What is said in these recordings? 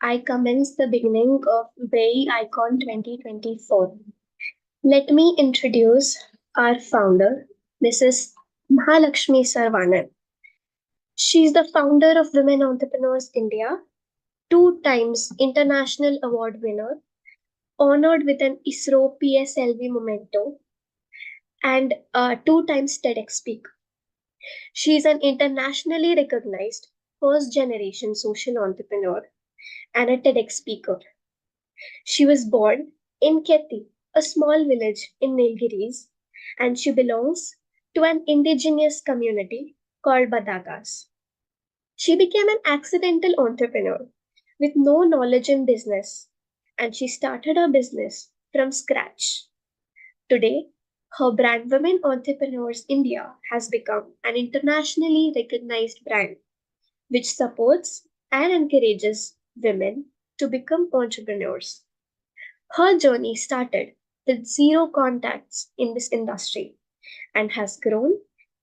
I commence the beginning of WEI-ICON 2024. Let me introduce our founder, Mrs. Mahalakshmi Sarvanan. She's the founder of Women Entrepreneurs India, two times international award winner, honored with an ISRO PSLV memento, and two times TEDx speaker. She is an internationally recognized first generation social entrepreneur and a TEDx speaker. She was born in Keti, a small village in Nilgiris, and she belongs to an indigenous community called Badagas. She became an accidental entrepreneur with no knowledge in business, and she started her business from scratch. Today, her brand Women Entrepreneurs India has become an internationally recognized brand which supports and encourages women to become entrepreneurs. Her journey started with zero contacts in this industry and has grown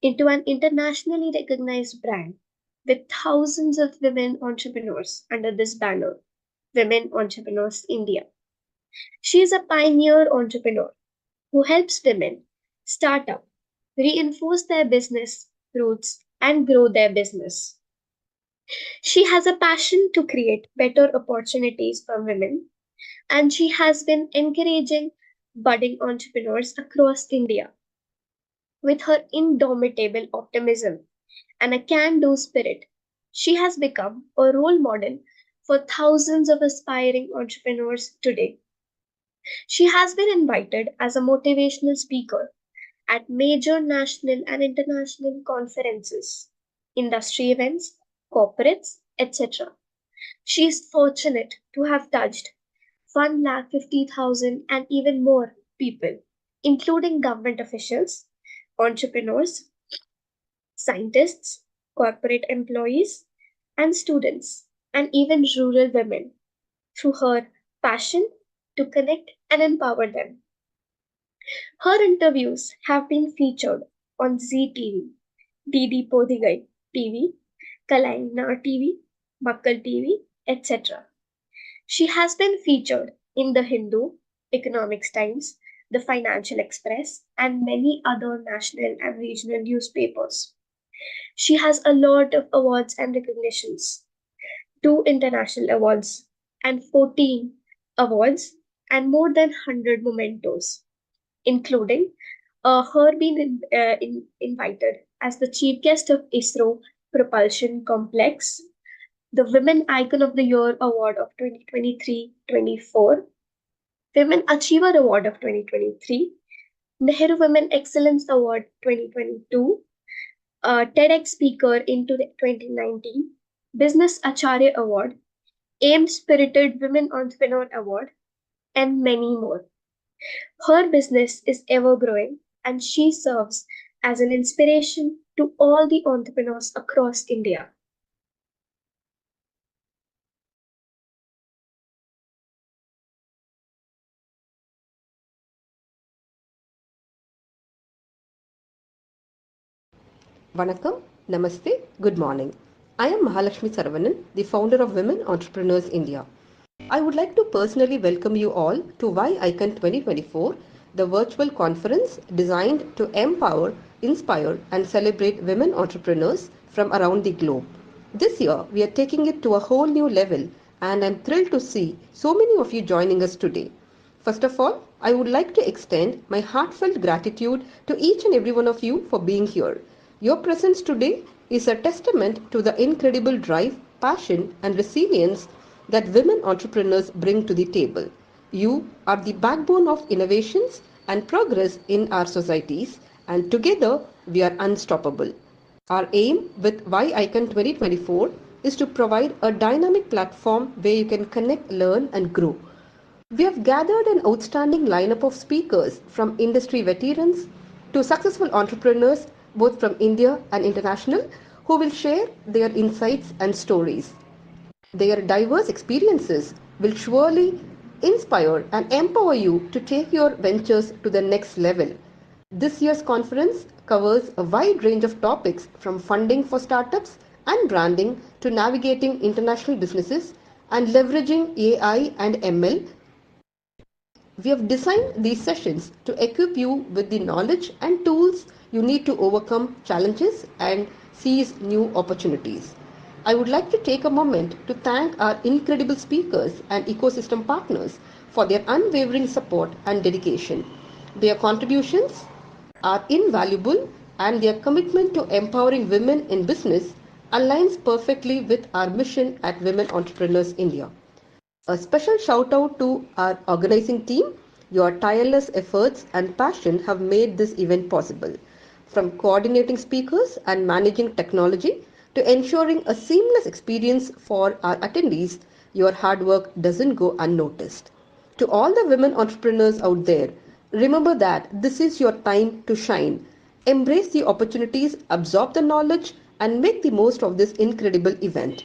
into an internationally recognized brand with thousands of women entrepreneurs under this banner, Women Entrepreneurs India. She is a pioneer entrepreneur who helps women start up, reinforce their business roots, and grow their business. She has a passion to create better opportunities for women, and she has been encouraging budding entrepreneurs across India. With her indomitable optimism and a can do spirit, she has become a role model for thousands of aspiring entrepreneurs today. She has been invited as a motivational speaker at major national and international conferences, industry events, corporates, etc. She is fortunate to have touched 1,50,000 and even more people, including government officials, entrepreneurs, scientists, corporate employees, and students, and even rural women through her passion to connect and empower them. Her interviews have been featured on Zee TV, DD Podigai TV, Kalaina TV, Makkal TV, etc. She has been featured in The Hindu, Economics Times, The Financial Express, and many other national and regional newspapers. She has a lot of awards and recognitions, two international awards, and 14 awards, and more than 100 mementos, including her being invited as the chief guest of ISRO Propulsion Complex, the Women Icon of the Year Award of 2023-24, Women Achiever Award of 2023, Nehru Women Excellence Award 2022, TEDx Speaker in 2019, Business Acharya Award, AIM Spirited Women Entrepreneur Award, and many more. Her business is ever growing, and she serves as an inspiration to all the entrepreneurs across India. Vanakkam, Namaste, good morning. I am Mahalakshmi Saravanan, the founder of Women Entrepreneurs India. I would like to personally welcome you all to WEI-ICON 2024, the virtual conference designed to empower, inspire, and celebrate women entrepreneurs from around the globe. This year, we are taking it to a whole new level, and I'm thrilled to see so many of you joining us today. First of all, I would like to extend my heartfelt gratitude to each and every one of you for being here. Your presence today is a testament to the incredible drive, passion, and resilience that women entrepreneurs bring to the table. You are the backbone of innovations and progress in our societies, and together we are unstoppable. Our aim with WEI-ICON 2024 is to provide a dynamic platform where you can connect, learn, and grow. We have gathered an outstanding lineup of speakers from industry veterans to successful entrepreneurs, both from India and international, who will share their insights and stories. Their diverse experiences will surely inspire and empower you to take your ventures to the next level. This year's conference covers a wide range of topics from funding for startups and branding to navigating international businesses and leveraging AI and ML. We have designed these sessions to equip you with the knowledge and tools you need to overcome challenges and seize new opportunities. I would like to take a moment to thank our incredible speakers and ecosystem partners for their unwavering support and dedication. Their contributions are invaluable, and their commitment to empowering women in business aligns perfectly with our mission at Women Entrepreneurs India. A special shout out to our organizing team. Your tireless efforts and passion have made this event possible. From coordinating speakers and managing technology to ensuring a seamless experience for our attendees, your hard work doesn't go unnoticed. To all the women entrepreneurs out there, remember that this is your time to shine. Embrace the opportunities, absorb the knowledge, and make the most of this incredible event.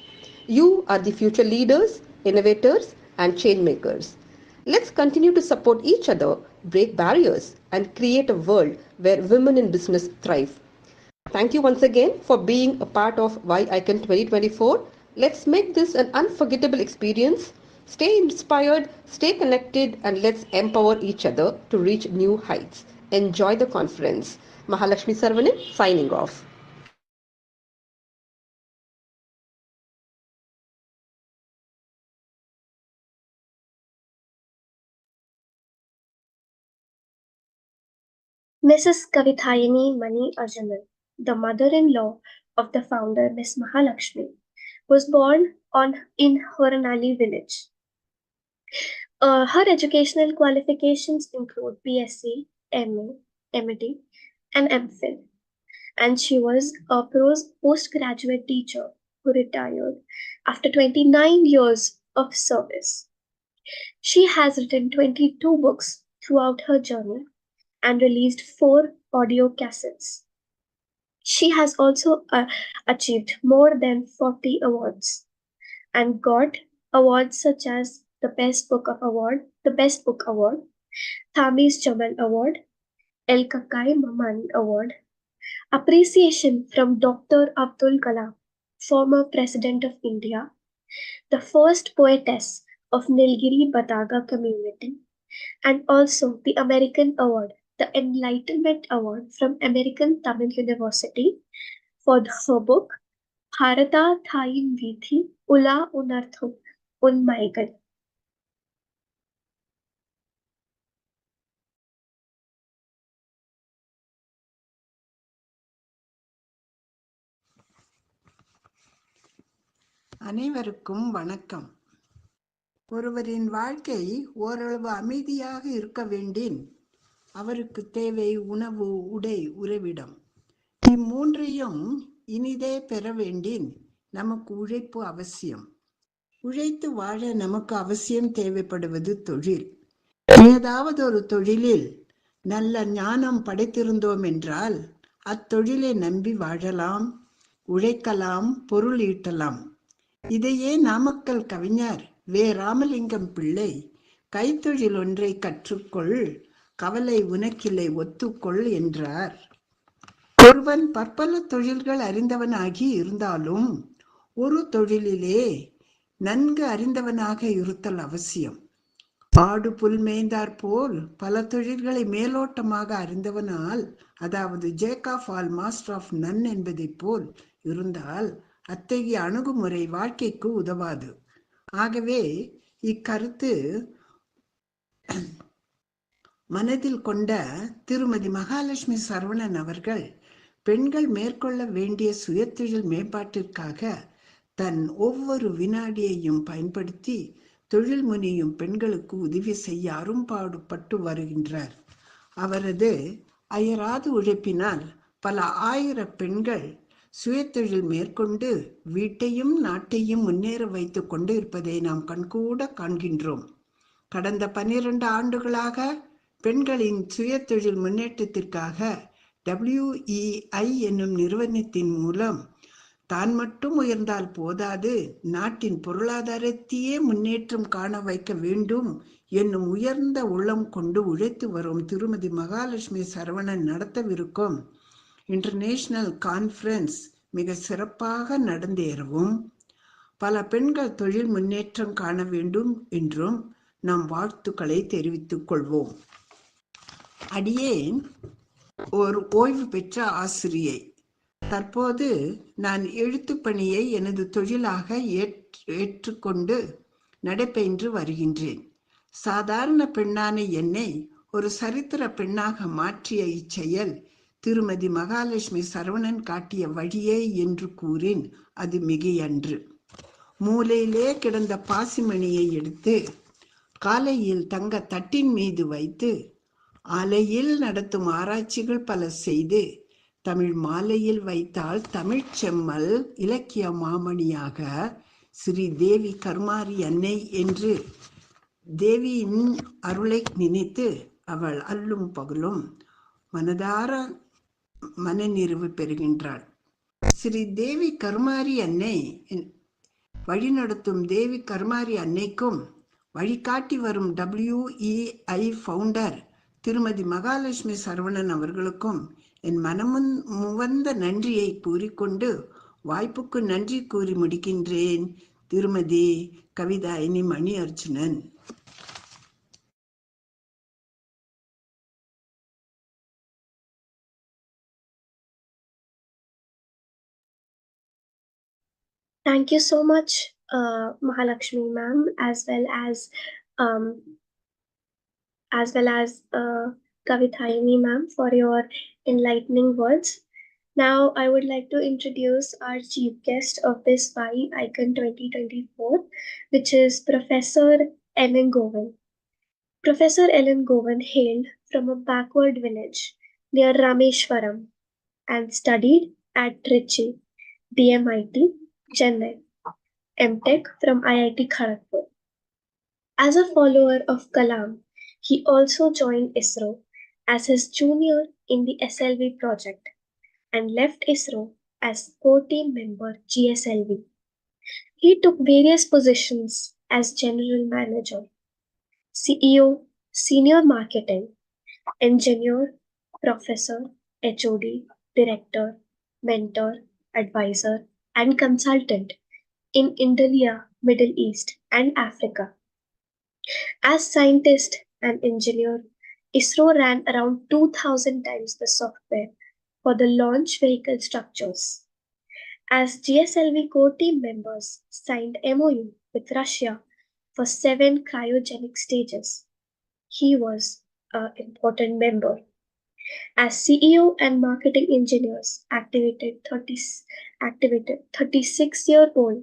You are the future leaders, innovators, and change makers. Let's continue to support each other, break barriers, and create a world where women in business thrive. Thank you once again for being a part of WEI-ICON 2024. Let's make this an unforgettable experience. Stay inspired, stay connected, and let's empower each other to reach new heights. Enjoy the conference. Mahalakshmi Saravanan signing off. Mrs. Kavithayini Mani Arjunan, the mother-in-law of the founder, Miss Mahalakshmi, was born in Horanali village. Her educational qualifications include BSc, MA, MD, and MPhil, and she was a postgraduate teacher who retired after 29 years of service. She has written 22 books throughout her journey and released 4 audio cassettes. She has also achieved more than 40 awards and got awards such as the Best Book Award, Thamis Jamal Award, El Kakai Maman Award, appreciation from Dr. Abdul Kalam, former President of India, the first poetess of Nilgiri Badaga community, and also the American Award, the Enlightenment Award from American Tamil University for her book Bharata Thayin Vithi Ula Unarthum Unmaigal. அனைவருக்கும் வணக்கம். ஒருவரின் வாழ்க்கை ஓரளவு அமைதியாக இருக்க வேண்டின் அவருக்கு தேவை உணவு, உடை, உறைவிடம். இம்மூன்றையும் இனிதே பெற வேண்டின் நமக்கு உழைப்பு அவசியம். உழைத்து வாழ நமக்கு அவசியம் தேவைப்படுவது தொழில். ஏதாவது ஒரு தொழிலில் நல்ல ஞானம் படைத்திருந்தோம் என்றால் அத்தொழிலை நம்பி வாழலாம், உழைக்கலாம், பொருள் ஈட்டலாம். இதையே நாமக்கல் கவிஞர் வே. ராமலிங்கம் பிள்ளை கைத்தொழில் ஒன்றை கற்றுக்கொள், கவலை உனக்கில்லை ஒத்துக்கொள் என்றார். ஒருவன் பற்பல தொழில்கள் அறிந்தவனாகி இருந்தாலும் ஒரு தொழிலிலே நன்கு அறிந்தவனாக இருத்தல் அவசியம். ஆடு புல் மேய்ந்தாற் போல் பல தொழில்களை மேலோட்டமாக அறிந்தவனால், அதாவது jack of all master of none என்பதைப் போல் இருந்தால் அத்தகைய அணுகுமுறை வாழ்க்கைக்கு உதவாது. ஆகவே இக்கருத்து மனதில் கொண்ட திருமதி மகாலட்சுமி சரவணன் அவர்கள் பெண்கள் மேற்கொள்ள வேண்டிய சுயதொழில் மேம்பாட்டிற்காக தன் ஒவ்வொரு வினாடியையும் பயன்படுத்தி தொழில் முனையும் பெண்களுக்கு உதவி செய்ய அரும்பாடுபட்டு வருகின்றார். அவரது அயராது உழைப்பினால் பல ஆயிர பெண்கள் சுயதொழில் மேற்கொண்டு வீட்டையும் நாட்டையும் முன்னேற வைத்து கொண்டு இருப்பதை நாம் கண்கூட காண்கின்றோம். கடந்த 12 ஆண்டுகளாக பெண்களின் சுயதொழில் முன்னேற்றத்திற்காக WEI என்னும் நிறுவனத்தின் மூலம் தான் மட்டும் உயர்ந்தால் போதாது, நாட்டின் பொருளாதாரத்தையே முன்னேற்றம் காண வைக்க வேண்டும் என்னும் உயர்ந்த உள்ளம் கொண்டு உழைத்து வரும் திருமதி மகாலட்சுமி சரவணன் நடத்தவிருக்கும் இன்டர்நேஷனல் கான்ஃபரன்ஸ் மிக சிறப்பாக நடந்தேறவும், பல பெண்கள் தொழில் முன்னேற்றம் காண வேண்டும் என்றும் நம் வாழ்த்துக்களை தெரிவித்துக் கொள்வோம். அடியேன் ஒரு ஓய்வு பெற்ற ஆசிரியை. தற்போது நான் எழுத்துப் பணியை எனது தொழிலாக ஏற்றுக்கொண்டு நடைபெற்று வருகின்றேன். சாதாரண பெண்ணான என்னை ஒரு சரித்திர பெண்ணாக மாற்றிய இச்செயல் திருமதி மகாலட்சுமி சரவணன் காட்டிய வழியே என்று கூறின் அது மிகையன்று. மூலையிலே கிடந்த பாசிமணியை எடுத்து காலையில் தங்க தட்டின் மீது வைத்து ஆலையில் நடத்தும் ஆராய்ச்சிகள் பல செய்து தமிழ் மாலையில் வைத்தால் தமிழ்ச் செம்மல் இலக்கிய மாமணியாக ஸ்ரீ தேவி கருமாரி அன்னை என்று தேவியின் அருளை நினைத்து அவள் அல்லும் பகலும் மனதார மனநிறைவு பெறுகின்றாள். ஸ்ரீ தேவி கருமாரி அன்னை வழிநடத்தும் தேவி கருமாரி அன்னைக்கும் வழிகாட்டி வரும் WEI ஃபவுண்டர் திருமதி மகாலட்சுமி சரவணன் அவர்களுக்கும் என் மனமுவந்த நன்றியை கூறிக்கொண்டு வாய்ப்புக்கு நன்றி கூறி முடிக்கின்றேன். திருமதி கவிதாயினி மணி Arjunan. Thank you so much, Mahalakshmi ma'am, as well as Kavithayini ma'am, for your enlightening words. Now, I would like to introduce our chief guest of this WEI-ICON 2024, which is Professor Ellen Govind. Professor Ellen Govind hailed from a backward village near Rameshwaram and studied at Trichy, DMIT, Chennai, MTech from IIT Kharagpur. As a follower of Kalam, he also joined ISRO as his junior in the SLV project and left ISRO as core-team member GSLV. He took various positions as general manager, CEO, senior marketing, engineer, professor, HOD, director, mentor, advisor, and consultant in India, Middle East, and Africa. As scientist and engineer, ISRO ran around 2,000 times the software for the launch vehicle structures. As GSLV core team members signed MOU with Russia for 7 cryogenic stages, he was an important member. As CEO and marketing engineers activated 36-year-old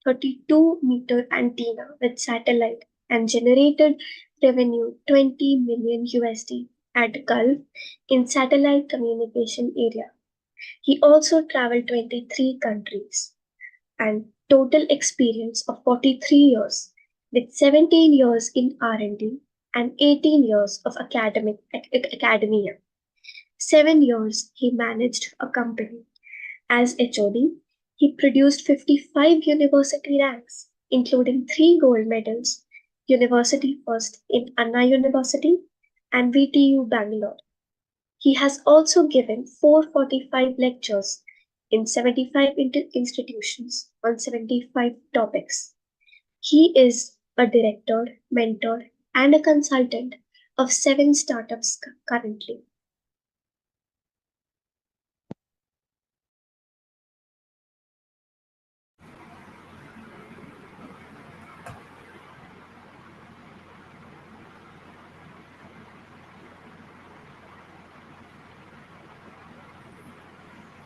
32-meter antenna with satellite and generated revenue $20 million USD at Gulf in satellite communication area. He also traveled 23 countries and total experience of 43 years with 17 years in R&D and 18 years of academia. 7 years he managed a company. As HOD, he produced 55 university ranks, including 3 gold medals, University First in Anna University and VTU Bangalore. He has also given 445 lectures in 75 institutions on 75 topics. He is a director, mentor, and a consultant of 7 startups currently.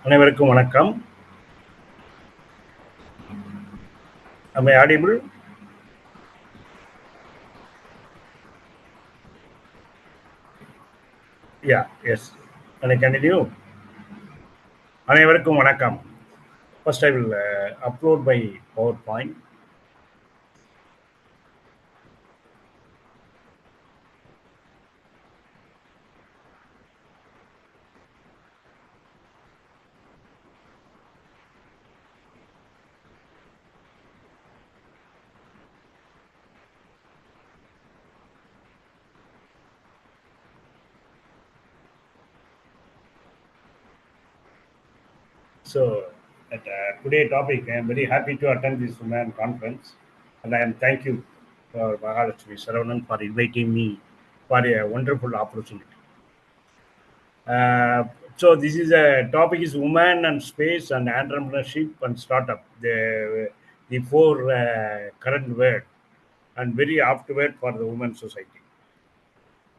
அனைவருக்கும் வணக்கம். Am I audible? Yeah, yes. Can I continue? அனைவருக்கும் வணக்கம். First I will upload my PowerPoint. So At today topic. I am very happy to attend this women conference, and I am thank you for Mahalakshmi Saravanan for inviting me for a wonderful opportunity. Uh, so this is a topic is women and space and entrepreneurship and startup. The four current word and very apt word for the women society.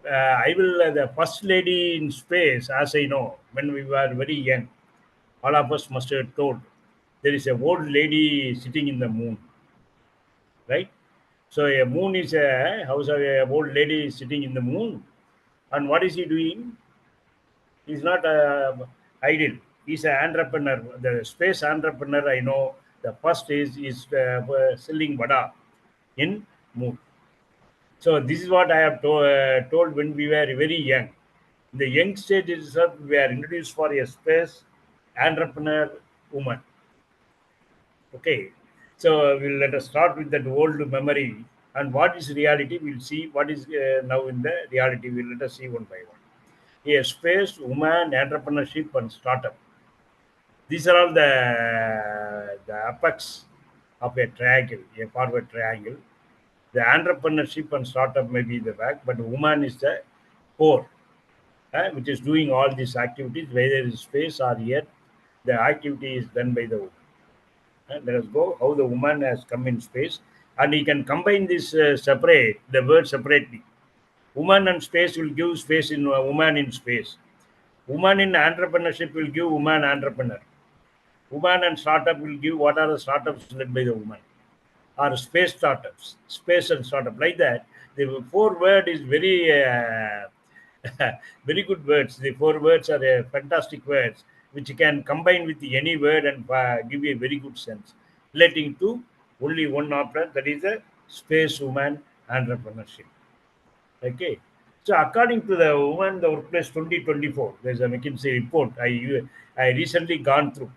I will the first lady in space, as I know, when we were very young, all of us must have told there is a old lady sitting in the moon, right? So a moon is a house of a old lady sitting in the moon, and what is he doing? He's not idle. He's an entrepreneur. The space entrepreneur I know. The first is selling vada in moon. So this is what I have told when we were very young. In the young stage itself, we are introduced for a space entrepreneur woman. Okay, so we'll let us start with that old memory and what is reality. We'll see what is now in the reality. We'll let us see one by one. A space, woman, entrepreneurship, and startup. These are all the apex of a triangle, a forward triangle. The entrepreneurship and startup may be the back, but woman is the core, which is doing all these activities, whether in space or yet, the activity is done by the woman. Let us go how the woman has come in space, and he can combine this separate the word separately. Woman and space will give space in woman in space. Woman in entrepreneurship will give woman entrepreneur. Woman and startup will give what are the startups led by the woman or space startups, space and startup like that. The four word is very very good words. The four words are fantastic words which can combine with any word and give you a very good sense relating to only one opera, that is a space woman entrepreneurship. Okay. So according to the Women the Workplace 2024, there's a McKinsey report I recently gone through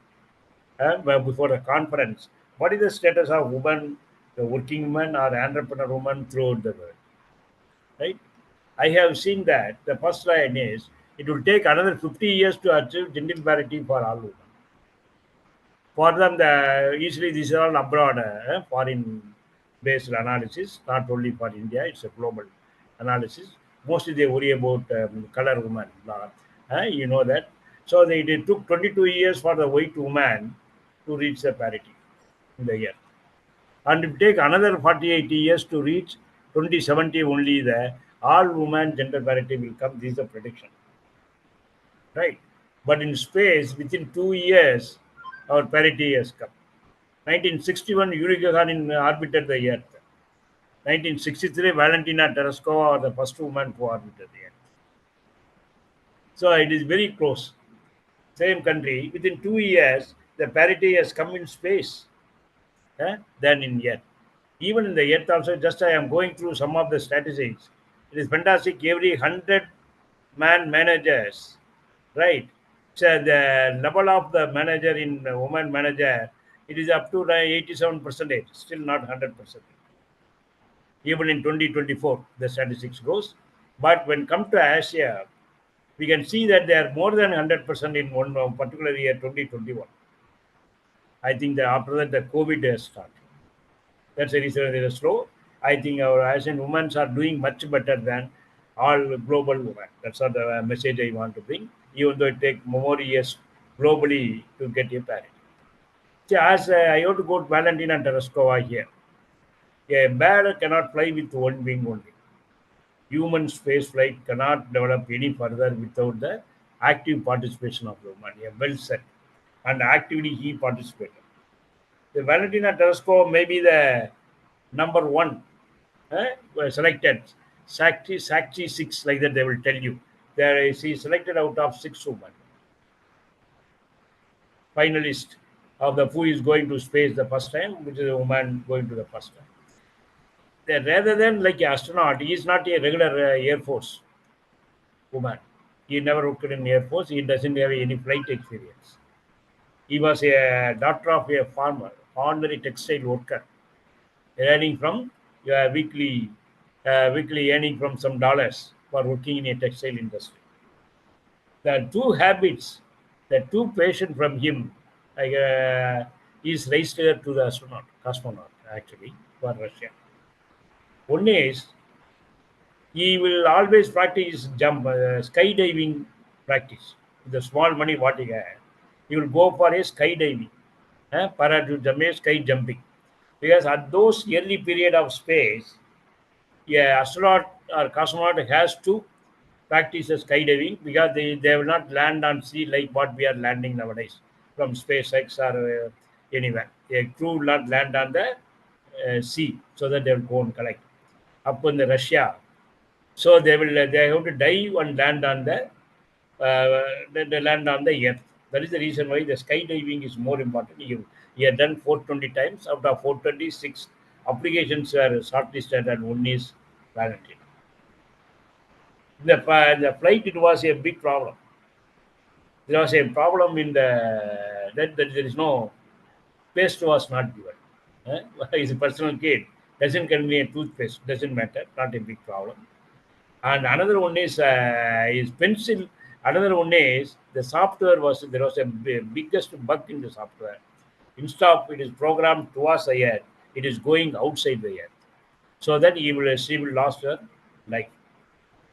before a conference. What is the status of women, the working woman or entrepreneur woman throughout the world? Right? I have seen that the first line is it will take another 50 years to achieve gender parity for all women. For them, usually these are all abroad, foreign-based analysis, not only for India. It's a global analysis. Mostly they worry about color women. You know that. So they took 22 years for the white woman to reach the parity in the year, and it take another 48 years to reach 2070 only the all women gender parity will come. This is the prediction, right? But in space, within 2 years, our parity has come. 1961, Yuri Gagarin orbited the Earth. 1963, Valentina Tereshkova was the first woman who orbited the Earth. So it is very close. Same country. Within 2 years, the parity has come in space than in Earth. Even in the Earth also, just I am going through some of the statistics. It is fantastic. Every 100 man managers, right? So the level of the manager in woman manager, it is up to 87%, still not 100%. Even in 2024, the statistics goes. But when come to Asia, we can see that they are more than 100% in one particular year, 2021. I think that after that, the COVID has started. That's the reason they are slow. I think our Asian women are doing much better than all global women. That's not the message I want to bring, even though it takes more years globally to get a parity. See, as I have to go to Valentina Tereshkova here. A bird cannot fly with one wing only. Human space flight cannot develop any further without the active participation of the woman. A well said. And actively he participated. The Valentina Tereshkova may be the number one were selected. Sakti 6, like that they will tell you. There is he selected out of 6 women. Finalist of the who is going to space the first time, which is a woman going to the first time. Rather than like an astronaut, he is not a regular Air Force woman. He never worked in Air Force. He doesn't have any flight experience. He was a daughter of a farmer, ordinary textile worker, earning from weekly earning from some dollars for working in a textile industry. The two habits, the two passion from him Like, is raised to the astronaut, cosmonaut, actually, for Russia. One is he will always practice jump, skydiving practice. With the small money what he has, he will go for a skydiving, parachute jumping, sky jumping. Because at those early period of space, yeah, astronaut or cosmonaut has to practice the skydiving because they will not land on sea like what we are landing nowadays from SpaceX or anywhere. A crew will not land on the sea so that they will go and collect. Up in the Russia, so they have to dive and land on they land on the earth. That is the reason why the skydiving is more important. You have done 420 times. Out of 426 applications were shortlisted, and one is Valentine. The flight, it was a big problem. There was a problem in that there is no paste was not given. He's a personal kid. Doesn't convey a toothpaste. Doesn't matter. Not a big problem. And another one is pencil. Another one is the software was there was a biggest bug in the software. Instead of it is programmed towards the earth, it is going outside the earth. So that she will lost her life.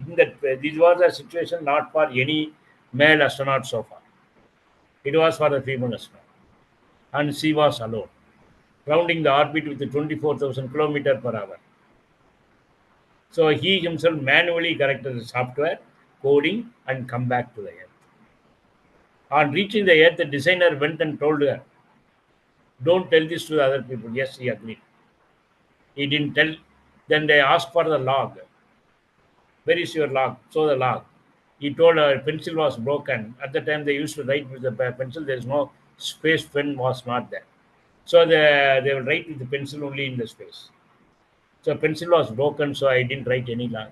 In that this was a situation not for any male astronaut so far. It was for the female astronaut, and she was alone, rounding the orbit with 24,000 kilometer per hour. So he himself manually corrected the software, coding, and come back to the earth. On reaching the earth, the designer went and told her, "Don't tell this to the other people." Yes, he agreed. He didn't tell. Then they asked for the log. Where is your log? So the log. He told her pencil was broken. At the time they used to write with the pencil. There is no space pen was not there. So they will write with the pencil only in the space. So pencil was broken, so I didn't write any log.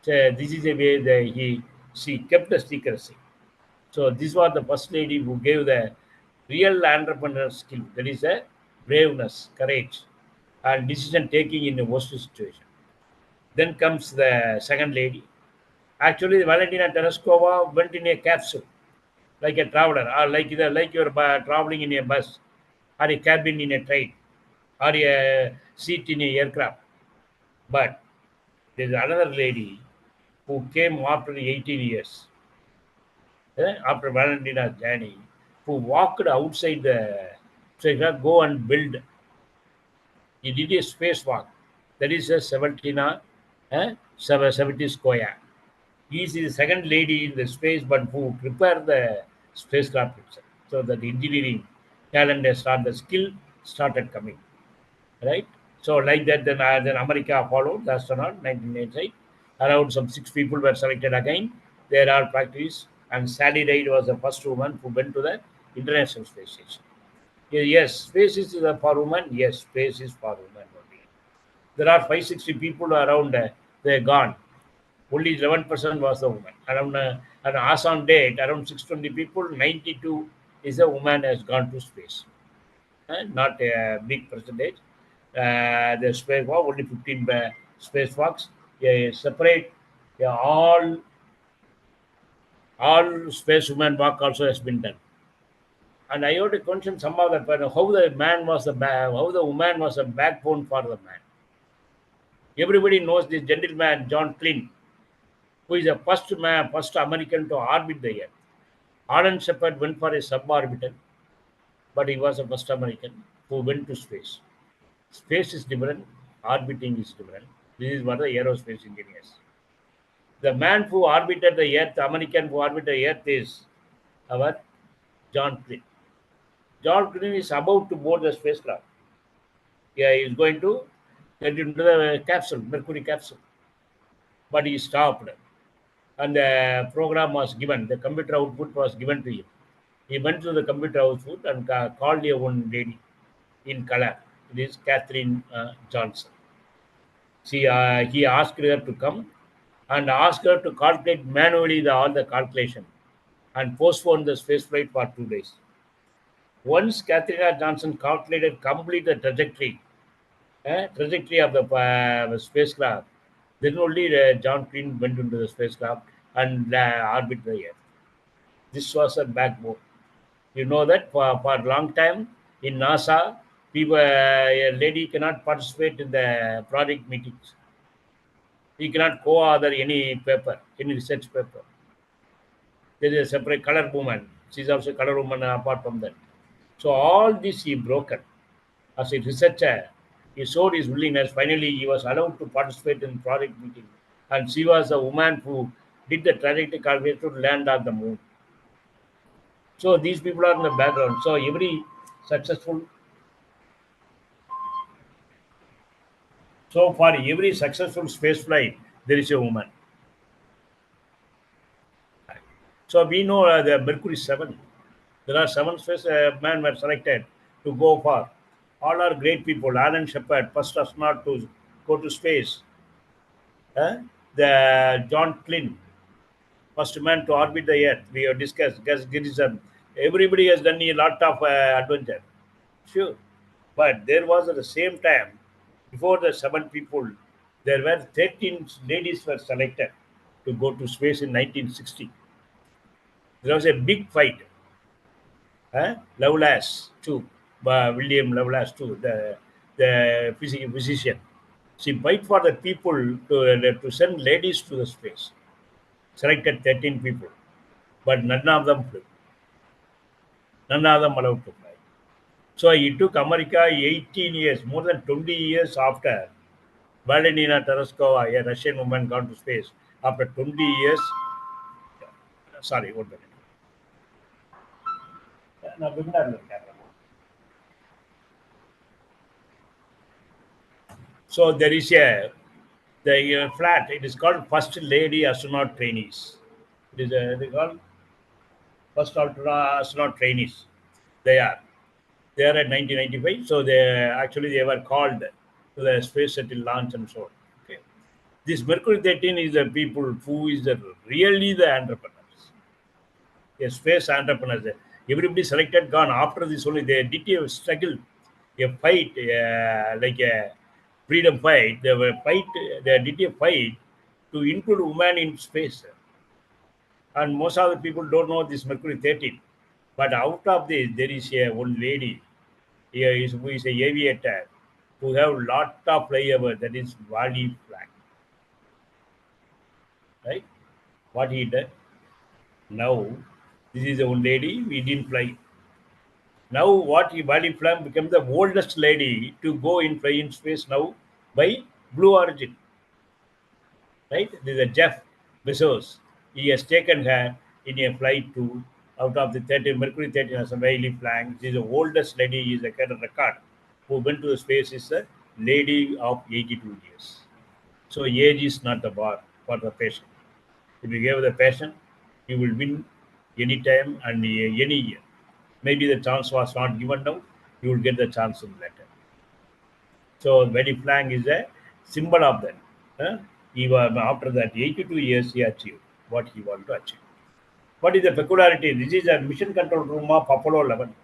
So this is the way she kept the secrecy. So this was the first lady who gave the real entrepreneur skill. That is a braveness, courage, and decision taking in a worst situation. Then comes the second lady. Actually, Valentina Tereskova went in a capsule, like a traveler, or like you're traveling in a bus, or a cabin in a train, or a seat in a aircraft. But there's another lady who came after 18 years, after Valentina's journey, who walked outside the go and build. He did a spacewalk. That is a 70 square. He is the second lady in the space, but who prepared the spacecraft itself. So that the engineering talent has started, the skill started coming, right? So like that, then America followed the astronaut, 1988. Around some 6 people were selected again. There are practice, and Sally Ride was the first woman who went to the International Space Station. Yes, space is for women. Yes, space is for women only. There are 560 people around. They're gone. Only 11% was the woman. Around and as on date, around 620 people, 92 is a woman has gone to space. Not a big percentage. The spacewalk, only 15 spacewalks. Separate, all space woman walk also has been done. And I want to question some of the how the man was how the woman was a backbone for the man. Everybody knows this gentleman John Flynn, who is the first American to orbit the Earth. Alan Shepard went for a suborbital, but he was the first American who went to space. Space is different, orbiting is different. This is what the aerospace engineers. The man who orbited the Earth, the American who orbited the Earth is our John Flynn. John Flynn is about to board the spacecraft. Yeah, he is going to get into the capsule, Mercury capsule. But he stopped. And the program was given, the computer output was given to him. He went to the computer output and called a one lady in color. It is Catherine Johnson. He asked her to come and asked her to calculate manually all the calculation and postpone the space flight for 2 days. Once Catherine Johnson calculated complete the trajectory of the spacecraft, then only John Flynn went into the spacecraft and orbit the Earth. This was a backbone. You know that for a long time in NASA, people, a lady cannot participate in the project meetings. He cannot co-author any paper, any research paper. There is a separate color woman. She's also a color woman apart from that. So all this he broken. As a researcher, he showed his willingness. Finally, he was allowed to participate in project meeting. And she was a woman who did the trajectory calculation to land on the moon. So these people are in the background. So every successful, so for every successful space flight, there is a woman. So we know the Mercury 7. There are 7 space men were selected to go for. All are great people. Alan Shepard, first astronaut to go to space. The John Flynn, first man to orbit the Earth. We have discussed Gus Grissom. Everybody has done a lot of adventure. Sure. But there was at the same time, before the 7 people, there were 13 ladies were selected to go to space in 1960. There was a big fight. Lovelace too, William Lovelace too, the physician. She fight for the people to send ladies to the space. Selected 13 people, but none of them flew. None of them allowed to fly. So it took America 18 years, more than 20 years after Valentina Tereshkova, a Russian woman, gone to space. After 20 years, sorry, 1 minute. Now, so there is a the flat. It is called First Lady Astronaut Trainees. It is they called First Astronaut Trainees. They are at 1995. So they were called to the space shuttle launch and so on. Okay. This Mercury 13 is the people who is really the entrepreneurs, a space entrepreneurs. Everybody selected gone after this only. They did a struggle, a fight, like a freedom fight. They were fight. They did a fight to include women in space. And most of the people don't know this Mercury 13. But out of this, there is a one lady here who is a aviator who have lot of flyover. That is Wally flag, right? What he did now, this is the one lady we didn't fly. Now what he Wally flag became the oldest lady to go in fly in space now by Blue Origin, right? This is a Jeff Bezos. He has taken her in a flight to out of the 30 Mercury 13 as a Wiley flank. She is the oldest lady. Is a kind of record who went to the space is a lady of 82 years. So age is not the bar for the patient. If you give the patient, you will win any time and any year. Maybe the chance was not given now. You will get the chance in later. So Wiley flank is a symbol of that. Even after that 82 years, he achieved what he wanted to achieve. What is the peculiarity? This is a mission control room of Apollo 11.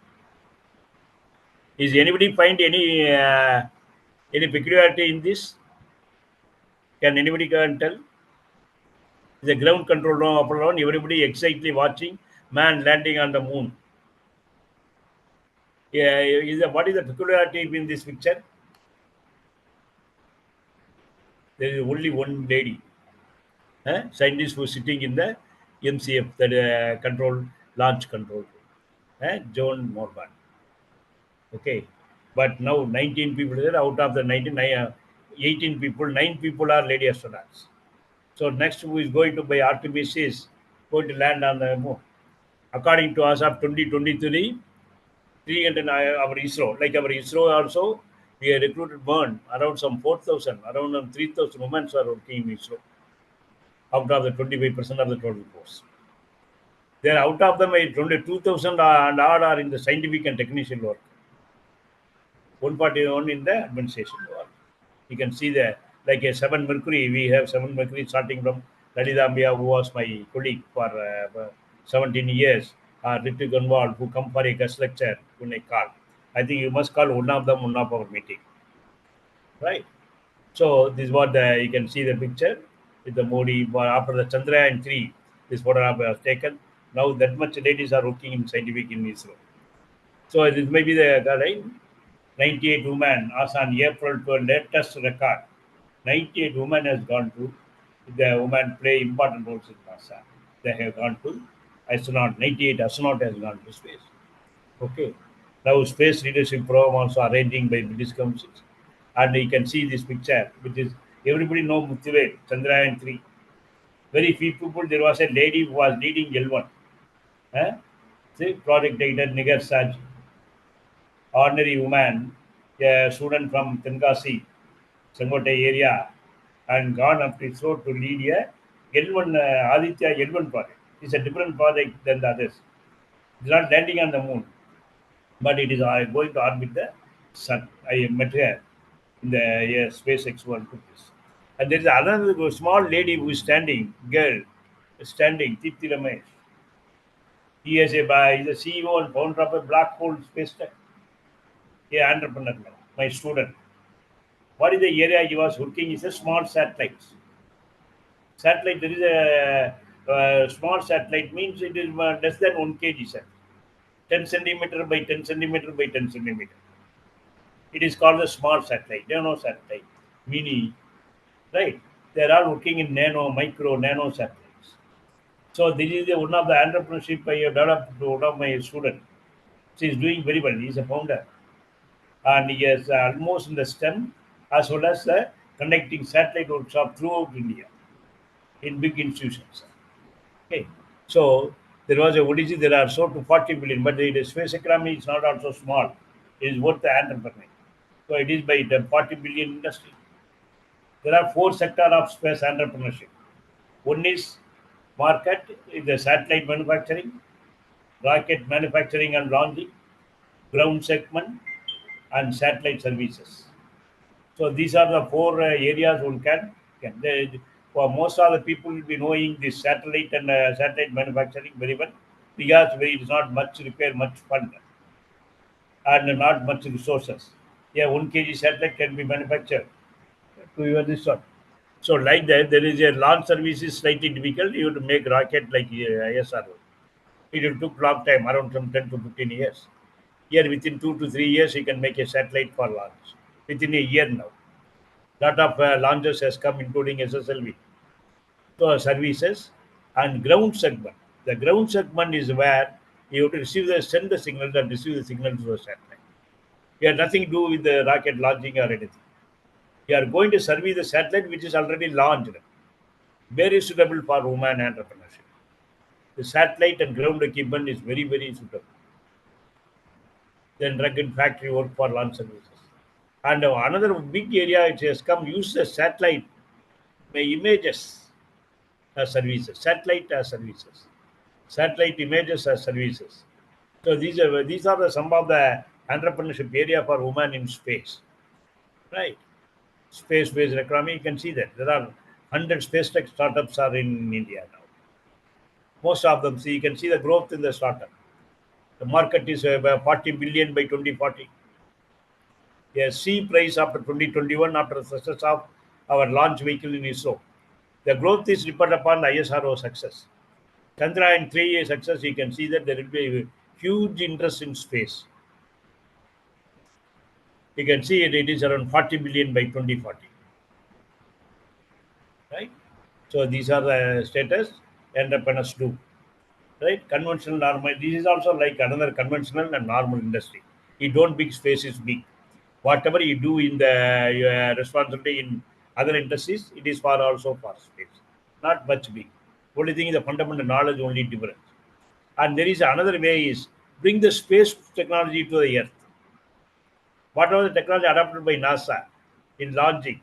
Is anybody find any peculiarity in this? Can anybody can tell? The ground control room of Apollo 11. Everybody excitedly watching man landing on the moon. Yeah, what is the peculiarity in this picture? There is only one lady, scientist who is sitting in the MCF, that launch control room, Joan Morgan. Okay, but now 19 people there. Out of the 18 people, 9 people are lady astronauts. So next who is going to by Artemis is going to land on the moon. According to us of 2023, 300 our ISRO, like our ISRO also, we have recruited around some 4,000, around 3,000 women are working in ISRO. Out of the 25% of the total force. There out of them, 22,000 and odd are in the scientific and technician work. 141 in the administration work. You can see the like a 7 Mercury. We have 7 Mercury starting from Lalidambia, who was my colleague for 17 years. Ritu Gunwal, who come for a guest lecture when I call. I think you must call one of them, one of our meeting. Right? So this is what you can see the picture with the Modi after the Chandrayaan 3. This photograph was taken. Now that much ladies are working in scientific in ISRO. So this may be the right. 98 women as on April to latest record. 98 women has gone to the women play important roles in NASA. They have gone to astronaut. 98 astronaut has gone to space. Okay. Now space leadership program also arranging by British councils. And you can see this picture, which is everybody know Muthivel, Chandrayaan 3. Very few people, there was a lady who was leading L1. Eh? See, project director Nigar Saj, ordinary woman, a student from Tenkasi, Sangote area, and gone up to ISRO to lead a L1 Aditya L1 project. It's a different project than the others. It's not landing on the moon, but it is going to orbit the sun. I met her in the SpaceX one took this. And there is another small lady who is standing, girl, standing, Tipti Ramesh. He is he's a CEO and founder of a black hole space tech. Yeah, entrepreneur, my student. What is the area he was working? Is a small satellites. Satellite, there is a small satellite means it is less than 1 kg, sir. 10 centimeter by 10 centimeter by 10 centimeter. It is called a small satellite, nano satellite, mini, right? They are all working in nano, micro, nano satellites. So this is one of the entrepreneurship I have developed to one of my students. She is doing very well. He is a founder. And he is almost in the STEM as well as conducting satellite workshop throughout India in big institutions. Okay. So there was a ODG, there are so to 40 billion, but the space economy is not also small. It is worth the entrepreneur. So it is by the 40 billion industry. There are 4 sectors of space entrepreneurship. One is market, is the satellite manufacturing, rocket manufacturing and launching, ground segment, and satellite services. So these are the 4 areas one can. For most of the people will be knowing this satellite and satellite manufacturing very well because it is not much repair, much fund, and not much resources. Yeah, 1 kg satellite can be manufactured to your this one. So like that, there is a launch service is slightly difficult. You have to make rocket like ISRO. It took long time, around from 10 to 15 years. Here, within 2 to 3 years, you can make a satellite for launch. Within a year now, lot of launches has come, including SSLV. So services and ground segment. The ground segment is where you have to send the signal and receive the signal to the satellite. You have nothing to do with the rocket launching or anything. You are going to survey the satellite which is already launched. Very suitable for women entrepreneurship. The satellite and ground equipment is very, very suitable. Then drug and factory work for launch services. And another big area which has come use the satellite images as services, satellite as services, satellite images as services. So these are some of the entrepreneurship area for women in space, right? Space-based economy. You can see that there are 100 space tech startups are in India now. Most of them, see, you can see the growth in the startup. The market is 40 billion by 2040. A C price after 2021 after the success of our launch vehicle in ISRO. The growth is dependent upon the ISRO success. Chandrayaan 3 success, you can see that there will be a huge interest in space. You can see it is around 40 billion by 2040. Right? So these are the status entrepreneurs do. Right? Conventional normal. This is also like another conventional and normal industry. You don't big space is big. Whatever you do in the your responsibility in other industries, it is for also for space. Not much big. Only thing is the fundamental knowledge only different. And there is another way is bring the space technology to the earth. Whatever the technology adopted by NASA in launching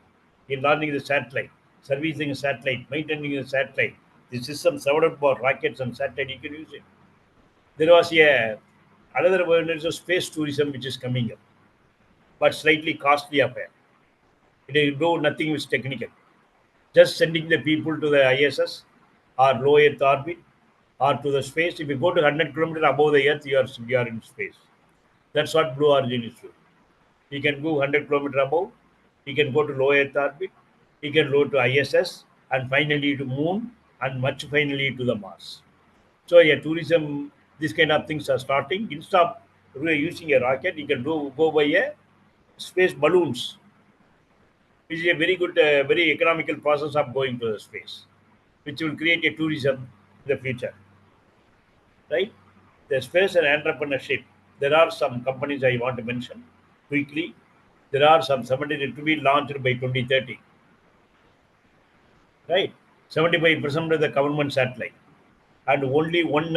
the satellite, servicing a satellite, maintaining a satellite, the system served for rockets and satellite, you can use it. There was another one is a space tourism which is coming up, but slightly costly affair. It will do nothing with technical. Just sending the people to the ISS or low Earth orbit or to the space. If you go to 100 kilometers above the Earth, you are in space. That's what Blue Origin is doing. You can go 100 kilometers above. You can go to low Earth orbit. You can go to ISS and finally to Moon and much finally to the Mars. So tourism, this kind of things are starting. Instead of using a rocket, you can go by a space balloons, which is a very good, very economical process of going to the space, which will create a tourism in the future, right? The space and entrepreneurship. There are some companies I want to mention quickly. There are some 70 to be launched by 2030, right? 75% of the government satellite, and only one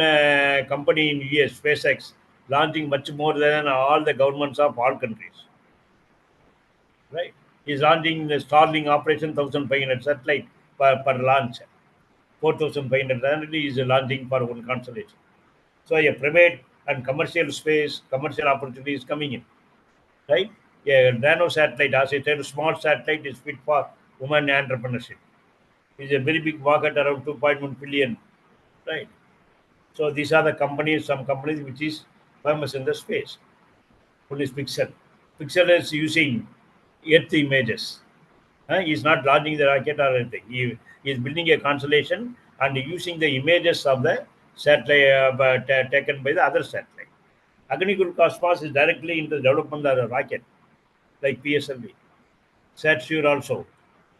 company in US, SpaceX, launching much more than all the governments of all countries, right? Is launching the Starlink operation 1,500 satellite per launch, 4,500 annually is launching for one constellation. So a private and commercial space, commercial opportunity is coming in, right? A nano satellite, as I said, small satellite is fit for women entrepreneurship. It's a very big market, around 2.1 billion, right? So these are the companies, some companies which is famous in the space. One is Pixel. Pixel is using Earth images. He's not launching the rocket or anything. He is building a constellation and using the images of the satellite taken by the other satellite. Agnikul Cosmos is directly into the development of the rocket, like PSLV. Satsure also,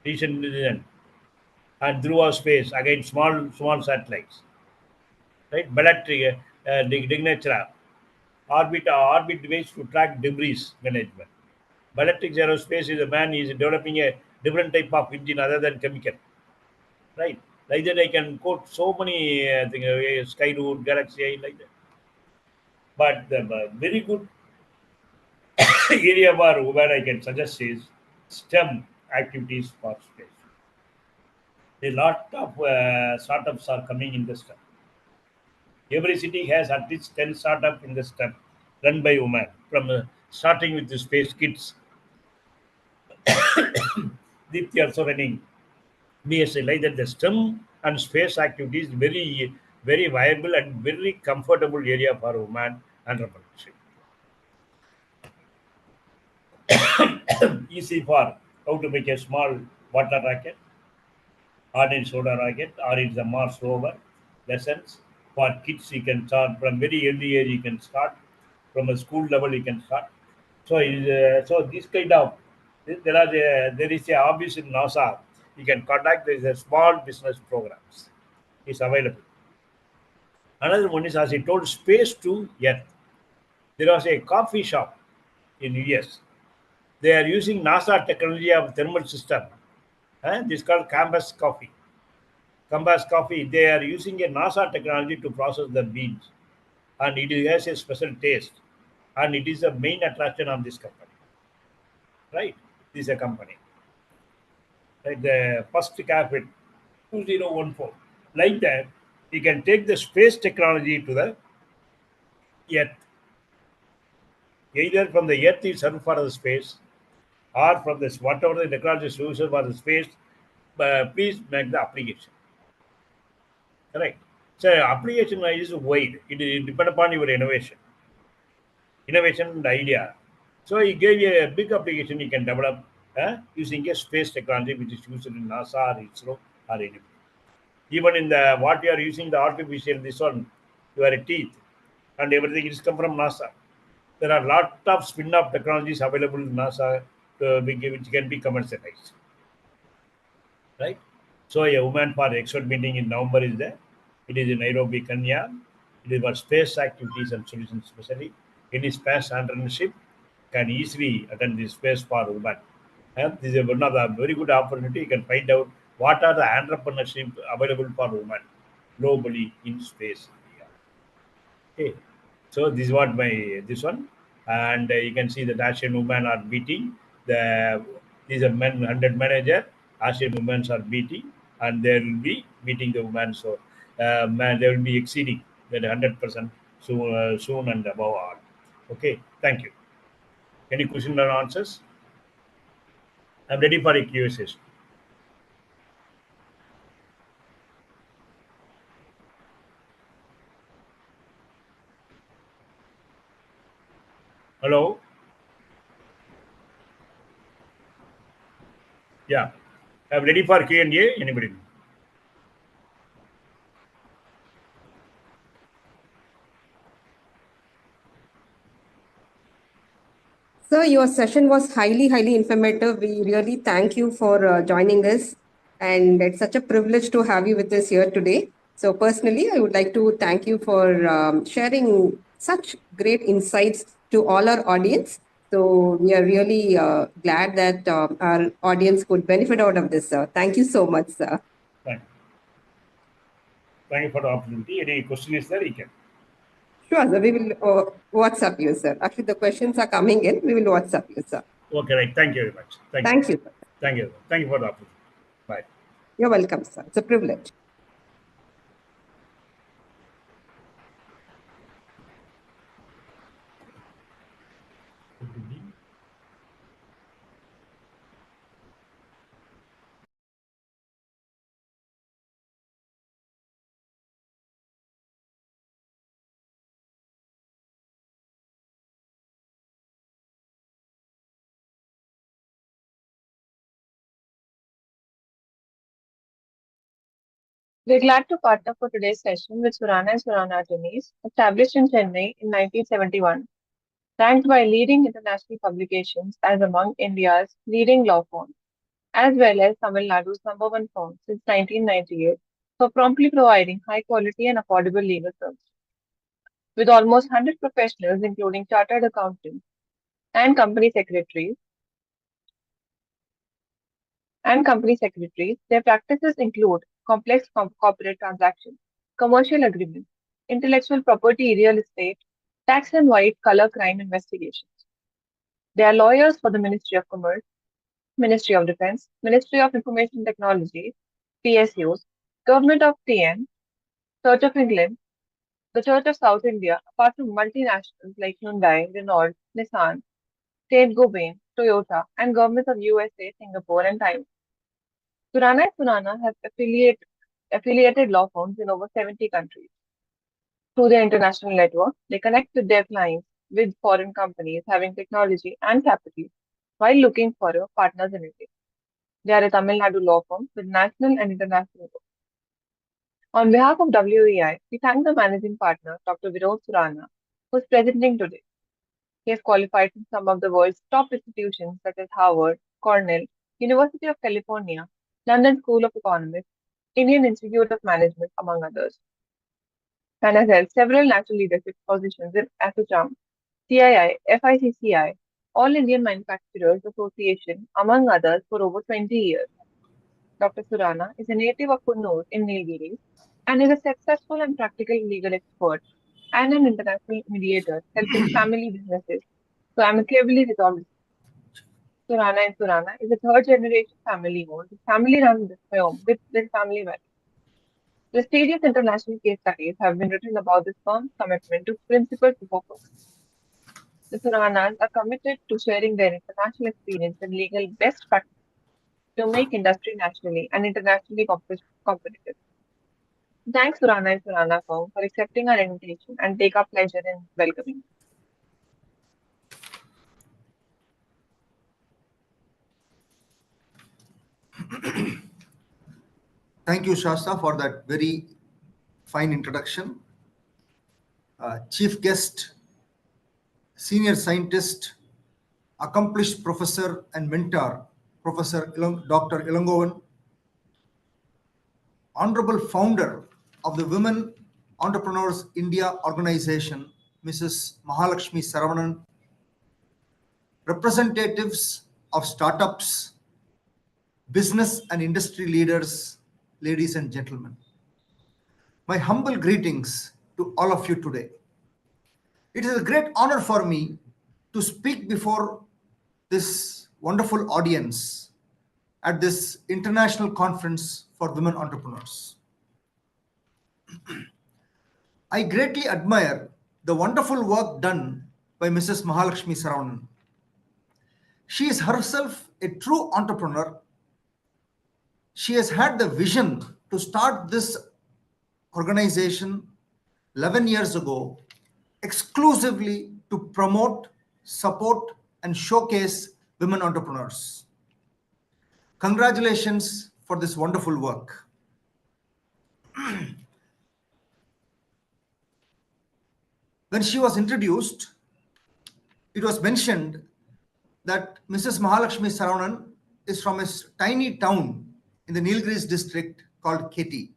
recent design, and Dhruva Space, again small satellites, right? Ballatry, Dignatura, orbit device to track debris management. Ballistic aerospace is a man is developing a different type of engine other than chemical, right? Like that, I can quote so many things, Skyroot, Galaxy, like that. But the very good area where I can suggest is STEM activities for space. A lot of startups are coming in the STEM. Every city has at least 10 startups in the STEM run by women, from starting with the space kits. Deepthi also running BSc, like that. The STEM and space activities very viable and very comfortable area for women entrepreneurship. Easy for how to make a small water rocket, or in soda rocket, or it's a Mars rover lessons. For kids, you can start from very early age. You can start from a school level. You can start. So this kind of there is a obvious in NASA. You can contact. There is a small business programs is available. Another one is, as I told, space to Earth. There was a coffee shop in US. They are using NASA technology of thermal system. This is called Campus Coffee. Campus Coffee. They are using a NASA technology to process the beans, and it has a special taste, and it is the main attraction of this company. Right? This is a company. Right? The first cafe 2014. Like that, you can take the space technology to the Earth. Either from the Earth is served for the space, or from this whatever the technology is used for the space, please make the application. Correct. So application is wide. It depends upon your innovation and idea. So he gave you a big application you can develop using a space technology which is used in NASA or ISRO or anything. Even in the what you are using the artificial this one, your teeth and everything is come from NASA. There are lot of spin-off technologies available in NASA which can be commercialized, right? So a woman for expert meeting in November is there. It is in Nairobi, Kenya. It is for space activities and solutions, especially any space entrepreneurship can easily attend this space for women. And this is one of the very good opportunity. You can find out what are the entrepreneurship available for women globally in space. Okay, so this is what my this one, and you can see that Asian women are beating the these are men 100 manager. Asian women are beating, and they will be beating the women. So man, they will be exceeding that 100% soon and above all. Okay, thank you. Any question or answers? I'm ready for a Q&A session. Hello. Yeah, I'm ready for Q&A. Anybody? Sir, your session was highly informative. We really thank you for joining us. And it's such a privilege to have you with us here today. So, personally, I would like to thank you for sharing such great insights to all our audience. So, we are really glad that our audience could benefit out of this, sir. Thank you so much, sir. Thank you. Thank you for the opportunity. Any question is there, you can. Sure, sir. We will WhatsApp you, sir. Actually, the questions are coming in. We will WhatsApp you, sir. Okay, right. Thank you very much. Thank you. Thank you, sir. Thank you. Thank you for the opportunity. Bye. You're welcome, sir. It's a privilege. We're glad to partner for today's session with Surana and Surana Attorneys, established in Chennai in 1971, ranked by leading international publications as among India's leading law firms, as well as Tamil Nadu's #1 firm since 1998, for promptly providing high quality and affordable legal services. With almost 100 professionals, including chartered accountants and company secretaries, their practices include complex corporate transactions, commercial agreements, intellectual property, real estate, tax and white collar crime investigations. They are lawyers for the Ministry of Commerce, Ministry of Defense, Ministry of Information Technology, PSUs, Government of TN, Church of England, the Church of South India, apart from multinationals like Hyundai, Renault, Nissan, Saint-Gobain, Toyota, and governments of USA, Singapore, and Taiwan. Surana and Surana have affiliated law firms in over 70 countries. Through their international network, they connect with their clients with foreign companies having technology and capital while looking for partners in India. They are a Tamil Nadu law firm with national and international work. On behalf of WEI, we thank the managing partner, Dr. Virod Surana, who is presenting today. He has qualified from some of the world's top institutions such as Harvard, Cornell, University of California, London School of Economics, Indian Institute of Management, among others, and has held several national leadership positions in ASSOCHAM, CII, FICCI, All Indian Manufacturers Association, among others, for over 20 years. Dr. Surana is a native of Kunnur in Nilgiris and is a successful and practical legal expert and an international mediator helping family businesses to amicably resolve disputes. Surana and Surana is a third generation family owned, family run firm with family values. Prestigious international case studies have been written about this firm's commitment to principles before profit. The Suranas are committed to sharing their international experience and legal best practices to make industry nationally and internationally competitive. Thanks, Surana and Surana firm, for accepting our invitation and take our pleasure in welcoming. Thank you, Shasta, for that very fine introduction. Chief guest, senior scientist, accomplished professor and mentor, Dr. Ilangovan, honorable founder of the Women Entrepreneurs India organization, Mrs. Mahalakshmi Saravanan, representatives of startups, business and industry leaders, ladies and gentlemen. My humble greetings to all of you today. It is a great honor for me to speak before this wonderful audience at this international conference for women entrepreneurs. I greatly admire the wonderful work done by Mrs. Mahalakshmi Saravanan. She is herself a true entrepreneur. She has had the vision to start this organization 11 years ago exclusively to promote, support, and showcase women entrepreneurs. Congratulations for this wonderful work. When she was introduced, it was mentioned that Mrs. Mahalakshmi Saravanan is from a tiny town in the Nilgiris district called Keti.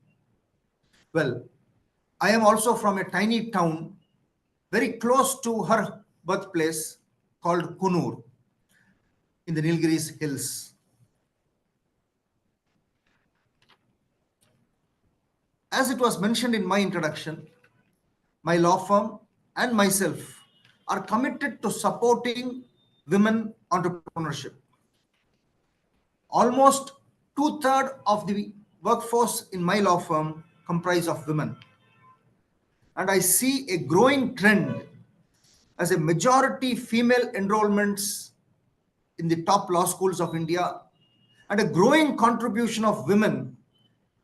Well, I am also from a tiny town very close to her birthplace called Kunur in the Nilgiris hills. As it was mentioned in my introduction, my law firm and myself are committed to supporting women entrepreneurship. Almost two-thirds of the workforce in my law firm comprise of women. And I see a growing trend as a majority female enrollments in the top law schools of India and a growing contribution of women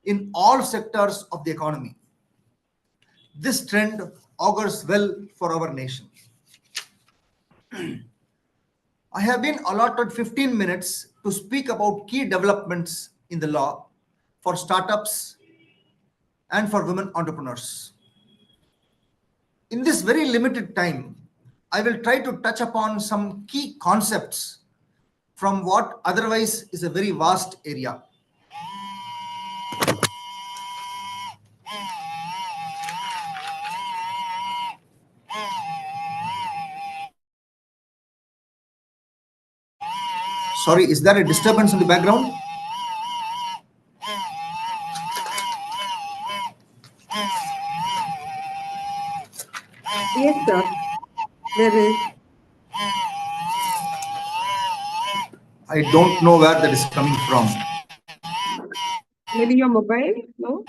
in all sectors of the economy. This trend augurs well for our nation. I have been allotted 15 minutes to speak about key developments in the law for startups and for women entrepreneurs. In this very limited time, I will try to touch upon some key concepts from what otherwise is a very vast area. Sorry, is there a disturbance in the background? Yes, sir. There is. I don't know where that is coming from. Maybe your mobile? No?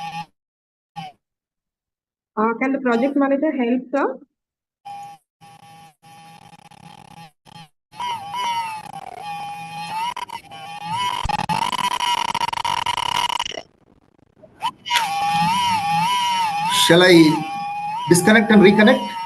Can the project manager help, sir? Shall I disconnect and reconnect?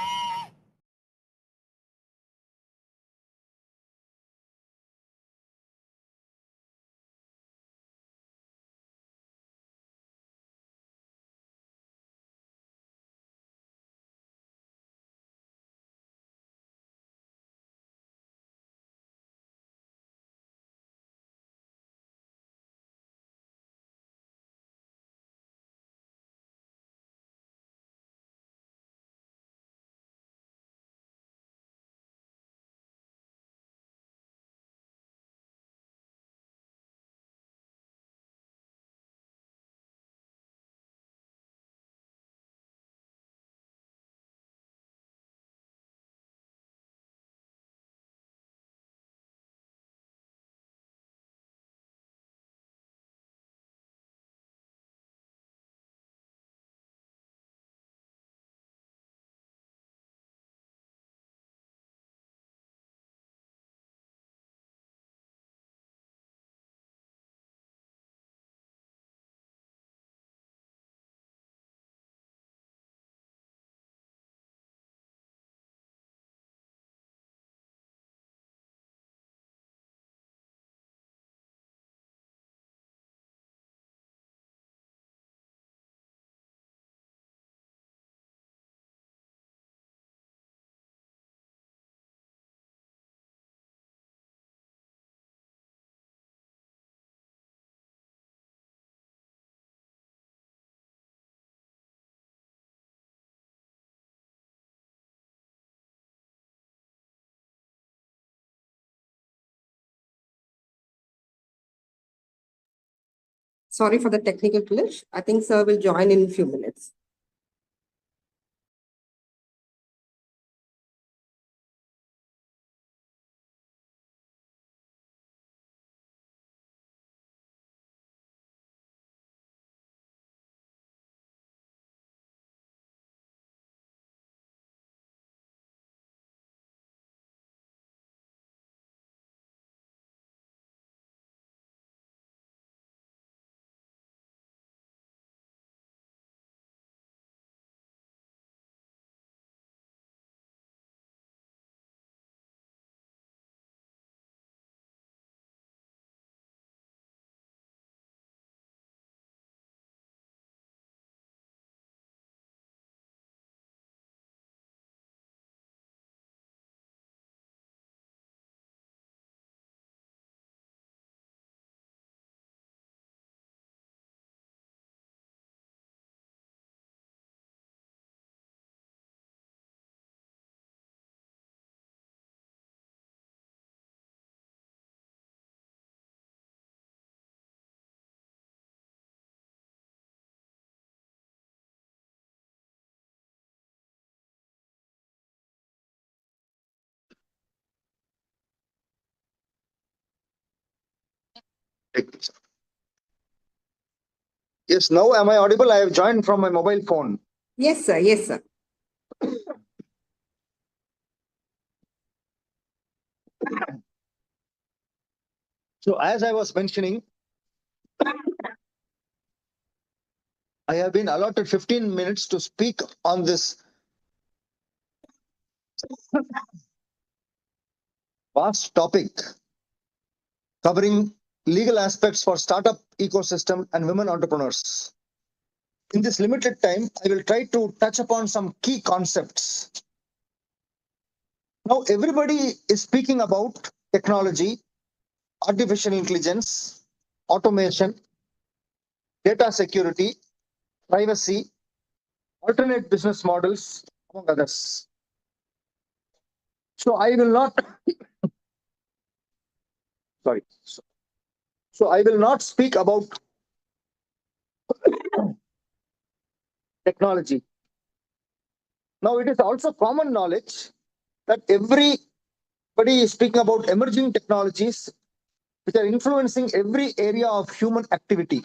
Sorry for the technical glitch. I think sir will join in a few minutes. Take this. Yes, now am I audible? I have joined from my mobile phone. Yes, sir. Yes, sir. So as I was mentioning, I have been allotted 15 minutes to speak on this vast topic covering legal aspects for startup ecosystem and women entrepreneurs. In this limited time, I will try to touch upon some key concepts. Now, everybody is speaking about technology, artificial intelligence, automation, data security, privacy, alternate business models, among others. So I will not, sorry. So I will not speak about technology. Now, it is also common knowledge that everybody is speaking about emerging technologies which are influencing every area of human activity.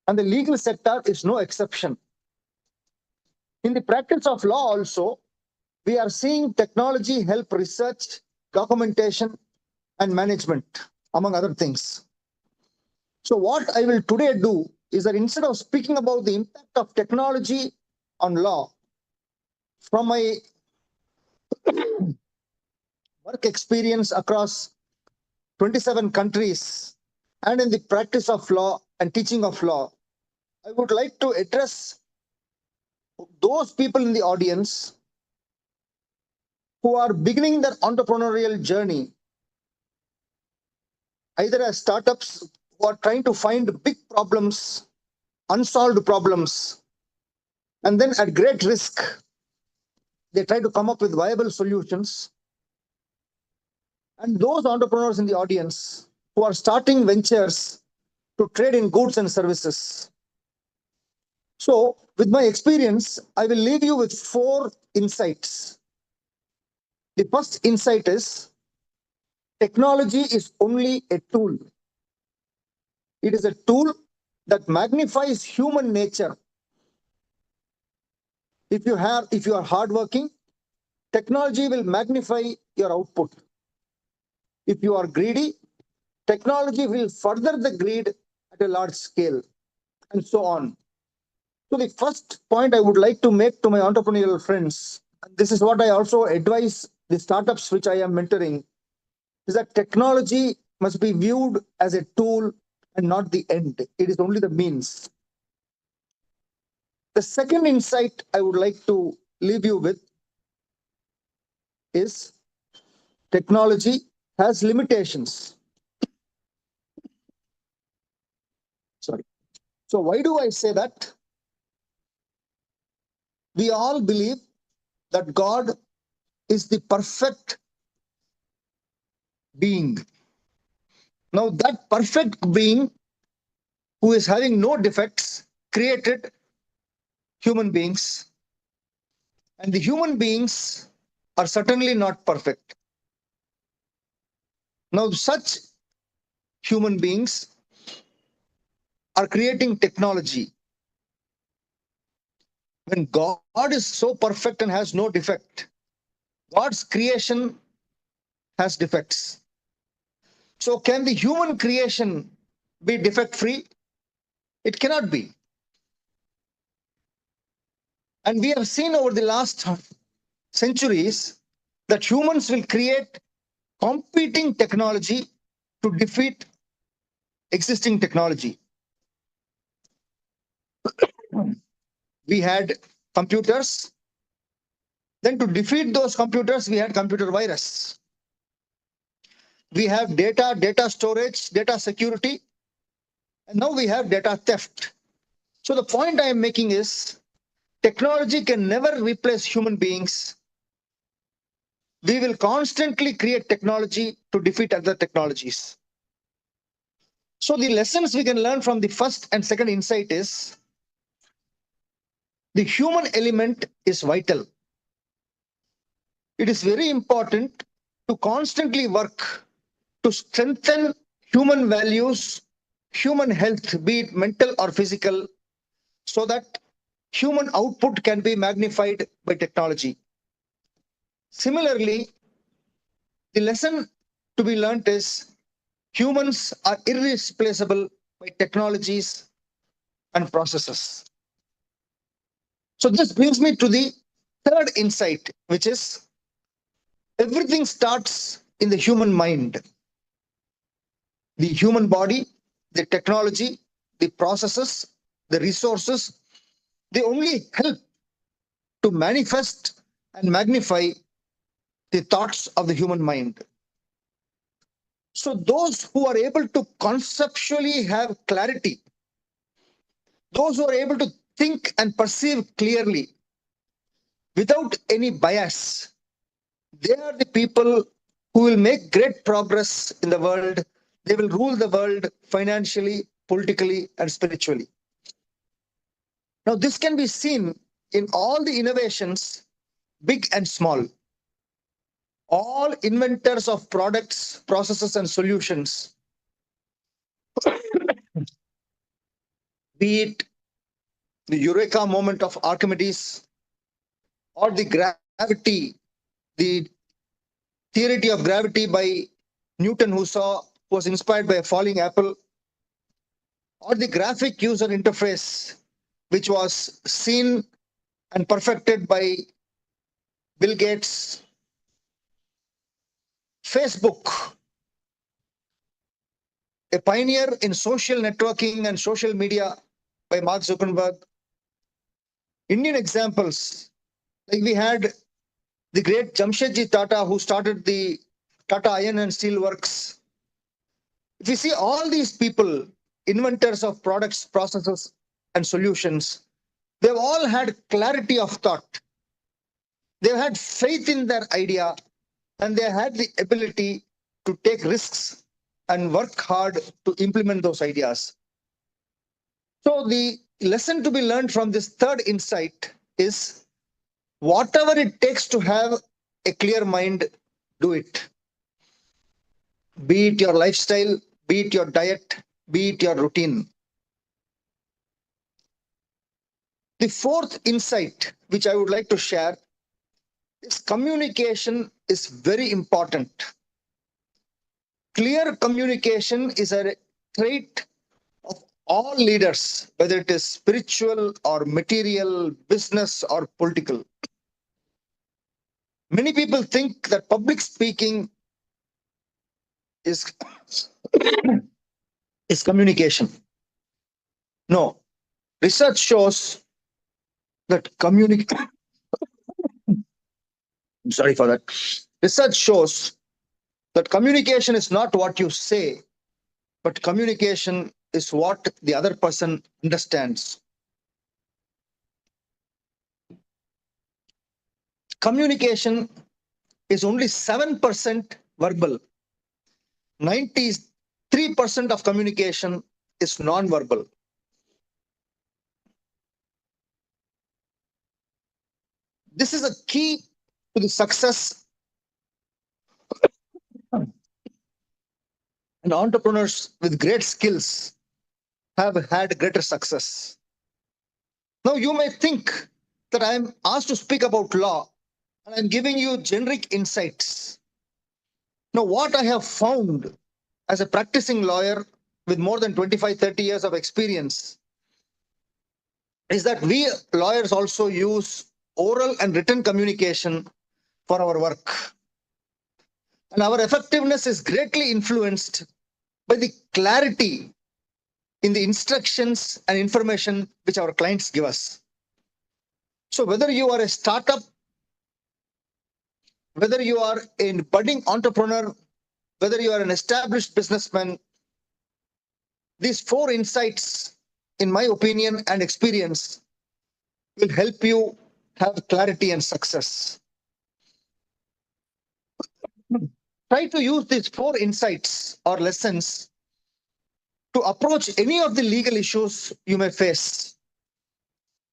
And the legal sector is no exception. In the practice of law also, we are seeing technology help research, documentation, and management, among other things. So what I will today do is that instead of speaking about the impact of technology on law, from my work experience across 27 countries and in the practice of law and teaching of law, I would like to address those people in the audience who are beginning their entrepreneurial journey, either as startups who are trying to find big problems, unsolved problems, and then at great risk, they try to come up with viable solutions. And those entrepreneurs in the audience who are starting ventures to trade in goods and services. So, with my experience, I will leave you with 4 insights. The first insight is technology is only a tool. It is a tool that magnifies human nature. If you are hardworking, technology will magnify your output. If you are greedy, technology will further the greed at a large scale, and so on. So the first point I would like to make to my entrepreneurial friends, and this is what I also advise the startups which I am mentoring, is that technology must be viewed as a tool and not the end. It is only the means. The second insight I would like to leave you with is technology has limitations. Sorry. So why do I say that? We all believe that God is the perfect being. Now that perfect being who is having no defects created human beings, and the human beings are certainly not perfect. Now such human beings are creating technology. When God is so perfect and has no defect, God's creation has defects. So can the human creation be defect free? It cannot be. And we have seen over the last centuries that humans will create competing technology to defeat existing technology. We had computers. Then to defeat those computers, we had computer virus. We have data storage, data security, and now we have data theft. So the point I am making is technology can never replace human beings. We will constantly create technology to defeat other technologies. So the lessons we can learn from the first and second insight is the human element is vital. It is very important to constantly work to strengthen human values, human health, be it mental or physical, so that human output can be magnified by technology. Similarly, the lesson to be learnt is humans are irreplaceable by technologies and processes. So this brings me to the third insight, which is everything starts in the human mind. The human body, the technology, the processes, the resources, they only help to manifest and magnify the thoughts of the human mind. So those who are able to conceptually have clarity, those who are able to think and perceive clearly without any bias, they are the people who will make great progress in the world. They will rule the world financially, politically, and spiritually. Now, this can be seen in all the innovations, big and small. All inventors of products, processes, and solutions, be it the Eureka moment of Archimedes or the gravity, the theory of gravity by Newton, who was inspired by a falling apple, or the graphic user interface, which was seen and perfected by Bill Gates, Facebook, a pioneer in social networking and social media by Mark Zuckerberg. Indian examples, like we had the great Jamshedji Tata, who started the Tata Iron and Steel Works. If you see all these people, inventors of products, processes, and solutions, they've all had clarity of thought. They've had faith in their idea, and they had the ability to take risks and work hard to implement those ideas. So the lesson to be learned from this third insight is whatever it takes to have a clear mind, do it. Be it your lifestyle, be it your diet, be it your routine. The fourth insight, which I would like to share, is communication is very important. Clear communication is a trait of all leaders, whether it is spiritual or material, business or political. Many people think that public speaking is communication. No, research shows that sorry for that. Research shows that communication is not what you say, but communication is what the other person understands. Communication is only 7% verbal. 93% of communication is non-verbal. This is a key to the success, and entrepreneurs with great skills have had greater success. Now you may think that I am asked to speak about law and I'm giving you generic insights. Now what I have found as a practicing lawyer with more than 25-30 years of experience is that we lawyers also use oral and written communication for our work. And our effectiveness is greatly influenced by the clarity in the instructions and information which our clients give us. So whether you are a startup, whether you are a budding entrepreneur, whether you are an established businessman, these four insights, in my opinion and experience, will help you have clarity and success. Try to use these four insights or lessons to approach any of the legal issues you may face.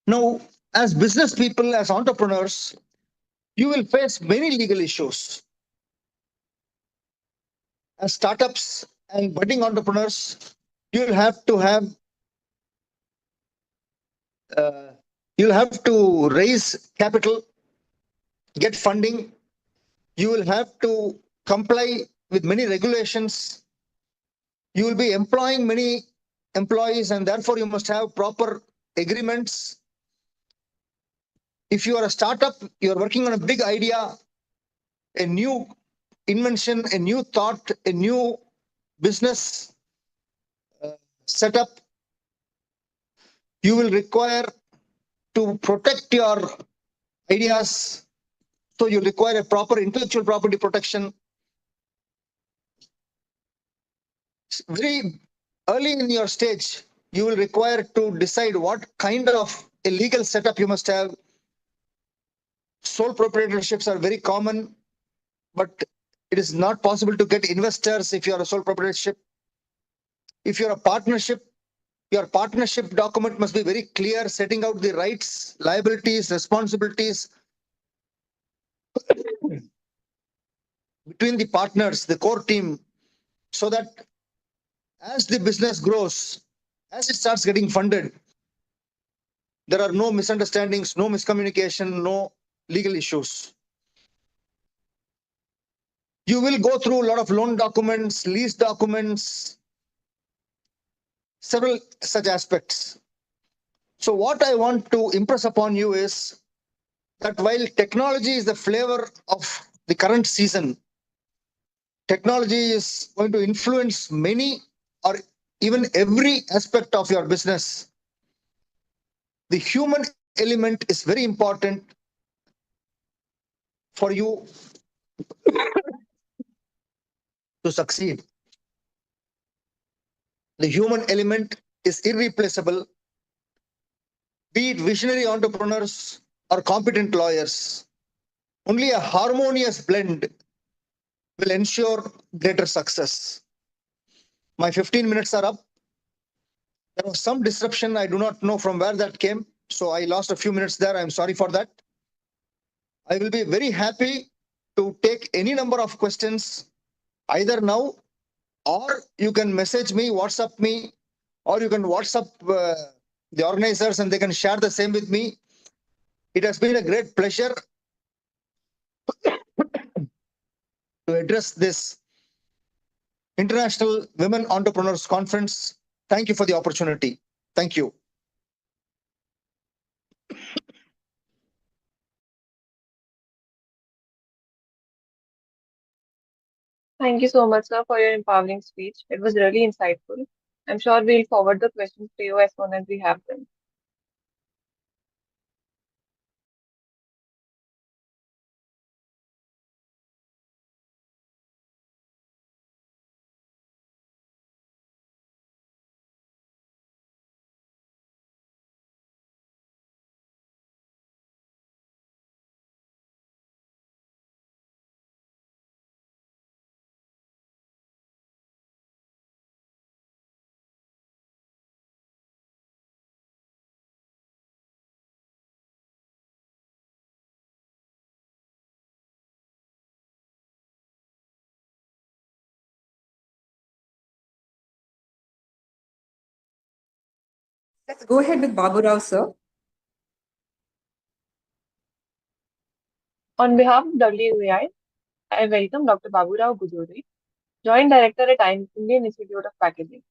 Now, as business people, as entrepreneurs, you will face many legal issues. As startups, and budding entrepreneurs, you'll have to have you'll have to raise capital, get funding. You will have to comply with many regulations. You will be employing many employees, and therefore you must have proper agreements. If you are a startup, you are working on a big idea, a new invention, a new thought, a new business setup, you will require to protect your ideas. So you require a proper intellectual property protection. Very early in your stage, you will require to decide what kind of a legal setup you must have. Sole proprietorships are very common, but it is not possible to get investors if you are a sole proprietorship. If you're a partnership, your partnership document must be very clear, setting out the rights, liabilities, responsibilities between the partners, the core team, so that as the business grows, as it starts getting funded, there are no misunderstandings, no miscommunication, no legal issues. You will go through a lot of loan documents, lease documents, several such aspects. So what I want to impress upon you is that while technology is the flavor of the current season, technology is going to influence many or even every aspect of your business. The human element is very important for you to succeed. The human element is irreplaceable, be it visionary entrepreneurs or competent lawyers. Only a harmonious blend will ensure greater success. My 15 minutes are up. There was some disruption. I do not know from where that came. So I lost a few minutes there. I'm sorry for that. I will be very happy to take any number of questions either now, or you can message me, WhatsApp me, or you can WhatsApp the organizers and they can share the same with me. It has been a great pleasure to address this International Women Entrepreneurs Conference. Thank you for the opportunity. Thank you. Thank you so much, sir, for your empowering speech. It was really insightful. I'm sure we'll forward the questions to you as soon as we have them. Let's go ahead with Babu Rao, sir. On behalf of WEI, I welcome Dr. Baburao Guduri, Joint Director at Indian Institute of Packaging.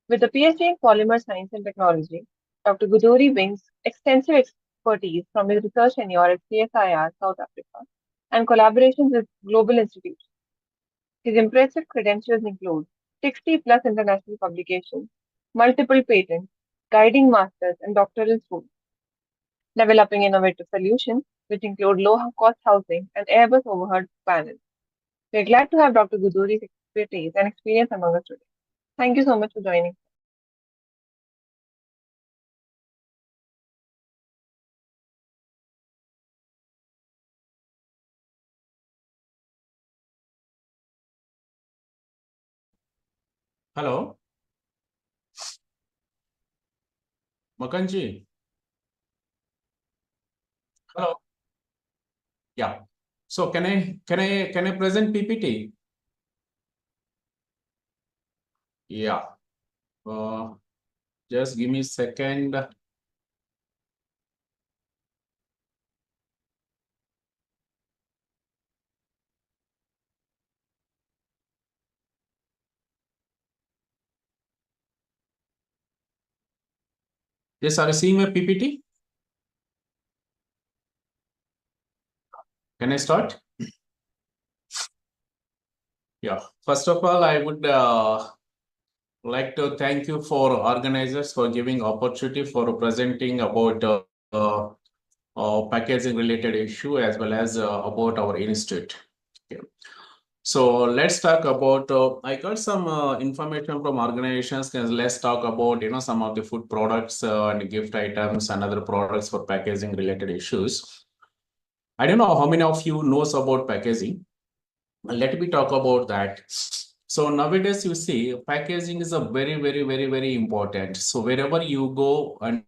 With a PhD in Polymer Science and Technology, Dr. Guduri brings extensive expertise from his research tenure at CSIR, South Africa, and collaborations with global institutions. His impressive credentials include 60 plus international publications, multiple patents, guiding masters, and doctoral students, developing innovative solutions which include low-cost housing and Airbus overhead panels. We are glad to have Dr. Guduri's expertise and experience among us today. Thank you so much for joining. Hello, Makanji. Hello. Yeah. So can I present PPT? Yeah. Just give me a second. Yes, are you seeing my PPT? Can I start? Yeah. First of all, I would like to thank you for organizers for giving opportunity for presenting about packaging related issue as well as about our institute. Okay. So let's talk about, I got some information from organizations. Let's talk about, some of the food products and gift items and other products for packaging related issues. I don't know how many of you knows about packaging. Let me talk about that. So nowadays you see packaging is a very important. So wherever you go and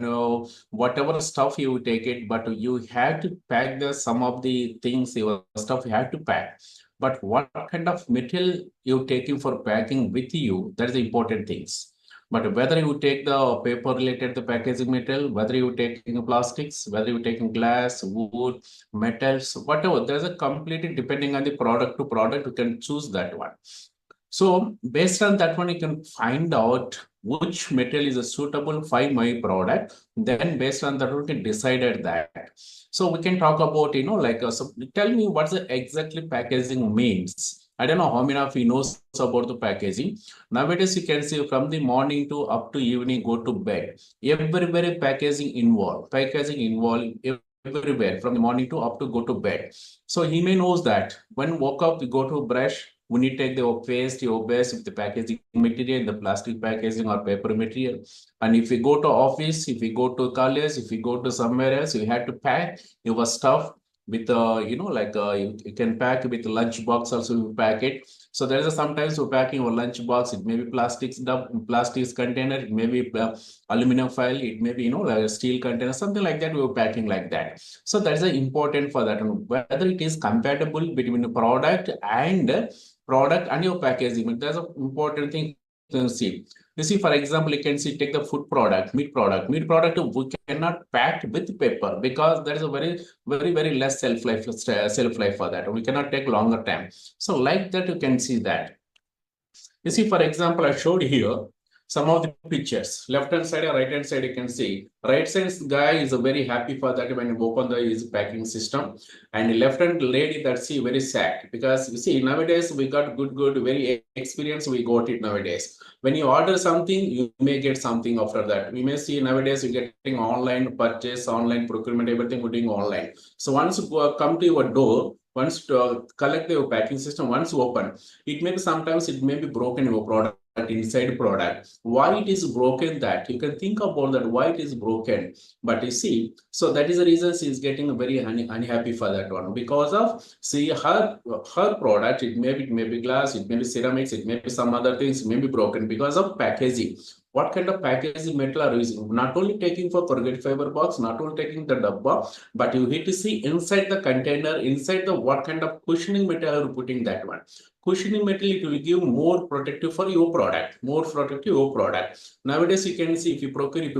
whatever stuff you take it, but you have to pack some of the things, your stuff you have to pack. But what kind of material you taking for packing with you, that is the important things. But whether you take the paper related the packaging material, whether you taking plastics, whether you taking glass, wood, metals, whatever, there's a completely depending on the product to product, you can choose that one. So based on that one, you can find out which material is suitable for my product. Then based on that, we can decide that. So we can talk about, so tell me what's the exactly packaging means. I don't know how many of you knows about the packaging. Nowadays, you can see from the morning to up to evening, go to bed. Everywhere packaging involved everywhere from the morning to up to go to bed. So he may knows that when woke up, we go to brush, we need to take the paste, your best with the packaging material, the plastic packaging or paper material. And if you go to office, if you go to college, if you go to somewhere else, you have to pack your stuff with you can pack with lunch box also, you pack it. So there is a sometimes you're packing your lunch box, it may be plastics container, it may be aluminum foil, it may be like a steel container, something like that, we're packing like that. So that is important for that, whether it is compatible between the product and your packaging. That's an important thing to see. You see, for example, you can see, take the food product, meat product. Meat product, we cannot pack with paper because there is a very less shelf life for that. We cannot take longer time. So like that, you can see that. You see, for example, I showed here some of the pictures. Left hand side and right hand side, you can see. Right side guy is very happy for that when you open his packing system. And the left hand lady that see very sad because you see nowadays we got good, very experienced, we got it nowadays. When you order something, you may get something after that. We may see nowadays you're getting online purchase, online procurement, everything we're doing online. So once you come to your door, once to collect your packing system, once open, it may be sometimes it may be broken your product inside product. Why it is broken, that you can think about that, why it is broken. But you see, so that is the reason she is getting very unhappy for that one, because of see her product, it may be glass, it may be ceramics, it may be some other things, may be broken because of packaging. What kind of packaging metal are you using? Not only taking for corrugated fiber box, not only taking the dabba, but you need to see inside the container, inside the what kind of cushioning material are you putting that one. Cushioning material, it will give more protective for your product, more protective your product. Nowadays, you can see if you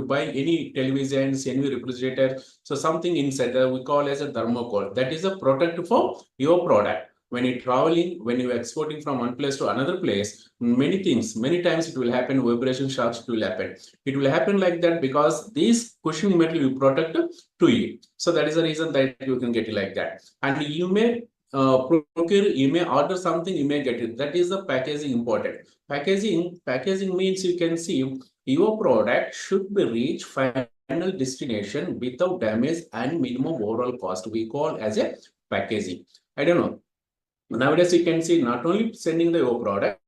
buy any televisions, any refrigerator, so something inside we call as a thermocol. That is a protective for your product. When you're traveling, when you're exporting from one place to another place, many times it will happen, vibration shocks, it will happen. It will happen like that because this cushioning material will protect to you. So that is the reason that you can get it like that. And you may procure, you may order something, you may get it. That is the packaging important. Packaging means you can see your product should be reach final destination without damage and minimum overall cost. We call as a packaging. I don't know. Nowadays, you can see not only sending your product,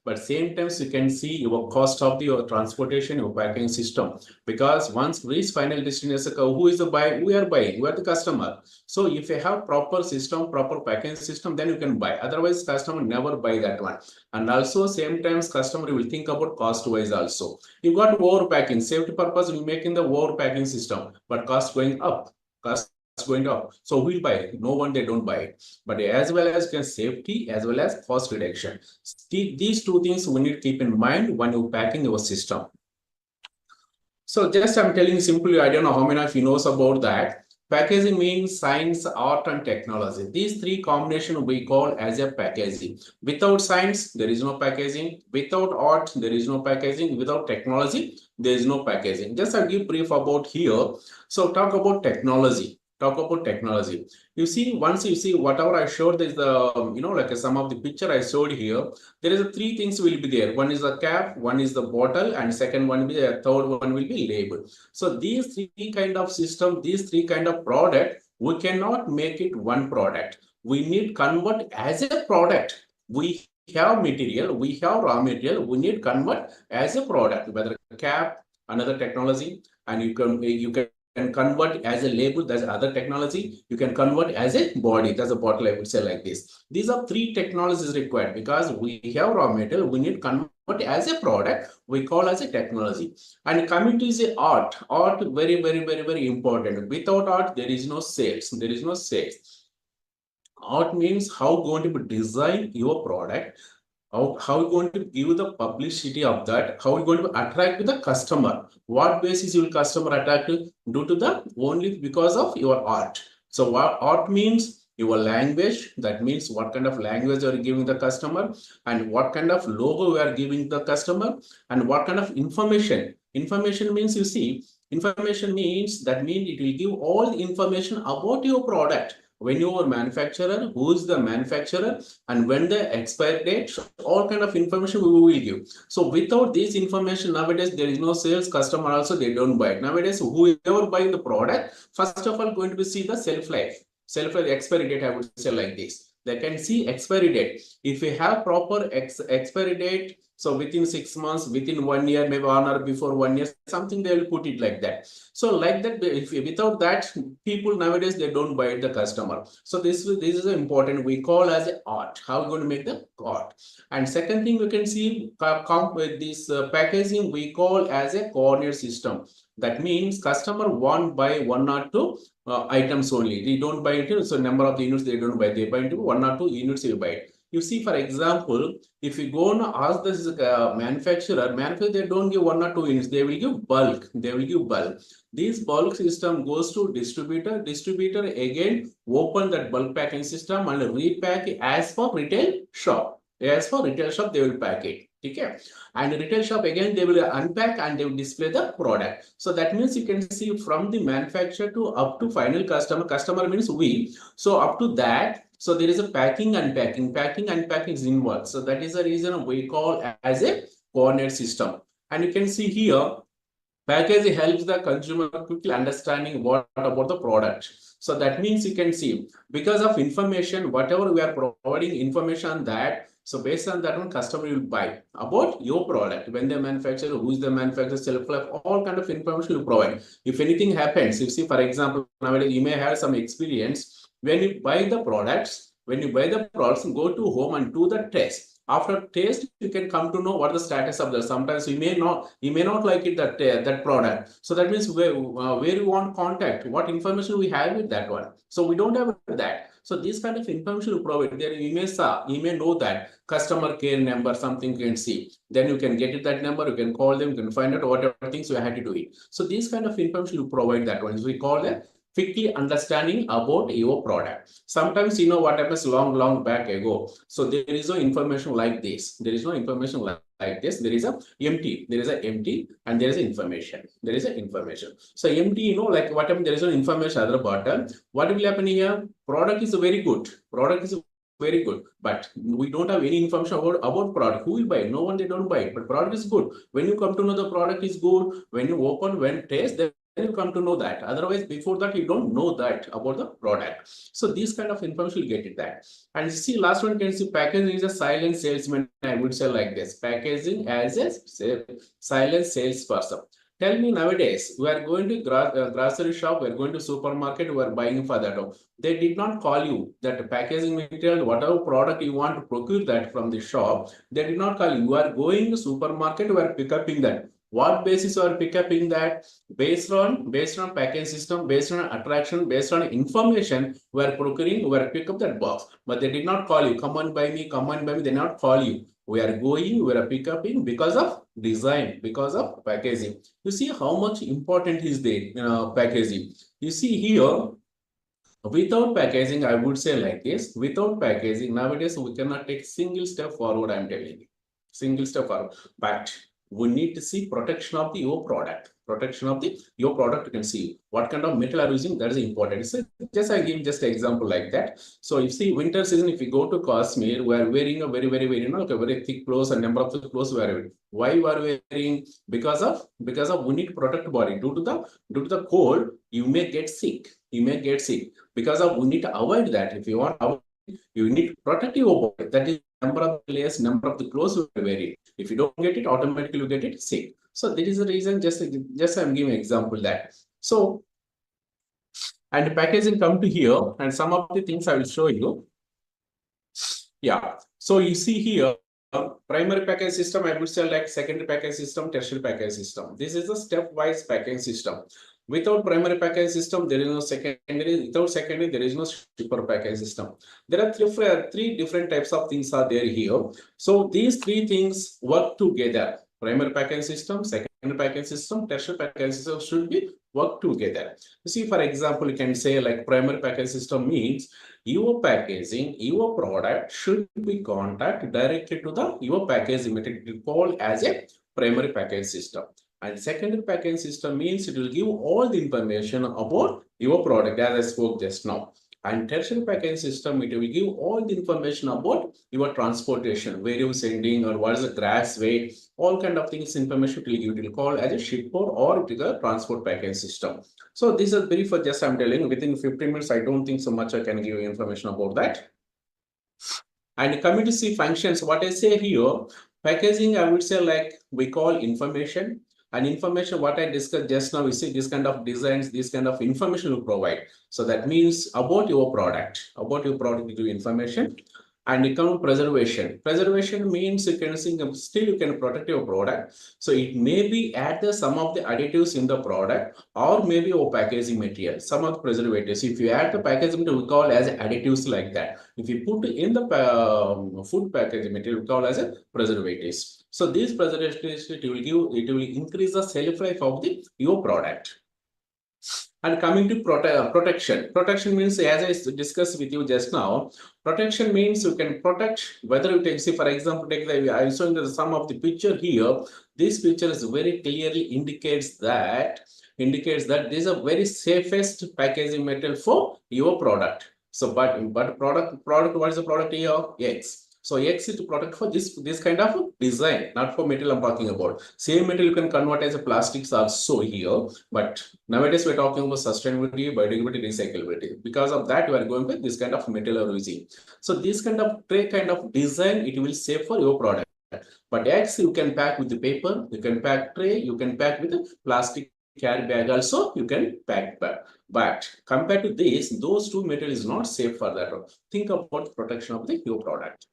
but same times you can see your cost of your transportation, your packing system. Because once reach final destination, who is the buyer? We are buying, we are the customer. So if you have proper system, proper packing system, then you can buy. Otherwise, customer never buy that one. And also same times customer will think about cost wise also. You got overpacking, safety purpose, we making the overpacking system, but cost going up. Cost going up. So who will buy it? No one, they don't buy it. But as well as safety, as well as cost reduction. These two things we need to keep in mind when you're packing your system. So just I'm telling you simply, I don't know how many of you knows about that. Packaging means science, art, and technology. These three combination we call as a packaging. Without science, there is no packaging. Without art, there is no packaging. Without technology, there is no packaging. Just I'll give brief about here. So talk about technology. Talk about technology. You see, once you see whatever I showed, is the like some of the picture I showed here. There is a three things will be there. One is the cap, one is the bottle, and second one will be the third one will be label. So these three kind of system, these three kind of product, we cannot make it one product. We need convert as a product. We have material, we have raw material, we need convert as a product, whether cap, another technology, and you can convert as a label, that's other technology. You can convert as a body, that's a bottle, I would say like this. These are three technologies required because we have raw material, we need convert as a product, we call as a technology. And coming to the art, very, very, very, very important. Without art, there is no sales, there is no sales. Art means how going to design your product, how you going to give the publicity of that, how you going to attract the customer, what basis your customer attracted due to the only because of your art. So what art means, your language, that means what kind of language are you giving the customer, and what kind of logo we are giving the customer, and what kind of information. Information means, you see, information means that means it will give all the information about your product. When you are manufacturer, who is the manufacturer, and when the expiry date, all kind of information we will give. So without this information, nowadays there is no sales, customer also they don't buy it. Nowadays, whoever buy the product, first of all going to be see the shelf life expiry date, I would say like this. They can see expiry date. If we have proper expiry date, so within 6 months, within 1 year, maybe 1 or before 1 year, something they will put it like that. So like that, if without that, people nowadays they don't buy the customer. So this is important. We call as art. How we going to make the art? And second thing we can see, come with this packaging we call as a coordinate system. That means customer want buy 1 or 2 items only. They don't buy it. So number of the units they don't buy. They buy into 1 or 2 units you buy it. You see, for example, if you go and ask this manufacturer, they don't give 1 or 2 units. They will give bulk. They will give bulk. This bulk system goes to distributor. Distributor again open that bulk packing system and repack it as for retail shop. As for retail shop, they will pack it. Okay. And retail shop again, they will unpack and they will display the product. So that means you can see from the manufacturer to up to final customer. Customer means we. So up to that, so there is a packing and packing. Packing and packing is involved. So that is the reason we call as a coordinate system. And you can see here, packaging helps the consumer quickly understanding what about the product. So that means you can see because of information, whatever we are providing information on that. So based on that one, customer will buy about your product. When the manufacturer, who is the manufacturer, shelf life, all kind of information you provide. If anything happens, you see, for example, nowadays you may have some experience when you buy the products. When you buy the products, go to home and do the test. After taste, you can come to know what the status of that. Sometimes you may not like it that product. So that means where you want contact, what information we have with that one. So we don't have that. So this kind of information you provide there, you may know that customer care number, something you can see. Then you can get it that number, you can call them, you can find out whatever things you had to do it. So this kind of information you provide that one. So we call it quickly understanding about your product. Sometimes you know what happens long back ago. So there is no information like this. There is no information like this. There is a empty. There is a empty and there is information. There is a information. So empty, you know, like what happened, there is no information at the bottom. What will happen here? Product is very good. Product is very good, but we don't have any information about product. Who will buy? No one, they don't buy it, but product is good. When you come to know the product is good, when you open, when taste, then you come to know that. Otherwise, before that, you don't know that about the product. So these kind of information you get it that. And see, last one can see packaging is a silent salesman. I would say like this: packaging as a silent salesperson. Tell me nowadays, we are going to grocery shop, we are going to supermarket, we are buying for that. They did not call you that packaging material, whatever product you want to procure that from the shop. They did not call you. You are going to supermarket, you are picking that. What basis you are picking that? Based on package system, based on attraction, based on information, we are procuring, we are pick up that box. But they did not call you, come on buy me, come on buy me. They not call you. We are going, we are pick up in because of design, because of packaging. You see how much important is the packaging. You see here, without packaging, I would say like this, without packaging, nowadays we cannot take single step forward, I'm telling you. Single step forward. But we need to see protection of your product. Protection of your product, you can see what kind of metal are using, that is important. So just I give just an example like that. So you see winter season, if you go to Kashmir, we are wearing a very very thick clothes, and number of the clothes we are wearing. Why we are wearing? Because of we need to protect body. Due to the cold, you may get sick. You may get sick. Because of we need to avoid that. If you want to avoid, you need to protect your body. That is number of layers, number of the clothes you are wearing. If you don't get it, automatically you get it sick. So this is the reason. Just I'm giving an example that. So, and packaging come to here, and some of the things I will show you. Yeah. So you see here, primary package system, I would say like secondary package system, tertiary package system. This is a stepwise package system. Without primary package system, there is no secondary. Without secondary, there is no shipper package system. There are three different types of things are there here. So these three things work together. Primary package system, secondary package system, tertiary package system should be work together. You see, for example, you can say like primary package system means your packaging, your product should be contact directly to your packaging material called as a primary package system. And secondary package system means it will give all the information about your product as I spoke just now. And tertiary package system, it will give all the information about your transportation, where you're sending or what is the grass weight, all kind of things information it will call as a shipper or it is a transport package system. So this is brief for just I'm telling within 15 minutes, I don't think so much I can give you information about that. And coming to see functions, what I say here, packaging, I would say like we call information. And information, what I discussed just now, we see this kind of designs, this kind of information we provide. So that means about your product you information. And you come to preservation. Preservation means you can still you can protect your product. So it may be add some of the additives in the product or maybe your packaging material, some of the preservatives. If you add the packaging material, we call as additives like that. If you put in the food packaging material, we call as a preservatives. So these preservatives, it will increase the shelf life of your product. And coming to protection. Protection means, as I discussed with you just now, protection means you can protect whether you take, see, for example, take I'm showing some of the picture here. This picture is very clearly indicates that this is a very safest packaging material for your product. So, but product, what is the product here? X. So X is to protect for this kind of design, not for metal I'm talking about. Same metal you can convert as a plastics also here, but nowadays we're talking about sustainability, biodegradability, recyclability. Because of that, we are going with this kind of metal or using. So this kind of tray kind of design, it will save for your product. But X you can pack with the paper, you can pack tray, you can pack with a plastic carry bag also, you can pack back. But compared to this, those two materials is not safe for that. Think about the protection of your product.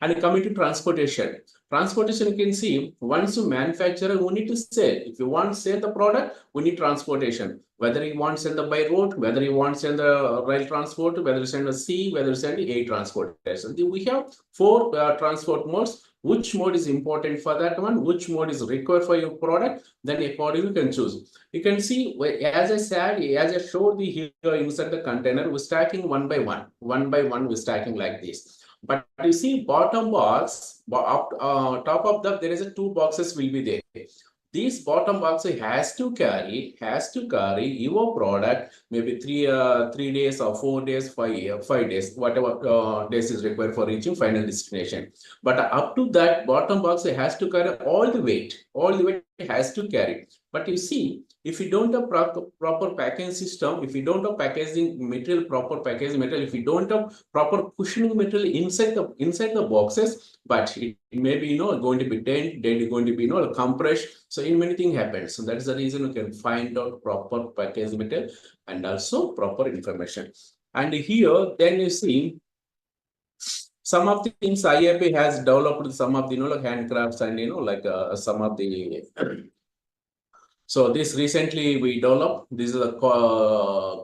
And coming to transportation. Transportation, you can see, once you manufacture, we need to sell. If you want to sell the product, we need transportation. Whether you want to send the by road, whether you want to send the rail transport, whether you send a sea, whether you send the air transportation. We have four transport modes. Which mode is important for that one? Which mode is required for your product? Then accordingly you can choose. You can see, as I said, as I showed the here inside the container, we're stacking one by one. One by one, we're stacking like this. But you see bottom box, top of that, there is a two boxes will be there. This bottom box has to carry your product maybe 3 days or 4 days, 5 days, whatever days is required for reaching final destination. But up to that bottom box has to carry all the weight has to carry. But you see, if you don't have proper packaging system, if you don't have packaging material, proper packaging material, if you don't have proper cushioning material inside the boxes, but it may be going to be dent, going to be compressed. So in many things happens. So that is the reason you can find out proper packaging material and also proper information. And here then you see Some of the things IAP has developed, some of the like handcrafts and like some of the. So this recently we developed. This is a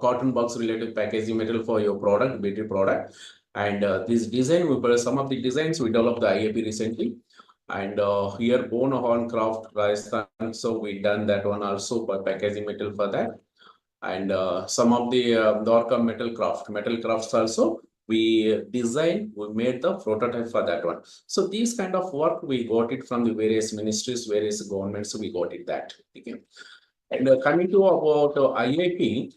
cotton box related packaging material for your product, beauty product, and this design some of the designs we developed the IAP recently. And here bone horn craft Rajasthan, so we done that one also for packaging material for that. And some of the Dorka metal crafts also we designed, we made the prototype for that one. So these kind of work we got it from the various ministries, various governments, we got it that. Okay. And coming to about IAP,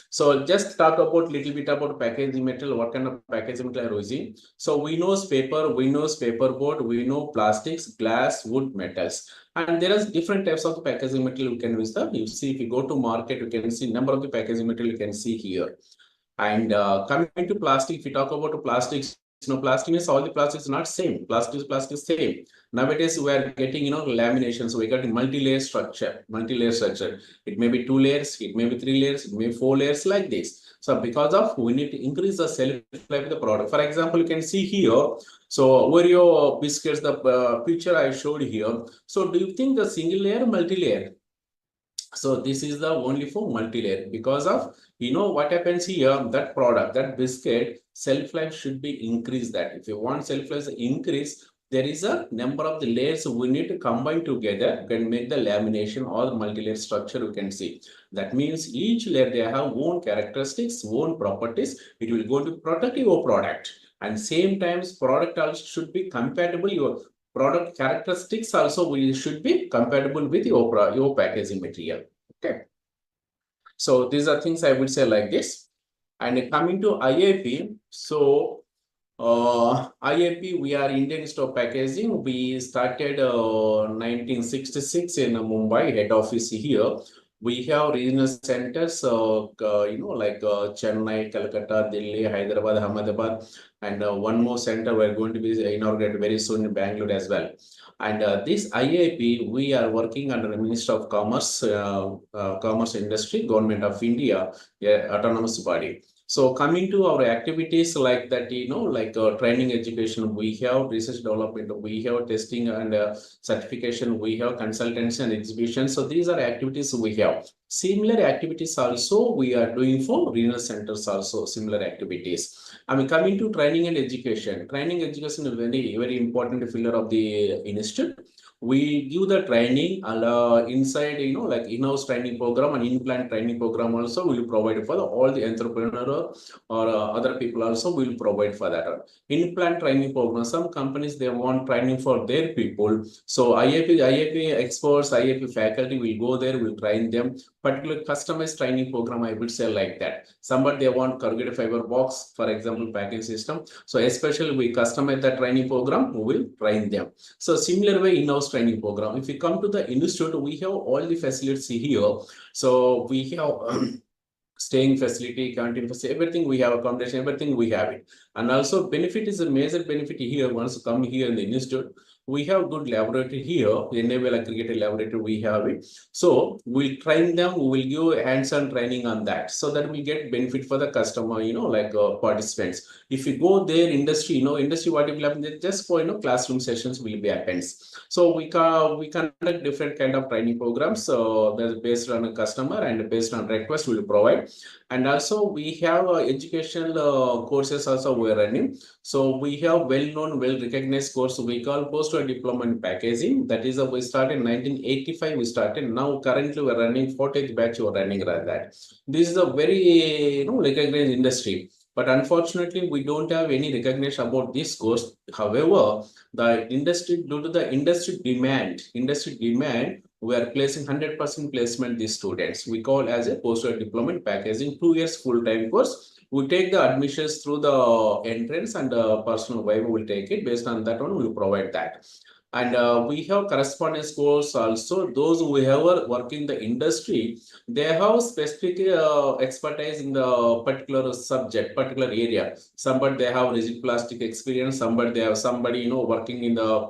so just talk about little bit about packaging material, what kind of packaging material are using. So we know paper, we know paperboard, we know plastics, glass, wood, metals. And there are different types of packaging material you can use. You see, if you go to market, you can see number of the packaging material you can see here. And coming to plastic, if you talk about plastics, plastic is all the plastics not same. Plastic is same. Nowadays we are getting laminations. We got multi-layer structure. It may be 2 layers, it may be 3 layers, it may be 4 layers like this. So because of we need to increase the shelf life of the product. For example, you can see here. So Oreo biscuits, the picture I showed here. So do you think the single layer, multi-layer? So this is the only for multi-layer because of what happens here, that product, that biscuit shelf life should be increased. That if you want shelf life increase, there is a number of the layers we need to combine together can make the lamination or the multi-layer structure you can see. That means each layer they have own characteristics, own properties. It will go to protect your product. And same times product also should be compatible. Your product characteristics also should be compatible with your packaging material. Okay. So these are things I would say like this. And coming to IAP, so IAP, we are Indian Institute of Packaging. We started 1966 in Mumbai, head office here. We have regional centers, like Chennai, Calcutta, Delhi, Hyderabad, Ahmedabad, and one more center we're going to be inaugurated very soon in Bangalore as well. And this IAP, we are working under the Ministry of Commerce, Commerce Industry, Government of India, autonomous body. So coming to our activities like that, like training education, we have research development, we have testing and certification, we have consultancy and exhibition. So these are activities we have. Similar activities also we are doing for regional centers also, similar activities. I mean, coming to training and education. Training education is very, very important pillar of the institute. We give the training inside, like in-house training program and in-plant training program also will provide for all the entrepreneur or other people also will provide for that. In-plant training program, some companies, they want training for their people. So IAP experts, IAP faculty will go there, will train them. Particular customized training program, I would say like that. Somebody they want corrugated fiber box, for example, packing system. So especially we customize that training program, we will train them. So similar way in-house training program. If you come to the institute, we have all the facilities here. So we have staying facility, canteen facility, everything we have, accommodation, everything we have it. And also benefit is a major benefit here. Once you come here in the institute, we have good laboratory here, enable aggregated laboratory, we have it. So we'll train them, we will give hands-on training on that so that we get benefit for the customer, like participants. If you go there, industry, industry what will happen, just for, classroom sessions will be happens. So we conduct different kind of training programs. So that's based on a customer and based on request we will provide. And also we have educational courses also we're running. So we have well-known, well-recognized course we call post-grad diploma in packaging. That is we started in 1985. We started. Now currently we're running 40th batch. We're running like that. This is a very recognized industry. But unfortunately, we don't have any recognition about this course. However, the industry, due to the industry demand, we are placing 100% placement these students. We call as a post-grad diploma in packaging, 2 years full-time course. We take the admissions through the entrance and personal waiver will take it. Based on that one, we will provide that. And we have correspondence course also. Those who have work in the industry, they have specific expertise in the particular subject, particular area. Somebody they have rigid plastic experience. Somebody they have working in the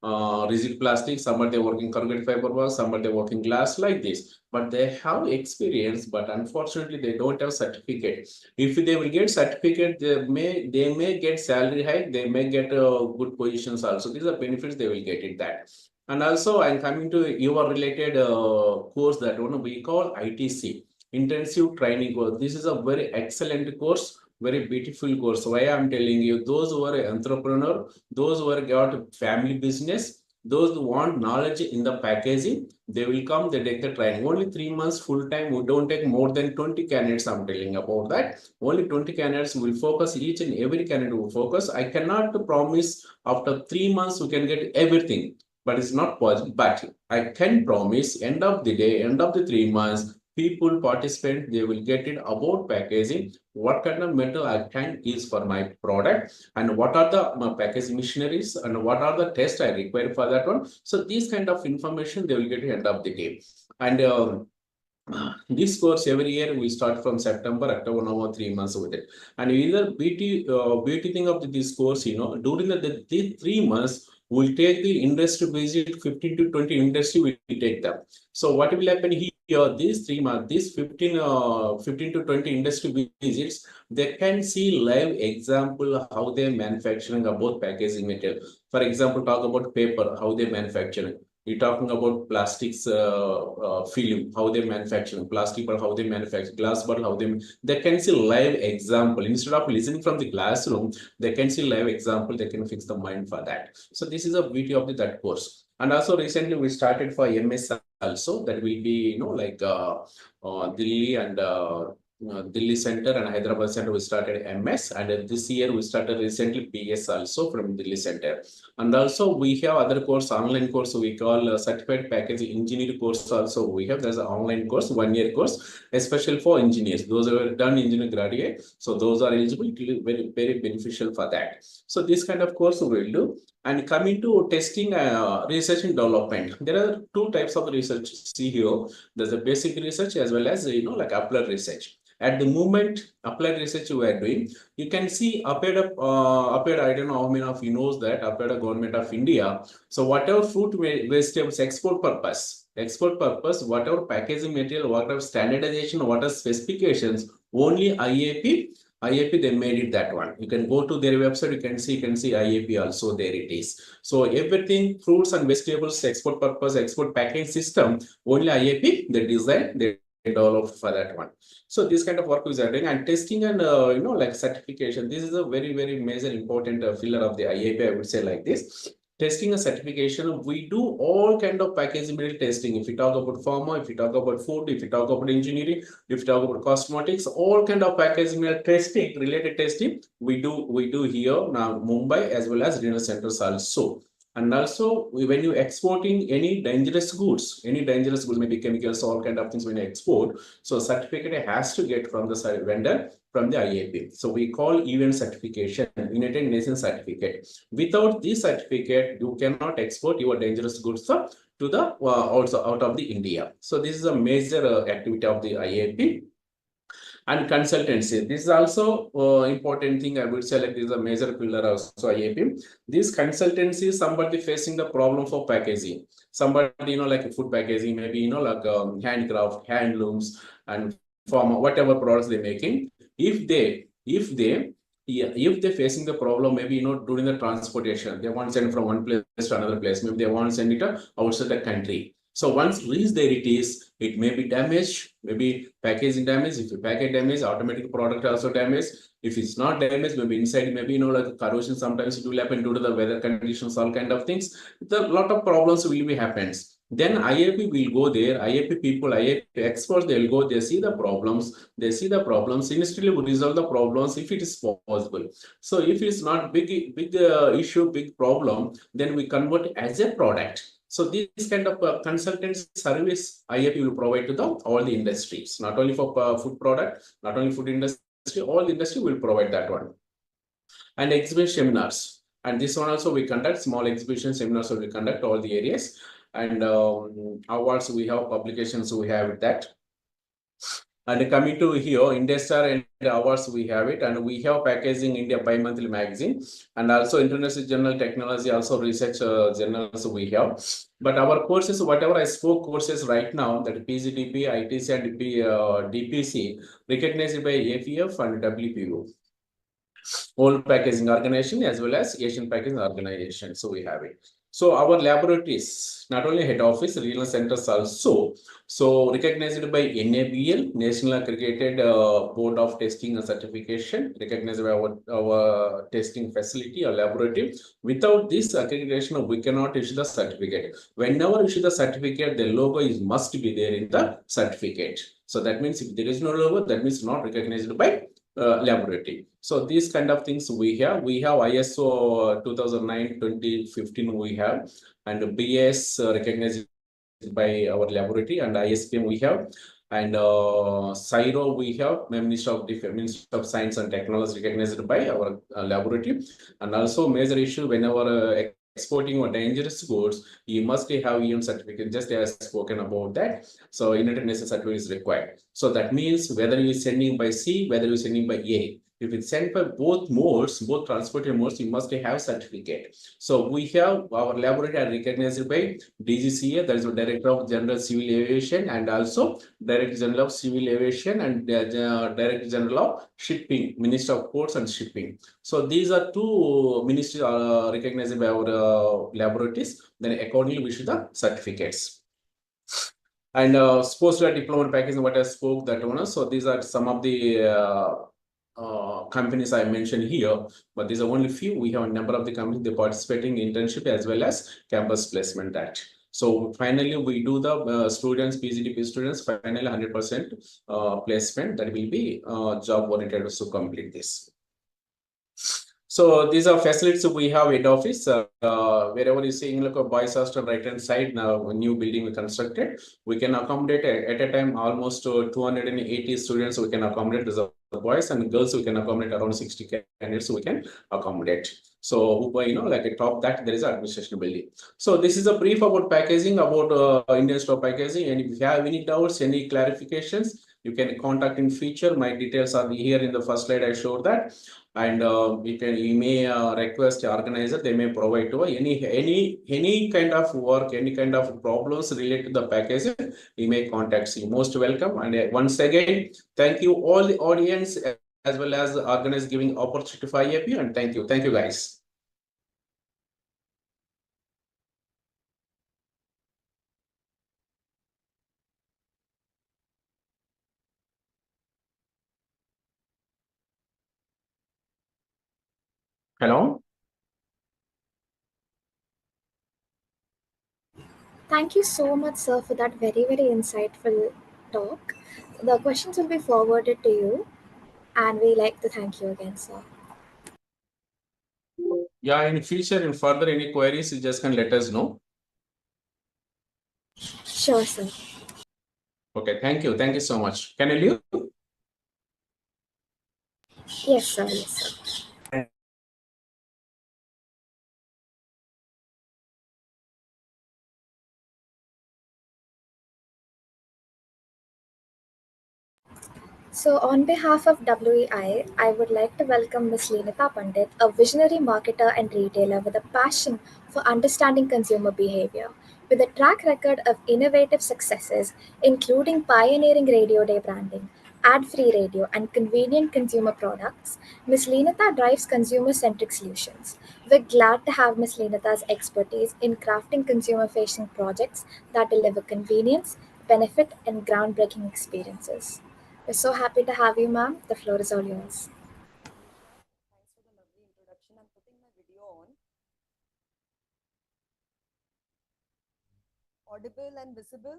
rigid plastic, some are they working corrugated fiber, some are they working glass like this. But they have experience, but unfortunately they don't have certificate. If they will get certificate, they may get salary hike, they may get good positions also. These are benefits they will get in that. And also I'm coming to your related course that one we call ITC, intensive training course. This is a very excellent course, very beautiful course. Why I'm telling you, those who are an entrepreneur, those who are got family business, those who want knowledge in the packaging, they will come, they take the training. Only 3 months full time. We don't take more than 20 candidates. I'm telling about that. Only 20 candidates will focus. Each and every candidate will focus. I cannot promise after 3 months we can get everything, but it's not possible. But I can promise end of the day, end of the 3 months, people participate, they will get it about packaging, what kind of metal I can use for my product, and what are the packaging machineries, and what are the tests I require for that one. So these kind of information they will get at the end of the day. And this course every year we start from September, October, November, 3 months with it. And either beauty thing of this course, during these 3 months, we'll take the industry visit, 15 to 20 industry, we take them. So what will happen here, these 3 months, these 15 to 20 industry visits, they can see live example how they're manufacturing about packaging material. For example, talk about paper, how they manufacture. We're talking about plastics film, how they manufacture, plastic bottle, how they manufacture, glass bottle, how they can see live example. Instead of listening from the classroom, they can see live example, they can fix the mind for that. So this is a beauty of that course. And also recently we started for MS also, that will be, Delhi and Delhi Center and Hyderabad Center, we started MS, and this year we started recently BS also from Delhi Center. And also we have other course, online course, we call Certified Packaging Engineer course also. We have, there's an online course, 1-year course, especially for engineers. Those who have done engineering graduate, so those are eligible, very, very beneficial for that. So this kind of course we will do. And coming to testing, research and development, there are 2 types of research. See here, there's a basic research as well as, like applied research. At the moment, applied research we are doing, you can see applied, I don't know how many of you knows that, applied government of India. So whatever fruit, vegetables, export purpose, whatever packaging material, whatever standardization, whatever specifications, only IAP, they made it that one. You can go to their website, you can see IAP also, there it is. So everything, fruits and vegetables, export purpose, export packing system, only IAP, they design, they developed for that one. So this kind of work is doing, and testing and like certification. This is a very, very major important pillar of the IAP, I would say like this. Testing a certification, we do all kind of packaging material testing. If you talk about pharma, if you talk about food, if you talk about engineering, if you talk about cosmetics, all kind of packaging material testing, related testing, we do here now Mumbai as well as regional centers also. And also, when you're exporting any dangerous goods, maybe chemicals, all kind of things when you export, so certificate has to get from the vendor, from the IAP. So we call event certification, United Nations certificate. Without this certificate, you cannot export your dangerous goods to the also out of the India. So this is a major activity of the IAP. And consultancy, this is also important thing, I would say, like this is a major pillar also IAP. This consultancy, somebody facing the problem for packaging, somebody like food packaging, maybe like handcraft, handlooms, and pharma, whatever products they're making. If they're facing the problem, maybe during the transportation, they want to send from one place to another place, maybe they want to send it outside the country. So once reach there, it may be damaged, maybe packaging damage. If you package damage, automatic product also damaged. If it's not damaged, maybe inside, maybe like corrosion, sometimes it will happen due to the weather conditions, all kind of things. A lot of problems will be happens. Then IAP will go there, IAP people, IAP experts, they will go, they see the problems, instantly will resolve the problems if it is possible. So if it's not big issue, big problem, then we convert it as a product. So this kind of consultant service IAP will provide to all the industries, not only for food product, not only food industry, all the industry will provide that one. And exhibition seminars. And this one also we conduct small exhibition seminars, so we conduct all the areas. And awards, we have publications, we have that. And coming to here, IndiaStar and awards, we have it, and we have Packaging India bi-monthly magazine, and also International Journal Technology, also research journals we have. But our courses, whatever I spoke courses right now, that PGDP, ITC, and DPC, recognized by APF and WPO. World Packaging Organization as well as Asian Packaging Organization. So we have it. So our laboratories, not only head office, regional centers also, so recognized by NABL, National Accredited Board of Testing and Certification, recognized by our testing facility or laboratory. Without this accreditation, we cannot issue the certificate. Whenever issue the certificate, the logo is must be there in the certificate. So that means if there is no logo, that means not recognized by laboratory. So these kind of things we have. We have ISO 2009-2015 we have, and BS recognized by our laboratory, and ISPM we have, and CSIRO we have, Ministry of Science and Technology recognized by our laboratory. And also major issue whenever exporting or dangerous goods, you must have EM certificate, just as spoken about that. So United Nations certificate is required. So that means whether you're sending by sea, whether you're sending by air, if it's sent by both modes, both transported modes, you must have certificate. So we have our laboratory are recognized by DGCA, that is the Director of General Civil Aviation, and also Director General of Civil Aviation, and Director General of Shipping, Minister of Ports and Shipping. So these are two ministries recognized by our laboratories. Then accordingly we issue the certificates. And postgrad diploma package, what I spoke that one. So these are some of the companies I mentioned here, but these are only few. We have a number of the companies they participating in internship as well as campus placement act. So finally, we do the students, PGDP students, finally 100% placement that will be job oriented to complete this. So these are facilities we have head office. Wherever you see look a boys hostel right hand side, now a new building we constructed. We can accommodate at a time almost 280 students. We can accommodate as boys, and girls we can accommodate around 60 candidates. We can accommodate. So like a top that there is an administration building. So this is a brief about packaging, about Indian store packaging. And if you have any doubts, any clarifications, you can contact in future. My details are here in the first slide. I showed that. And you may request the organizer, they may provide to any kind of work, any kind of problems related to the packaging, you may contact you. Most welcome. And once again, thank you all the audience as well as the organizers giving opportunity for IAP, and thank you guys. Hello. Thank you so much, sir, for that very, very insightful talk. The questions will be forwarded to you, and we like to thank you again, sir. Yeah, in future, in further any queries, you just can let us know. Sure, sir. Okay, thank you so much. Can I leave? Yes, sir. Yes, sir. So, on behalf of WEI, I would like to welcome Ms. Lenita Pandit, a visionary marketer and retailer with a passion for understanding consumer behavior. With a track record of innovative successes, including pioneering radio day branding, ad free radio, and convenient consumer products, Ms. Lenita drives consumer centric solutions. We're glad to have Ms. Lenita's expertise in crafting consumer facing projects that deliver convenience, benefit, and groundbreaking experiences. We're so happy to have you, ma'am. The floor is all yours. Thanks for the lovely introduction. I'm putting my video on. Audible and visible?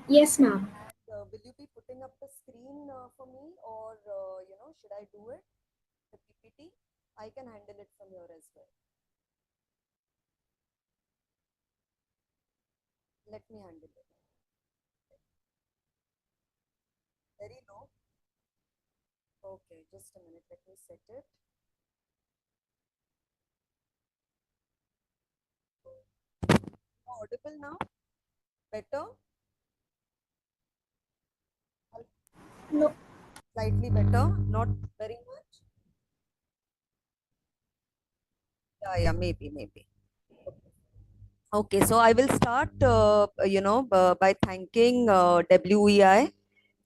Yes, ma'am. And will you be putting up the screen for me, or should I do it? The PPT? I can handle it from here as well. Let me handle it. Very low. Okay, just a minute. Let me set it. Audible now? Better? No. Slightly better, not very much. Yeah, maybe. Okay, so I will start, by thanking WEI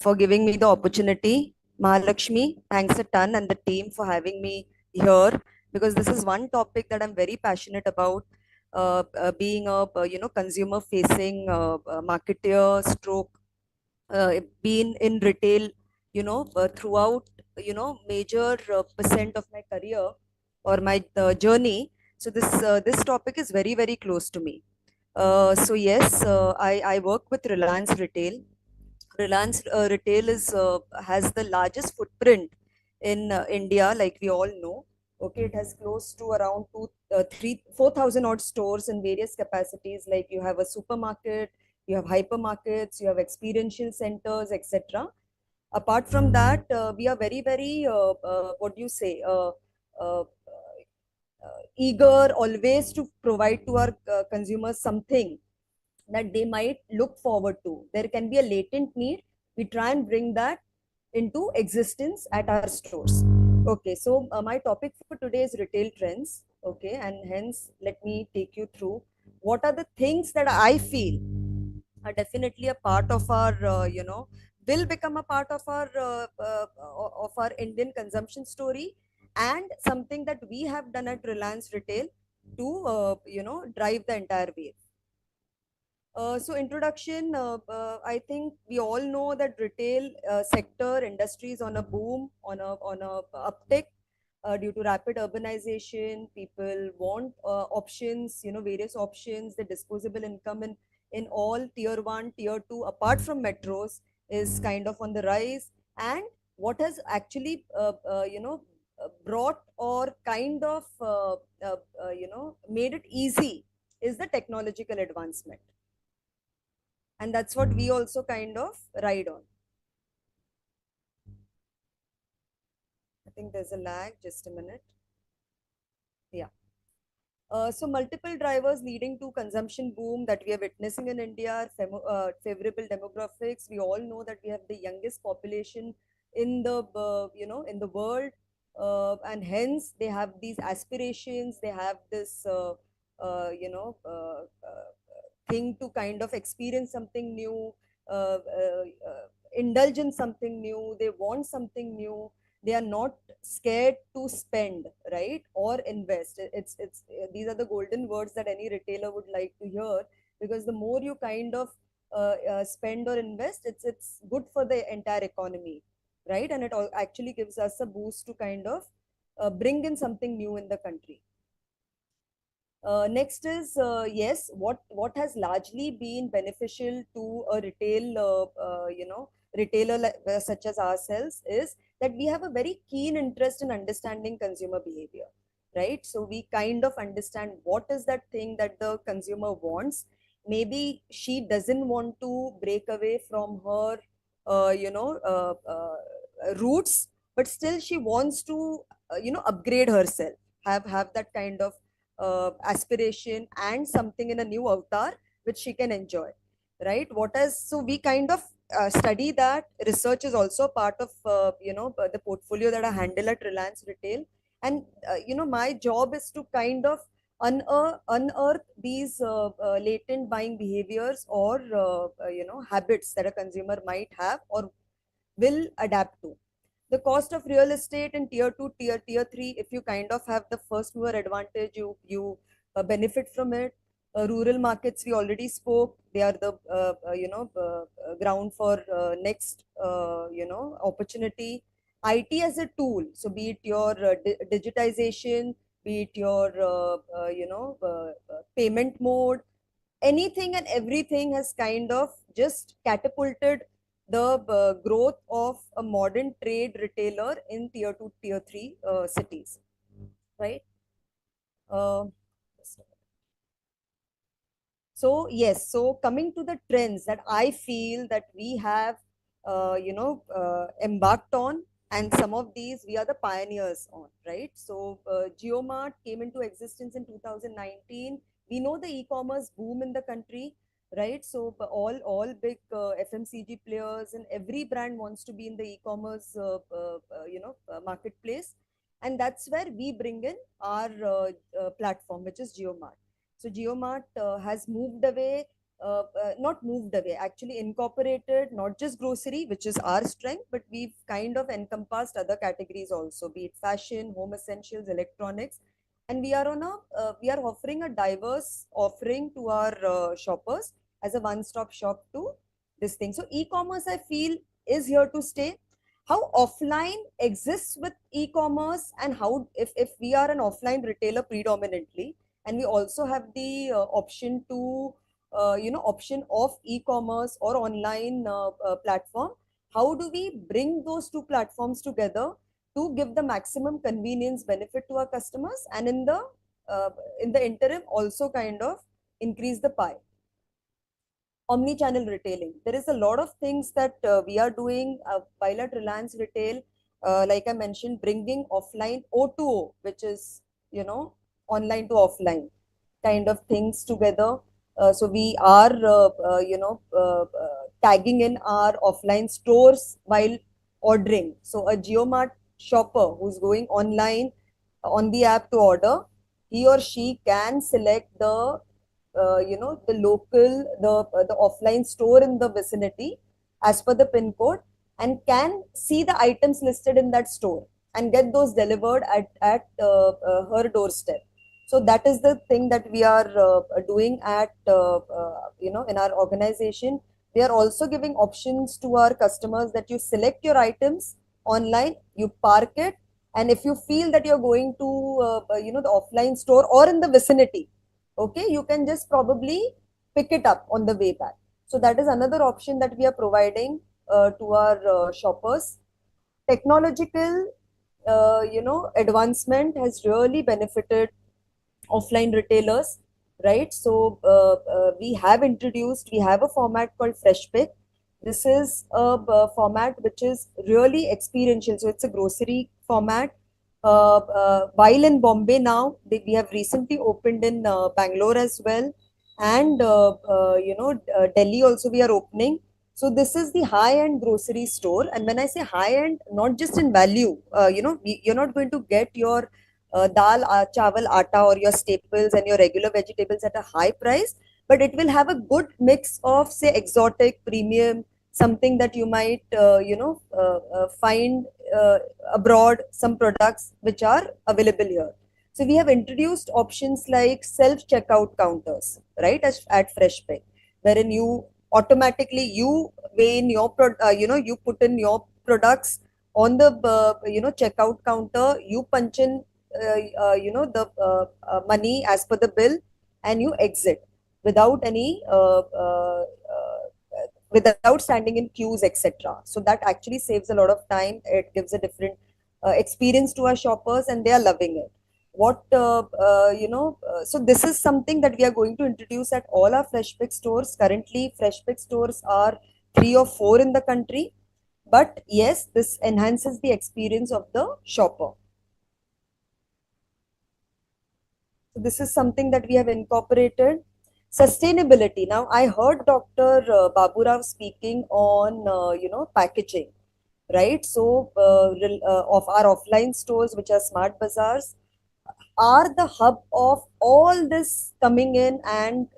for giving me the opportunity. Mahalakshmi, thanks a ton, and the team for having me here, because this is one topic that I'm very passionate about. Being a consumer facing marketer stroke, been in retail, throughout, major percent of my career or my journey. So this topic is very very close to me. So yes, I work with Reliance Retail. Reliance Retail has the largest footprint in India, like we all know. Okay, it has close to around 4,000 odd stores in various capacities. Like you have a supermarket, you have hypermarkets, you have experiential centers, etc. Apart from that, we are very, very, what do you say, eager always to provide to our consumers something that they might look forward to. There can be a latent need. We try and bring that into existence at our stores. Okay, so my topic for today is retail trends. Okay, and hence let me take you through what are the things that I feel are definitely a part of our, will become a part of our Indian consumption story, and something that we have done at Reliance Retail to, drive the entire wave. So introduction, I think we all know that retail sector industry is on a boom, on a uptick due to rapid urbanization. People want options, various options. The disposable income in all tier one, tier two, apart from metros, is kind of on the rise. And what has actually, brought or kind of, made it easy is the technological advancement, and that's what we also kind of ride on. I think there's a lag, just a minute. Yeah. So multiple drivers leading to consumption boom that we are witnessing in India are favorable demographics. We all know that we have the youngest population in the in the world, and hence they have these aspirations. They have this thing to kind of experience something new, uh, uh, indulge in something new. They want something new. They are not scared to spend, right, or invest. It's these are the golden words that any retailer would like to hear, because the more you kind of spend or invest, it's good for the entire economy, right, and it actually gives us a boost to kind of bring in something new in the country. Next is, yes, what has largely been beneficial to a retailer such as ourselves is that we have a very keen interest in understanding consumer behavior, right? So we kind of understand what is that thing that the consumer wants. Maybe she doesn't want to break away from her, roots, but still she wants to, upgrade herself, have that kind of aspiration and something in a new avatar which she can enjoy, right? So we kind of study that. Research is also part of the portfolio that I handle at Reliance Retail. And my job is to kind of unearth these latent buying behaviors or habits that a consumer might have or will adapt to. The cost of real estate in tier 2, tier 3, if you kind of have the first mover advantage, you benefit from it. Rural markets, we already spoke, they are the ground for next opportunity. IT as a tool, so be it your digitization, be it your payment mode, anything and everything has kind of just catapulted the growth of a modern trade retailer in tier 2, tier 3 cities, right? uh, so yes, so coming to the trends that I feel that we have embarked on, and some of these we are the pioneers on, right? So Geomart came into existence in 2019. We know the e-commerce boom in the country. right? So all big FMCG players and every brand wants to be in the e-commerce marketplace, and that's where we bring in our platform, which is JioMart. So JioMart has moved away, not moved away, actually incorporated not just grocery, which is our strength, but we've kind of encompassed other categories also, be it fashion, home essentials, electronics, and we are offering a diverse offering to our shoppers as a one-stop shop to this thing. So e-commerce, I feel, is here to stay. How offline exists with e-commerce, and how if we are an offline retailer predominantly, and we also have the option to option of e-commerce or online platform, how do we bring those two platforms together to give the maximum convenience benefit to our customers, and uh, in the interim also kind of increase the pie. Omni-channel retailing, there is a lot of things that we are doing while at Reliance Retail, like I mentioned, bringing offline O2O, which is online to offline kind of things together. So we are tagging in our offline stores while ordering. So a JioMart shopper who's going online on the app to order, he or she can select the local, the offline store in the vicinity as per the pin code, and can see the items listed in that store and get those delivered at her doorstep. So that is the thing that we are doing at in our organization. We are also giving options to our customers that you select your items online, you park it, and if you feel that you're going to the offline store or in the vicinity, okay, you can just probably pick it up on the way back. So that is another option that we are providing to our shoppers. Technological advancement has really benefited offline retailers, right? So we have a format called Fresh Pick. This is a format which is really experiential. So it's a grocery format. While in Bombay now, we have recently opened in Bangalore as well, and Delhi also we are opening. So this is the high-end grocery store, and when I say high-end, not just in value, you're not going to get your dal, chawal, atta, or your staples and your regular vegetables at a high price, but it will have a good mix of, say, exotic, premium, something that you might find abroad, some products which are available here. So we have introduced options like self checkout counters, right, at FreshPay, wherein you automatically you weigh in your you put in your products on the checkout counter, you punch in the money as per the bill, and you exit without any without standing in queues, etc. So that actually saves a lot of time. It gives a different experience to our shoppers, and they are loving it. So this is something that we are going to introduce at all our Fresh Pick stores. Currently Fresh Pick stores are 3 or 4 in the country, but yes, this enhances the experience of the shopper. So this is something that we have incorporated. Sustainability. Now, I heard Dr. Babu Rao speaking on packaging, right? So of our offline stores, which are smart bazaars, are the hub of all this coming in and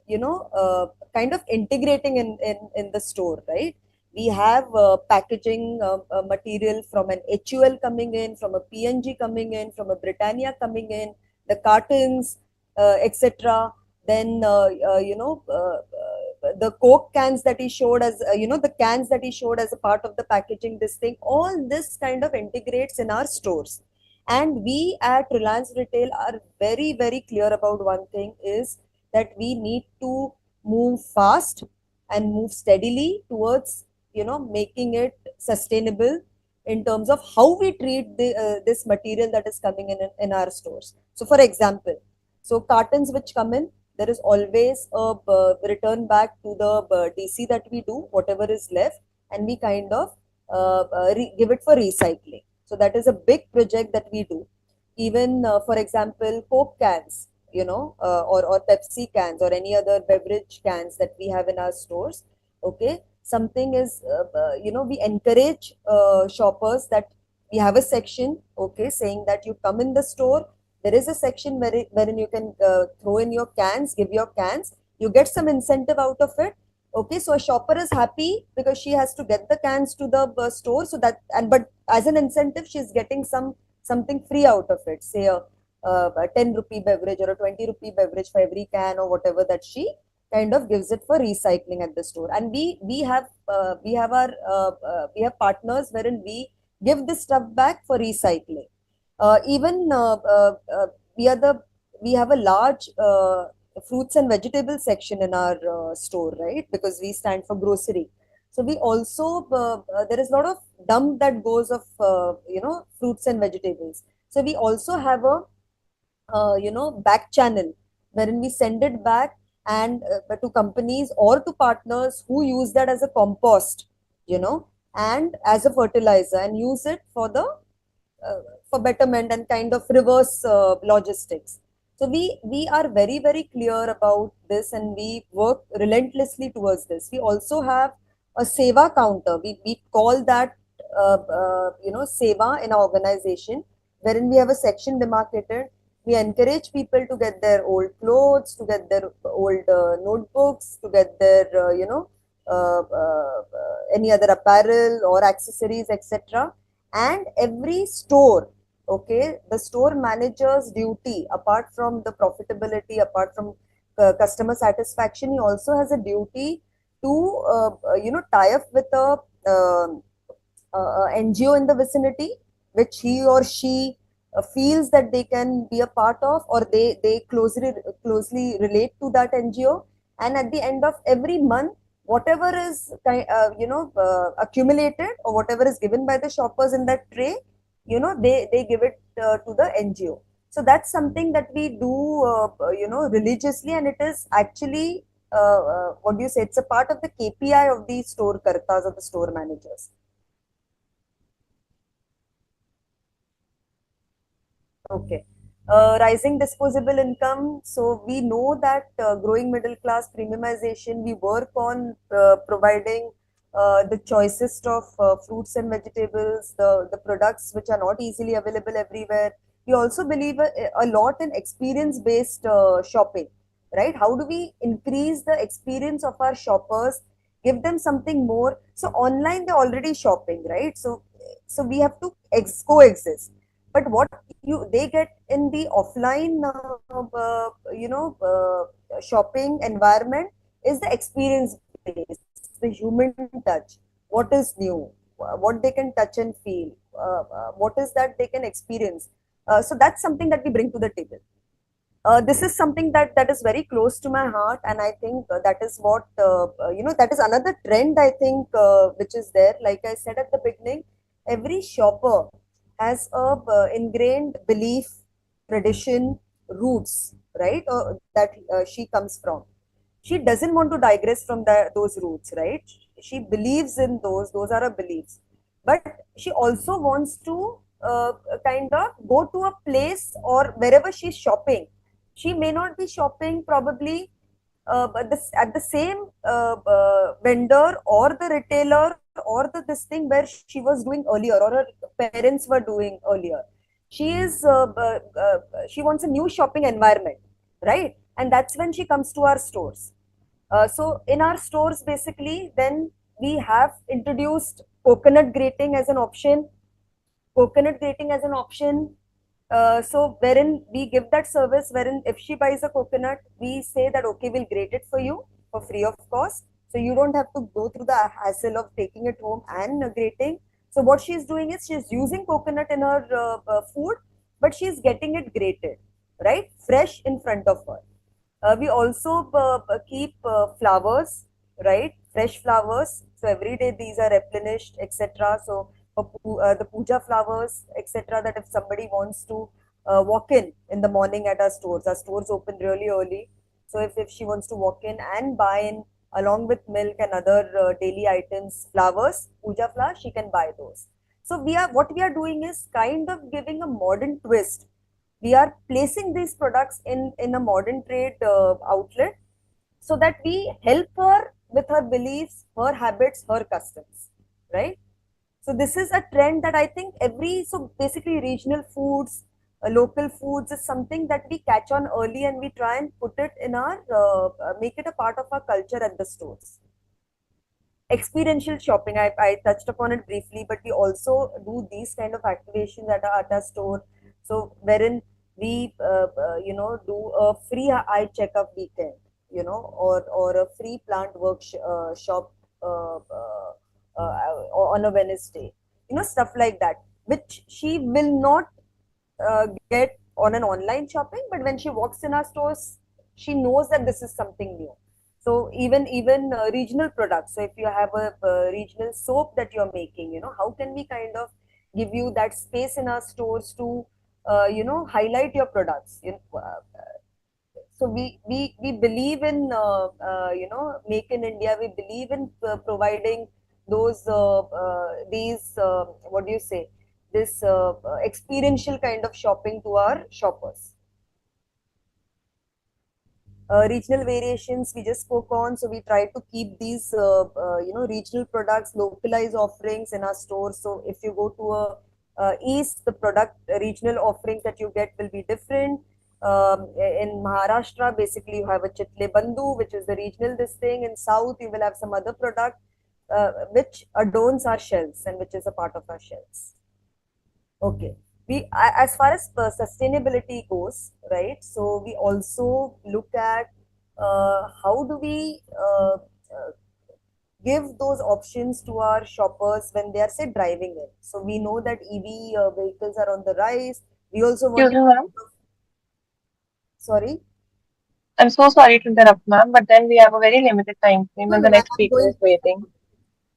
kind of integrating in the store, right? We have packaging material from an HUL coming in, from a PNG coming in, from a Britannia coming in, the cartons, etc. Then the Coke cans that he showed as the cans that he showed as a part of the packaging, this thing, all this kind of integrates in our stores. And we at Reliance Retail are very, very clear about one thing, is that we need to move fast and move steadily towards, making it sustainable in terms of how we treat this material that is coming in our stores. So for example, so cartons which come in, there is always a return back to the DC that we do, whatever is left, and we kind of give it for recycling. So that is a big project that we do. Even for example, Coke cans. or Pepsi cans or any other beverage cans that we have in our stores. Okay, something is, we encourage shoppers that we have a section, okay, saying that you come in the store. There is a section wherein you can throw in your cans, give your cans, you get some incentive out of it. Okay, so a shopper is happy because she has to get the cans to the store, so that, and but as an incentive she's getting something free out of it, say a 10 rupee beverage or a 20 rupee beverage for every can or whatever that she kind of gives it for recycling at the store. And we have partners wherein we give this stuff back for recycling. Even we are the we have a large fruits and vegetable section in our store, right? Because we stand for grocery. So we also there is a lot of dump that goes of fruits and vegetables. So we also have a back channel wherein we send it back and to companies or to partners who use that as a compost, and as a fertilizer, and use it uh, for betterment and kind of reverse logistics. So we are very very clear about this, and we work relentlessly towards this. We also have a seva counter. We call that seva in our organization, wherein we have a section demarcated. We encourage people to get their old clothes, to get their old notebooks, to get their any other apparel or accessories, etc. And every store, okay, the store manager's duty, apart from the profitability, apart from customer satisfaction, he also has a duty to tie up with a NGO in the vicinity, which he or she feels that they can be a part of, or they closely relate to that NGO. And at the end of every month, whatever is accumulated, or whatever is given by the shoppers in that tray, they give it to the NGO. So that's something that we do religiously, and it is actually what do you say, it's a part of the KPI of the store kartas, or the store managers. Okay. Rising disposable income. So we know that growing middle class, premiumization, we work on providing the choicest of fruits and vegetables, the products which are not easily available everywhere. We also believe a lot in experience based shopping, right? How do we increase the experience of our shoppers, give them something more? So online they're already shopping, right? So we have to coexist. But what they get in the offline shopping environment is the experience based, the human touch, what is new, what they can touch and feel, what is that they can experience. So that's something that we bring to the table. This is something that is very close to my heart, and I think that is what that is another trend, I think, which is there. Like I said at the beginning, every shopper has a ingrained belief, tradition, roots, right? That she comes from. She doesn't want to digress from those roots, right? She believes in those are her beliefs, but she also wants to kind of go to a place, or wherever she's shopping, she may not be shopping probably but at the same vendor or the retailer or this thing where she was doing earlier, or her parents were doing earlier. She is she wants a new shopping environment, right? And that's when she comes to our stores. So in our stores, basically, then we have introduced coconut grating as an option. Coconut grating as an option. So wherein we give that service, wherein if she buys a coconut, we say that okay, we'll grate it for you for free of cost. So you don't have to go through the hassle of taking it home and grating. So what she's doing is she's using coconut in her food, but she's getting it grated, right? Fresh in front of her. We also keep flowers, right? Fresh flowers. So every day these are replenished, etc. So the puja flowers, etc. That if somebody wants to walk in the morning at our stores open really early. So if she wants to walk in and buy in along with milk and other daily items, flowers, puja flowers, she can buy those. So what we are doing is kind of giving a modern twist we are placing these products in a modern trade outlet so that we help her with her beliefs, her habits, her customs, right? So this is a trend that I think so basically regional foods, local foods is something that we catch on early and we try and put it in make it a part of our culture at the stores. Experiential shopping, I touched upon it briefly, but we also do these kind of activations at our store. So wherein we, do a free eye checkup weekend, or a free plant workshop on a Wednesday, stuff like that, which she will not get on an online shopping, but when she walks in our stores, she knows that this is something new. So even regional products. So if you have a regional soap that you're making, how can we kind of give you that space in our stores to highlight your products? So we believe in make in India. We believe in providing these what do you say, this experiential kind of shopping to our shoppers. Regional variations we just spoke on, so we try to keep these regional products, localized offerings in our stores. So if you go to a east, the product regional offerings that you get will be different. In Maharashtra, basically you have a chitle bandhu, which is the regional this thing. In south you will have some other product which adorns our shelves and which is a part of our shelves. Okay. As far as sustainability goes, right? So we also look at how do we give those options to our shoppers when they are, say, driving in. So we know that EV vehicles are on the rise. We also want Excuse me, ma'am. Sorry. I'm so sorry to interrupt, ma'am, but then we have a very limited time frame No, and no, the next I'm speaker going. is waiting.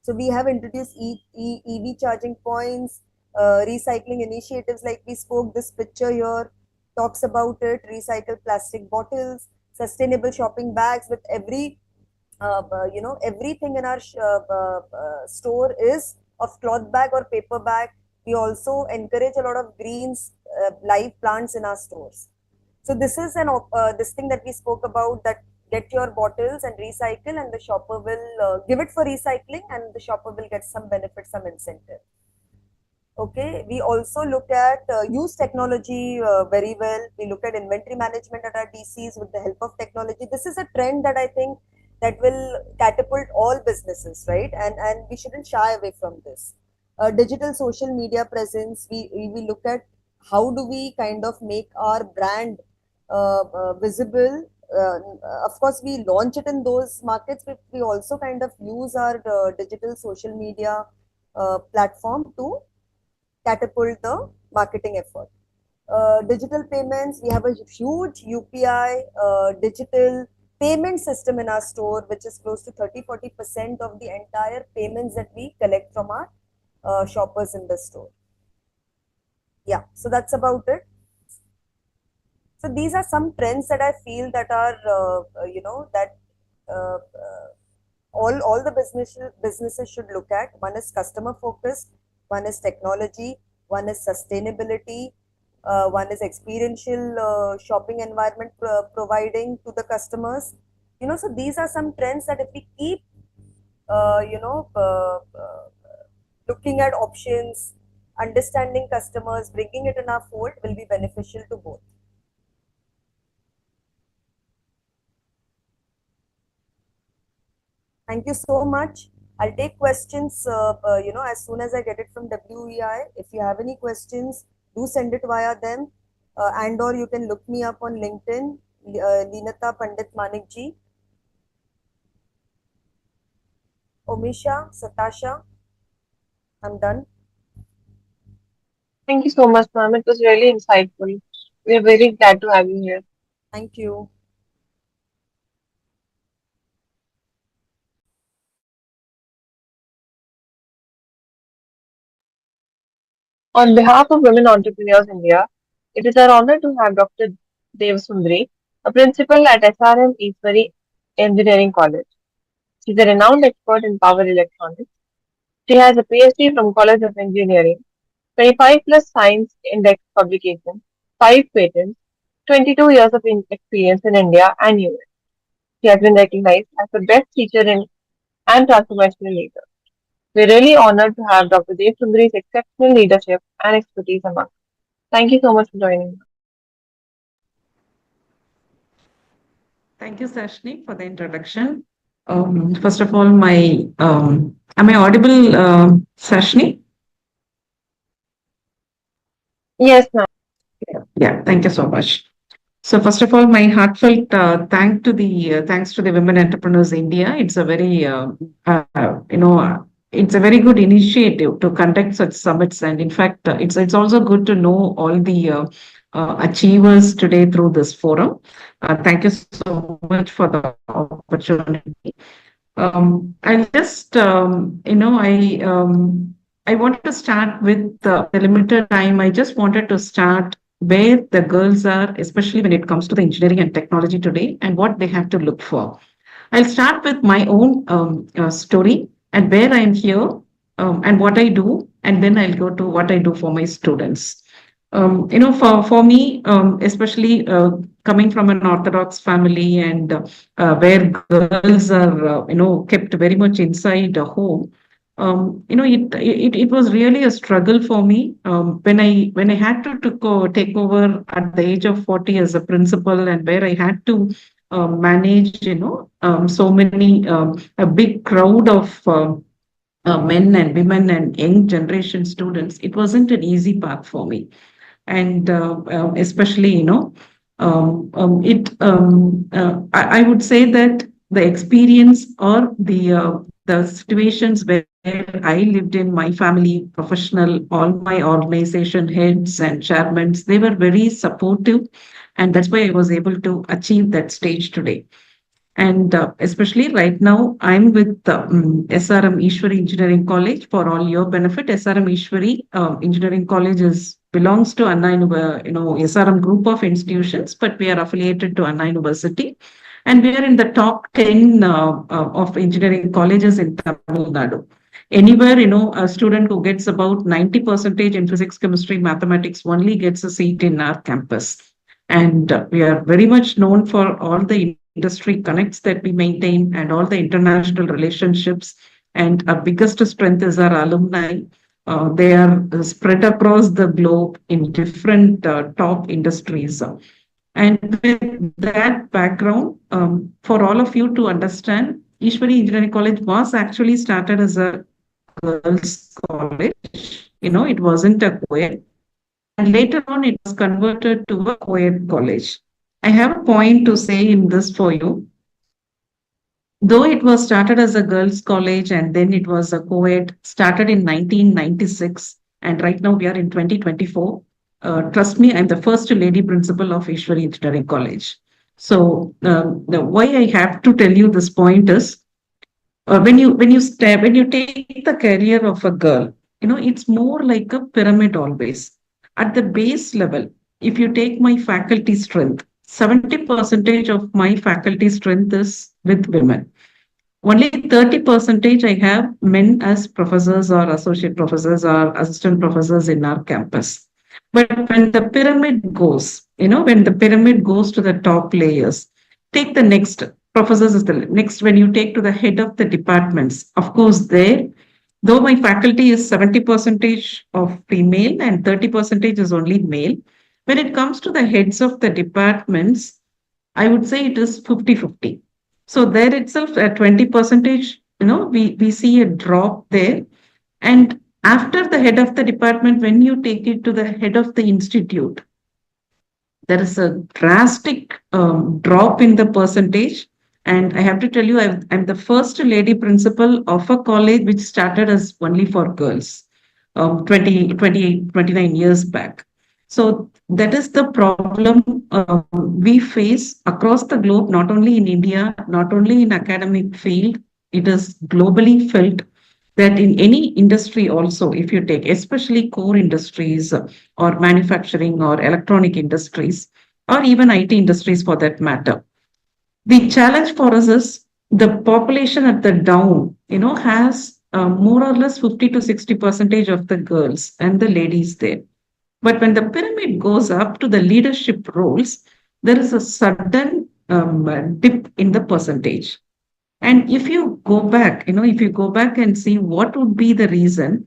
So we have introduced EV charging points, recycling initiatives like we spoke. This picture here talks about it. Recycle plastic bottles, sustainable shopping bags. With everything in our store is of cloth bag or paper bag. We also encourage a lot of greens, live plants in our stores. So this is this thing that we spoke about, that get your bottles and recycle, and the shopper will give it for recycling, and the shopper will get some benefit, some incentive. Okay, we also look at use technology very well. We look at inventory management at our DCs with the help of technology. This is a trend that I think that will catapult all businesses, right? And we shouldn't shy away from this. Digital social media presence. We look at how do we kind of make our brand visible. Of course, we launch it in those markets, but we also kind of use our digital social media platform to catapult the marketing effort. Digital payments, we have a huge UPI digital payment system in our store, which is close to 30-40% of the entire payments that we collect from our shoppers in the store. Yeah, so that's about it. So these are some trends that I feel that are, that uh, uh, all the businesses should look at. One is customer focused, one is technology, one is sustainability, one is experiential shopping environment providing to the customers. So these are some trends that if we keep, looking at options, understanding customers, bringing it in our fold will be beneficial to both. Thank you so much. I'll take questions, as soon as I get it from WEI. If you have any questions, do send it via them. And or you can look me up on LinkedIn, Linata Pandit Manik ji. Omisha, Satasha, I'm done. Thank you so much, ma'am. It was really insightful. We are very glad to have you here. Thank you. On behalf of Women Entrepreneurs India, it is our honor to have Dr. Devasundari, a principal at SRM Eastbury Engineering College. She is a renowned expert in power electronics. She has a PhD from College of Engineering, 25 plus science index publications, 5 patents, 22 years of experience in India and US. She has been recognized as the best teacher and transformational leader. We're really honored to have Dr. Dev Sundari's exceptional leadership and expertise among us. Thank you so much for joining us. Thank you, Sashni, for the introduction. First of all, am I audible, Sashni? Yes, ma'am. Yeah, thank you so much. So first of all, my heartfelt thanks to the Women Entrepreneurs India. It's a very it's a very good initiative to conduct such summits, and in fact, it's also good to know all the achievers today through this forum. Thank you so much for the opportunity. I'll just I wanted to start with the limited time. I just wanted to start where the girls are, especially when it comes to the engineering and technology today, and what they have to look for. I'll start with my own story and where I am here and what I do, and then I'll go to what I do for my students. For me, especially coming from an Orthodox family and where girls are, kept very much inside a home. It was really a struggle for me when I had to take over at the age of 40 as a principal, and where I had to manage, so many a big crowd of men and women and young generation students. It wasn't an easy path for me, and especially, I would say that the experience or the situations where I lived in, my family, professional, all my organization heads and chairmen, they were very supportive, and that's why I was able to achieve that stage today. And especially right now, I'm with SRM Ishwari Engineering College. For all your benefit, SRM Ishwari Engineering College belongs to Anna, SRM group of institutions, but we are affiliated to Anna University. And we are in the top 10 of engineering colleges in Tamil Nadu. Anywhere, a student who gets about 90% in physics, chemistry, mathematics only gets a seat in our campus. And we are very much known for all the industry connects that we maintain and all the international relationships. And our biggest strength is our alumni. They are spread across the globe in different top industries. And with that background, for all of you to understand, Ishwari Engineering College was actually started as a girls' college. It wasn't a co-ed. And later on, it was converted to a co-ed college. I have a point to say in this for you. Though it was started as a girls' college and then it was a co-ed, started in 1996, and right now we are in 2024. Trust me, I'm the first lady principal of Ishwari Engineering College. So why I have to tell you this point is, when you take the career of a girl, it's more like a pyramid always. At the base level, if you take my faculty strength, 70% of my faculty strength is with women. Only 30% I have men as professors or associate professors or assistant professors in our campus. But when the pyramid goes, when the pyramid goes to the top layers, take the next. Professors is the next. When you take to the head of the departments, of course, though my faculty is 70% of female and 30% is only male, when it comes to the heads of the departments, I would say it is 50-50. So there itself at 20%, we see a drop there. And after the head of the department, when you take it to the head of the institute, there is a drastic drop in the percentage. And I have to tell you, I'm the first lady principal of a college which started as only for girls 29 years back. So that is the problem we face across the globe, not only in India, not only in academic field. It is globally felt that in any industry also, if you take especially core industries or manufacturing or electronic industries, or even IT industries for that matter, the challenge for us is the population at the down, has more or less 50 to 60% of the girls and the ladies there. But when the pyramid goes up to the leadership roles, there is a sudden dip in the percentage. And if you go back, if you go back and see what would be the reason,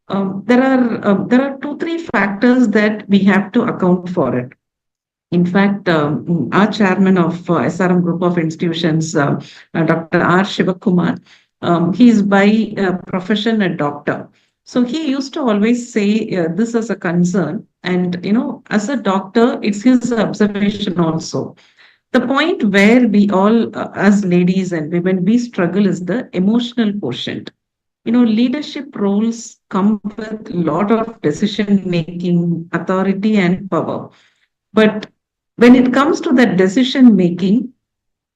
there are two, three factors that we have to account for it. In fact, our chairman of SRM Group of Institutions, Dr. R. Shivakumar, he is by profession a doctor. So he used to always say this as a concern. And, as a doctor, it's his observation also. The point where we all, as ladies and women, we struggle is the emotional quotient. Leadership roles come with a lot of decision making, authority, and power. But when it comes to that decision making,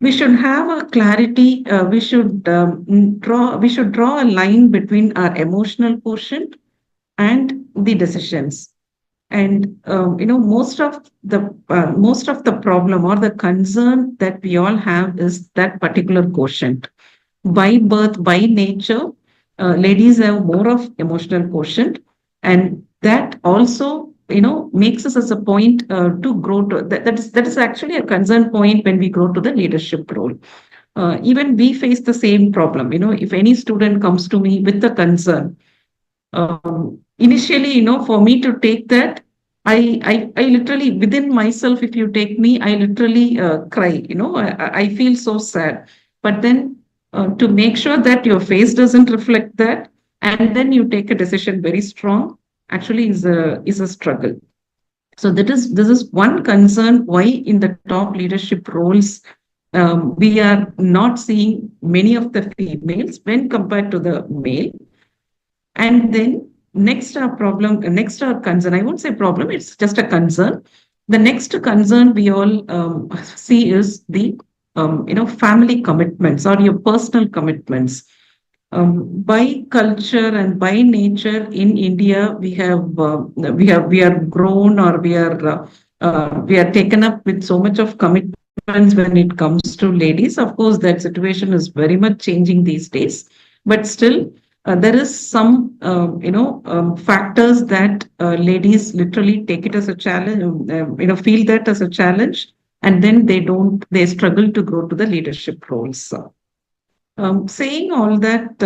we should have a clarity. We should draw a line between our emotional quotient and the decisions. And most of the problem or the concern that we all have is that particular quotient. By birth, by nature, ladies have more of emotional quotient, and that also makes us as a point to grow to that is actually a concern point when we grow to the leadership role. Even we face the same problem. If any student comes to me with a concern, initially, for me to take that, I literally, within myself, if you take me, I literally cry. I feel so sad. But then to make sure that your face doesn't reflect that, and then you take a decision very strong, actually is a struggle. So this is one concern why in the top leadership roles we are not seeing many of the females when compared to the male. And then next our concern, I won't say problem, it's just a concern. The next concern we all see is the family commitments or your personal commitments. By culture and by nature in India, we are grown, or we are taken up with so much of commitments when it comes to ladies. Of course, that situation is very much changing these days, but still there is some factors that ladies literally take it as a challenge, feel that as a challenge, and then they struggle to grow to the leadership roles. Saying all that,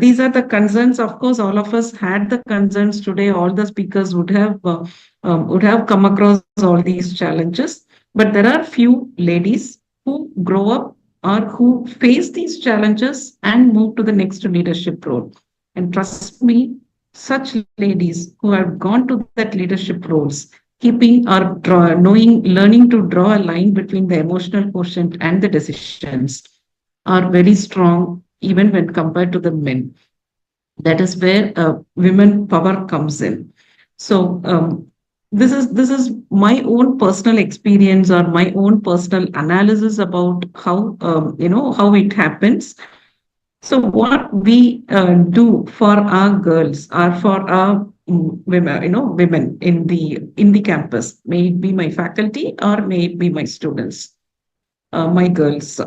these are the concerns. Of course, all of us had the concerns today. All the speakers would have come across all these challenges. But there are few ladies who grow up or who face these challenges and move to the next leadership role. And trust me, such ladies who have gone to that leadership roles, learning to draw a line between the emotional quotient and the decisions, are very strong even when compared to the men. That is where women power comes in. So this is my own personal experience or my own personal analysis about how it happens. So what we do for our girls or for our women in the campus, may it be my faculty or may it be my students, my girls.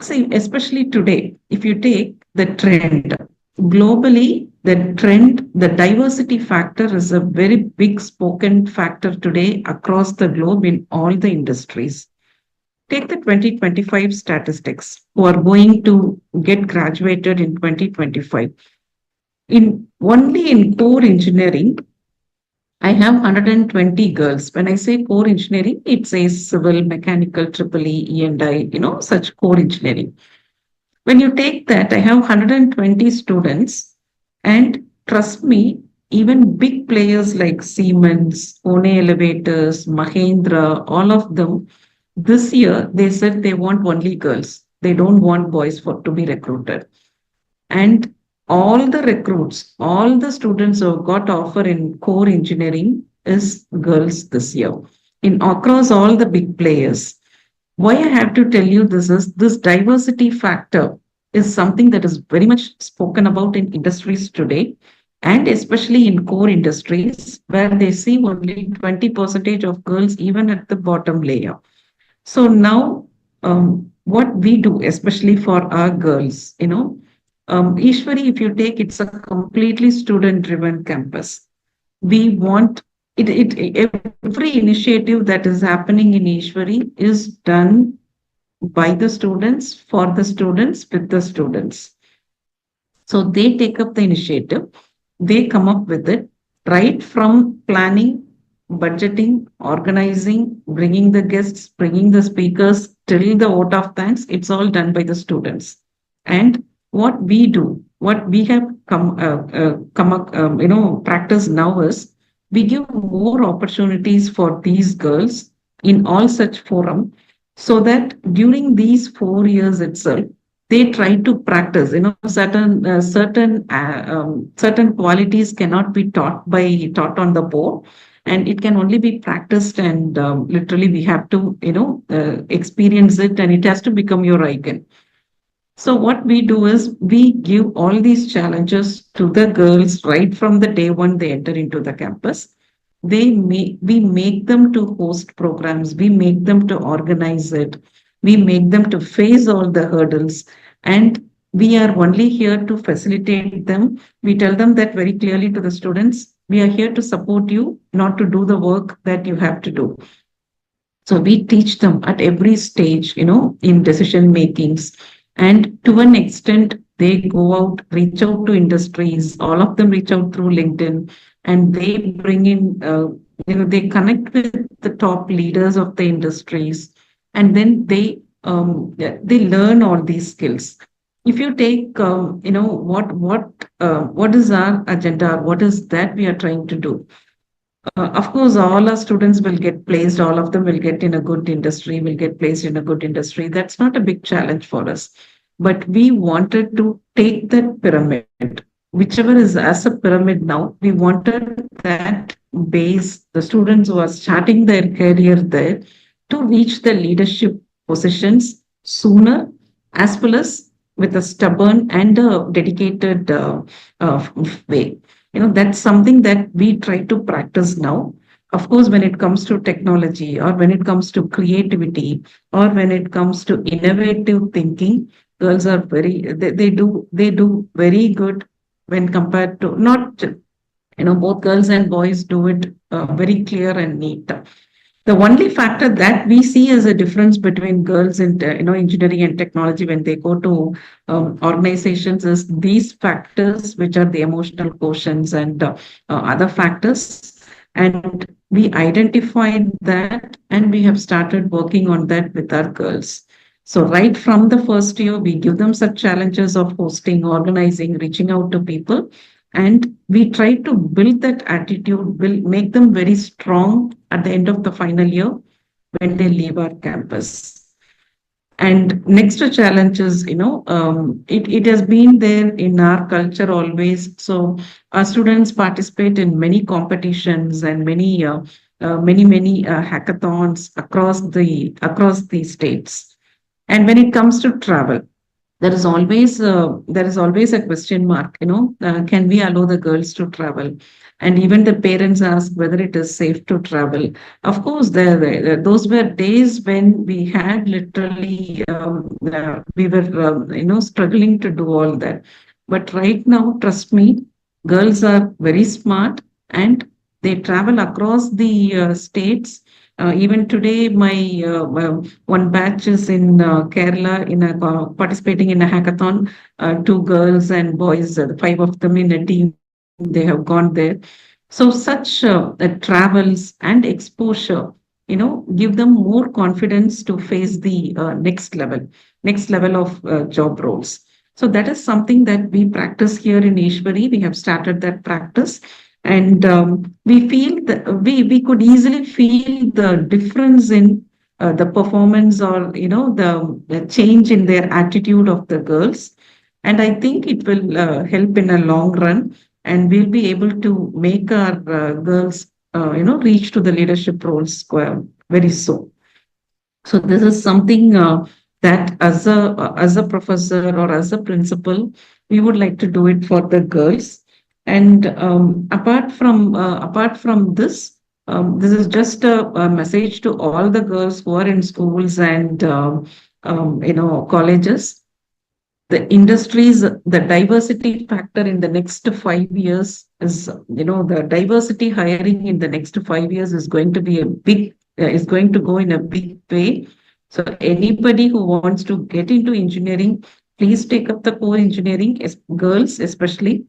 See, especially today, if you take the trend, globally, the diversity factor is a very big spoken factor today across the globe in all the industries. Take the 2025 statistics who are going to get graduated in 2025. Only in core engineering, I have 120 girls. When I say core engineering, it says civil, mechanical, triple E, E&I, such core engineering. When you take that, I have 120 students, and trust me, even big players like Siemens, One Elevators, Mahindra, all of them, this year they said they want only girls. They don't want boys to be recruited. And all the recruits, all the students who got offer in core engineering is girls this year, across all the big players. Why I have to tell you this is this diversity factor is something that is very much spoken about in industries today, and especially in core industries where they see only 20% of girls even at the bottom layer. So now what we do, especially for our girls, Ishwari, if you take, it's a completely student-driven campus. we want every initiative that is happening in Ishwari is done by the students, for the students, with the students. So they take up the initiative, they come up with it, right from planning, budgeting, organizing, bringing the guests, bringing the speakers, till the vote of thanks. It's all done by the students. And what we do, what we have practice now is we give more opportunities for these girls in all such forum, so that during these 4 years itself they try to practice. Certain qualities cannot be taught on the board, and it can only be practiced, and literally we have to experience it, and it has to become your icon. So what we do is we give all these challenges to the girls right from the day one they enter into the campus. We make them to host programs, we make them to organize it, we make them to face all the hurdles, and we are only here to facilitate them. We tell them that very clearly to the students, we are here to support you, not to do the work that you have to do. So we teach them at every stage, in decision makings. And to an extent, they go out, reach out to industries. All of them reach out through LinkedIn, and they bring in, they connect with the top leaders of the industries, and then they learn all these skills. If you take, what is our agenda? What is that we are trying to do? Of course, all our students will get placed, all of them will get in a good industry, will get placed in a good industry. That's not a big challenge for us. But we wanted to take that pyramid, whichever is as a pyramid now, we wanted that base, the students who are starting their career there, to reach the leadership positions sooner, as well as with a stubborn and a dedicated uh, way. That's something that we try to practice now. Of course, when it comes to technology, or when it comes to creativity, or when it comes to innovative thinking, girls are they do very good when compared to, not, both girls and boys do it very clear and neat. The only factor that we see as a difference between girls in engineering and technology when they go to organizations is these factors, which are the emotional quotients and other factors. And we identified that, and we have started working on that with our girls. So right from the first year, we give them such challenges of hosting, organizing, reaching out to people, and we try to build that attitude, will make them very strong at the end of the final year when they leave our campus. And next to challenges, it has been there in our culture always. So our students participate in many competitions and many hackathons across the states. And when it comes to travel, there is always a question mark. Can we allow the girls to travel? And even the parents ask whether it is safe to travel. Of course, those were days when we had literally we were struggling to do all that. But right now, trust me, girls are very smart, and they travel across the states. Even today, my one batch is in Kerala, participating in a hackathon. Two girls and boys, five of them in a team, they have gone there. So such travels and exposure, give them more confidence to face the next level of job roles. So that is something that we practice here in Ishwari. We have started that practice, and we feel that we could easily feel the difference in the performance, or the change in their attitude of the girls. And I think it will help in a long run, and we'll be able to make our girls reach to the leadership roles very soon. So this is something that as a professor or as a principal, we would like to do it for the girls. And apart from this, this is just a message to all the girls who are in schools and colleges. the industries, the diversity factor in the next 5 years is, the diversity hiring in the next 5 years is going to be is going to go in a big way. So anybody who wants to get into engineering, please take up the core engineering, girls especially.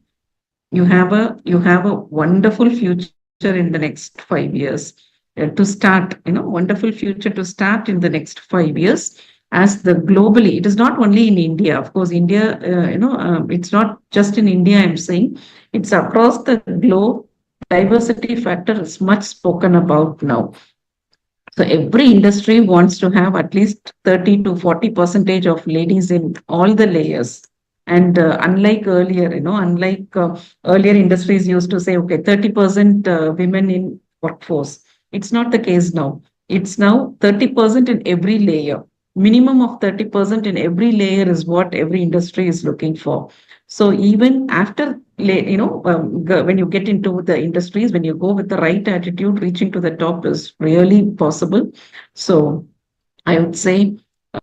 You have a wonderful future in the next 5 years to start, wonderful future to start in the next 5 years. As the globally, it is not only in India, of course. India, it's not just in India. I'm saying it's across the globe. Diversity factor is much spoken about now. So every industry wants to have at least 30 to 40 percentage of ladies in all the layers. And unlike earlier, earlier industries used to say, okay, 30% women in workforce. It's not the case now. It's now 30% in every layer. Minimum of 30% in every layer is what every industry is looking for. So even after, when you get into the industries, when you go with the right attitude, reaching to the top is really possible. So I would say,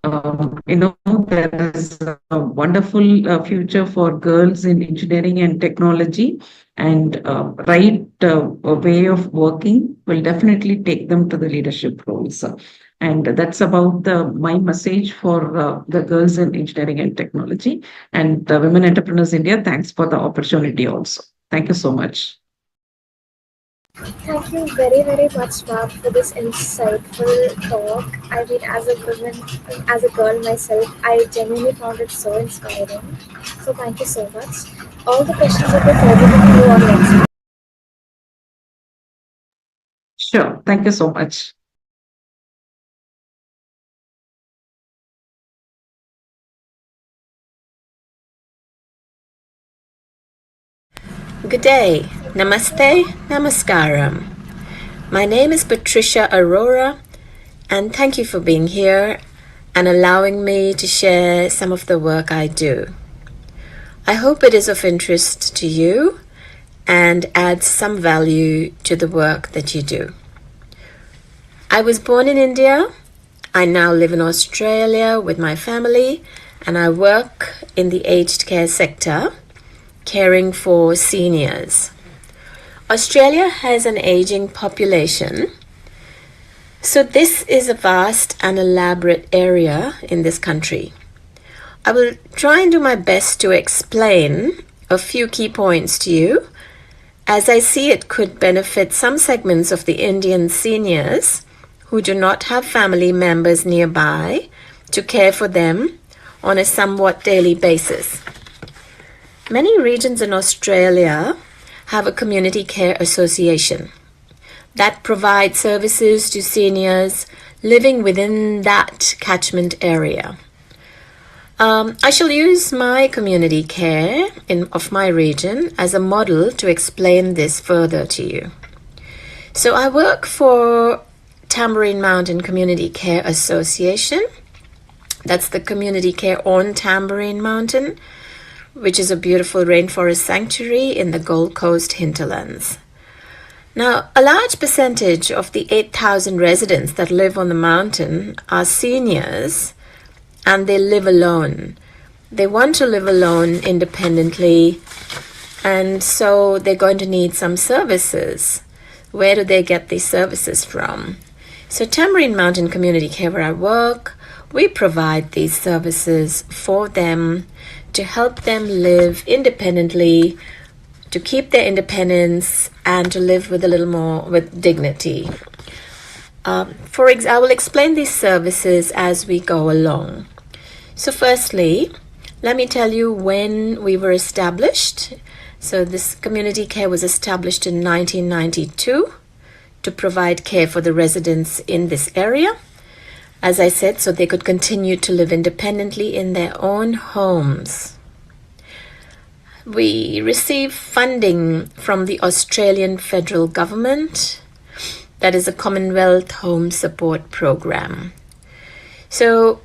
there is a wonderful future for girls in engineering and technology, and right way of working will definitely take them to the leadership roles. And that's about my message for the girls in engineering and technology. And Women Entrepreneurs India, thanks for the opportunity also. Thank you so much. Thank you very, very much, ma'am, for this insightful talk. I mean, as a woman, as a girl myself, I genuinely found it so inspiring. So thank you so much. All the questions will be forwarded to you on WhatsApp. Sure. Thank you so much. Good day, namaste, namaskaram. My name is Patricia Aurora, and thank you for being here and allowing me to share some of the work I do. I hope it is of interest to you and adds some value to the work that you do. I was born in India. I now live in Australia with my family, and I work in the aged care sector, caring for seniors. Australia has an aging population, so this is a vast and elaborate area in this country. I will try and do my best to explain a few key points to you, as I see it could benefit some segments of the Indian seniors who do not have family members nearby to care for them on a somewhat daily basis. Many regions in Australia have a community care association that provides services to seniors living within that catchment area. I shall use my community care of my region as a model to explain this further to you. So I work for Tambourine Mountain Community Care Association. That's the community care on Tambourine Mountain, which is a beautiful rainforest sanctuary in the Gold Coast hinterlands. Now, a large percentage of the 8,000 residents that live on the mountain are seniors, and they live alone. They want to live alone independently, and so they're going to need some services. Where do they get these services from? So Tambourine Mountain Community Care, where I work, we provide these services for them to help them live independently, to keep their independence, and to live with a little more with dignity. I will explain these services as we go along. So firstly, let me tell you when we were established. So this community care was established in 1992 to provide care for the residents in this area. As I said, so they could continue to live independently in their own homes. We receive funding from the Australian federal government. That is a Commonwealth Home Support Program. So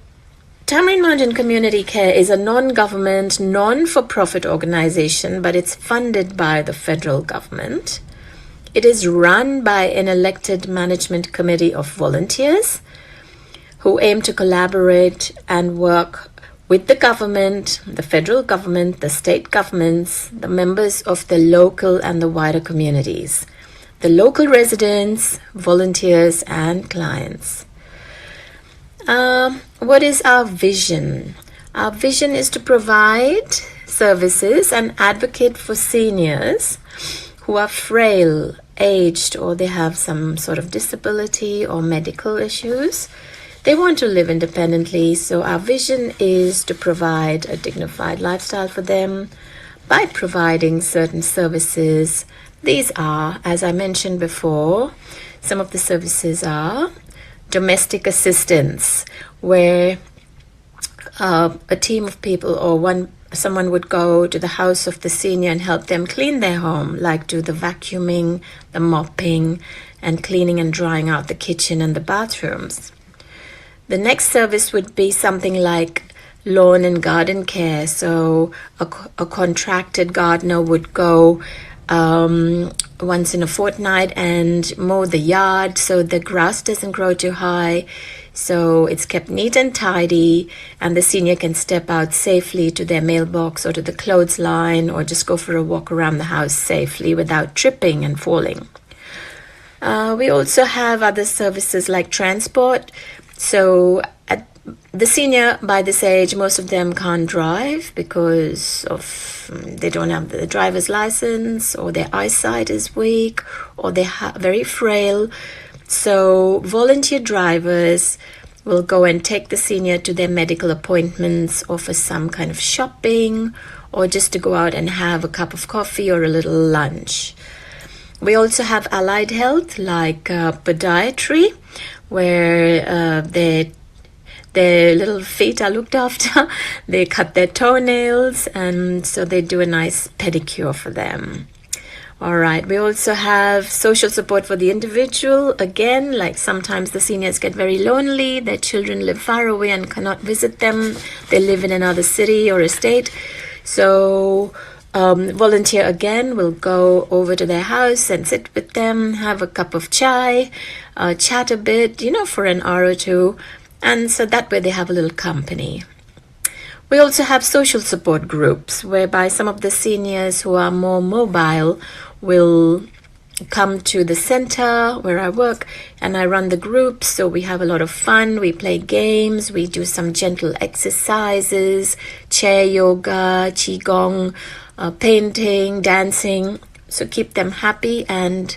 Tambourine Mountain Community Care is a non-government, non-for-profit organization, but it's funded by the federal government. It is run by an elected management committee of volunteers who aim to collaborate and work with the government, the federal government, the state governments, the members of the local and the wider communities, the local residents, volunteers, and clients. What is our vision? Our vision is to provide services and advocate for seniors who are frail, aged, or they have some sort of disability or medical issues. They want to live independently, so our vision is to provide a dignified lifestyle for them by providing certain services. These are, as I mentioned before, some of the services are domestic assistance, where a team of people or someone would go to the house of the senior and help them clean their home, like do the vacuuming, the mopping, and cleaning and drying out the kitchen and the bathrooms. The next service would be something like lawn and garden care. So a contracted gardener would go once in a fortnight and mow the yard so the grass doesn't grow too high, so it's kept neat and tidy, and the senior can step out safely to their mailbox or to the clothesline or just go for a walk around the house safely without tripping and falling. We also have other services like transport. So the senior by this age, most of them can't drive because they don't have the driver's license, or their eyesight is weak, or they're very frail. So volunteer drivers will go and take the senior to their medical appointments, or for some kind of shopping, or just to go out and have a cup of coffee or a little lunch. We also have allied health like podiatry, where their little feet are looked after. They cut their toenails, and so they do a nice pedicure for them. All right, we also have social support for the individual. Again, like sometimes the seniors get very lonely, their children live far away and cannot visit them. They live in another city or a state. So volunteer again will go over to their house and sit with them, have a cup of chai, chat a bit, for an hour or two. And so that way they have a little company. We also have social support groups, whereby some of the seniors who are more mobile will come to the center where I work, and I run the groups. So we have a lot of fun. We play games. We do some gentle exercises, chair yoga, qigong, painting, dancing. So keep them happy and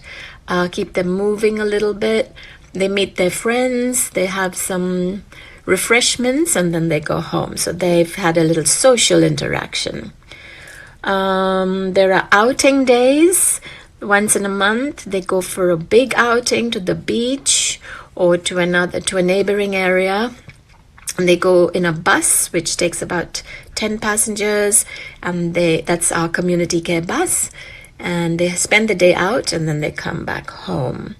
keep them moving a little bit. They meet their friends, they have some refreshments, and then they go home. So they've had a little social interaction. There are outing days. Once in a month, they go for a big outing to the beach or to a neighboring area. And they go in a bus, which takes about 10 passengers, and that's our community care bus. And they spend the day out, and then they come back home.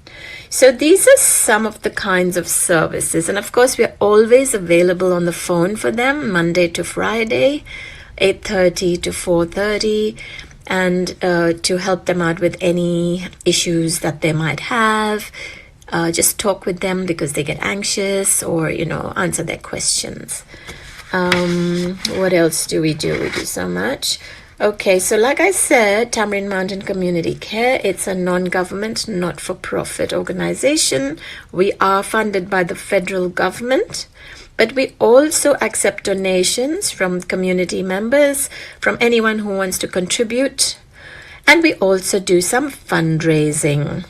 So these are some of the kinds of services. And of course, we are always available on the phone for them, Monday to Friday, 8:30 to 4:30, and to help them out with any issues that they might have. Just talk with them because they get anxious, or, answer their questions. What else do? We do so much. Okay, so like I said, Tamarind Mountain Community Care, it's a non-government, not-for-profit organization. We are funded by the federal government, but we also accept donations from community members, from anyone who wants to contribute. And we also do some fundraising.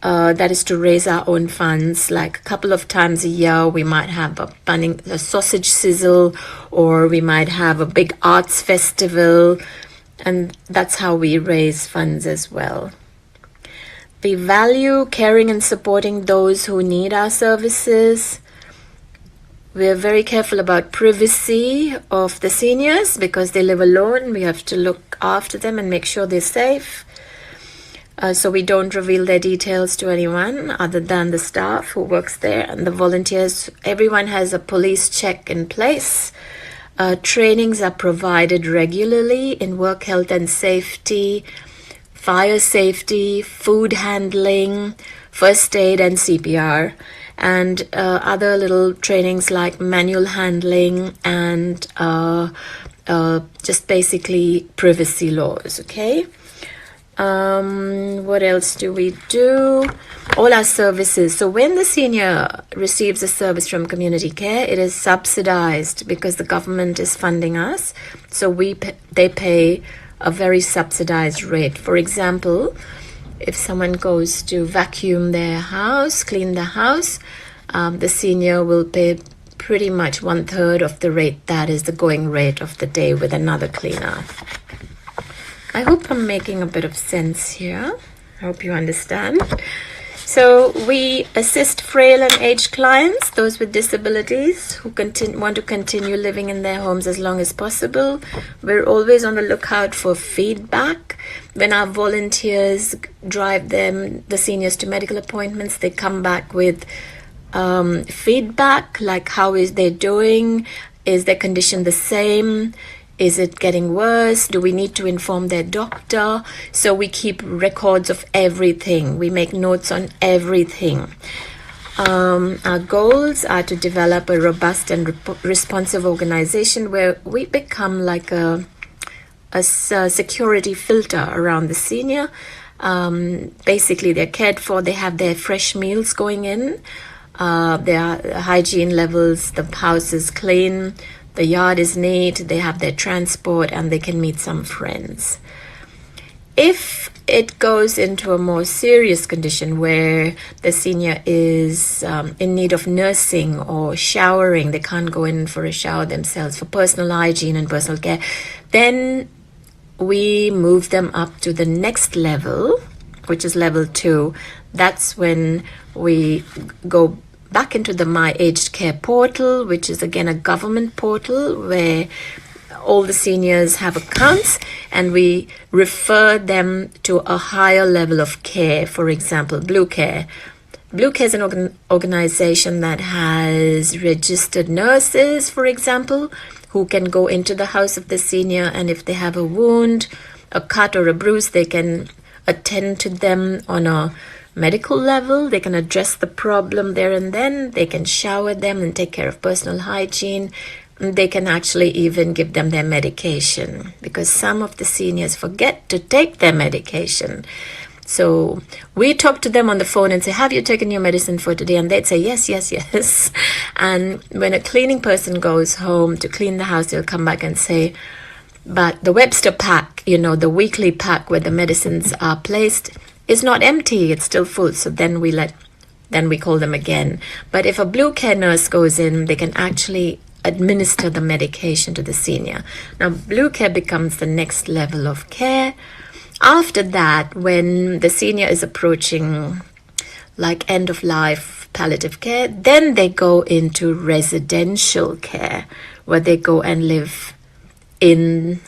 That is to raise our own funds. Like a couple of times a year, we might have a sausage sizzle, or we might have a big arts festival, and that's how we raise funds as well. We value caring and supporting those who need our services. We're very careful about privacy of the seniors because they live alone. We have to look after them and make sure they're safe. So we don't reveal their details to anyone other than the staff who works there and the volunteers. Everyone has a police check in place. Trainings are provided regularly in work health and safety, fire safety, food handling, first aid, and CPR. and other little trainings like manual handling and just basically privacy laws. Okay. What else do we do? All our services. So when the senior receives a service from community care, it is subsidized because the government is funding us. So they pay a very subsidized rate. For example, if someone goes to vacuum their house, clean the house, the senior will pay pretty much 1/3 of the rate that is the going rate of the day with another cleaner. I hope I'm making a bit of sense here. I hope you understand. So we assist frail and aged clients, those with disabilities who want to continue living in their homes as long as possible. We're always on the lookout for feedback. When our volunteers drive the seniors to medical appointments, they come back with feedback, like how is they doing? Is their condition the same? Is it getting worse? Do we need to inform their doctor? So we keep records of everything. We make notes on everything. Our goals are to develop a robust and responsive organization where we become like a security filter around the senior. Basically, they're cared for. They have their fresh meals going in. Their hygiene levels, the house is clean. The yard is neat, they have their transport, and they can meet some friends. If it goes into a more serious condition where the senior is in need of nursing or showering, they can't go in for a shower themselves, for personal hygiene and personal care, then we move them up to the next level, which is level 2. That's when we go back into the My Aged Care portal, which is again a government portal where all the seniors have accounts, and we refer them to a higher level of care. For example, Blue Care. Blue Care is an organization that has registered nurses, for example, who can go into the house of the senior, and if they have a wound, a cut or a bruise, they can attend to them on a medical level. They can address the problem there and then. They can shower them and take care of personal hygiene. They can actually even give them their medication, because some of the seniors forget to take their medication. So we talk to them on the phone and say, have you taken your medicine for today? And they'd say, yes, yes, yes. And when a cleaning person goes home to clean the house, they'll come back and say, but the Webster pack, the weekly pack where the medicines are placed, is not empty, it's still full. So then we call them again. But if a Blue Care nurse goes in, they can actually administer the medication to the senior. Now, Blue Care becomes the next level of care. After that, when the senior is approaching like end of life palliative care, then they go into residential care, where they go and live in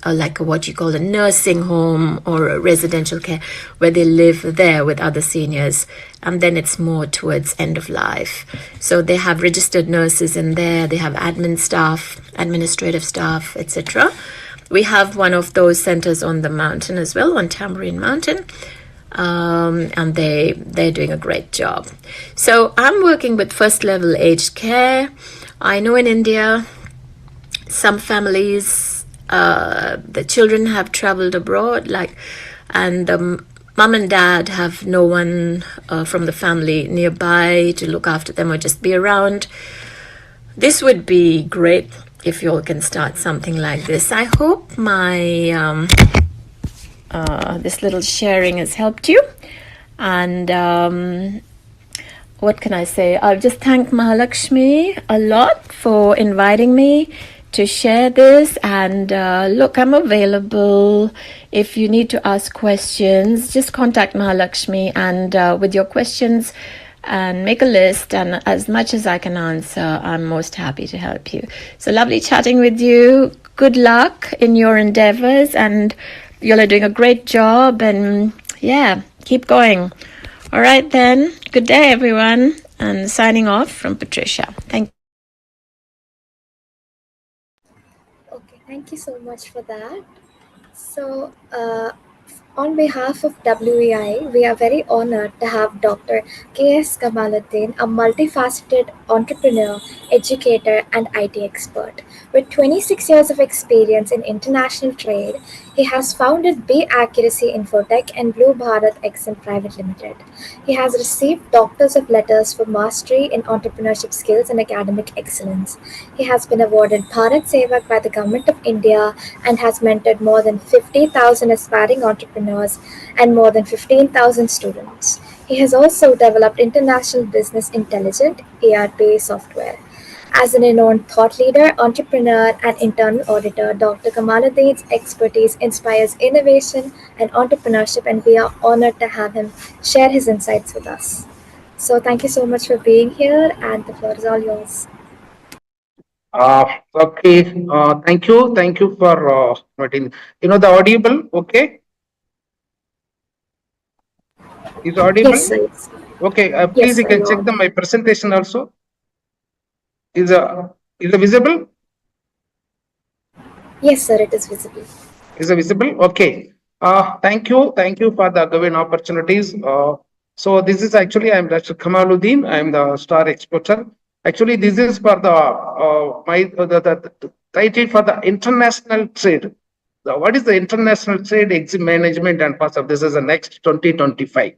like what you call a nursing home or a residential care, where they live there with other seniors, and then it's more towards end of life. So they have registered nurses in there, they have admin staff, administrative staff, etc. We have one of those centers on the mountain as well, on Tambourine Mountain, and they're doing a great job. So I'm working with first level aged care. I know in India, some families, the children have traveled abroad, and the mom and dad have no one from the family nearby to look after them or just be around. This would be great if you all can start something like this. I hope my this little sharing has helped you. And what can I say? I'll just thank Mahalakshmi a lot for inviting me to share this. And look, I'm available. If you need to ask questions, just contact Mahalakshmi and with your questions, and make a list, and as much as I can answer, I'm most happy to help you. So lovely chatting with you. Good luck in your endeavors, and you're doing a great job, and yeah, keep going. All right then, good day everyone, and signing off from Patricia. Thank you. Okay, thank you so much for that. So On behalf of WEI, we are very honored to have Dr. K.S. Kamaluddin, a multifaceted entrepreneur, educator, and IT expert. With 26 years of experience in international trade, he has founded Bay Accuracy Infotech and Blue Bharat XM Private Limited. He has received doctors of letters for mastery in entrepreneurship skills and academic excellence. He has been awarded Bharat Sevak by the Government of India and has mentored more than 50,000 aspiring entrepreneurs and more than 15,000 students. He has also developed international business intelligent ERP software. As a renowned thought leader, entrepreneur, and internal auditor, Dr. Kamaluddin's expertise inspires innovation and entrepreneurship, and we are honored to have him share his insights with us. So, thank you so much for being here, and the floor is all yours. Okay. Thank you. Thank you for noting. The audible. Okay. Is audible? Yes, sir. Okay. Yes, Please, you sir. can You're check audible. my presentation also. Is is it visible? Yes, sir. It is visible. Is it visible? Okay. Thank you. Thank you for the given opportunities. So this is actually I'm Dr. Kamaluddin. I'm the star exporter. Actually, this is for the the title for the international trade. What is the international trade exim management and pass of this is the next 2025.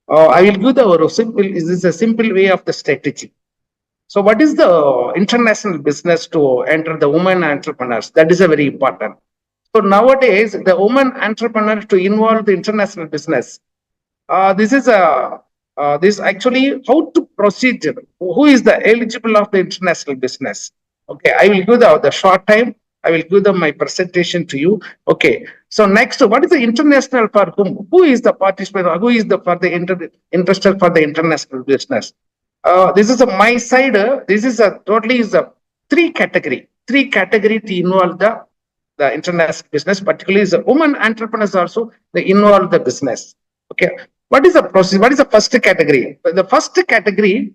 I will give the simple. This is a simple way of the strategy. So, what is the international business to enter the women entrepreneurs? That is a very important. So nowadays, the woman entrepreneur to involve the international business. This is a this actually how to proceed. Who is the eligible of the international business? Okay, I will give the short time. I will give my presentation to you. Okay. So next, what is the international for whom? Who is the participant? Who is the for the interested for the international business? This is a my side. This is a totally is a three category to involve the international business, particularly is the women entrepreneurs also they involve the business. Okay, what is the process? What is the first category? The first category,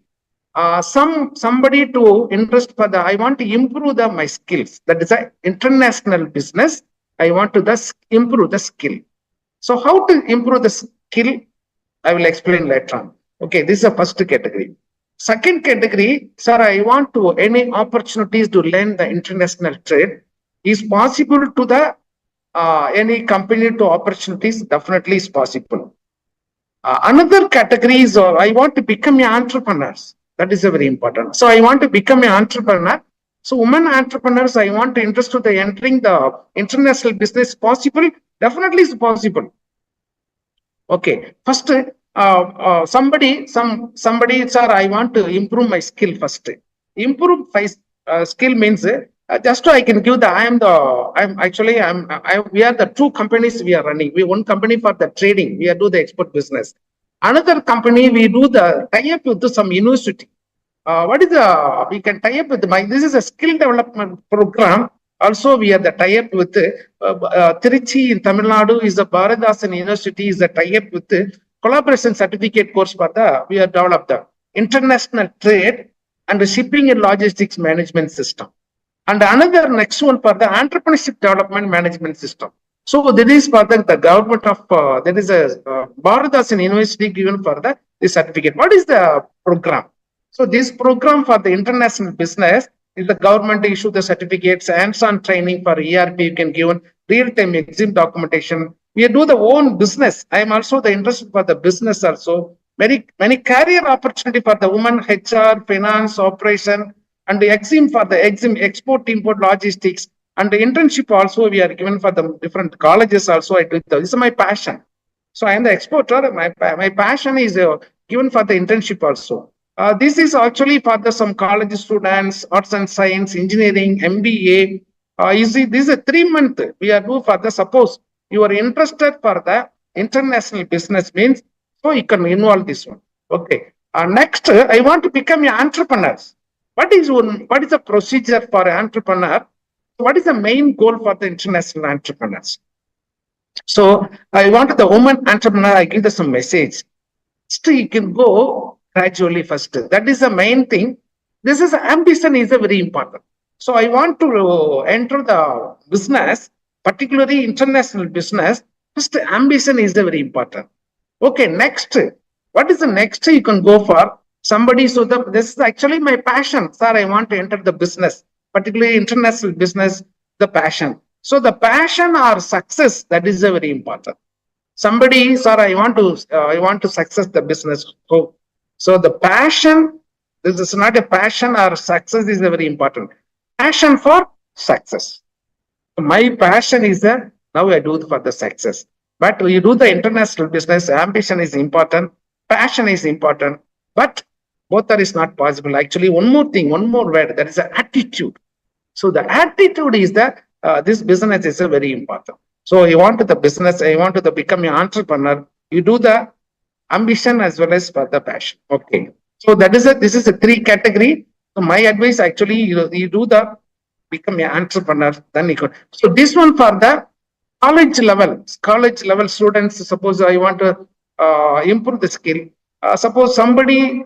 somebody to interest for the I want to improve my skills. That is a international business. I want to improve the skill. So how to improve the skill? I will explain later on. Okay, this is the first category. Second category, sir, I want to any opportunities to learn the international trade. Is possible to the any company to opportunities? Definitely is possible. Another category is I want to become an entrepreneur. That is a very important. So I want to become an entrepreneur. So women entrepreneurs, I want to interest to the entering the international business. Possible? Definitely is possible. Okay. First, somebody, sir, I want to improve my skill first. Improve my skill means just I can give we are the two companies we are running. We one company for the trading. We are do the export business. Another company we do the tie up with some university. What is the we can tie up with this is a skill development program. Also, we are the tie up with Trichy in Tamil Nadu is the Bharadasan University is the tie up with the collaboration certificate course for the we have developed the international trade and the shipping and logistics management system. And another next one for the entrepreneurship development management system. So there is for the government of there is a Bharadasan University given for the certificate. What is the program? So this program for the international business is the government issue the certificates, hands-on training for ERP you can give real-time exam documentation. We do the own business. I am also the interest for the business also. Many career opportunity for the women HR, finance, operation, and the exam for the exam export, import, logistics, and the internship also we are given for the different colleges also. I do this is my passion. So I am the exporter. My passion is given for the internship also. This is actually for the some college students, arts and science, engineering, MBA. You see, this is a 3 month we are do for the suppose you are interested for the international business means so you can involve this one. Okay. Next, I want to become an entrepreneur. What is the procedure for an entrepreneur? What is the main goal for the international entrepreneurs? So I want the woman entrepreneur. I give them some message. So you can go gradually first. That is the main thing. This is ambition is a very important. So I want to enter the business, particularly international business. First, ambition is the very important. Okay, next, what is the next you can go for? Somebody, so this is actually my passion. Sir, I want to enter the business, particularly international business, the passion. So the passion or success, that is very important. Somebody, sir, I want to success the business. So the passion, this is not a passion or success is very important. Passion for success. My passion is that now I do for the success. But you do the international business, ambition is important, passion is important, but both are is not possible. Actually, one more thing, one more word, that is the attitude. So the attitude is that this business is a very important. So you want to the business, you want to become an entrepreneur, you do the ambition as well as for the passion. Okay. So this is a three category. So my advice actually, you do the become an entrepreneur, then you could. So this one for the college level students, suppose I want to improve the skill. Suppose somebody,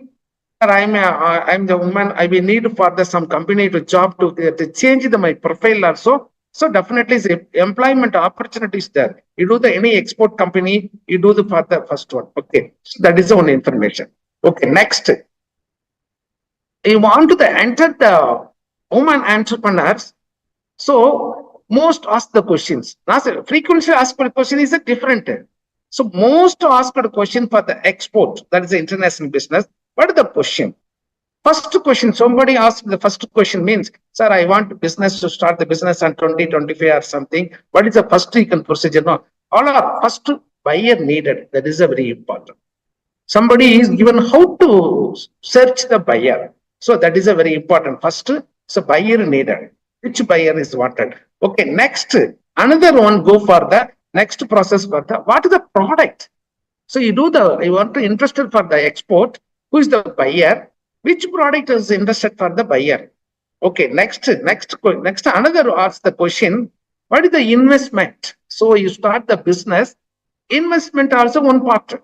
I'm the woman, I will need for the some company to job to change my profile also. So definitely the employment opportunities there. You do the any export company, you do the for the first one. Okay. So that is the one information. Okay, next. You want to enter the woman entrepreneurs. So most ask the questions. Now, frequently asked question is a different. So most asked question for the export, that is the international business. What is the question? First question, somebody asked the first question means, sir, I want business to start the business on 2025 or something. What is the first procedure? No, all are first buyer needed. That is a very important. Somebody is given how to search the buyer. So that is a very important. First, so buyer needed. Which buyer is wanted? Okay, next, another one go for the next process for the what is the product? So you want to interested for the export. Who is the buyer? Which product is interested for the buyer? Okay, next, another ask the question, what is the investment? So you start the business, investment also one part.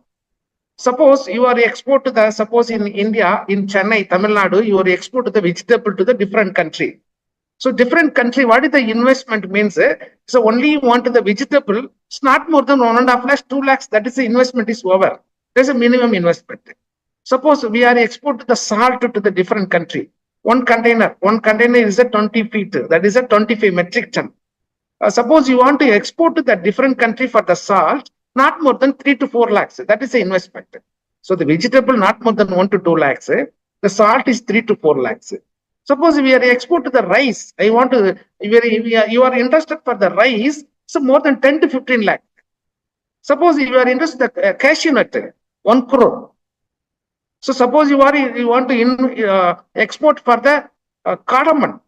Suppose you are export to the, suppose in India, in Chennai, Tamil Nadu, you are export to the vegetable to the different country. So different country, what is the investment means? So only you want the vegetable, it's not more than 1.5 lakhs, 2 lakhs, that is the investment is over. There's a minimum investment. Suppose we are export to the salt to the different country. One container is a 20 feet, that is a 25 metric ton. Suppose you want to export to the different country for the salt, not more than 3 to 4 lakhs. That is the investment. So the vegetable not more than 1 to 2 lakhs. The salt is 3 to 4 lakhs. Suppose we are export to the rice. You are interested for the rice, so more than 10 to 15 lakhs. Suppose you are interested in the cashew nut, 1 crore. So suppose you want to export for the cardamom,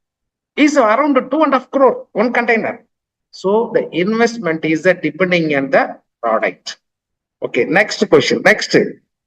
is around 2.5 crore, one container. So the investment is depending on the product. Okay, next question. Next,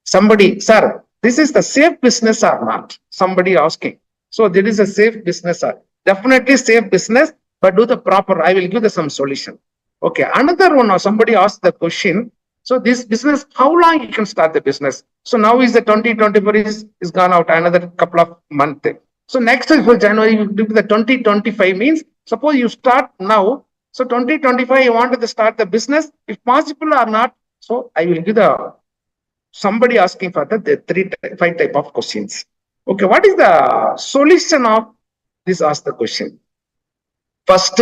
somebody, sir, this is the safe business or not? Somebody asking. So there is a safe business. Definitely safe business, but do the proper. I will give some solution. Okay, another one. Somebody asked the question. So this business, how long you can start the business? So now is the 2024 is gone out another couple of months. So next is for January, you do the 2025 means, suppose you start now. So 2025, you wanted to start the business, if possible or not. So I will give somebody asking for the 5 type of questions. Okay, what is the solution of this? Ask the question. First,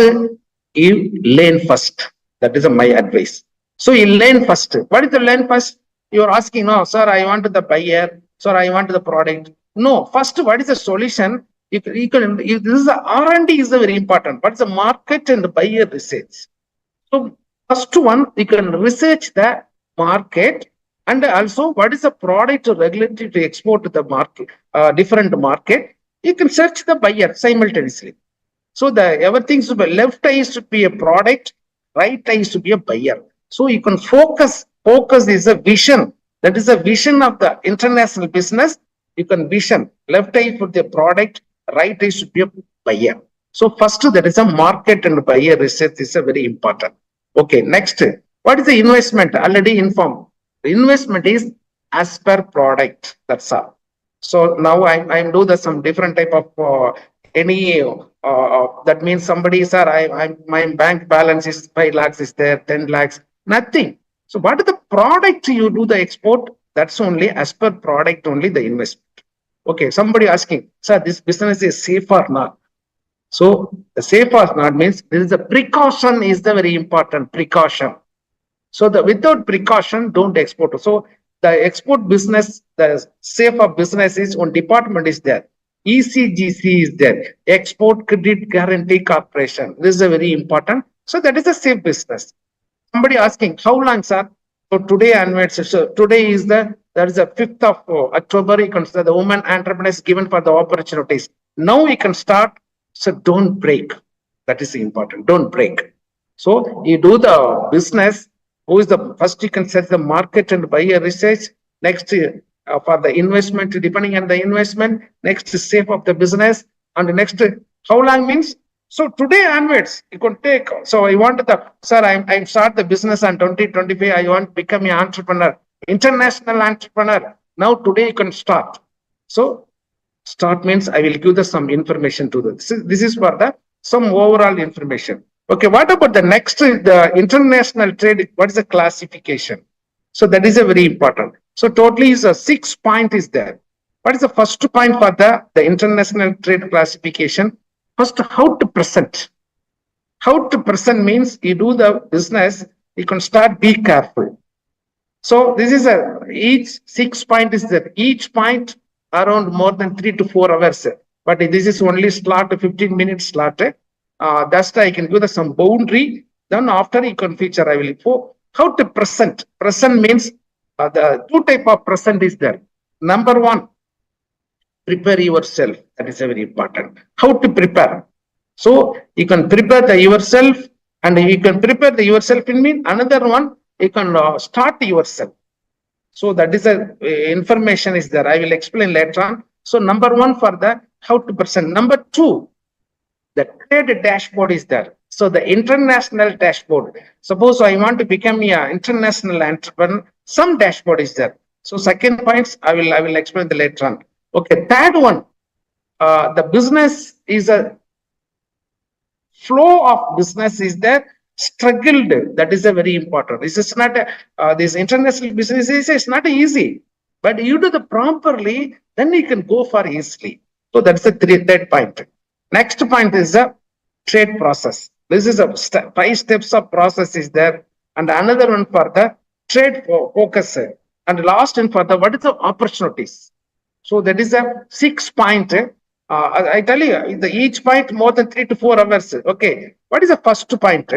you learn first. That is my advice. So you learn first. What is the learn first? You are asking, no, sir, I want the buyer. Sir, I want the product. No, first, what is the solution? This is R&D is very important. What is the market and buyer research? So first one, you can research the market and also what is the product regulatory to export to the market, different market. You can search the buyer simultaneously. So everything should be left eye should be a product, right eye should be a buyer. So you can focus. Focus is a vision. That is a vision of the international business. You can vision. Left eye for the product, right eye should be a buyer. So first, there is a market and buyer research is a very important. Okay, next, what is the investment? Already informed. The investment is as per product. That's all. So now I'm do some different type of that means somebody, sir, my bank balance is 5 lakhs is there, 10 lakhs. Nothing. So what is the product you do the export? That's only as per product only the investment. Okay, somebody asking, sir, this business is safe or not? So the safe or not means there is a precaution is the very important precaution. So the without precaution, don't export. So the export business, the safe of business is one department is there. ECGC is there. Export Credit Guarantee Corporation. This is a very important. So that is a safe business. Somebody asking, how long, sir? So today onwards, so today is there is a 5th of October, you can start the woman entrepreneurs given for the opportunities. Now we can start, so don't break. That is important, don't break. So you do the business, who is the first you can set the market and buy a research, next for the investment, depending on the investment, next safe of the business, and next how long means so today onwards, you can take. So I want the sir, I'm start the business on 2025. I want to become an entrepreneur, international entrepreneur. Now today you can start. So start means I will give the some information to this. This is for the some overall information. Okay, what about the next? The international trade. What is the classification? So that is a very important. So totally is a 6 point is there. What is the first point for the international trade classification? First, how to present. How to present means you do the business, you can start, be careful. So this is each 6 point is there. Each point around more than 3 to 4 hours. But this is only slot, 15 minutes slot. That's why I can give the some boundary. Then after you can feature, I will go. How to present. Present means the two type of present is there. Number one, prepare yourself. That is very important. How to prepare? So you can prepare the yourself, and you can prepare the yourself in mean another one. You can start yourself. So that is a information is there. I will explain later on. So number one for the how to present. Number two, the trade dashboard is there. So the international dashboard. Suppose I want to become an international entrepreneur, some dashboard is there. So second points I will explain the later on. Okay, third one, the business is a flow of business is there. Struggled, that is a very important. This is not this international business is not easy, but you do the properly, then you can go for easily. So that's the third point. Next point is the trade process. This is a 5 steps of process is there, and another one for the trade focus, and last one for the what is the opportunities. So that is a 6 point. I tell you, each point more than 3 to 4 hours. Okay, what is the first point?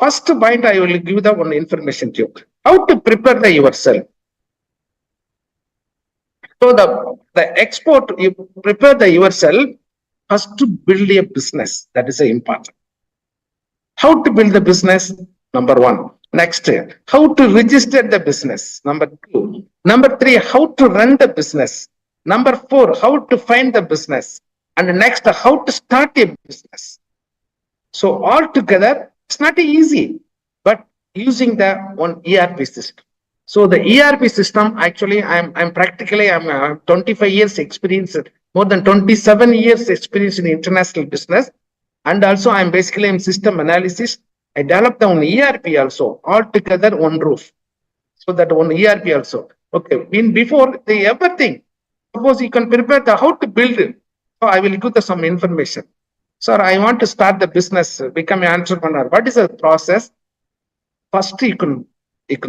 First point I will give the one information to you. How to prepare the yourself. So the export, you prepare the yourself first to build a business. That is important. How to build the business? Number one. Next, how to register the business? Number two. Number three, how to run the business? Number four, how to find the business? And next, how to start a business? So all together, it's not easy, but using the one ERP system. So the ERP system, actually, I'm 25 years experience, more than 27 years experience in international business. And also I'm basically in system analysis. I developed the one ERP also, all together one roof. So that one ERP also. Okay, before the everything, suppose you can prepare the how to build it. So I will give the some information. Sir, I want to start the business, become an entrepreneur. What is the process? First, you can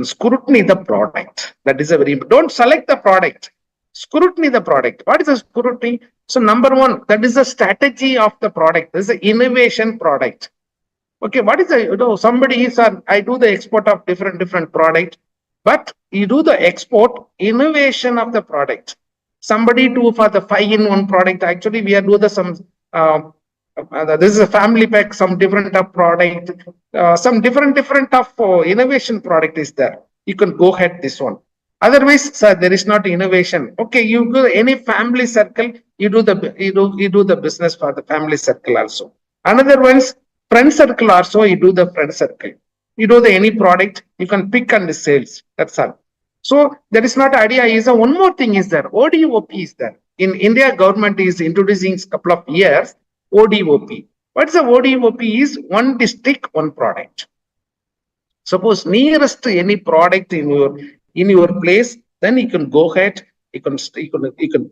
scrutiny the product. That is a very important. Don't select the product. Scrutiny the product. What is the scrutiny? So number one, that is the strategy of the product. This is an innovation product. Okay, what is the, somebody is, I do the export of different product, but you do the export innovation of the product. Somebody do for the 5-in-1 product. Actually, we are doing some, this is a family pack, some different of product, some different of innovation product is there. You can go ahead this one. Otherwise, sir, there is not innovation. Okay, you go any family circle, you do the business for the family circle also. Another one's friend circle also, you do the friend circle. You do the any product, you can pick on the sales. That's all. So that is not idea. Is one more thing is there. ODOP is there. In India, government is introducing a couple of years ODOP. What's the ODOP is one district, one product. Suppose nearest to any product in your place, then you can go ahead, you can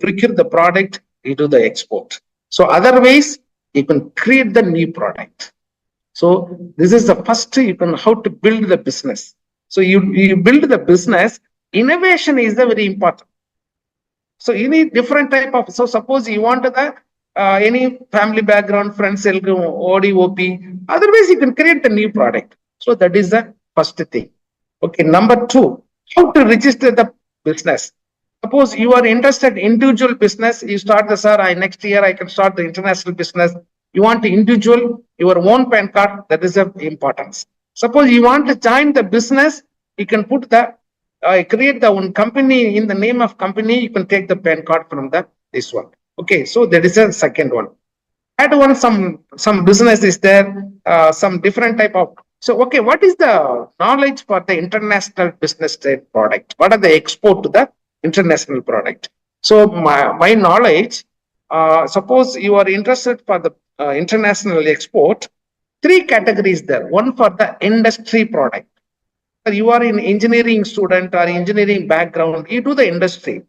procure the product, you do the export. So otherwise you can create the new product. So this is the first you can how to build the business. So you build the business. Innovation is the very important. So any different type of, so suppose you want the any family background, friends, ODOP, otherwise you can create a new product. So that is the first thing. Okay, number two, how to register the business. Suppose you are interested in individual business, you start the, sir, next year I can start the international business. You want to individual, your own PAN card, that is of importance. Suppose you want to join the business, you can put the create the one company, in the name of company, you can take the PAN card from this one. Okay, so that is a second one. Add one, some business is there, some different type of. So, okay, what is the knowledge for the international business trade product? What are the export to the international product? So my knowledge, suppose you are interested for the international export, three categories there. One for the industry product. You are in engineering student or engineering background, you do the industry.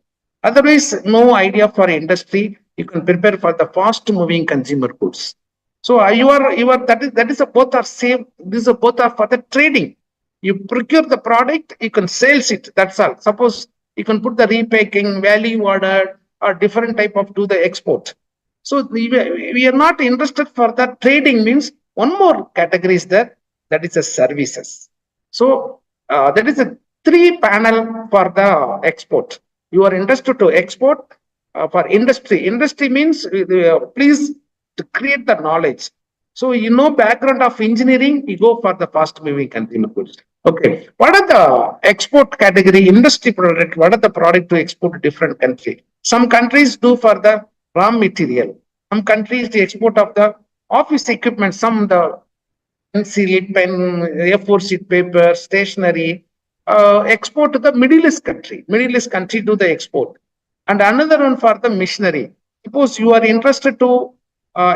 Otherwise, no idea for industry, you can prepare for the fast moving consumer goods. So you are that is a both are same. This is a both are for the trading. You procure the product, you can sales it. That's all. Suppose you can put the repacking, value order, or different type of do the export. So we are not interested for that. Trading means one more category is there, that is a services. So that is a three panel for the export. You are interested to export for industry. Industry means please to create the knowledge. So you know background of engineering, you go for the fast moving consumer goods. Okay, what are the export category industry product? What are the product to export to different country? Some countries do for the raw material. Some countries the export of the office equipment. Some the pencil, pen, A4 sheet paper, stationery, export to the Middle East country. Middle East country do the export. And another one for the machinery. Suppose you are interested to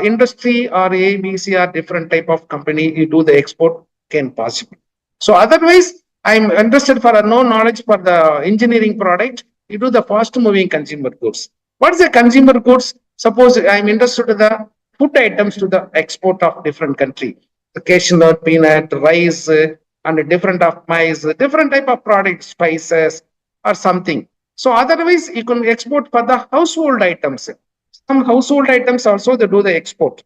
industry or A, B, C or different type of company, you do the export, can possible. So otherwise, I'm interested for a no knowledge for the engineering product, you do the fast moving consumer goods. What is the consumer goods? Suppose I'm interested in the food items to the export of different country. The cashew peanut, rice, and different of maize, different type of products, spices or something. So otherwise, you can export for the household items. Some household items also they do the export.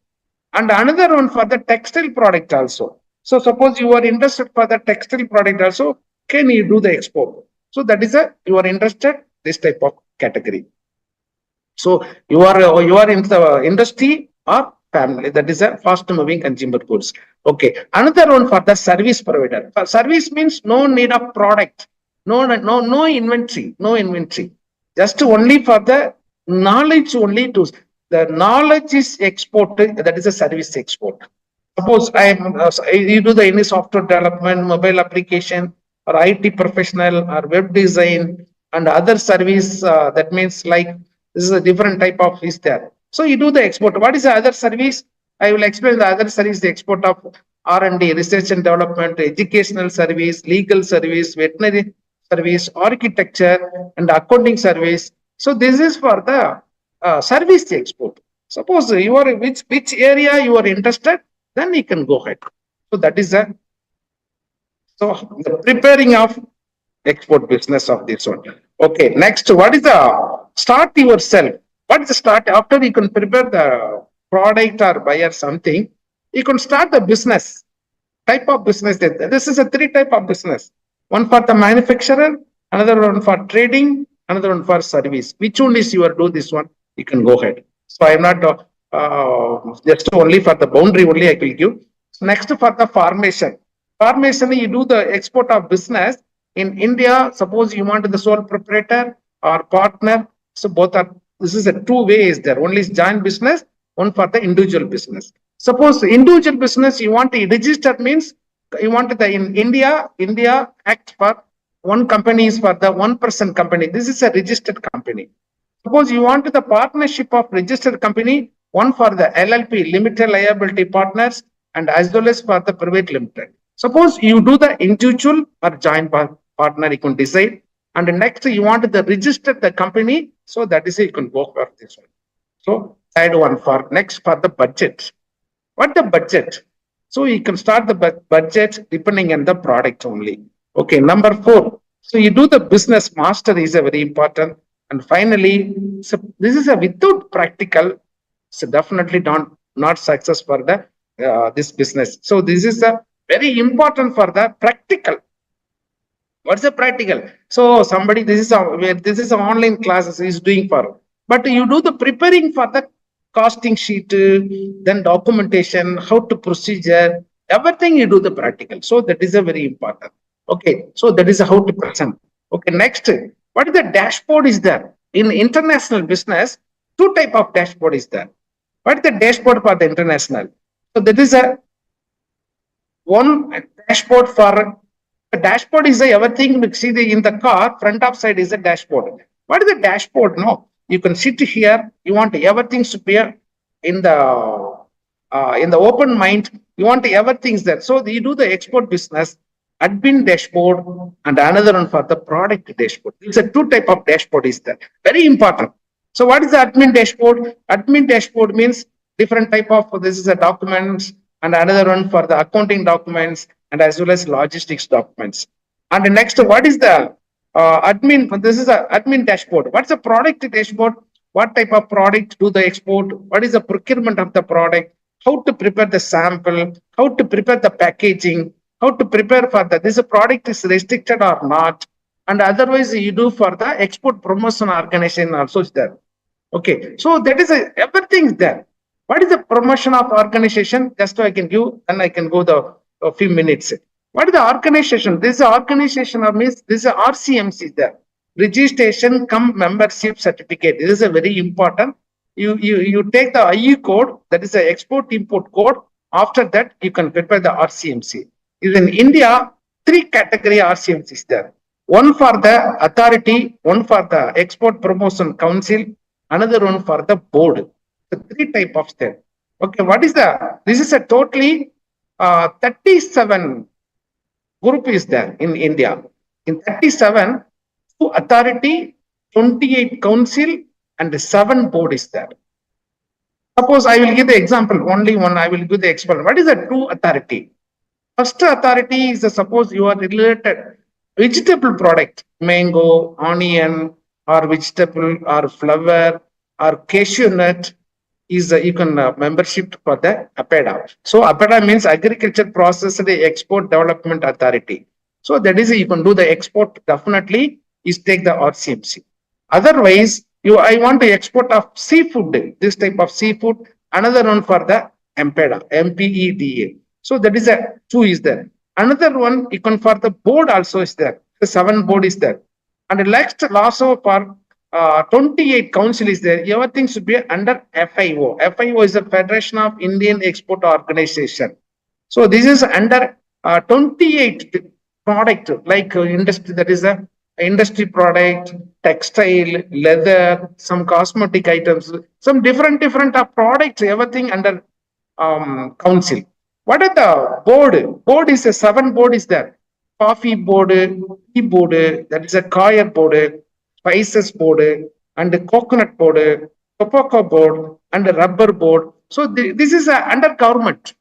And another one for the textile product also. So suppose you are interested for the textile product also, can you do the export? So that is you are interested this type of category. So you are in the industry or family, that is a fast moving consumer goods. Okay, another one for the service provider. For service means no need of product, no inventory, just only for the knowledge only to the knowledge is exported, that is a service export. Suppose you do the any software development, mobile application, or IT professional, or web design, and other service. That means like this is a different type of is there. So you do the export. What is the other service? I will explain the other service: the export of R&D, research and development, educational service, legal service, veterinary service, architecture, and accounting service. So this is for the service export. Suppose you are which area you are interested, then you can go ahead. So that is the preparing of export business of this one. Okay, next, what is the start yourself? What is the start after you can prepare the product or buy or something? You can start the business. Type of business. This is a three type of business. One for the manufacturer, another one for trading, another one for service. Which one is you do this one? You can go ahead. So I'm not just only for the boundary only I will give. Next for the formation. Formation, you do the export of business. In India, suppose you want the sole proprietor or partner. So both are, this is a two ways there. Only is joint business, one for the individual business. Suppose individual business you want to register means you want the in India Act for one company is for the 1% company. This is a registered company. Suppose you want the partnership of registered company, one for the LLP, limited liability partners, and as well as for the private limited. Suppose you do the individual or joint partner, you can decide. And next you want to register the company. So that is you can go for this one. So third one for next for the budget. What the budget? So you can start the budget depending on the product only. Okay, number 4. So you do the business master is a very important. And finally, so this is a without practical, so definitely not success for the this business. So this is a very important for the practical. What's the practical? So somebody, this is an online classes is doing for, but you do the preparing for the costing sheet, then documentation, how to procedure, everything you do the practical. So that is a very important. Okay, so that is how to present. Okay, next, what is the dashboard is there? In international business, 2 type of dashboard is there. What is the dashboard for the international? So that is a one dashboard for the dashboard is everything we see in the car, front of side is a dashboard. What is the dashboard? No, you can sit here, you want everything to be in the open mind, you want everything there. So you do the export business, admin dashboard, and another one for the product dashboard. It's a 2 type of dashboard is there. Very important. So what is the admin dashboard? Admin dashboard means different type of, this is a documents, and another one for the accounting documents, and as well as logistics documents. And the next, what is the admin? This is a admin dashboard. What's the product dashboard? What type of product do the export? What is the procurement of the product? How to prepare the sample? How to prepare the packaging? How to prepare for that? This product is restricted or not? And otherwise, you do for the export promotion organization also is there. Okay, so that is everything is there. What is the promotion of organization? Just so I can give, and I can go a few minutes. What is the organization? This organization means this is RCMC there. Registration cum membership certificate. This is a very important. You take the IE code, that is the export import code. After that, you can prepare the RCMC. In India, 3 category RCMC is there. One for the authority, one for the export promotion council, another one for the board. The 3 type of step. Okay, what is this is a totally 37 group is there in India. In 37, 2 authority, 28 council, and 7 board is there. Suppose I will give the example, only one I will give the example. What is a 2 authority? First authority is suppose you are related vegetable product, mango, onion, or vegetable, or flower, or cashew nut, is you can membership for the APEDA. So APEDA means Agriculture Processed Export Development Authority. So that is you can do the export, definitely is take the RCMC. Otherwise, I want to export of seafood, this type of seafood, another one for the MPEDA, MPEDA. So that is a 2 is there. Another one, you can for the board also is there. The 7 board is there. And the next also for 28 council is there. Everything should be under FIO. FIO is the Federation of Indian Export Organization. So this is under 28 product like industry, that is a industry product, textile, leather, some cosmetic items, some different products, everything under council. What are the board? Board is a 7 board is there. Coffee board, tea board, that is a coir board, spices board, and the coconut board, tobacco board, and the rubber board. So this is under government.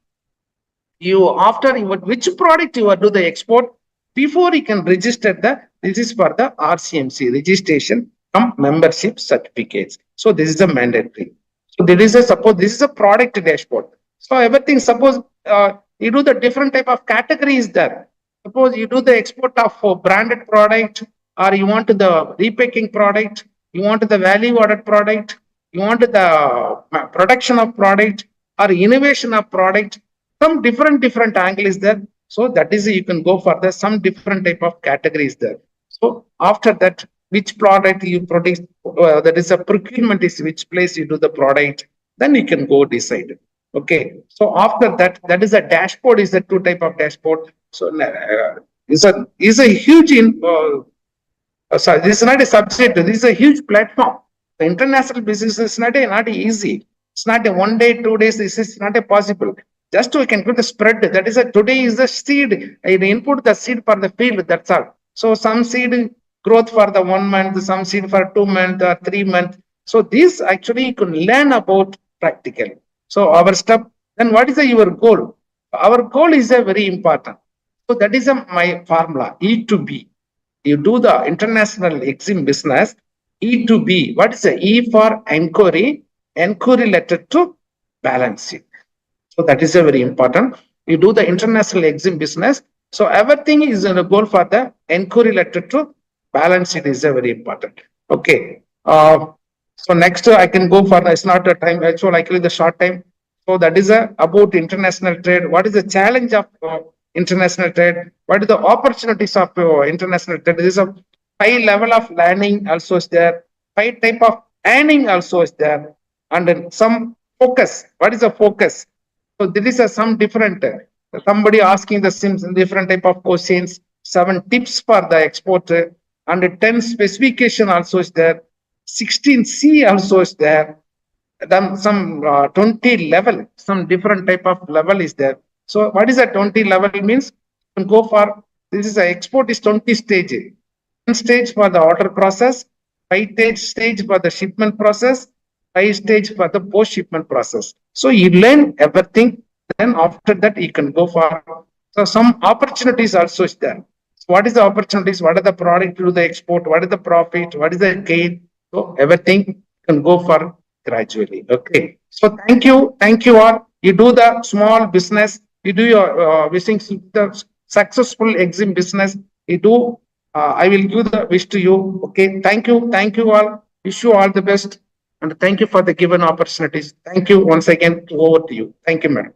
You after which product you are do the export, before you can register this is for the RCMC registration membership certificates. So this is a mandatory. So there is a suppose this is a product dashboard. So everything, suppose you do the different type of categories there. Suppose you do the export of branded product, or you want the repacking product, you want the value added product, you want the production of product, or innovation of product. Some different angle is there. So that is you can go for some different type of categories there. So after that, which product you produce, that is a procurement is which place you do the product, then you can go decide. Okay. So after that, that is a dashboard is the 2 type of dashboard. So is a huge sorry, this is not a subject. This is a huge platform. The international business is not easy. It's not a 1 day, 2 days. This is not a possible. Just we can put the spread. That is today is the seed. I input the seed for the field. That's all. So some seed growth for the 1 month, some seed for 2 months or 3 months. So this actually you can learn about practical. So our step. Then what is your goal? Our goal is a very important. So that is my formula. E to B. You do the international exim business. E to B. What is the E for inquiry? Inquiry letter to balance sheet. So that is a very important. You do the international exim business. So everything is a goal for the inquiry letter to balance sheet is a very important. Okay. So next I can go for it's not a time actual actually the short time. So that is about international trade. What is the challenge of international trade? What are the opportunities of international trade? There is a high level of learning also is there. High type of earning also is there, and then some focus. What is the focus? So there is some different. Somebody asking the same different type of questions. 7 tips for the exporter, and 10 specification also is there. 16C also is there. Then some 20 level, some different type of level is there. So what is a 20 level means? You can go for this is a export is 20 stage. 10 stage for the order process, 5 stage for the shipment process, 5 stage for the post shipment process. So you learn everything. Then after that you can go for so some opportunities also is there. So what is the opportunities? What are the product to the export? What is the profit? What is the gain? So everything can go for gradually. Okay. So thank you all. You do the small business. You do your wishing the successful exim business. You do. I will give the wish to you. Okay. Thank you all. Wish you all the best, and thank you for the given opportunities. Thank you once again. Over to you. Thank you, madam.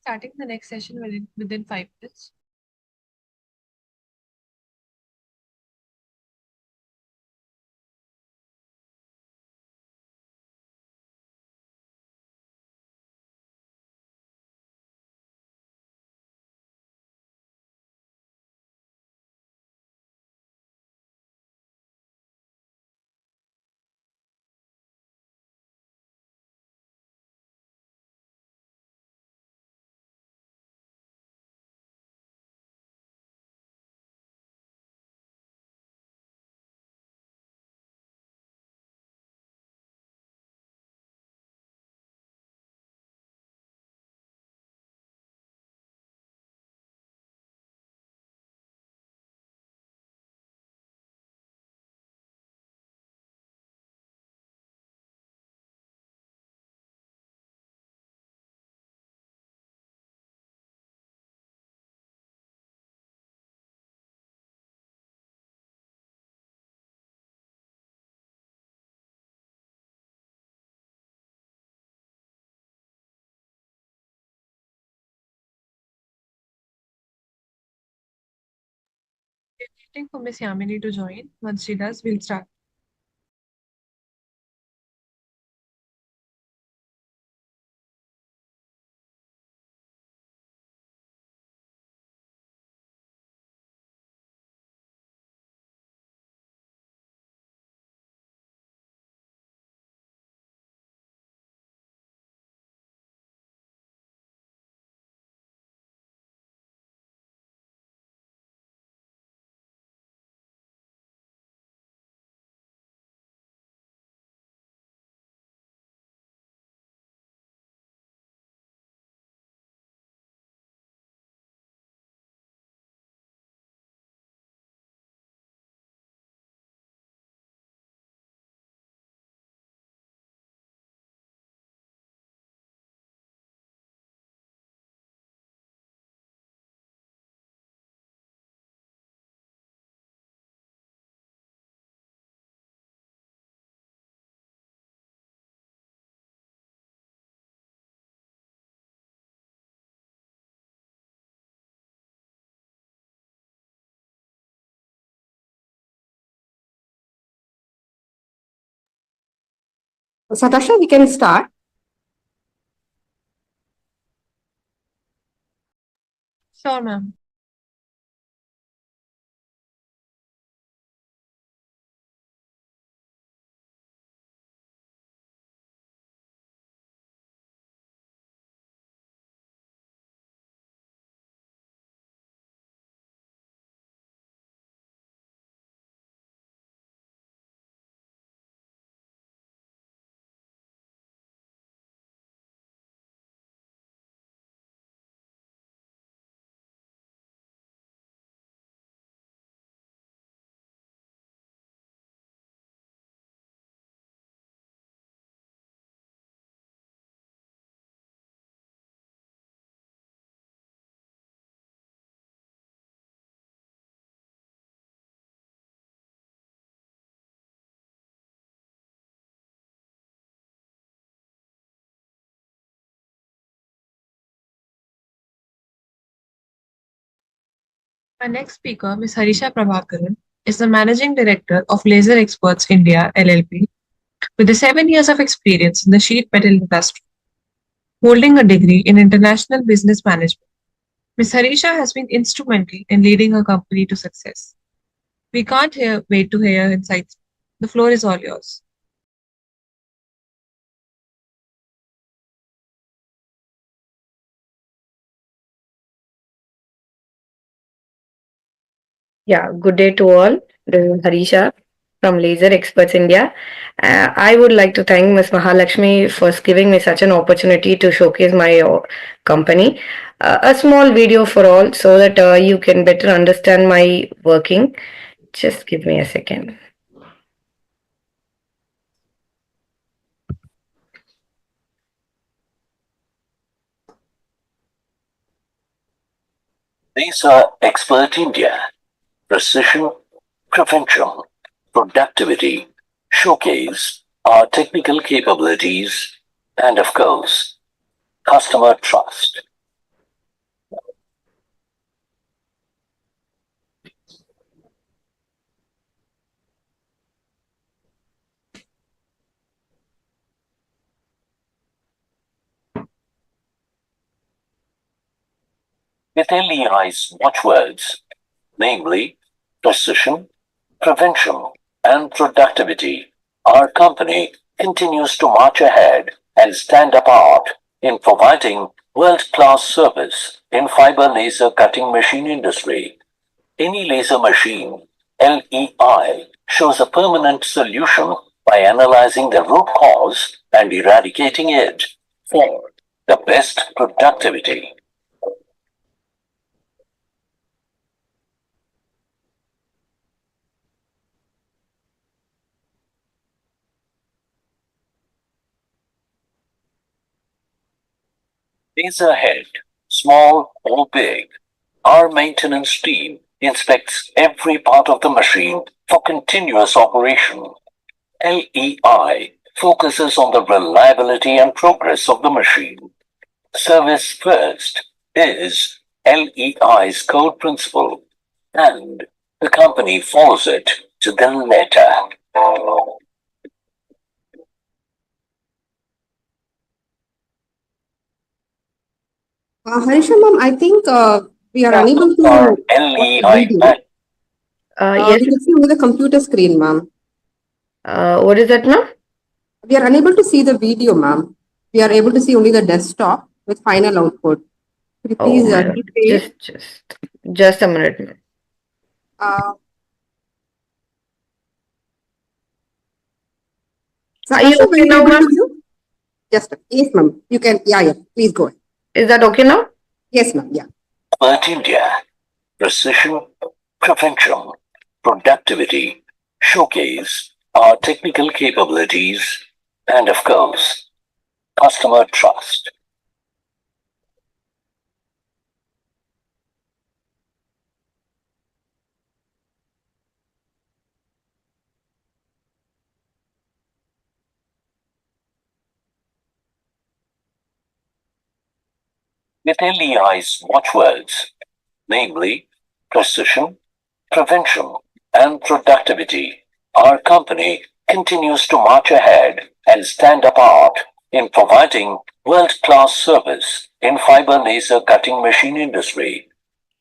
Starting the next session within 5 minutes. Waiting for Miss Yamini to join. Once she does, we'll start. Satasha, we can start. Sure, ma'am. Our next speaker, Ms. Harisha Prabhakaran, is the Managing Director of Laser Experts India LLP, with 7 years of experience in the sheet metal industry, holding a degree in international business management. Ms. Harisha has been instrumental in leading her company to success. We can't wait to hear her insights. The floor is all yours. Yeah, good day to all. This is Harisha from Laser Experts India. I would like to thank Ms. Mahalakshmi for giving me such an opportunity to showcase my company. A small video for all so that you can better understand my working. Just give me a second. Laser Expert India. Precision, prevention, productivity, showcase our technical capabilities, and of course, customer trust. With LEI's watchwords, namely precision, prevention, and productivity, our company continues to march ahead and stand apart in providing world-class service in fiber laser cutting machine industry. Any laser machine, LEI, shows a permanent solution by analyzing the root cause and eradicating it for the best productivity. Laser head, small or big, our maintenance team inspects every part of the machine for continuous operation. LEI focuses on the reliability and progress of the machine. Service first is LEI's code principle, and the company follows it to the letter. Harisha ma'am, I think we are unable to Our watch the LEI video. Yes. We can see only the computer screen, ma'am. What is that, ma'am? We are unable to see the video, ma'am. We are able to see only the desktop with final output. Could you Oh please my God. keep page? Just a minute, ma'am. So Are you Harsha, were okay you now, able ma'am? to view? Yes, ma'am. You can, yeah. Please go ahead. Is that okay now? Yes, ma'am, yeah. But India, precision, prevention, productivity, showcase our technical capabilities, and of course, customer trust. With LEI's watchwords, namely precision, prevention, and productivity, our company continues to march ahead and stand apart in providing world-class service in fiber laser cutting machine industry.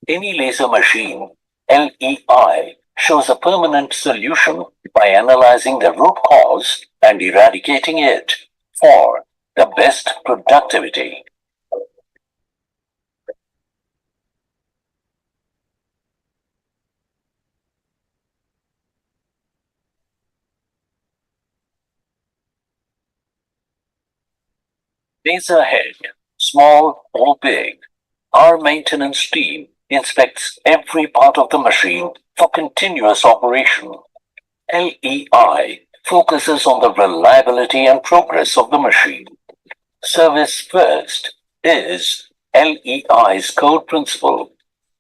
Any laser machine, LEI, shows a permanent solution by analyzing the root cause and eradicating it for the best productivity. Laser head, small or big, our maintenance team inspects every part of the machine for continuous operation. LEI focuses on the reliability and progress of the machine. Service first is LEI's code principle,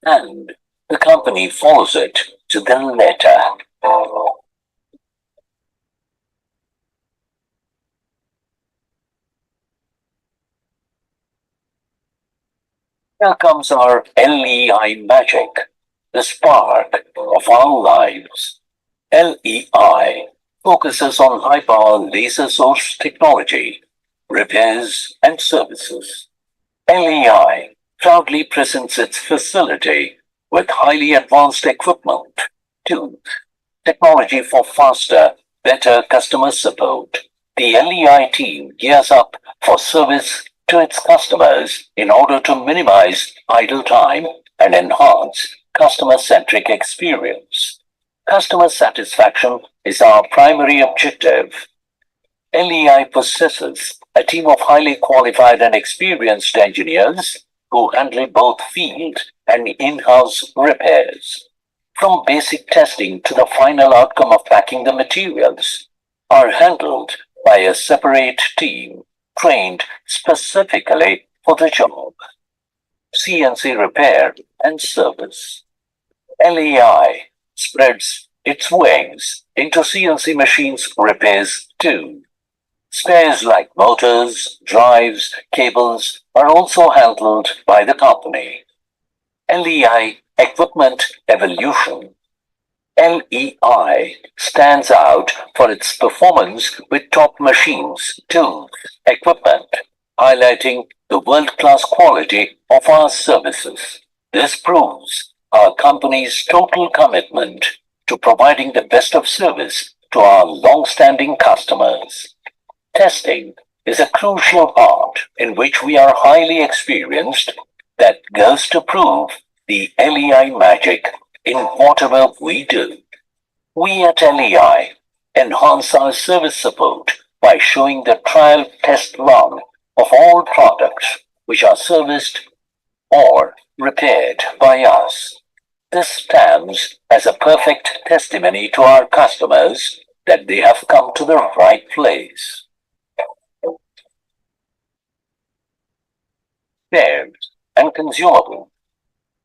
and the company follows it to the letter. Here comes our LEI magic, the spark of our lives. LEI focuses on high power laser source technology, repairs, and services. LEI proudly presents its facility with highly advanced equipment, tools, technology for faster, better customer support. The LEI team gears up for service to its customers in order to minimize idle time and enhance customer-centric experience. Customer satisfaction is our primary objective. LEI possesses a team of highly qualified and experienced engineers who handle both field and in-house repairs. From basic testing to the final outcome of packing the materials are handled by a separate team trained specifically for the job. CNC repair and service. LEI spreads its wings into CNC machines repairs too. Spares like motors, drives, cables are also handled by the company. LEI Equipment Evolution. LEI stands out for its performance with top machines, tools, equipment, highlighting the world-class quality of our services. This proves our company's total commitment to providing the best of service to our long-standing customers. Testing is a crucial part in which we are highly experienced that goes to prove the LEI magic in whatever we do. We at LEI enhance our service support by showing the trial test run of all products which are serviced or repaired by us. This stands as a perfect testimony to our customers that they have come to the right place. Spares and consumable.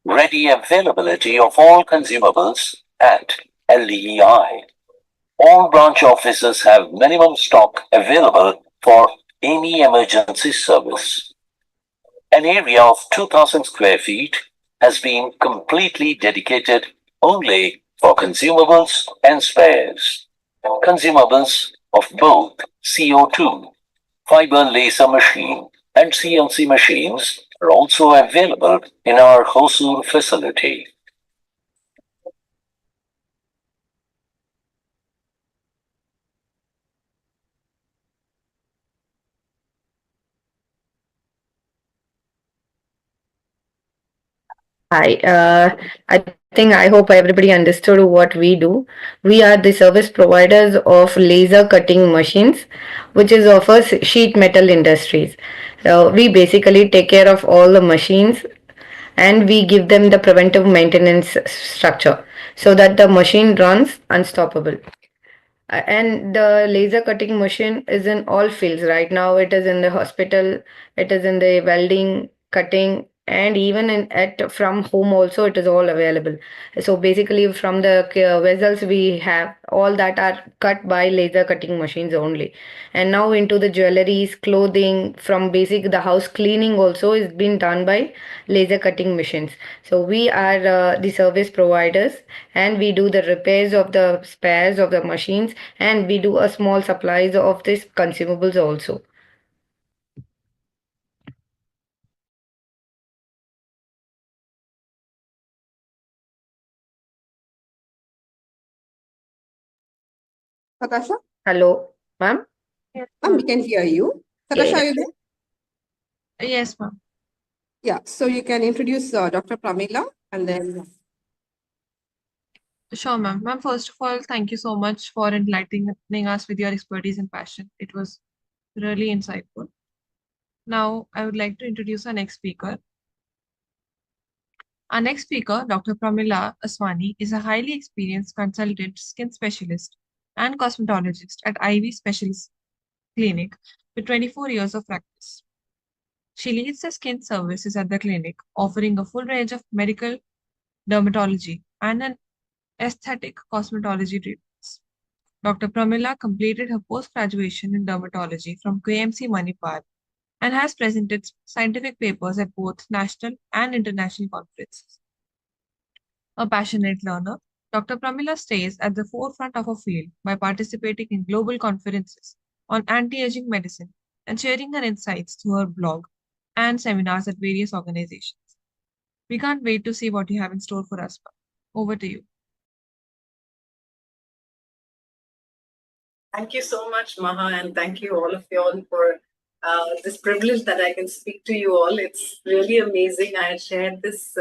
Ready availability of all consumables at LEI. All branch offices have minimum stock available for any emergency service. An area of 2,000 square feet has been completely dedicated only for consumables and spares. Consumables of both CO2, fiber laser machine, and CNC machines are also available in our Hosur facility. Hi, I hope everybody understood what we do. We are the service providers of laser cutting machines, which is of a sheet metal industries. We basically take care of all the machines and we give them the preventive maintenance structure so that the machine runs unstoppable. And the laser cutting machine is in all fields right now. It is in the hospital, it is in the welding, cutting, and even in at from home also it is all available. So basically from the vessels we have all that are cut by laser cutting machines only. And now into the jewelries, clothing, from basic the house cleaning also is being done by laser cutting machines. So we are the service providers and we do the repairs of the spares of the machines and we do a small supplies of these consumables also. Sakasha? Hello, ma'am? Yes, Ma'am, we can hear you. Sakasha, are you there? Yes, ma'am. Yeah, so you can introduce Dr. Pramila and then. Sure, ma'am. Ma'am, first of all, thank you so much for enlightening us with your expertise and passion. It was really insightful. Now, I would like to introduce our next speaker. Our next speaker, Dr. Pramila Aswani, is a highly experienced consultant skin specialist and cosmetologist at IV Specialist Clinic with 24 years of practice. She leads the skin services at the clinic, offering a full range of medical dermatology and an aesthetic cosmetology treatments. Dr. Pramila completed her post-graduation in dermatology from KMC Manipal and has presented scientific papers at both national and international conferences. A passionate learner, Dr. Pramila stays at the forefront of her field by participating in global conferences on anti-aging medicine and sharing her insights through her blog and seminars at various organizations. We can't wait to see what you have in store for us. Over to you. Thank you so much, Maha, and thank you all of you all for this privilege that I can speak to you all. It's really amazing. I had shared this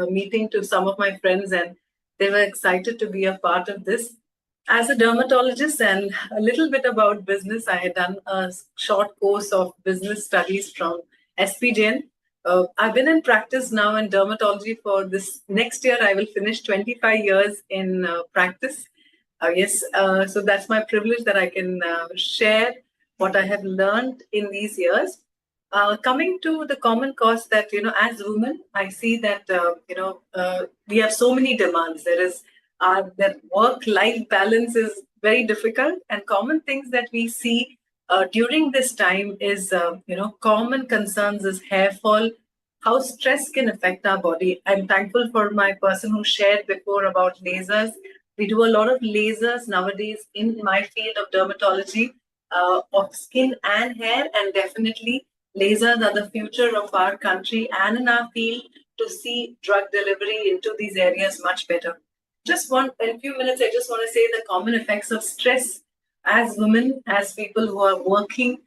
meeting to some of my friends, and they were excited to be a part of this. As a dermatologist and a little bit about business, I had done a short course of business studies from SPJN. I've been in practice now in dermatology for this next year. I will finish 25 years in practice. Yes, so that's my privilege that I can share what I have learned in these years. Coming to the common cause that, as women, I see that, we have so many demands. That work-life balance is very difficult, and common things that we see during this time is, common concerns is hair fall, how stress can affect our body. I'm thankful for my person who shared before about lasers. We do a lot of lasers nowadays in my field of dermatology, of skin and hair, and definitely lasers are the future of our country and in our field to see drug delivery into these areas much better. In a few minutes, I just want to say the common effects of stress as women, as people who are working.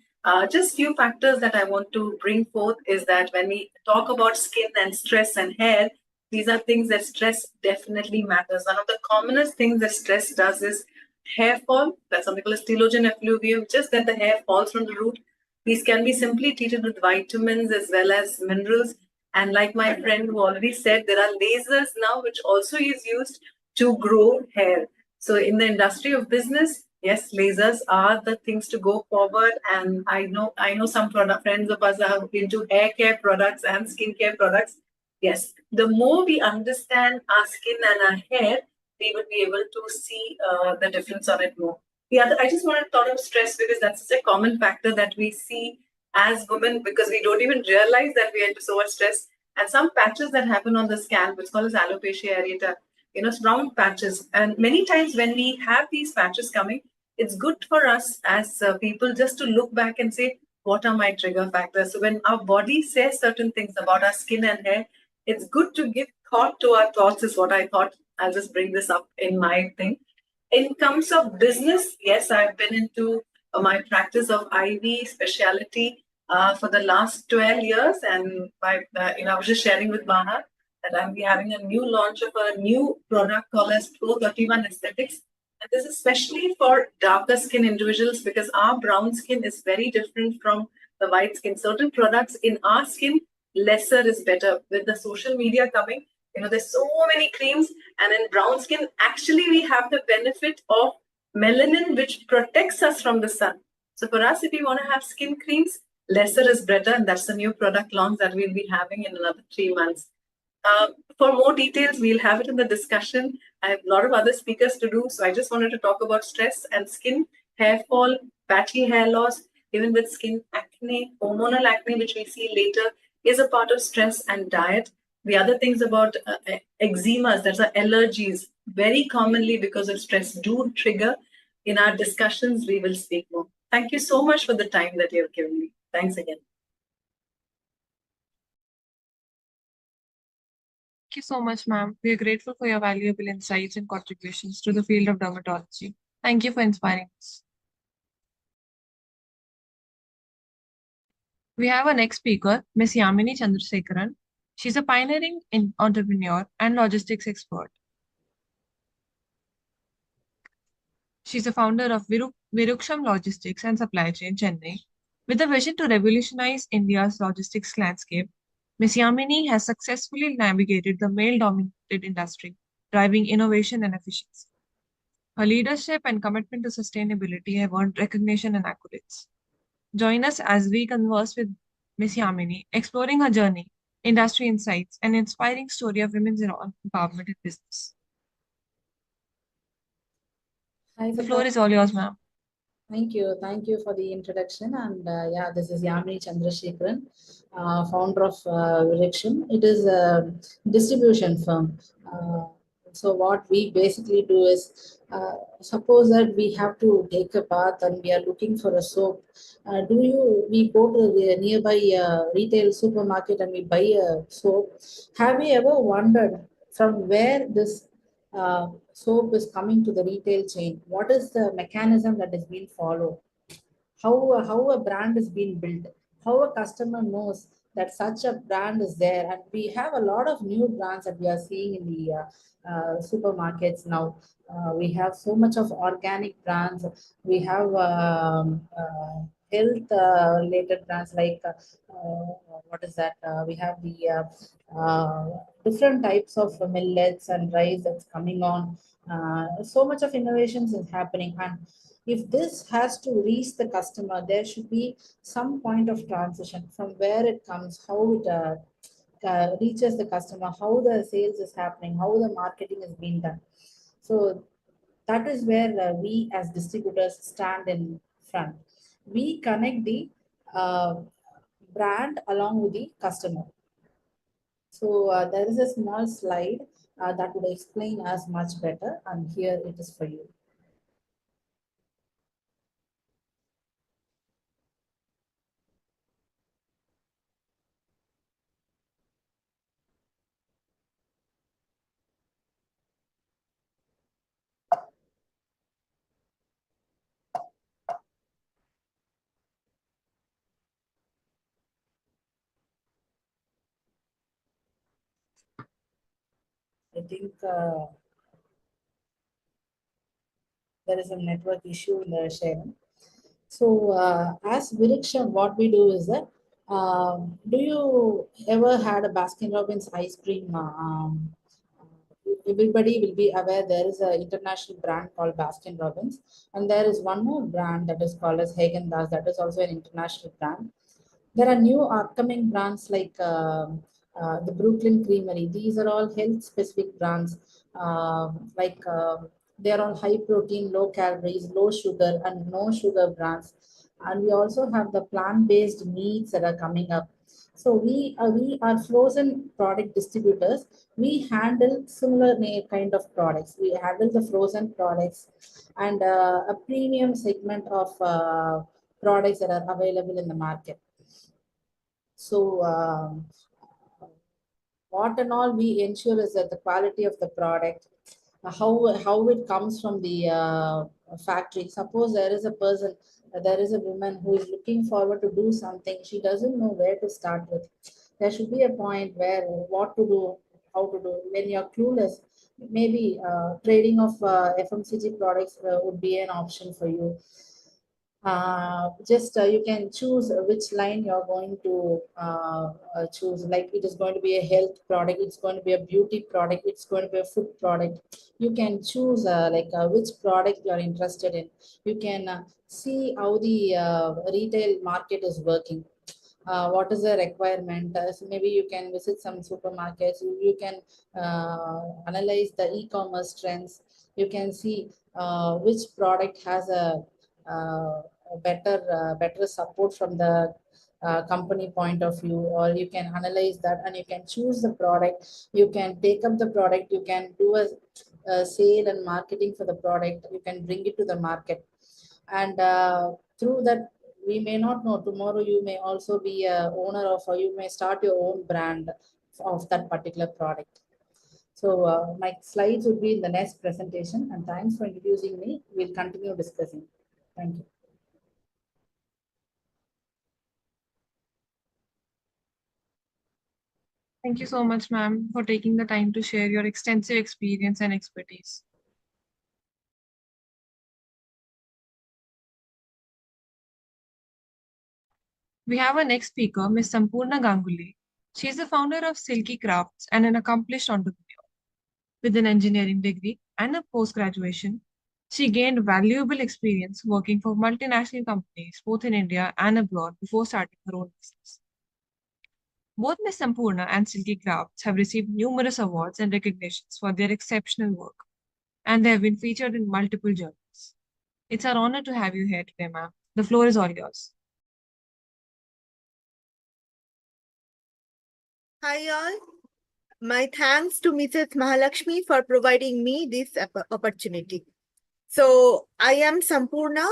Just few factors that I want to bring forth is that when we talk about skin and stress and hair, these are things that stress definitely matters. One of the commonest things that stress does is hair fall. That's something called telogen effluvium, just that the hair falls from the root. These can be simply treated with vitamins as well as minerals. And like my friend who already said, there are lasers now which also is used to grow hair. So in the industry of business, yes, lasers are the things to go forward. And I know some friends of us are into hair care products and skincare products. Yes, the more we understand our skin and our hair, we would be able to see the difference on it more. I just want to talk about stress because that's such a common factor that we see as women because we don't even realize that we are into so much stress. And some patches that happen on the scalp, which is called as alopecia areata, round patches. And many times when we have these patches coming, it's good for us as people just to look back and say, what are my trigger factors? So when our body says certain things about our skin and hair, it's good to give thought to our thoughts, is what I thought. I'll just bring this up in my thing. In terms of business, yes, I've been into my practice of IV specialty for the last 12 years. And I was just sharing with Maha that I'm having a new launch of a new product called as Pro 31 Aesthetics. And this is especially for darker skin individuals because our brown skin is very different from the white skin. Certain products in our skin, lesser is better. With the social media coming, there's so many creams, and in brown skin, actually, we have the benefit of melanin, which protects us from the sun. So for us, if we want to have skin creams, lesser is better, and that's the new product launch that we'll be having in another 3 months. For more details, we'll have it in the discussion. I have a lot of other speakers to do, so I just wanted to talk about stress and skin, hair fall, patchy hair loss, even with skin acne, hormonal acne, which we see later, is a part of stress and diet. The other things about eczemas, that are allergies, very commonly because of stress, do trigger. In our discussions, we will speak more. Thank you so much for the time that you have given me. Thanks again. Thank you so much, ma'am. We are grateful for your valuable insights and contributions to the field of dermatology. Thank you for inspiring us. We have our next speaker, Ms. Yamini Chandrasekharan. She's a pioneering entrepreneur and logistics expert. She's a founder of Viruksham Logistics and Supply Chain, Chennai. With a vision to revolutionize India's logistics landscape, Ms. Yamini has successfully navigated the male-dominated industry, driving innovation and efficiency. Her leadership and commitment to sustainability have earned recognition and accolades. Join us as we converse with Ms. Yamini, exploring her journey, industry insights, and inspiring story of women's empowerment in business. Hi, the floor is all yours, ma'am. Thank you. Thank you for the introduction. And yeah, this is Yamini Chandrasekharan, founder of Viruksham. It is a distribution firm. So what we basically do is, suppose that we have to take a bath and we are looking for a soap. We go to the nearby retail supermarket and we buy a soap. Have you ever wondered from where this soap is coming to the retail chain? What is the mechanism that is being followed? How a brand is being built? How a customer knows that such a brand is there? And we have a lot of new brands that we are seeing in the supermarkets now. We have so much of organic brands. We have health related brands like what is that? We have the different types of millets and rice that's coming on. So much of innovations is happening, and if this has to reach the customer, there should be some point of transition from where it comes, how it reaches the customer, how the sales is happening, how the marketing is being done. So that is where we as distributors stand in front. We connect the brand along with the customer. So there is a small slide that would explain us much better, and here it is for you. I think there is a network issue in the sharing. So as Viruksham, what we do is that, do you ever had a Baskin Robbins ice cream? Everybody will be aware there is an international brand called Baskin Robbins, and there is one more brand that is called as Häagen-Dazs, that is also an international brand. There are new upcoming brands like the Brooklyn Creamery. These are all health specific brands. They are all high protein, low calories, low sugar, and no sugar brands. and we also have the plant-based meats that are coming up. So we are frozen product distributors. We handle similar kind of products. We handle the frozen products and a premium segment of products that are available in the market. So what and all we ensure is that the quality of the product, how it comes from the factory. Suppose there is a person, there is a woman who is looking forward to do something, she doesn't know where to start with. There should be a point where what to do, how to do. When you're clueless, maybe trading of FMCG products would be an option for you. Just you can choose which line you're going to choose. Like it is going to be a health product, it's going to be a beauty product, it's going to be a food product. You can choose which product you're interested in. You can see how the retail market is working. What is the requirement? So maybe you can visit some supermarkets. You can analyze the e-commerce trends. You can see which product has better support from the company point of view, or you can analyze that and you can choose the product. You can take up the product. You can do a sale and marketing for the product. You can bring it to the market, and through that, we may not know, tomorrow you may also be a owner of, or you may start your own brand of that particular product. So my slides would be in the next presentation, and thanks for introducing me. We'll continue discussing. Thank you. Thank you so much, ma'am, for taking the time to share your extensive experience and expertise. We have our next speaker, Ms. Sampurna Ganguly. She is the founder of Silky Crafts and an accomplished entrepreneur. With an engineering degree and a post-graduation, she gained valuable experience working for multinational companies both in India and abroad before starting her own business. Both Ms. Sampurna and Silky Crafts have received numerous awards and recognitions for their exceptional work, and they have been featured in multiple journals. It's our honor to have you here today, ma'am. The floor is all yours. Hi all. My thanks to Mrs. Mahalakshmi for providing me this opportunity. So I am Sampurna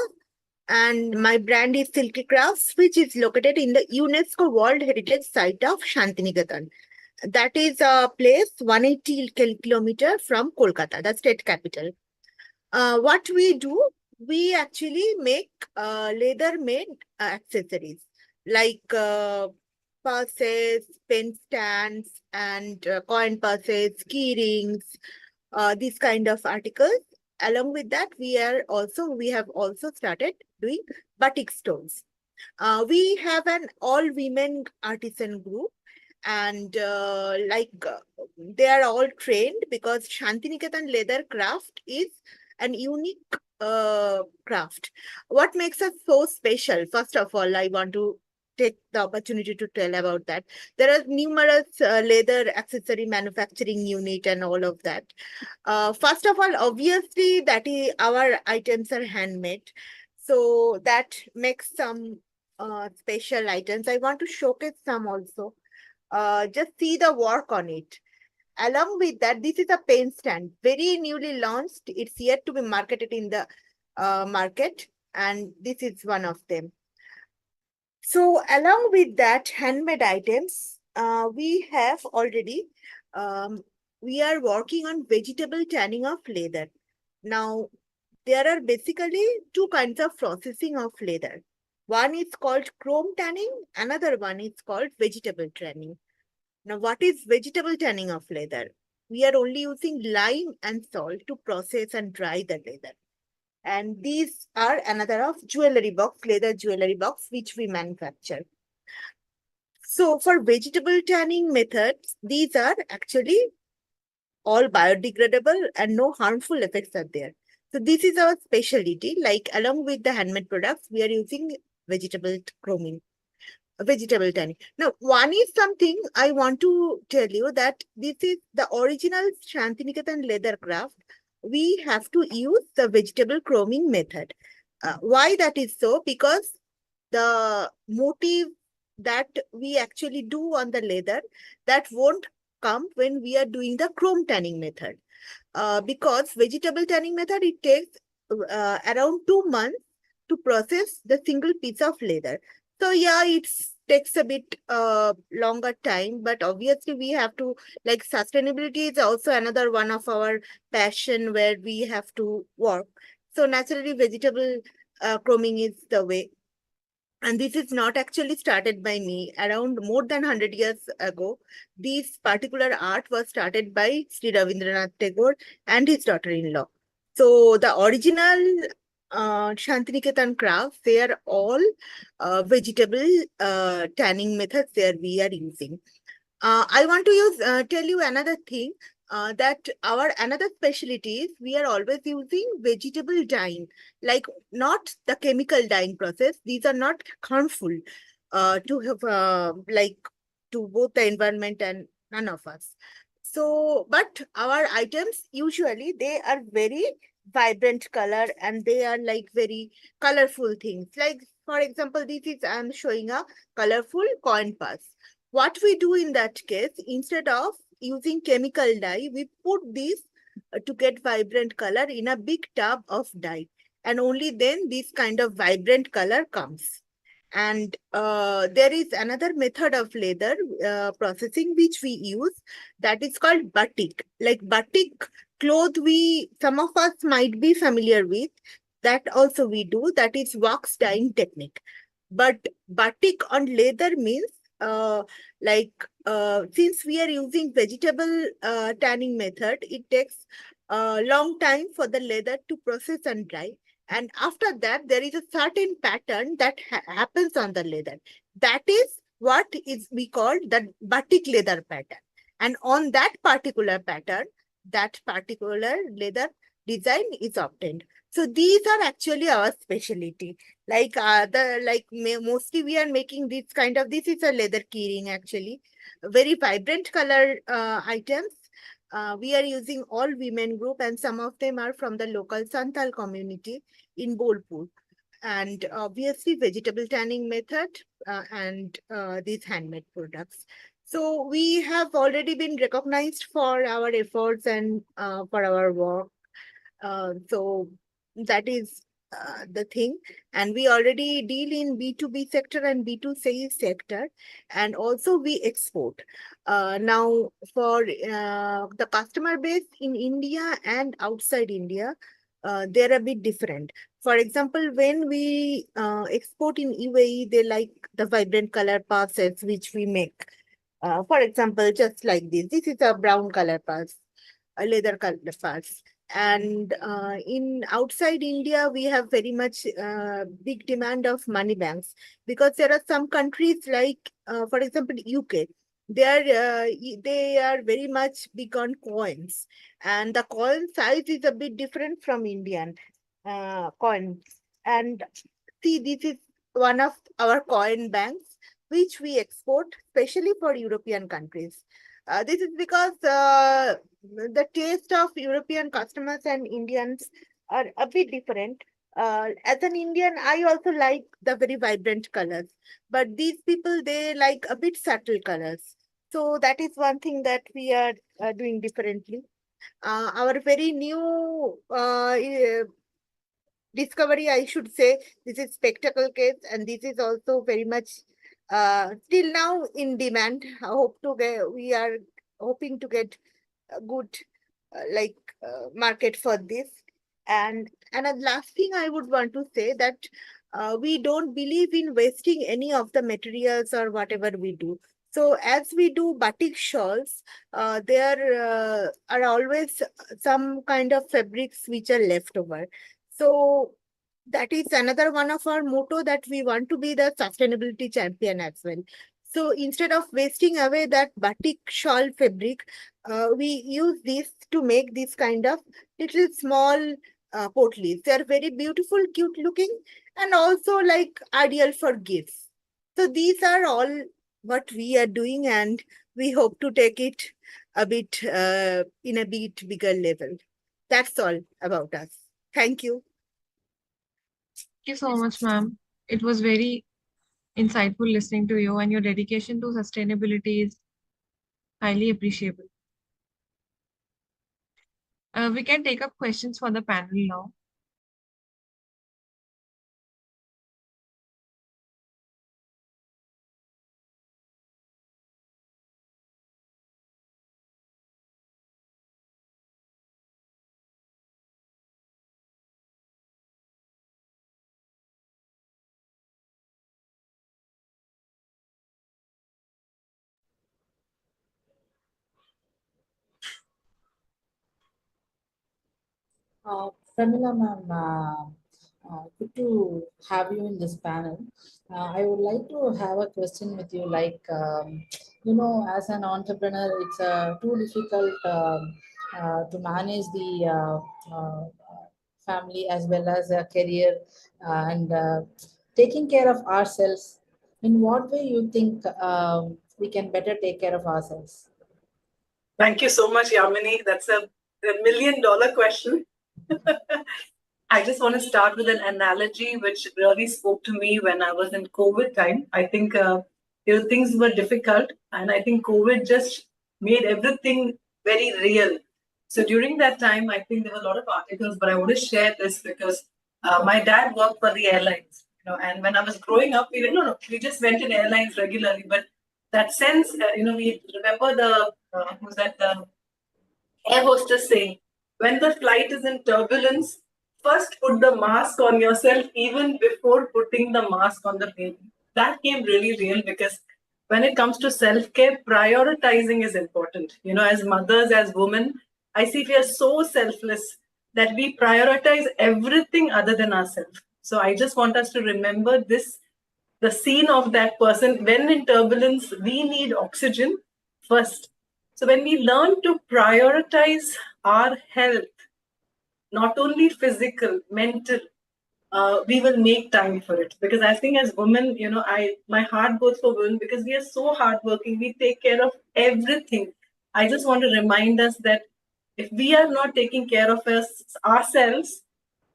and my brand is Silky Crafts, which is located in the UNESCO World Heritage Site of Shantiniketan. That is a place 180 kilometers from Kolkata, the state capital. What we do, we actually make leather-made accessories like purses, pen stands, and coin purses, key rings, these kind of articles. Along with that, we have also started doing batik stones. We have an all-women artisan group, and they are all trained because Shantiniketan leather craft is an unique craft. What makes us so special? First of all, I want to take the opportunity to tell about that. There are numerous leather accessory manufacturing unit and all of that. First of all, obviously, our items are handmade. So that makes some special items. I want to showcase some also. Just see the work on it. Along with that, this is a pen stand, very newly launched. It's yet to be marketed in the market, and this is one of them. So along with that, handmade items, we have already, we are working on vegetable tanning of leather. Now, there are basically two kinds of processing of leather. One is called chrome tanning, another one is called vegetable tanning. Now, what is vegetable tanning of leather? We are only using lime and salt to process and dry the leather. And these are another of jewelry box, leather jewelry box, which we manufacture. So for vegetable tanning methods, these are actually all biodegradable and no harmful effects are there. So this is our specialty. Like along with the handmade products, we are using vegetable tanning. Now, one is something I want to tell you that this is the original Shantiniketan leather craft. We have to use the vegetable chroming method. Why that is so? Because the motive that we actually do on the leather, that won't come when we are doing the chrome tanning method. Because vegetable tanning method, it takes around 2 months to process the single piece of leather. So yeah, it takes a bit longer time, but obviously we have to, like, sustainability is also another one of our passion where we have to work. So naturally vegetable chroming is the way. And this is not actually started by me. Around more than 100 years ago, this particular art was started by Sri Ravindranath Tagore and his daughter-in-law. So the original Shantiniketan crafts, they are all vegetable tanning methods there we are using. I want to tell you another thing, that our another specialty is we are always using vegetable dyeing, like not the chemical dyeing process. These are not harmful to have like to both the environment and none of us. So, but our items usually they are very vibrant color and they are like very colorful things. Like for example, this is I'm showing a colorful coin purse. What we do in that case, instead of using chemical dye, we put this to get vibrant color in a big tub of dye. And only then this kind of vibrant color comes. And there is another method of leather processing which we use, that is called batik. Like batik cloth, some of us might be familiar with. That also we do. That is wax dyeing technique. But batik on leather means since we are using vegetable tanning method, it takes a long time for the leather to process and dry. And after that, there is a certain pattern that happens on the leather. That is what is we call the batik leather pattern. And on that particular pattern, that particular leather design is obtained. So these are actually our specialty. Mostly we are making this is a leather keyring actually. Very vibrant color items. We are using all women group and some of them are from the local Santal community in Bolpur. And obviously vegetable tanning method and these handmade products. So we have already been recognized for our efforts and for our work. So that is the thing. And we already deal in B2B sector and B2C sector. And also we export. Now for the customer base in India and outside India, they're a bit different. For example, when we export in UAE, they like the vibrant color passes which we make. For example, just like this. This is a brown color pass, a leather color pass. And in outside India, we have very much big demand of money banks, because there are some countries like, for example, UK. They are very much big on coins, and the coin size is a bit different from Indian coins. And see, this is one of our coin banks which we export, especially for European countries. This is because the taste of European customers and Indians are a bit different. As an Indian, I also like the very vibrant colors, but these people, they like a bit subtle colors. So that is one thing that we are doing differently. Our very new discovery, I should say, this is spectacle case, and this is also very much still now in demand. We are hoping to get a good market for this. And a last thing I would want to say, that we don't believe in wasting any of the materials or whatever we do. So as we do batik shawls, there are always some kind of fabrics which are left over. So that is another one of our motto, that we want to be the sustainability champion as well. So instead of wasting away that batik shawl fabric, we use this to make this kind of little small potlies. They are very beautiful, cute looking, and also like ideal for gifts. So these are all what we are doing, and we hope to take it a bit in a bit bigger level. That's all about us. Thank you. Thank you so much, ma'am. It was very insightful listening to you, and your dedication to sustainability is highly appreciable. We can take up questions for the panel now. Pramila ma'am, good to have you in this panel. I would like to have a question with you. Like, as an entrepreneur, it's too difficult to manage the family as well as a career and taking care of ourselves. In what way you think we can better take care of ourselves? Thank you so much, Yamini. That's a $1,000,000 question. I just want to start with an analogy which really spoke to me when I was in COVID time. I think things were difficult, and I think COVID just made everything very real. So during that time, I think there were a lot of articles, but I want to share this because my dad worked for the airlines, and when I was growing up, we just went in airlines regularly, but that sense, we remember the air hostess saying, when the flight is in turbulence, first put the mask on yourself even before putting the mask on the baby. That came really real because when it comes to self-care, prioritizing is important. As mothers, as women, I see we are so selfless that we prioritize everything other than ourselves. So I just want us to remember this, the scene of that person. When in turbulence, we need oxygen first. So when we learn to prioritize our health, not only physical, mental, we will make time for it. Because I think as women, my heart goes for women because we are so hardworking. We take care of everything. I just want to remind us that if we are not taking care of ourselves,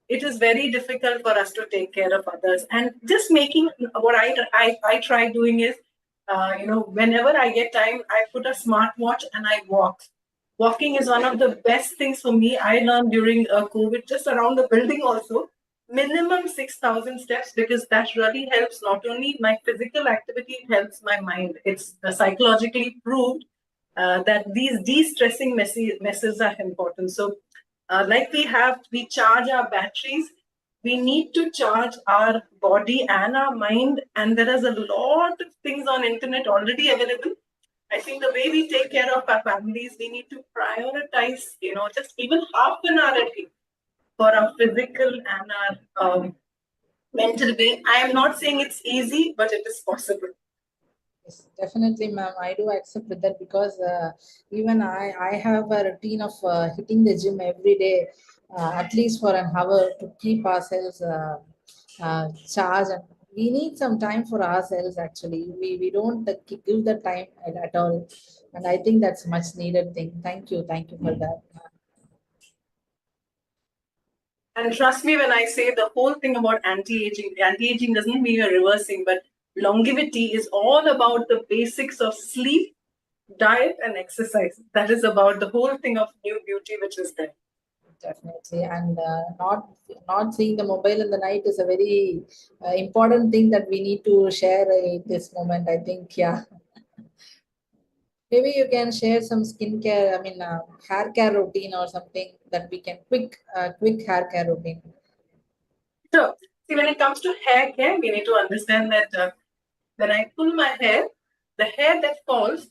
it is very difficult for us to take care of others. And just making what I try doing is, whenever I get time, I put a smartwatch and I walk. Walking is one of the best things for me. I learned during COVID, just around the building also, minimum 6,000 steps, because that really helps not only my physical activity, it helps my mind. It's psychologically proved that these de-stressing messes are important. So like we charge our batteries, we need to charge our body and our mind. And there is a lot of things on internet already available. I think the way we take care of our families, we need to prioritize, just even half an hour a day for our physical and our mental being. I am not saying it's easy, but it is possible. Yes, definitely, ma'am. I do accept with that because even I have a routine of hitting the gym every day, at least for an hour to keep ourselves charged. And we need some time for ourselves. Actually, we don't give the time at all, and I think that's much needed thing. Thank you for that. And trust me when I say the whole thing about anti-aging doesn't mean you're reversing, but longevity is all about the basics of sleep, diet, and exercise. That is about the whole thing of new beauty, which is there. Definitely, and not seeing the mobile in the night is a very important thing that we need to share in this moment. I think, yeah. Maybe you can share some skincare, hair care routine or something that we can quick hair care routine. So, see, when it comes to hair care, we need to understand that when I pull my hair, the hair that falls,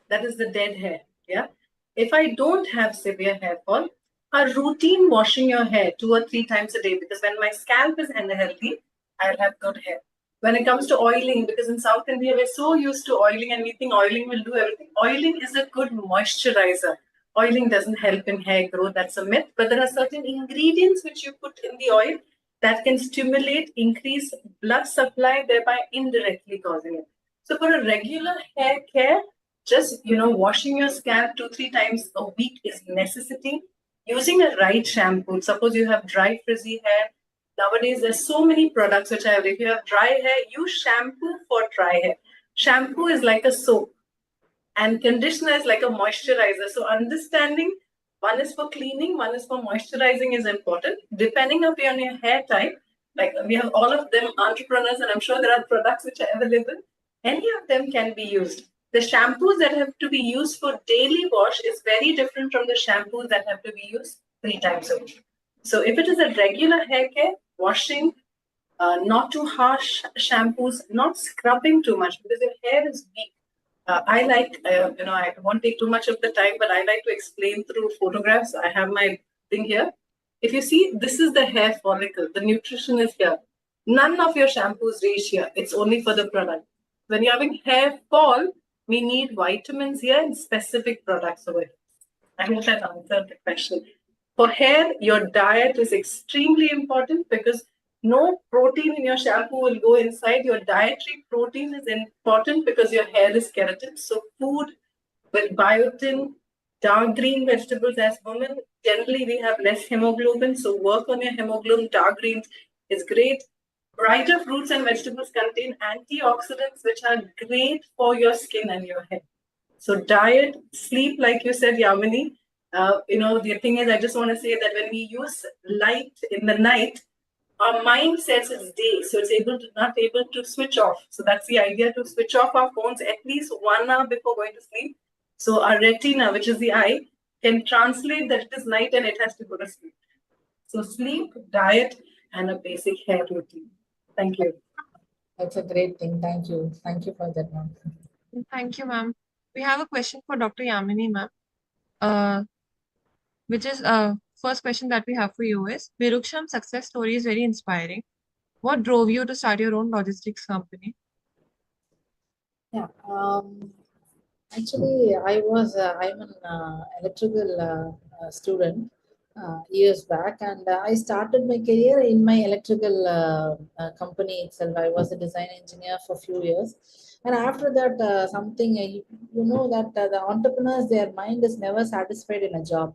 that is the dead hair. Yeah. If I don't have severe hair fall, a routine washing your hair 2 or 3 times a day, because when my scalp is unhealthy, I'll have good hair. When it comes to oiling, because in South India we're so used to oiling and we think oiling will do everything. Oiling is a good moisturizer. Oiling doesn't help in hair growth. That's a myth. But there are certain ingredients which you put in the oil that can stimulate, increase blood supply, thereby indirectly causing it. So for a regular hair care, just washing your scalp 2-3 times a week is necessity. Using a right shampoo. Suppose you have dry frizzy hair, Nowadays, there's so many products which if you have dry hair, use shampoo for dry hair. Shampoo is like a soap and conditioner is like a moisturizer. So understanding one is for cleaning, one is for moisturizing is important. Depending on your hair type, like we have all of them entrepreneurs, and I'm sure there are products which are available. Any of them can be used. The shampoos that have to be used for daily wash is very different from the shampoos that have to be used 3 times a week. So if it is a regular hair care, washing, not too harsh shampoos, not scrubbing too much because your hair is weak. I like, I won't take too much of the time, but I like to explain through photographs. I have my thing here. If you see, this is the hair follicle. The nutrition is here. None of your shampoos reach here. It's only for the product. When you're having hair fall, we need vitamins here and specific products over here. I hope that answered the question. For hair, your diet is extremely important because no protein in your shampoo will go inside. Your dietary protein is important because your hair is keratin. So food with biotin, dark green vegetables as women, generally we have less hemoglobin. So work on your hemoglobin. Dark greens is great. Brighter fruits and vegetables contain antioxidants which are great for your skin and your hair. So diet, sleep, like you said, Yamini, the thing is, I just want to say that when we use light in the night, our mind sets its day, so it's not able to switch off. So that's the idea, to switch off our phones at least 1 hour before going to sleep. So our retina, which is the eye, can translate that it is night and it has to go to sleep. So sleep, diet, and a basic hair routine. Thank you. That's a great thing. Thank you. Thank you for that, ma'am. Thank you, ma'am. We have a question for Dr. Yamini, ma'am. Which is first question that we have for you is, Viruksham's success story is very inspiring. What drove you to start your own logistics company? Yeah. Actually, I'm an electrical student years back, and I started my career in my electrical company itself. I was a design engineer for a few years, and after that, you know that the entrepreneurs, their mind is never satisfied in a job.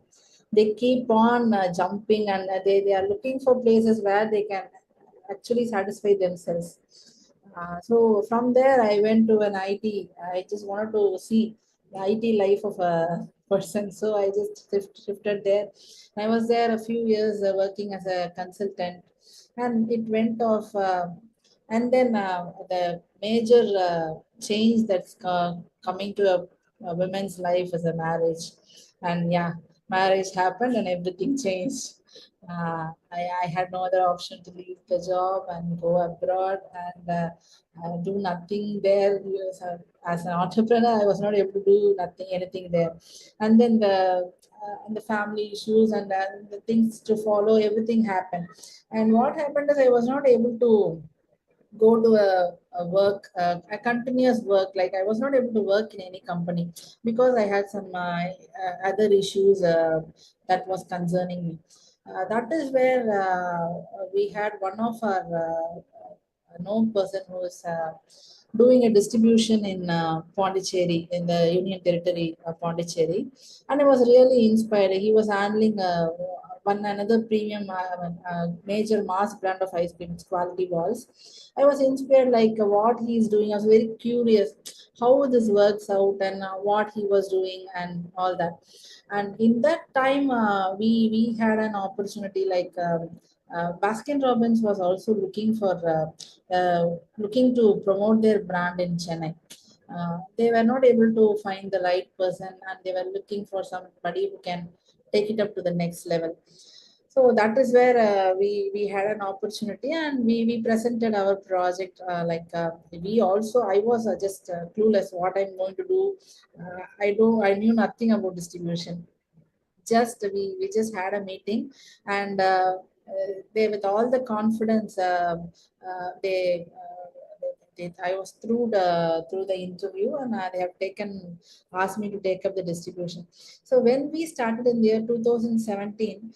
They keep on jumping, and they are looking for places where they can actually satisfy themselves. So from there, I went to an IT. I just wanted to see the IT life of a person. So I just shifted there. I was there a few years working as a consultant, and it went off. And then the major change that's coming to a woman's life is a marriage. And yeah, marriage happened and everything changed. I had no other option to leave the job and go abroad and do nothing there. As an entrepreneur, I was not able to do anything there. And then the family issues and the things to follow, everything happened. And what happened is I was not able to go to a work, a continuous work. Like I was not able to work in any company because I had some other issues that was concerning me. That is where we had one of our known person who is doing a distribution in Pondicherry, in the Union Territory of Pondicherry, and I was really inspired. He was handling one another premium major mass brand of ice cream, Quality Balls. I was inspired like what he is doing. I was very curious how this works out and what he was doing and all that. And in that time, we had an opportunity like Baskin Robbins was also looking to promote their brand in Chennai. They were not able to find the right person, and they were looking for somebody who can take it up to the next level. So that is where we had an opportunity, and we presented our project. I was just clueless what I'm going to do. I knew nothing about distribution. We just had a meeting, and they, with all the confidence, I was through the interview, and they have asked me to take up the distribution. So when we started in the year 2017,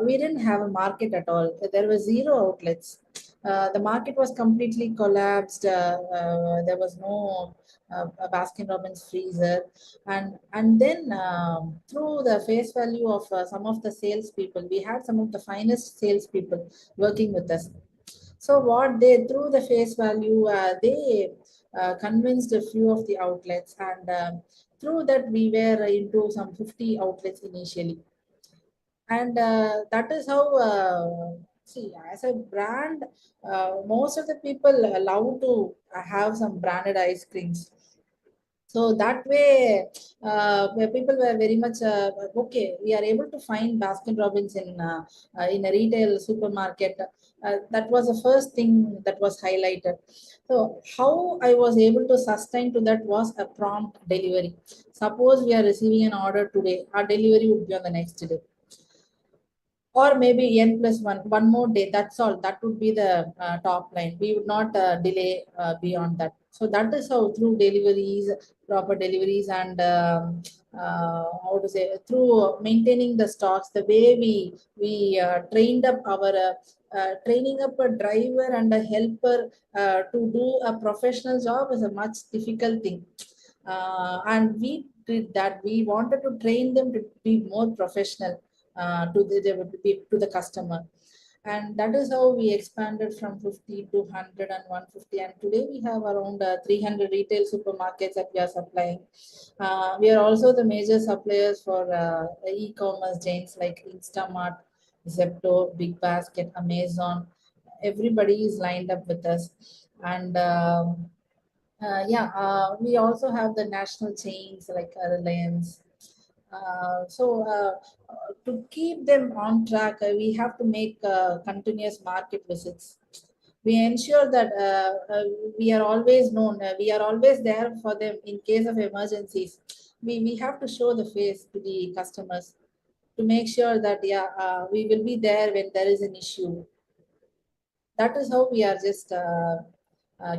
we didn't have a market at all. There were zero outlets. The market was completely collapsed. There was no Baskin Robbins freezer, and then through the face value of some of the salespeople, we had some of the finest salespeople working with us. So what they, through the face value, they convinced a few of the outlets, and through that we were into some 50 outlets initially. And that is how, see, as a brand, most of the people love to have some branded ice creams. So that way, where people were very much okay. We are able to find Baskin Robbins in a retail supermarket. That was the first thing that was highlighted. So how I was able to sustain to that was a prompt delivery. Suppose we are receiving an order today, our delivery would be on the next day, or maybe n plus one more day. That's all. That would be the top line. We would not delay beyond that. So that is how, through deliveries, proper deliveries, and how to say, through maintaining the stocks, the way we trained up our training up a driver and a helper to do a professional job is a much difficult thing. And we did that. We wanted to train them to be more professional to the customer. And that is how we expanded from 50 to 100 and 150. And today we have around 300 retail supermarkets that we are supplying. We are also the major suppliers for e-commerce chains like Instamart, Zepto, Big Basket, Amazon. Everybody is lined up with us. And we also have the national chains like Reliance. To keep them on track, we have to make continuous market visits. We ensure that we are always known, we are always there for them in case of emergencies. We have to show the face to the customers to make sure that we will be there when there is an issue. That is how we are just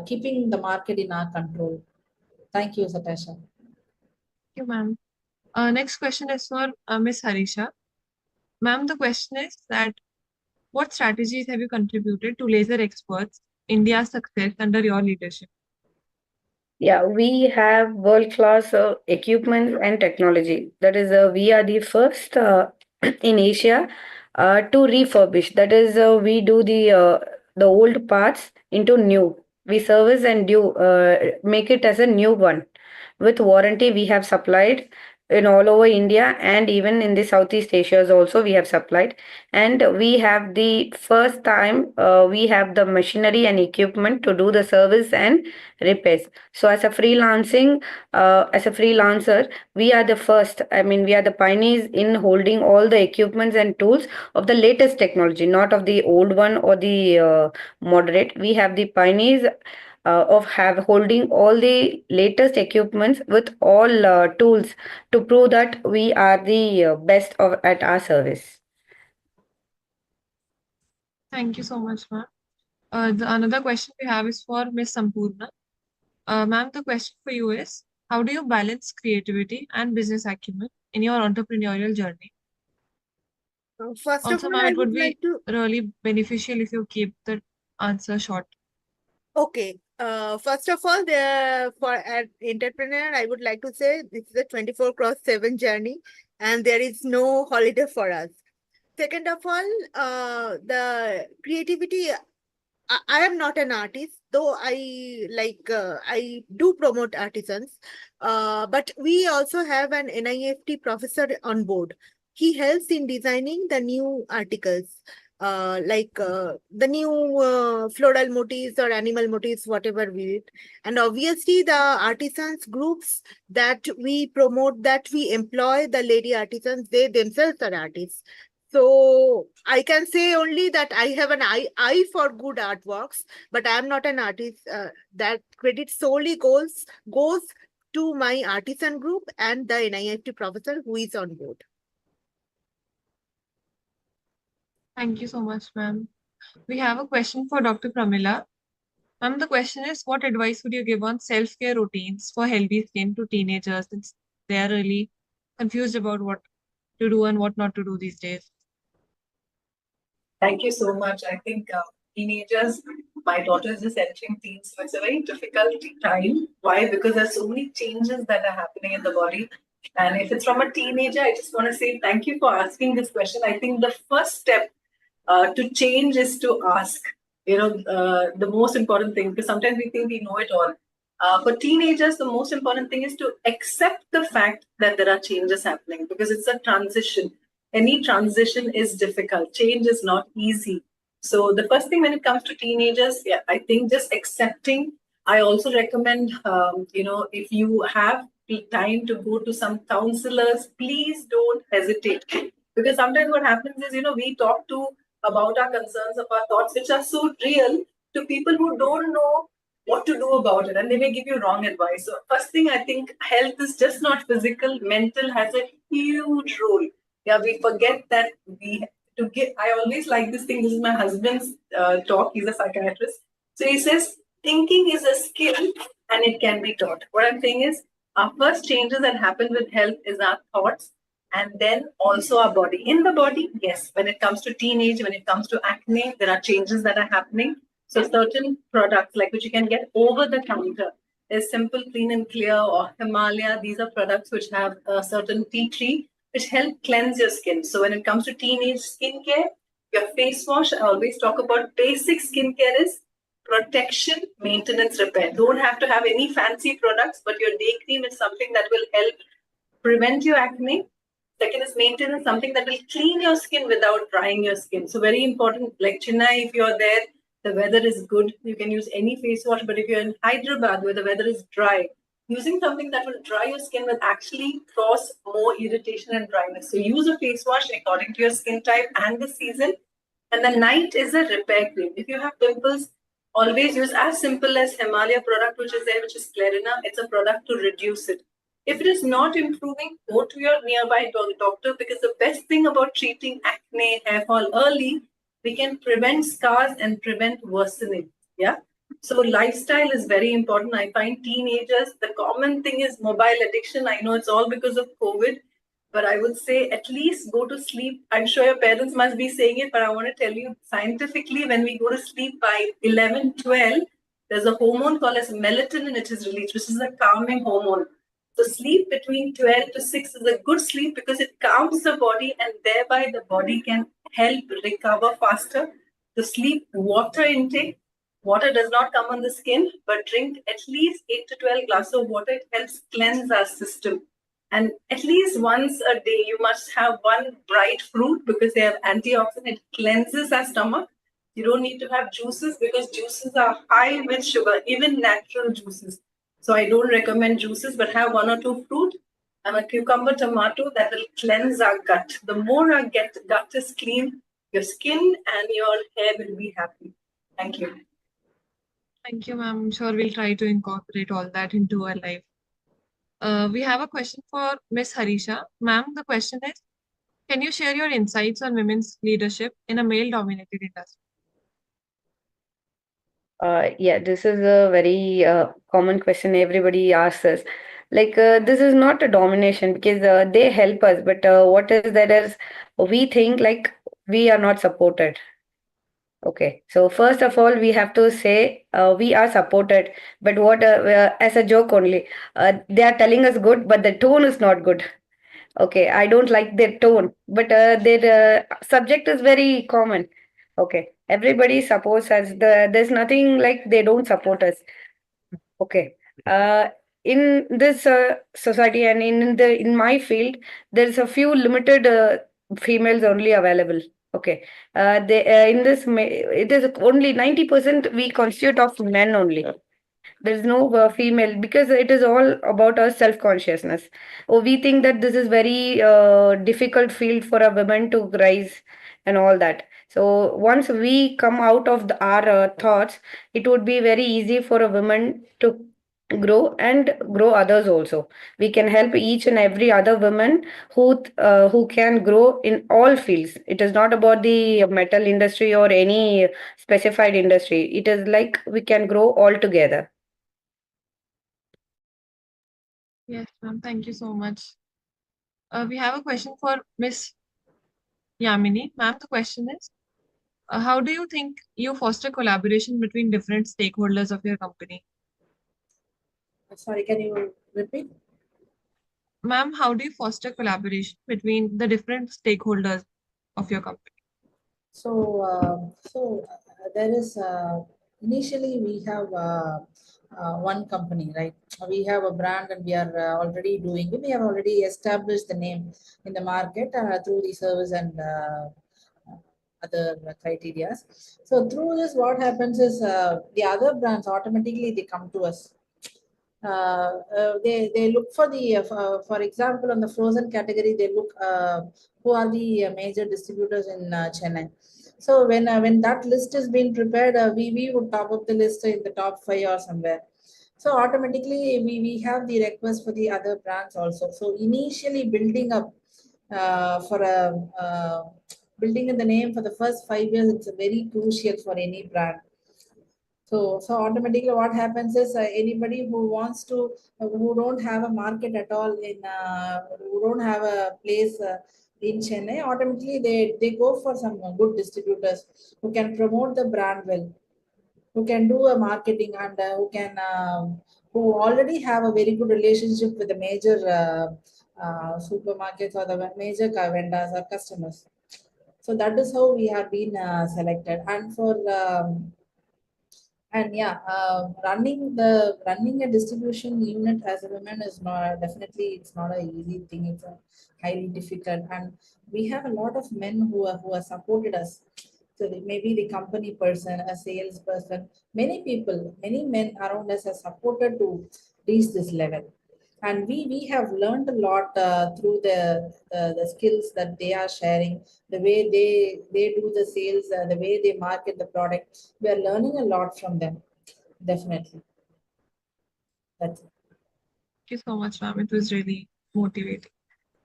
keeping the market in our control. Thank you, Satasha. Thank you, ma'am. Next question is for Ms. Harisha. Ma'am, the question is that what strategies have you contributed to Laser Experts India's success under your leadership? Yeah, we have world-class equipment and technology. That is, we are the first in Asia to refurbish. That is, we do the old parts into new. We service and do make it as a new one with warranty. We have supplied in all over India, and even in the Southeast Asia also we have supplied. And we have the first time we have the machinery and equipment to do the service and repairs. So as a freelancer, we are the first. I mean, we are the pioneers in holding all the equipments and tools of the latest technology, not of the old one or the moderate. We have the pioneers of have holding all the latest equipments with all tools to prove that we are the best of at our service. Thank you so much, ma'am. Another question we have is for Ms. Sampurna. Ma'am, the question for you is, how do you balance creativity and business acumen in your entrepreneurial journey? First Also, of all, ma'am, I it would would be like to. really beneficial if you keep the answer short. Okay. First of all, for an entrepreneur, I would like to say this is a 24/7 journey, and there is no holiday for us. Second of all, the creativity. I am not an artist, though I do promote artisans. But we also have an NIFT professor on board. He helps in designing the new articles, the new floral motifs or animal motifs, whatever we did. And obviously, the artisans groups that we promote, that we employ the lady artisans, they themselves are artists. So I can say only that I have an eye for good artworks, but I am not an artist. That credit solely goes to my artisan group and the NIFT professor who is on board. Thank you so much, ma'am. We have a question for Dr. Pramila. Ma'am, the question is, what advice would you give on self-care routines for healthy skin to teenagers since they are really confused about what to do and what not to do these days? Thank you so much. I think teenagers. My daughter is just entering teens, so it's a very difficult time. Why? Because there's so many changes that are happening in the body. And if it's from a teenager, I just want to say thank you for asking this question. I think the first step to change is to ask. The most important thing, because sometimes we think we know it all. For teenagers, the most important thing is to accept the fact that there are changes happening, because it's a transition. Any transition is difficult. Change is not easy. So the first thing when it comes to teenagers, yeah, I think just accepting. I also recommend, if you have the time to go to some counselors, please don't hesitate. Because sometimes what happens is, we talk to about our concerns, of our thoughts, which are so real, to people who don't know what to do about it, and they may give you wrong advice. So first thing, I think health is just not physical. Mental has a huge role. Yeah, we forget that we to get. I always like this thing. This is my husband's talk. He's a psychiatrist. So he says thinking is a skill and it can be taught. What I'm saying is our first changes that happen with health is our thoughts, and then also our body. In the body, yes, when it comes to teenage, when it comes to acne, there are changes that are happening. So certain products like which you can get over the counter is Simple, Clean and Clear or Himalaya. These are products which have a certain tea tree which help cleanse your skin. So when it comes to teenage skincare, your face wash, I always talk about basic skincare is protection, maintenance, repair. Don't have to have any fancy products, but your day cream is something that will help prevent your acne. Second is maintenance, something that will clean your skin without drying your skin. So very important, like Chennai, if you're there, the weather is good, you can use any face wash. But if you're in Hyderabad where the weather is dry, using something that will dry your skin will actually cause more irritation and dryness. So use a face wash according to your skin type and the season. And the night is a repair cream. If you have pimples, always use as simple as Himalaya product, which is there, which is Clarina. It's a product to reduce it. If it is not improving, go to your nearby doctor, because the best thing about treating acne, hair fall early, we can prevent scars and prevent worsening. Yeah. So lifestyle is very important. I find teenagers, the common thing is mobile addiction. I know it's all because of COVID, but I would say at least go to sleep. I'm sure your parents must be saying it, but I want to tell you scientifically, when we go to sleep by 11, 12, there's a hormone called as melatonin which is released, which is a calming hormone. So sleep between 12 to 6 is a good sleep because it calms the body and thereby the body can help recover faster. To sleep, water intake. Water does not come on the skin, but drink at least 8 to 12 glasses of water. It helps cleanse our system. And at least once a day, you must have one bright fruit because they have antioxidant. It cleanses our stomach. You don't need to have juices because juices are high with sugar, even natural juices. So I don't recommend juices, but have one or two fruit and a cucumber, tomato that will cleanse our gut. The more our gut is clean, your skin and your hair will be happy. Thank you. Thank you, ma'am. I'm sure we'll try to incorporate all that into our life. We have a question for Miss Harisha. Ma'am, the question is, can you share your insights on women's leadership in a male-dominated industry? Yeah, this is a very common question everybody asks us. Like, this is not a domination because they help us, but what is that is we think like we are not supported. Okay, so first of all, we have to say we are supported, but what as a joke only, they are telling us good, but the tone is not good. Okay, I don't like their tone, but their subject is very common. Okay, everybody supports us. There's nothing like they don't support us. Okay, in this society and in my field, there's a few limited females only available. Okay, they in this it is only 90% we constitute of men only. There's no female because it is all about our self consciousness. Oh, we think that this is very difficult field for a woman to rise and all that. So once we come out of our thoughts, it would be very easy for a woman to grow and grow others also. We can help each and every other woman who can grow in all fields. It is not about the metal industry or any specified industry. It is like we can grow all together. Yes, ma'am. Thank you so much. We have a question for Miss Yamini. Ma'am, the question is, How do you think you foster collaboration between different stakeholders of your company? Sorry, can you repeat? Ma'am, how do you foster collaboration between the different stakeholders of your company? There is initially we have one company, right? We have a brand and we are already doing it. We have already established the name in the market through the service and other criteria. So through this, what happens is the other brands automatically they come to us. They look for the for example on the frozen category they look who are the major distributors in Chennai. So when that list is being prepared, we would top up the list in the top 5 or somewhere. So automatically we have the request for the other brands also. So initially building up for a building in the name for the first 5 years, it's very crucial for any brand. So automatically what happens is anybody who wants to, who don't have a market at all who don't have a place in Chennai, automatically they go for some good distributors who can promote the brand well, who can do a marketing and who already have a very good relationship with the major supermarkets or the major vendors or customers. So that is how we have been selected. And for and yeah, running a distribution unit as a woman is not definitely it's not an easy thing. It's a highly difficult, and we have a lot of men who are supported us. So maybe the company person, a salesperson, many people, many men around us are supported to reach this level. And we have learned a lot through the skills that they are sharing, the way they do the sales, the way they market the product. We are learning a lot from them, definitely. That's it. Thank you so much, ma'am. It was really motivating.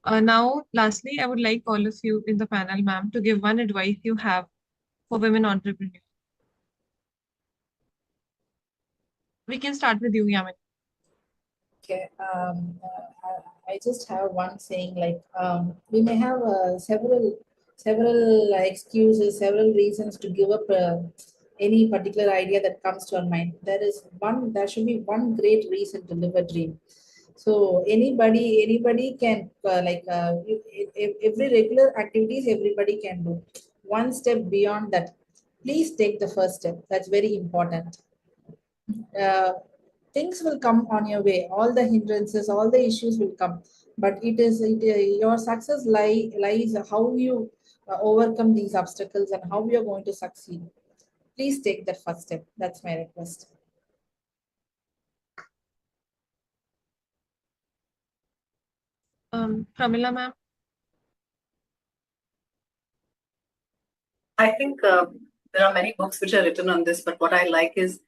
Now, lastly, I would like all of you in the panel, ma'am, to give one advice you have for women entrepreneurs. We can start with you, Yamin. Okay. I just have one saying like we may have several excuses, several reasons to give up any particular idea that comes to our mind. There should be one great reason to live a dream. So anybody can every regular activities everybody can do. One step beyond that, please take the first step. That's very important. uh, Things will come on your way, all the hindrances, all the issues will come, but your success lies how you overcome these obstacles and how you're going to succeed. Please take that first step. That's my request. Pramila, ma'am. I think there are many books which are written on this, but what I like is,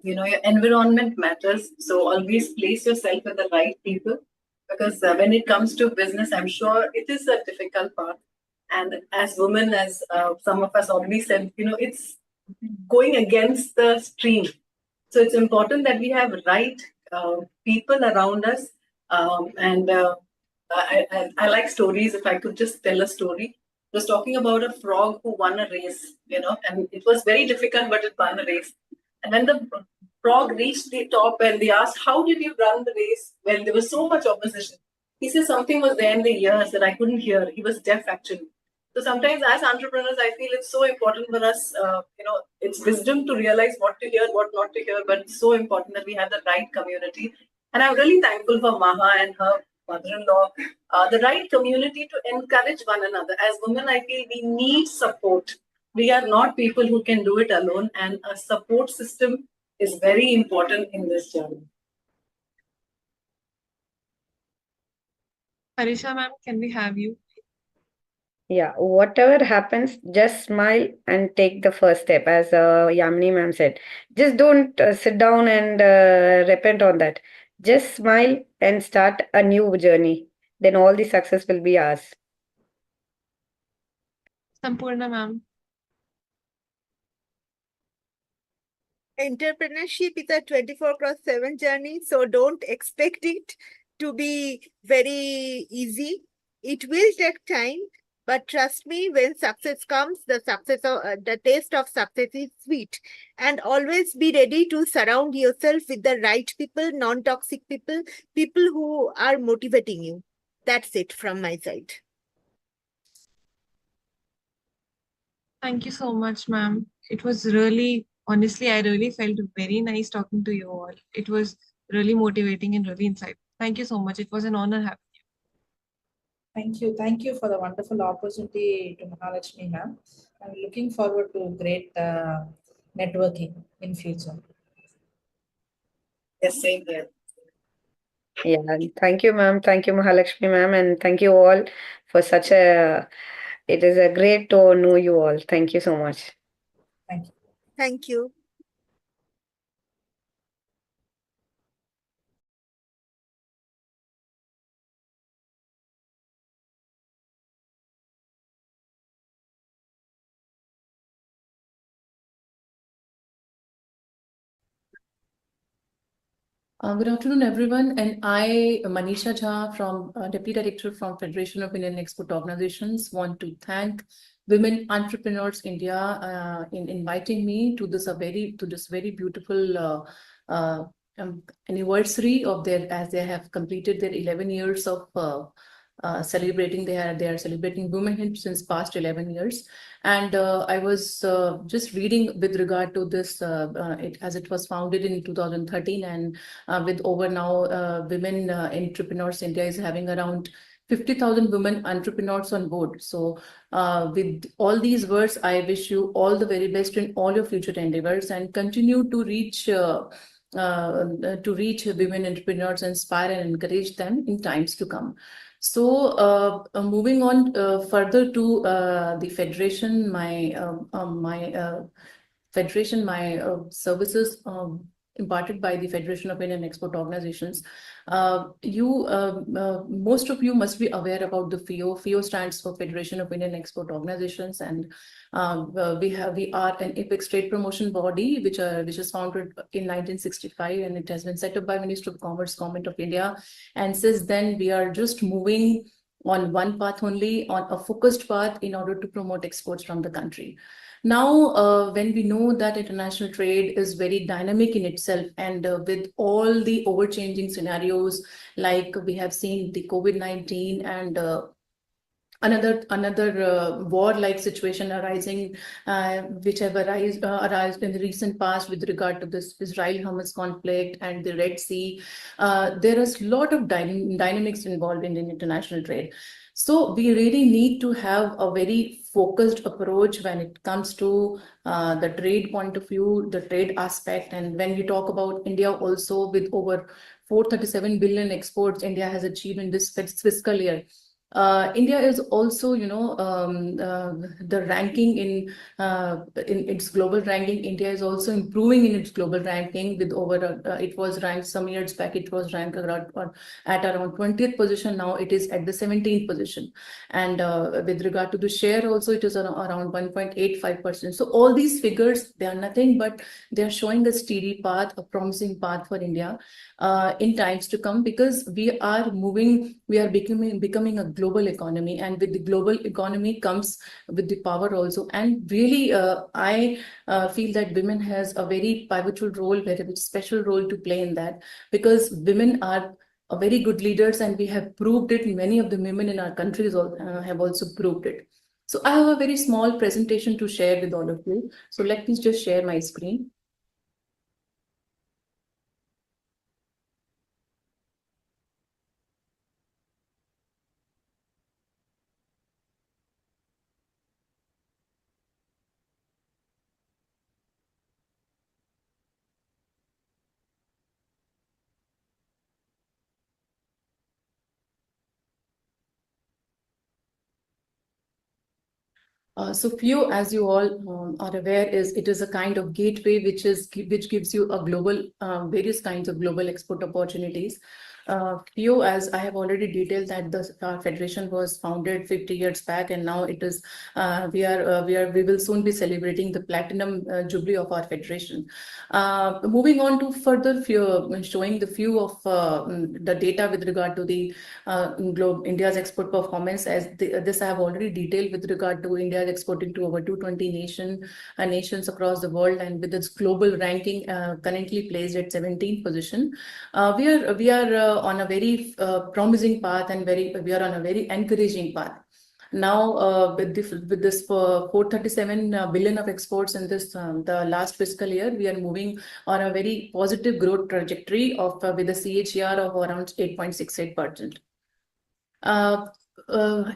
your environment matters. So always place yourself with the right people, because when it comes to business, I'm sure it is a difficult part. And as women, as some of us already said, it's going against the stream. So it's important that we have right people around us. And I like stories. If I could just tell a story, it was talking about a frog who won a race, and it was very difficult, but it won a race. And when the frog reached the top and they asked, "How did you run the race?" Well, there was so much opposition. He said something was there in the ears that I couldn't hear. He was deaf, actually. So sometimes as entrepreneurs, I feel it's so important for us, it's wisdom to realize what to hear, what not to hear, but it's so important that we have the right community. And I'm really thankful for Maha and her mother-in-law, the right community to encourage one another. As women, I feel we need support. We are not people who can do it alone, and a support system is very important in this journey. Harisha, ma'am, can we have you? Yeah, whatever happens, just smile and take the first step, as Yamini ma'am said. Just don't sit down and repent on that. Just smile and start a new journey. Then all the success will be ours. Sampurna, ma'am. Entrepreneurship is a 24/7 journey, so don't expect it to be very easy. It will take time, But trust me, when success comes, the taste of success is sweet. And always be ready to surround yourself with the right people, non-toxic people, people who are motivating you. That's it from my side. Thank you so much, ma'am. It was really, honestly, I really felt very nice talking to you all. It was really motivating and really insightful. Thank you so much. It was an honor having you. Thank you. Thank you for the wonderful opportunity to Mahalakshmi ma'am. I'm looking forward to great networking in future. Yes, same here. Yeah, thank you, ma'am. Thank you, Mahalakshmi, ma'am, and thank you all for such a. It is a great to know you all. Thank you so much. Thank you. Thank you. Good afternoon, everyone. And I, Manisha Jha, from Deputy Director from Federation of Indian Export Organizations, want to thank Women Entrepreneurs India in inviting me to this very beautiful anniversary of their, as they have completed their 11 years of celebrating. They are celebrating womanhood since past 11 years. And I was just reading with regard to this, as it was founded in 2013, and with over now women entrepreneurs, India is having around 50,000 women entrepreneurs on board. So with all these words, I wish you all the very best in all your future endeavors, and continue to reach women entrepreneurs, inspire and encourage them in times to come. So moving on further to the federation, my services imparted by the Federation of Indian Export Organizations. Most of you must be aware about the FIO. FIO stands for Federation of Indian Export Organizations, and we are an apex trade promotion body which was founded in 1965, and it has been set up by Ministry of Commerce, Government of India. And since then, we are just moving on one path only, on a focused path, in order to promote exports from the country. Now, when we know that international trade is very dynamic in itself, and with all the overchanging scenarios, like we have seen the COVID-19 and another war-like situation arising, which have arisen in the recent past with regard to this Israel-Hamas conflict and the Red Sea. There is a lot of dynamics involved in international trade. So we really need to have a very focused approach when it comes to the trade point of view, the trade aspect. And when we talk about India also, with over 437 billion exports India has achieved in this fiscal year. India is also, the ranking in its global ranking. India is also improving in its global ranking with over, it was ranked some years back, it was ranked at around 20th position. Now it is at the 17th position. And with regard to the share also, it is around 1.85%. So all these figures, they are nothing but they are showing a steady path, a promising path for India in times to come, because we are becoming a global economy, and with the global economy comes with the power also. And really, I feel that women has a very pivotal role, very special role to play in that, because women are very good leaders, and we have proved it. Many of the women in our countries have also proved it. So I have a very small presentation to share with all of you. So let me just share my screen. So FIO, as you all are aware, it is a kind of gateway which gives you a global various kinds of global export opportunities. few, as I have already detailed, that our federation was founded 50 years back, and now it is we will soon be celebrating the platinum jubilee of our federation. Moving on to further showing the few of the data with regard to the India's export performance, as this I have already detailed with regard to India exporting to over 220 nations across the world, and with its global ranking currently placed at 17th position. We are on a very promising path, and we are on a very encouraging path. Now, with this 437 billion of exports in this the last fiscal year, we are moving on a very positive growth trajectory of with a CAGR of around 8.68%.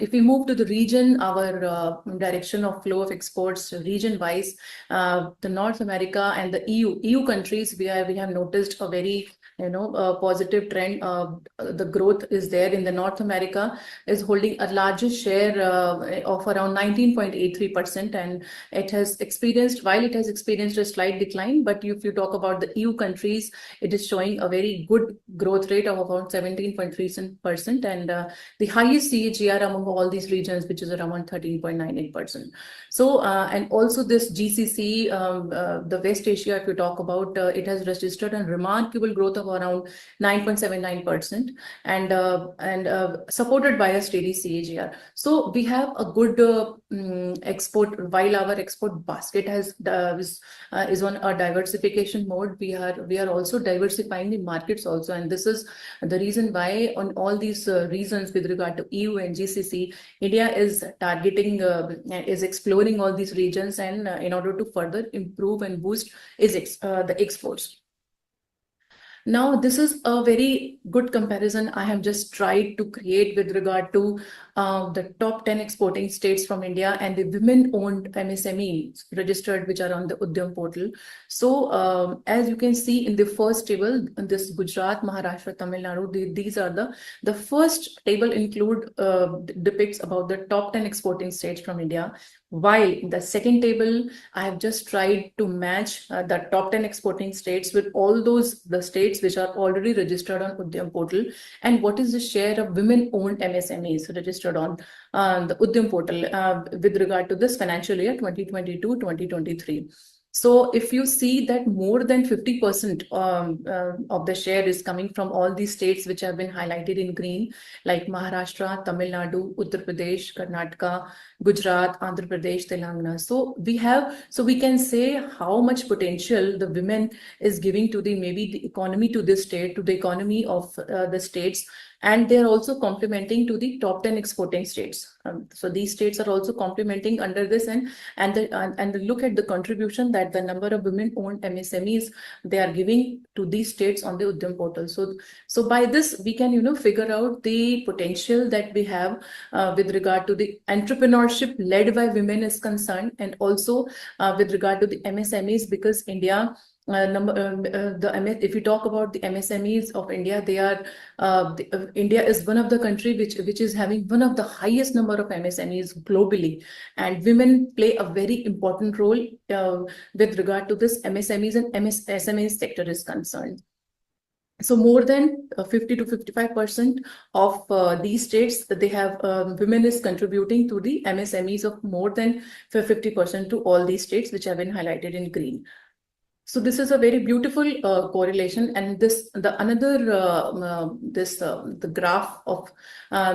If we move to the region, our direction of flow of exports region-wise, the North America and the EU countries, we have noticed a very positive trend. The growth is there in the North America, is holding a larger share of around 19.83%, and it has experienced a slight decline, but if you talk about the EU countries, it is showing a very good growth rate of about 17.3%, and the highest CAGR among all these regions, which is around 13.98%. So, and also this GCC, the West Asia, if you talk about, it has registered a remarkable growth of around 9.79%, and supported by a steady CAGR. So we have a good export, while our export basket is on a diversification mode. We are also diversifying the markets also, and this is the reason why on all these reasons with regard to EU and GCC, India is targeting, is exploring all these regions, and in order to further improve and boost the exports. Now, this is a very good comparison I have just tried to create with regard to the top 10 exporting states from India and the women-owned MSMEs registered, which are on the Udyam portal. So, as you can see in the first table, this Gujarat, Maharashtra, Tamil Nadu, these are the first table depicts about the top 10 exporting states from India. While in the second table, I have just tried to match the top 10 exporting states with all the states which are already registered on Udyam portal, and what is the share of women-owned MSMEs registered on the Udyam portal with regard to this financial year 2022-2023. So if you see that more than 50% of the share is coming from all these states which have been highlighted in green, like Maharashtra, Tamil Nadu, Uttar Pradesh, Karnataka, Gujarat, Andhra Pradesh, Telangana. So we can say how much potential the women is giving to the economy to this state, to the economy of the states, and they are also complementing to the top 10 exporting states. So these states are also complementing under this, and look at the contribution that the number of women-owned MSMEs they are giving to these states on the Udyam portal. So by this we can figure out the potential that we have with regard to the entrepreneurship led by women is concerned, and also with regard to the MSMEs, because India. If you talk about the MSMEs of India, they are India is one of the country which is having one of the highest number of MSMEs globally, and women play a very important role with regard to this MSMEs and SME sector is concerned. So more than 50 to 55% of these states, they have women is contributing to the MSMEs of more than 50% to all these states which have been highlighted in green. So this is a very beautiful correlation, and the graph of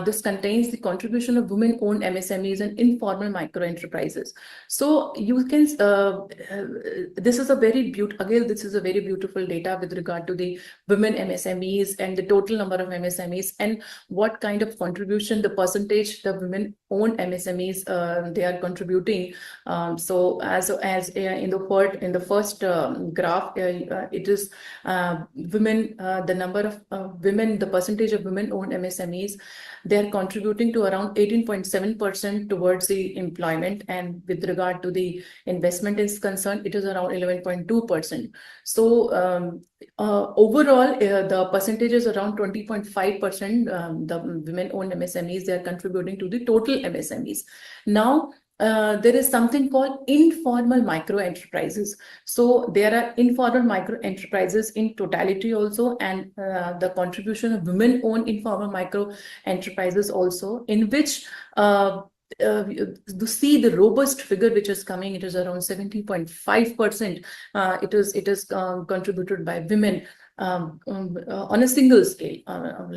this contains the contribution of women-owned MSMEs and informal micro enterprises. So you can this is a very beautiful data with regard to the women MSMEs and the total number of MSMEs and what kind of contribution, the percentage the women-owned MSMEs they are contributing. So as in the first graph, it is women, the number of women, the percentage of women-owned MSMEs, they are contributing to around 18.7% towards the employment, and with regard to the investment is concerned, it is around 11.2%. So overall, the percentage is around 20.5%. The women-owned MSMEs, they are contributing to the total MSMEs. Now, there is something called informal micro enterprises. So there are informal micro enterprises in totality also, and the contribution of women-owned informal micro enterprises also, in which to see the robust figure which is coming, it is around 70.5%. It is contributed by women. On a single scale, and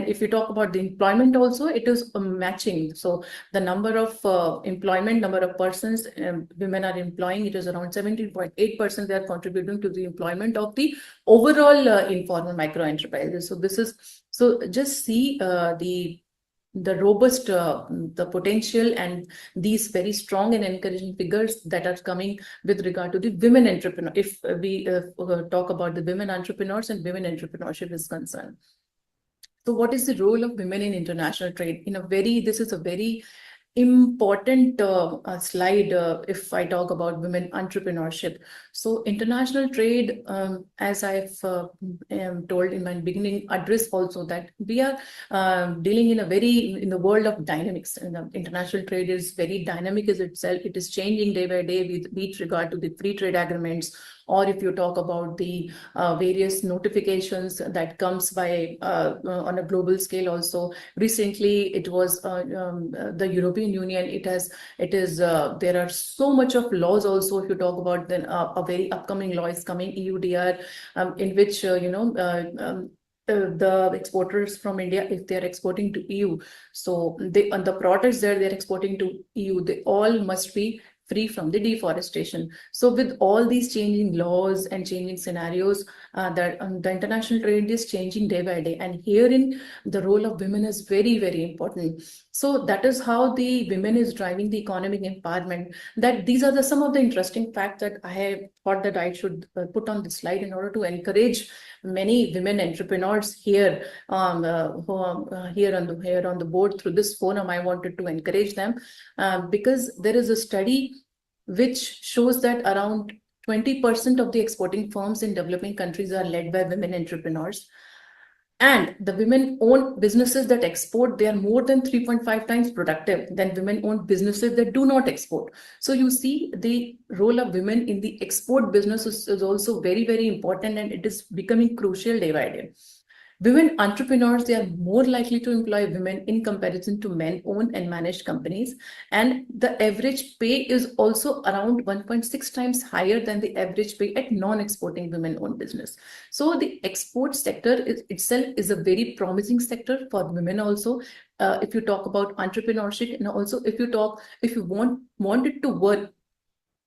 if you talk about the employment also, it is matching. So the number of number of persons women are employing, it is around 17.8%. They are contributing to the employment of the overall informal micro enterprises. So this is, so just see the robust, the potential, and these very strong and encouraging figures that are coming with regard to the women entrepreneur. If we talk about the women entrepreneurs and women entrepreneurship is concerned. So what is the role of women in international trade? This is a very important slide if I talk about women entrepreneurship. So international trade, as I've told in my beginning address also, that we are dealing in the world of dynamics. International trade is very dynamic as itself. It is changing day by day with regard to the free trade agreements, or if you talk about the various notifications that comes by on a global scale also. Recently, it was the European Union. There are so much of laws also. If you talk about then a very upcoming law is coming, EUDR, in which the exporters from India, if they are exporting to EU, so the products that they're exporting to EU, they all must be free from the deforestation. So with all these changing laws and changing scenarios, that the international trade is changing day by day, and herein the role of women is very, very important. So that is how the women is driving the economic empowerment. That these are some of the interesting facts that I have thought that I should put on the slide in order to encourage many women entrepreneurs here, here on the board through this forum. I wanted to encourage them because there is a study which shows that around 20% of the exporting firms in developing countries are led by women entrepreneurs. And the women-owned businesses that export, they are more than 3.5 times productive than women-owned businesses that do not export. So you see, the role of women in the export business is also very, very important, and it is becoming crucial day by day. Women entrepreneurs, they are more likely to employ women in comparison to men-owned and managed companies. And the average pay is also around 1.6 times higher than the average pay at non-exporting women-owned business. So the export sector itself is a very promising sector for women also. If you talk about entrepreneurship, and also if you wanted to work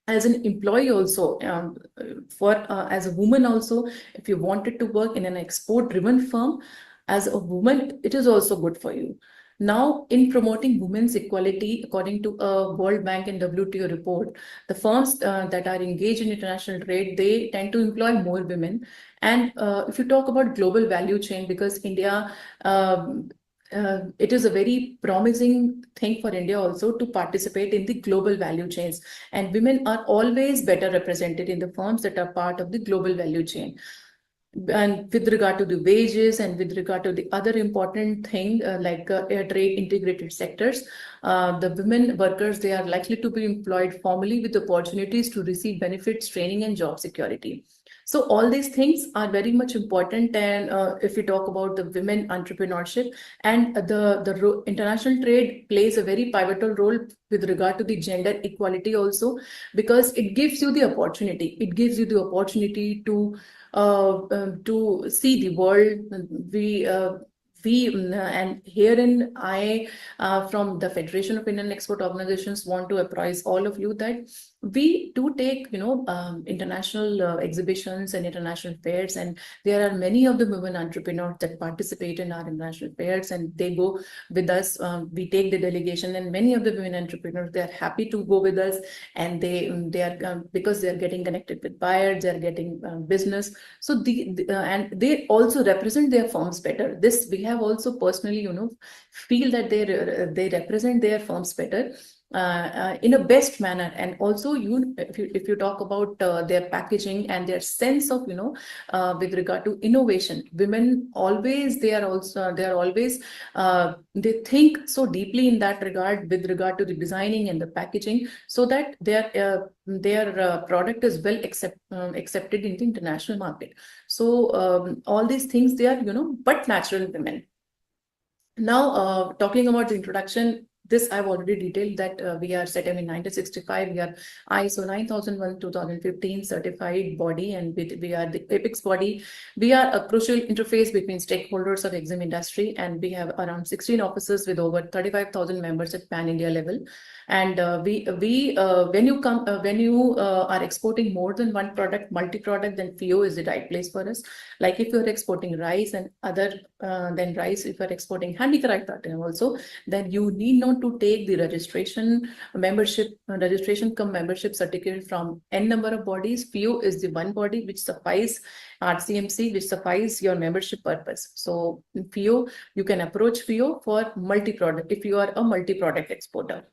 as an employee also, as a woman also, if you wanted to work in an export-driven firm as a woman, it is also good for you. Now, in promoting women's equality, according to a World Bank and WTO report, the firms that are engaged in international trade, they tend to employ more women. And if you talk about global value chain, because India, it is a very promising thing for India also to participate in the global value chains. And women are always better represented in the firms that are part of the global value chain. And with regard to the wages and with regard to the other important thing like air trade integrated sectors, the women workers, they are likely to be employed formally with opportunities to receive benefits, training, and job security. So all these things are very much important. And if we talk about the women entrepreneurship, and the international trade plays a very pivotal role with regard to the gender equality also, because it gives you the opportunity. It gives you the opportunity to see the world. And herein I, from the Federation of Indian Export Organizations, want to apprise all of you that we do take, international exhibitions and international fairs, and there are many of the women entrepreneurs that participate in our international fairs, and they go with us. We take the delegation, and many of the women entrepreneurs, they are happy to go with us, and they are because they are getting connected with buyers, they are getting business. So and they also represent their firms better. This we have also personally, feel that they represent their firms better. in a best manner. And also, if you talk about their packaging and their sense of, with regard to innovation, women always, they are always they think so deeply in that regard, with regard to the designing and the packaging, so that their product is well accepted in the international market. So all these things, they are, but natural women. Now, talking about the introduction, this I've already detailed that we are set up in 1965. We are ISO 9001 2015 certified body, and we are the apex body. We are a crucial interface between stakeholders of exam industry, and we have around 16 offices with over 35,000 members at pan-India level. And when you are exporting more than one product, multi-product, then FIO is the right place for us. Like if you're exporting rice and other than rice, if you're exporting handicraft item also, then you need not to take the registration cum membership certificate from n number of bodies. FIO is the one body which suffice, RCMC, which suffice your membership purpose. So FIO, you can approach FIO for multi-product if you are a multi-product exporter.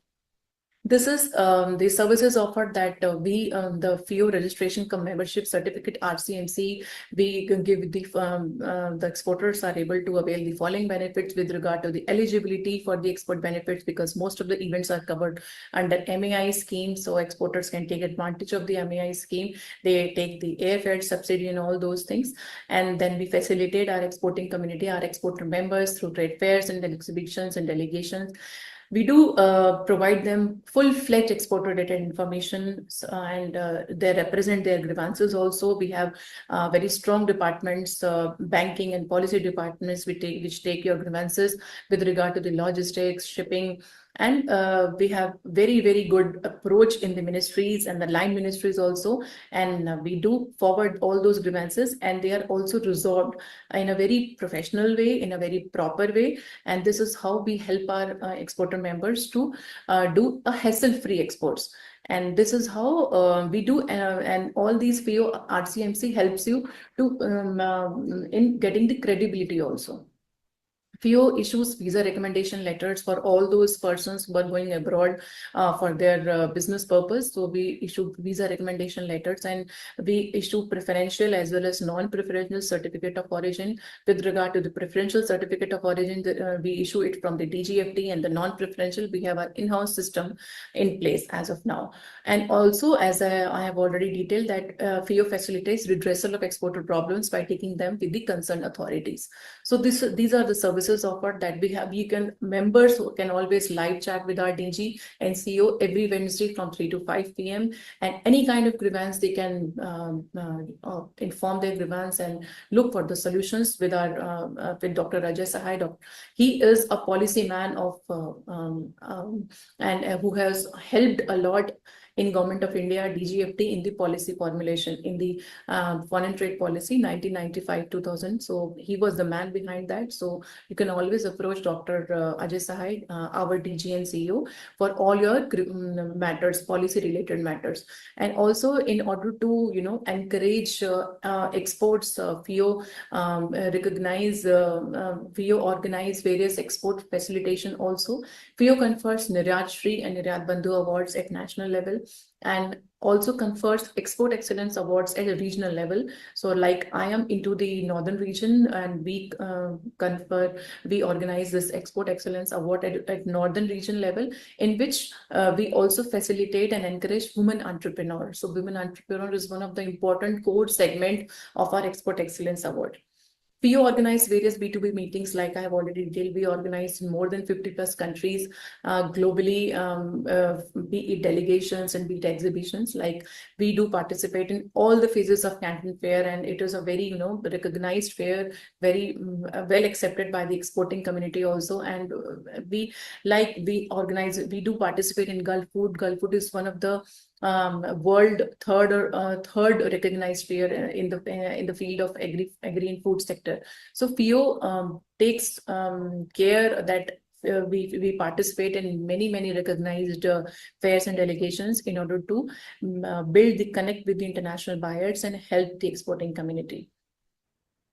This is the services offered that the FIO registration cum membership certificate, RCMC, we can give the exporters are able to avail the following benefits with regard to the eligibility for the export benefits, because most of the events are covered under MAI scheme. So exporters can take advantage of the MAI scheme. They take the airfare subsidy and all those things. And then we facilitate our exporting community, our exporter members through trade fairs and exhibitions and delegations. We do provide them full-fledged exporter data information, and they represent their grievances also. We have very strong departments, banking and policy departments, which take your grievances with regard to the logistics, shipping, and we have very, very good approach in the ministries and the line ministries also. And we do forward all those grievances, and they are also resolved in a very professional way, in a very proper way. And this is how we help our exporter members to do a hassle-free exports. And this is how we do, and all these FIO RCMC helps you to in getting the credibility also. FIO issues visa recommendation letters for all those persons who are going abroad for their business purpose. So we issue visa recommendation letters, and we issue preferential as well as non-preferential certificate of origin. With regard to the preferential certificate of origin, we issue it from the DGFT, and the non-preferential, we have our in-house system in place as of now. And also, as I have already detailed, that FIO facilitates redressal of exporter problems by taking them with the concerned authorities. So these are the services offered that we have. Members who can always live chat with our DG and CEO every Wednesday from 3 to 5 p.m. And any kind of grievance, they can inform their grievance and look for the solutions with our with Dr. Ajay Sahai. He is a policy man of and who has helped a lot in Government of India, DGFT, in the policy formulation, in the foreign trade policy 1995-2000. So he was the man behind that. So you can always approach Dr. Ajay Sahai, our DG and CEO, for all your matters, policy related matters. And also, in order to encourage exports, FIO FIO organize various export facilitation also. FIO confers Niryat Shri and Niryat Bandhu awards at national level, and also confers export excellence awards at a regional level. So like I am into the northern region, and we organize this export excellence award at northern region level, in which we also facilitate and encourage women entrepreneurs. So women entrepreneur is one of the important core segment of our export excellence award. FIO organized various B2B meetings, like I have already detailed. We organized in more than 50 plus countries globally, be it delegations and be it exhibitions. Like we do participate in all the phases of Canton Fair, and it is a very recognized fair, very well accepted by the exporting community also. And we do participate in Gulf Food. Gulf Food is one of the world third recognized fair in the field of agri and food sector. So FIO takes care that we participate in many recognized fairs and delegations in order to build the connect with the international buyers and help the exporting community.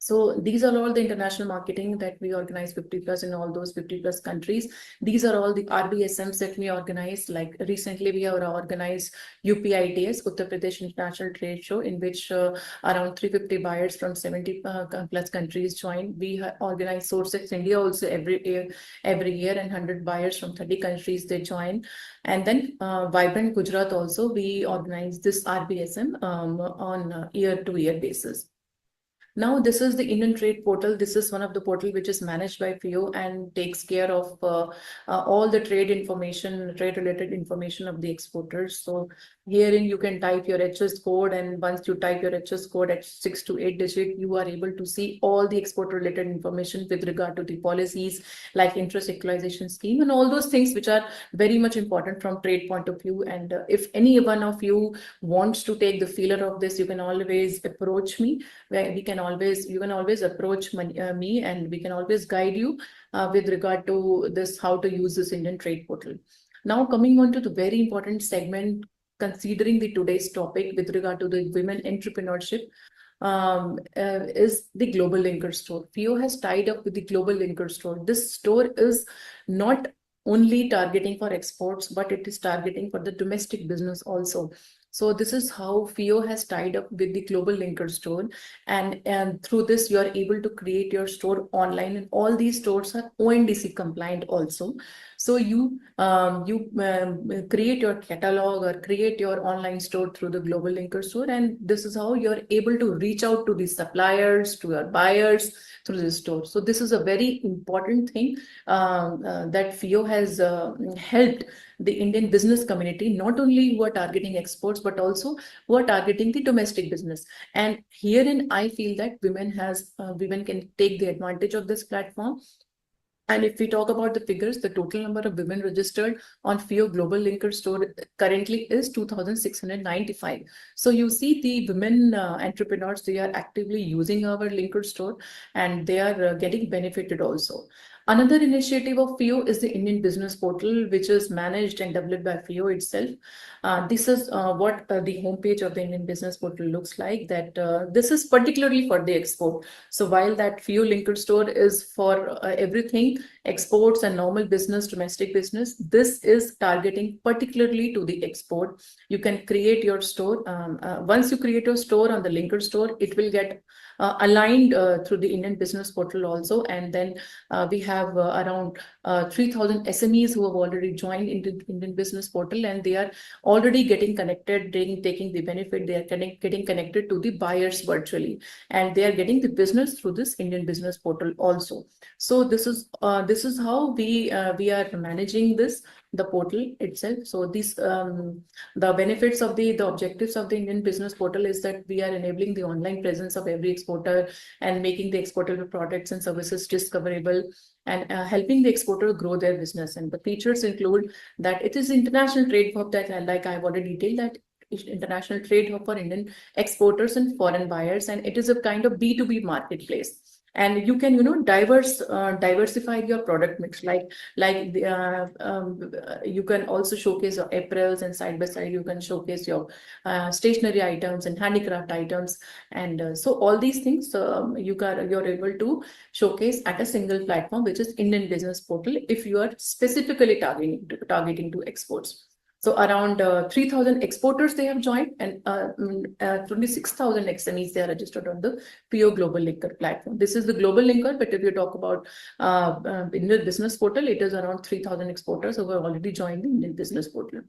So these are all the international marketing that we organize 50 plus in all those 50 plus countries. These are all the RBSMs that we organize. Like recently we have organized UPITS, Uttar Pradesh International Trade Show, in which around 350 buyers from 70 plus countries join. We organize SourceX India also every year, and 100 buyers from 30 countries they join. And then Vibrant Gujarat also, we organize this RBSM on a year-to-year basis. Now, this is the Indian Trade Portal. This is one of the portal which is managed by FIO and takes care of all the trade information, trade-related information of the exporters. So herein you can type your HS code, and once you type your HS code at 6 to 8 digit, you are able to see all the export-related information with regard to the policies like interest equalization scheme and all those things which are very much important from trade point of view. And if any one of you wants to take the feeler of this, you can always approach me. You can always approach me, and we can always guide you with regard to this, how to use this Indian Trade Portal. Now coming on to the very important segment, considering the today's topic with regard to the women entrepreneurship, is the Global Linker Store. FIO has tied up with the Global Linker Store. This store is not only targeting for exports, but it is targeting for the domestic business also. So this is how FIO has tied up with the Global Linker Store, and through this you are able to create your store online, and all these stores are ONDC compliant also. So you create your catalog or create your online store through the Global Linker Store, and this is how you're able to reach out to the suppliers, to your buyers through this store. So this is a very important thing that FIO has helped the Indian business community, not only who are targeting exports, but also who are targeting the domestic business. And herein, I feel that women can take the advantage of this platform. And if we talk about the figures, the total number of women registered on FIO Global Linker Store currently is 2,695. So you see the women entrepreneurs, they are actively using our Linker Store, and they are getting benefited also. Another initiative of FIO is the Indian Business Portal, which is managed and developed by FIO itself. This is what the homepage of the Indian Business Portal looks like. That this is particularly for the export. So while that FIO Linker Store is for everything, exports and normal business, domestic business, this is targeting particularly to the export. You can create your store. Once you create your store on the Linker Store, it will get aligned through the Indian Business Portal also. And then we have around 3,000 SMEs who have already joined into the Indian Business Portal, and they are already getting connected, taking the benefit. They are getting connected to the buyers virtually, and they are getting the business through this Indian Business Portal also. So this is how we are managing the portal itself. So these the benefits of the objectives of the Indian Business Portal is that we are enabling the online presence of every exporter and making the exportable products and services discoverable, and helping the exporter grow their business. And the features include that it is international trade hub, that like I've already detailed, that international trade hub for Indian exporters and foreign buyers, and it is a kind of B2B marketplace. And you can diversify your product mix, like you can also showcase your apparels, and side by side you can showcase your stationery items and handicraft items. And so all these things you're able to showcase at a single platform, which is Indian Business Portal, if you are specifically targeting to exports. So around 3,000 exporters they have joined, and 26,000 SMEs they are registered on the FIO Global Linker platform. This is the Global Linker, but if you talk about Indian Business Portal, it is around 3,000 exporters who have already joined the Indian Business Portal.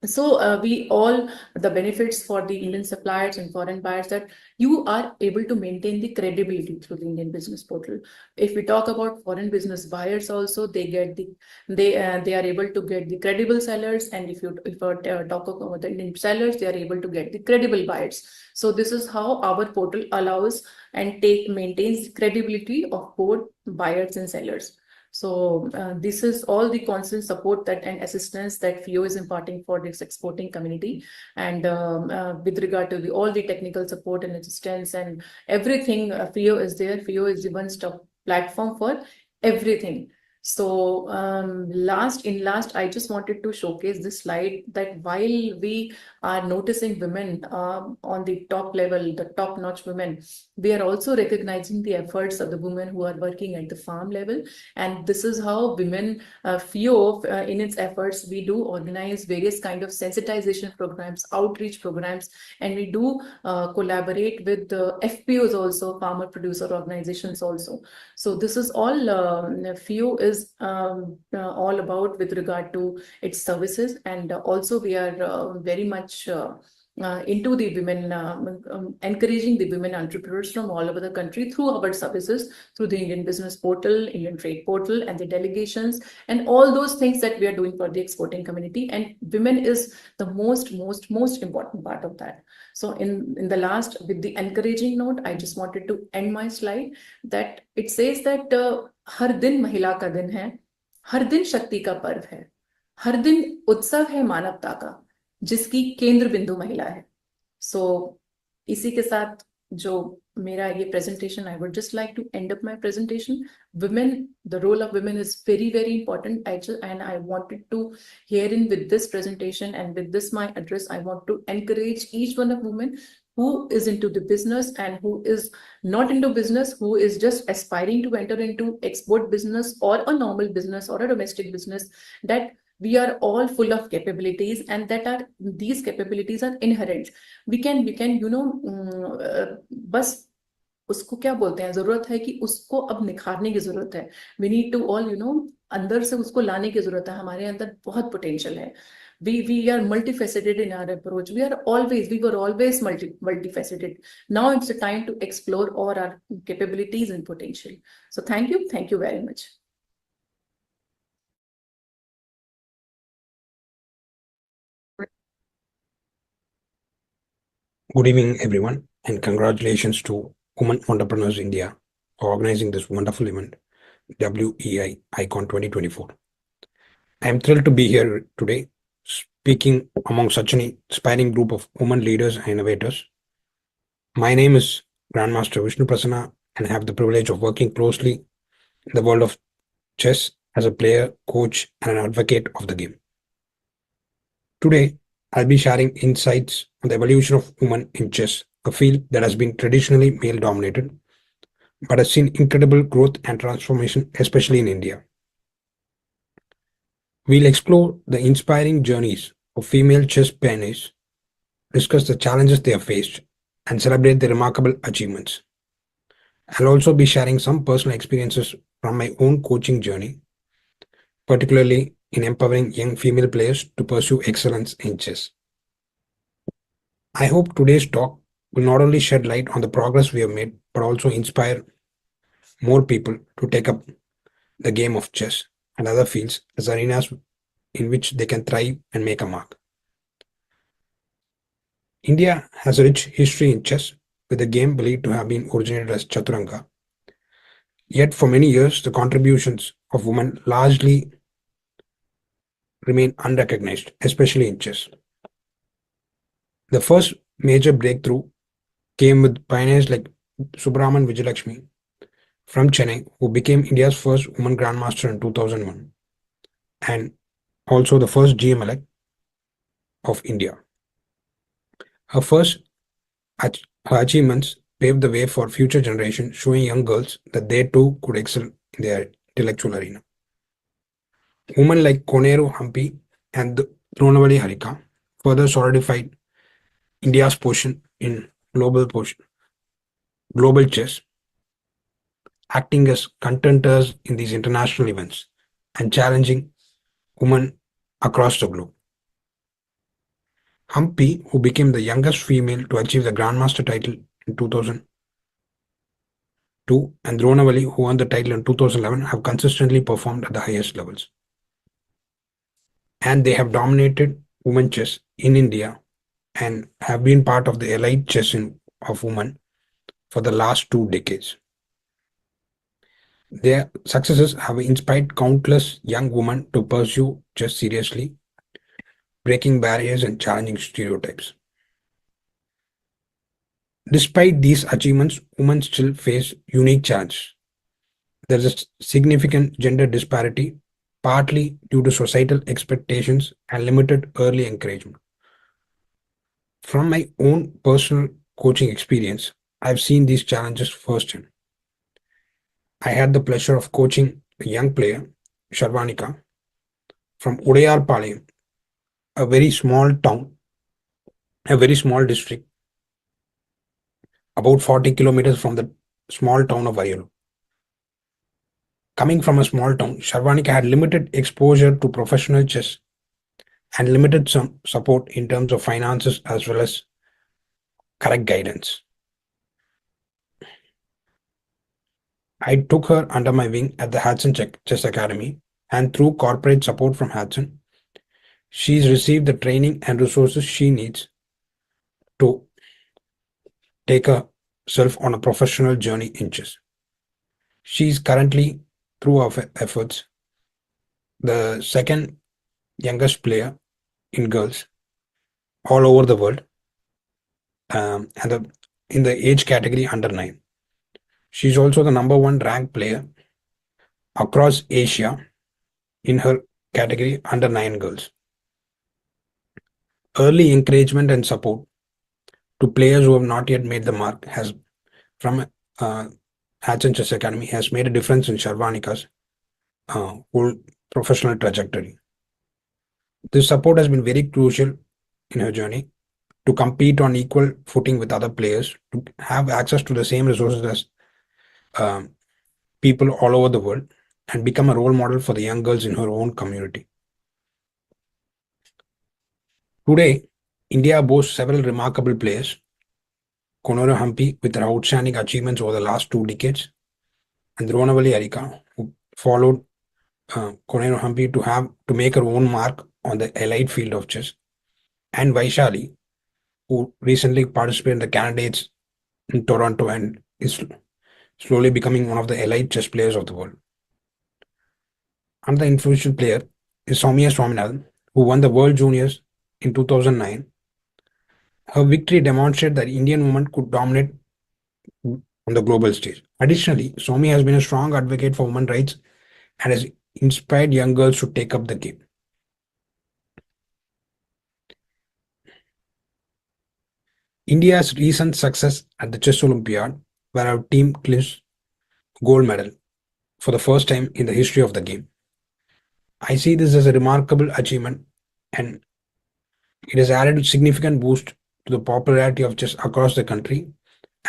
So we all the benefits for the Indian suppliers and foreign buyers, that you are able to maintain the credibility through the Indian Business Portal. If we talk about foreign business buyers also, they get they are able to get the credible sellers, and if you talk about the Indian sellers, they are able to get the credible buyers. So this is how our portal allows and maintains the credibility of both buyers and sellers. So this is all the constant support and assistance that FIO is imparting for this exporting community. And with regard to all the technical support and assistance and everything, FIO is there. FIO is the one-stop platform for everything. So last, I just wanted to showcase this slide that while we are noticing women on the top level, the top-notch women, we are also recognizing the efforts of the women who are working at the farm level. And this is how women, FIO, in its efforts, we do organize various kind of sensitization programs, outreach programs, and we do collaborate with the FPOs also, farmer producer organizations also. So this is all FIO is all about with regard to its services, and also we are very much into the women, encouraging the women entrepreneurs from all over the country through our services, through the Indian Business Portal, Indian Trade Portal, and the delegations, and all those things that we are doing for the exporting community. And women is the most important part of that. So in the last, with the encouraging note, I just wanted to end my slide that it says that हर दिन महिला का दिन है, हर दिन शक्ति का पर्व है, हर दिन उत्सव है मानवता का, जिसकी केंद्र बिंदु महिला है. So इसी के साथ जो मेरा ये presentation, I would just like to end up my presentation. Women, the role of women is very, very important. And I wanted to herein with this presentation and with this my address, I want to encourage each one of women who is into the business and who is not into business, who is just aspiring to enter into export business or a normal business or a domestic business, that we are all full of capabilities, and that these capabilities are inherent. We can बस उसको क्या बोलते हैं, जरूरत है कि उसको अब निखारने की जरूरत है. We need to all अंदर से उसको लाने की जरूरत है. हमारे अंदर बहुत पोटेंशियल है. We are multifaceted in our approach. We were always multifaceted. Now it's the time to explore all our capabilities and potential. So thank you very much. Good evening, everyone, and congratulations to Women Entrepreneurs India for organizing this wonderful event, WEI-ICON 2024. I am thrilled to be here today, speaking among such an inspiring group of women leaders and innovators. My name is Grandmaster Vishnu Prasanna, and I have the privilege of working closely in the world of chess as a player, coach, and an advocate of the game. Today, I'll be sharing insights on the evolution of women in chess, a field that has been traditionally male-dominated, but has seen incredible growth and transformation, especially in India. We'll explore the inspiring journeys of female chess pioneers, discuss the challenges they have faced, and celebrate their remarkable achievements. I'll also be sharing some personal experiences from my own coaching journey, particularly in empowering young female players to pursue excellence in chess. I hope today's talk will not only shed light on the progress we have made, but also inspire more people to take up the game of chess and other fields as arenas in which they can thrive and make a mark. India has a rich history in chess, with the game believed to have been originated as Chaturanga. Yet for many years, the contributions of women largely remain unrecognized, especially in chess. The first major breakthrough came with pioneers like Subraman Vijayalakshmi from Chennai, who became India's first woman grandmaster in 2001, and also the first GM-elect of India. Her achievements paved the way for future generations, showing young girls that they too could excel in their intellectual arena. Women like Koneru Hampi and Dronavali Harika further solidified India's position in global chess, acting as contenders in these international events and challenging women across the globe. Hampi, who became the youngest female to achieve the Grandmaster title in 2002, and Dronavali, who won the title in 2011, have consistently performed at the highest levels. And they have dominated women chess in India and have been part of the elite chess of women for the last 2 decades. Their successes have inspired countless young women to pursue chess seriously, breaking barriers and challenging stereotypes. Despite these achievements, women still face unique challenges. There is a significant gender disparity, partly due to societal expectations and limited early encouragement. From my own personal coaching experience, I've seen these challenges firsthand. I had the pleasure of coaching a young player, Sharvanika, from Udayarpalayam, a very small town, a very small district, about 40 kilometers from the small town of Ayolu. Coming from a small town, Sharvanika had limited exposure to professional chess and limited some support in terms of finances as well as correct guidance. I took her under my wing at the Hudson Chess Academy, and through corporate support from Hudson, she's received the training and resources she needs to take herself on a professional journey in chess. She is currently, through our efforts, the second youngest player in girls all over the world, and in the age category under 9. She's also the number 1 ranked player across Asia in her category under 9 girls. Early encouragement and support to players who have not yet made the mark has, from Hatch Chess Academy, has made a difference in Sharvanika's whole professional trajectory. This support has been very crucial in her journey to compete on equal footing with other players, to have access to the same resources as people all over the world, and become a role model for the young girls in her own community. Today, India boasts several remarkable players. Konoru Hampi, with her outstanding achievements over the last 2 decades, and Dronavali Arika, who followed Konoru Hampi to make her own mark on the elite field of chess, and Vaishali, who recently participated in the candidates in Toronto and is slowly becoming one of the elite chess players of the world. Another influential player is Soumya Swaminathan, who won the World Juniors in 2009. Her victory demonstrated that Indian women could dominate on the global stage. Additionally, Soumya has been a strong advocate for women's rights and has inspired young girls to take up the game. India's recent success at the Chess Olympiad, where our team clinched gold medal for the first time in the history of the game. I see this as a remarkable achievement, and it has added a significant boost to the popularity of chess across the country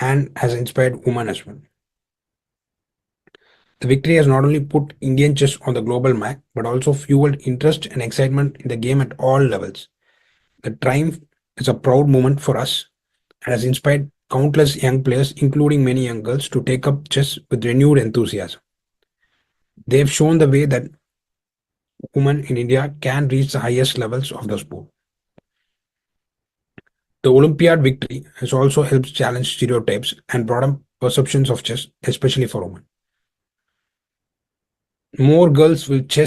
and has inspired women as well. The victory has not only put Indian chess on the global map, but also fueled interest and excitement in the game at all levels. The triumph is a proud moment for us and has inspired countless young players, including many young girls, to take up chess with renewed enthusiasm. They have shown the way that women in India can reach the highest levels of the sport. The Olympiad victory has also helped challenge stereotypes and broaden perceptions of chess, especially for women. More girls will see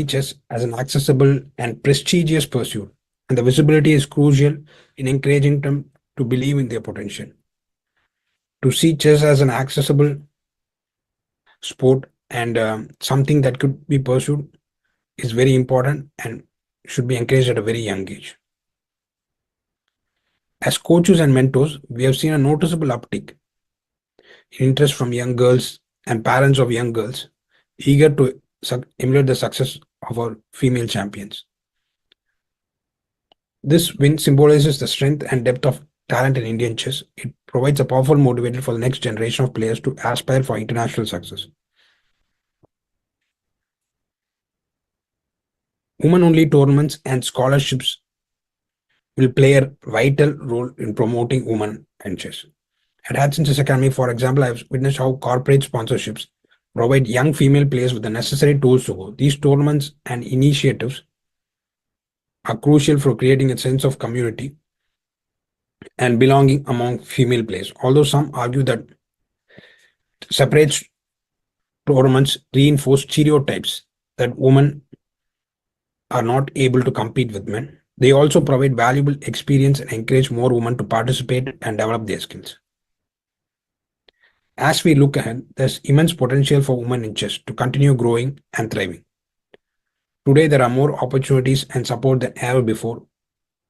chess as an accessible and prestigious pursuit, and the visibility is crucial in encouraging them to believe in their potential. To see chess as an accessible sport and something that could be pursued is very important and should be encouraged at a very young age. As coaches and mentors, we have seen a noticeable uptick in interest from young girls and parents of young girls eager to emulate the success of our female champions. This win symbolizes the strength and depth of talent in Indian chess. It provides a powerful motivator for the next generation of players to aspire for international success. Women-only tournaments and scholarships will play a vital role in promoting women and chess. At Hudson Chess Academy, for example, I have witnessed how corporate sponsorships provide young female players with the necessary tools to go. These tournaments and initiatives are crucial for creating a sense of community and belonging among female players. Although some argue that separate tournaments reinforce stereotypes that women are not able to compete with men, they also provide valuable experience and encourage more women to participate and develop their skills. As we look ahead, there's immense potential for women in chess to continue growing and thriving. Today, there are more opportunities and support than ever before.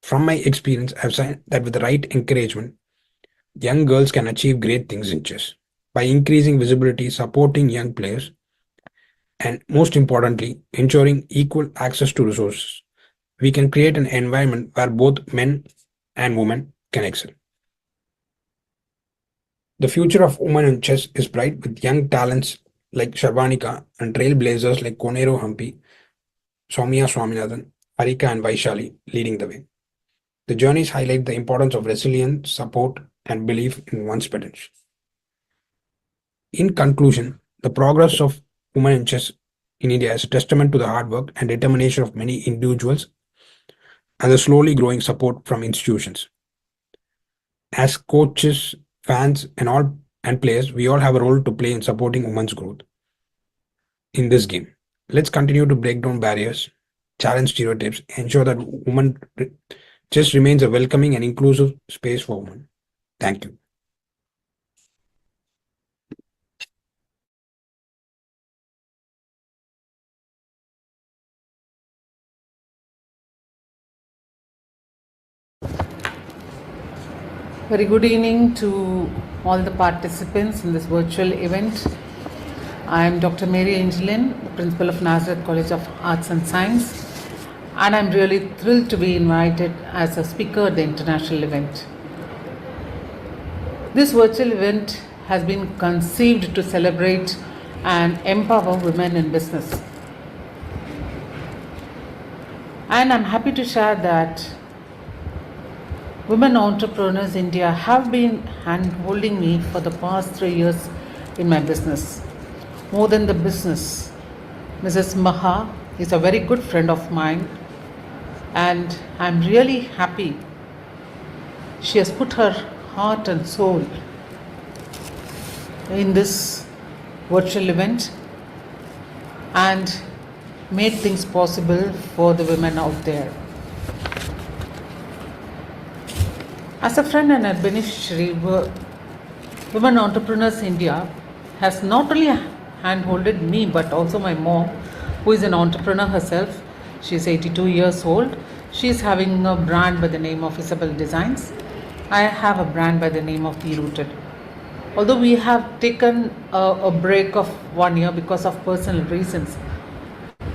From my experience, I've seen that with the right encouragement, young girls can achieve great things in chess. By increasing visibility, supporting young players, and most importantly, ensuring equal access to resources, we can create an environment where both men and women can excel. The future of women in chess is bright with young talents like Sharvanika and trailblazers like Konero Hampi, Soumya Swaminathan, Harika and Vaishali leading the way. The journeys highlight the importance of resilience, support, and belief in one's potential. In conclusion, the progress of women in chess in India is a testament to the hard work and determination of many individuals and the slowly growing support from institutions. As coaches, fans, and players, we all have a role to play in supporting women's growth in this game. Let's continue to break down barriers, challenge stereotypes, ensure that women chess remains a welcoming and inclusive space for women. Thank you. Very good evening to all the participants in this virtual event. I am Dr. Mary Angelin, Principal of Nazareth College of Arts and Science, and I'm really thrilled to be invited as a speaker at the international event. This virtual event has been conceived to celebrate and empower women in business. And I'm happy to share that Women Entrepreneurs India have been hand-holding me for the past 3 years in my business. More than the business, Mrs. Maha is a very good friend of mine, and I'm really happy she has put her heart and soul in this virtual event and made things possible for the women out there. As a friend and a beneficiary, Women Entrepreneurs India has not only hand-holded me but also my mom, who is an entrepreneur herself. She is 82 years old. She is having a brand by the name of Isabel Designs. I have a brand by the name of Be Rooted. Although we have taken a break of 1 year because of personal reasons,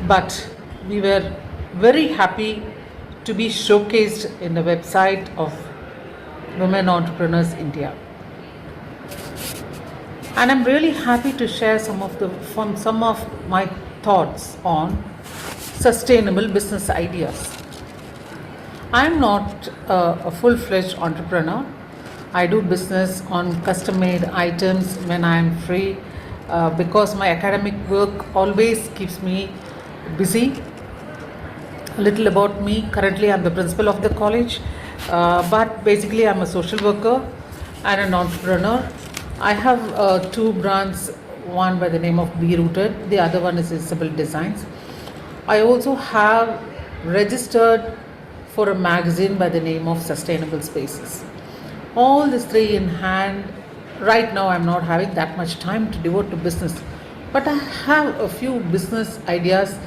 but we were very happy to be showcased in the website of Women Entrepreneurs India. And I'm really happy to share some of my thoughts on sustainable business ideas. I'm not a full-fledged entrepreneur. I do business on custom-made items when I'm free because my academic work always keeps me busy. A little about me. Currently, I'm the principal of the college. But basically I'm a social worker and an entrepreneur. I have 2 brands, one by the name of Be Rooted, the other one is Isabel Designs. I also have registered for a magazine by the name of Sustainable Spaces. All these 3 in hand. Right now I'm not having that much time to devote to business, but I have a few business ideas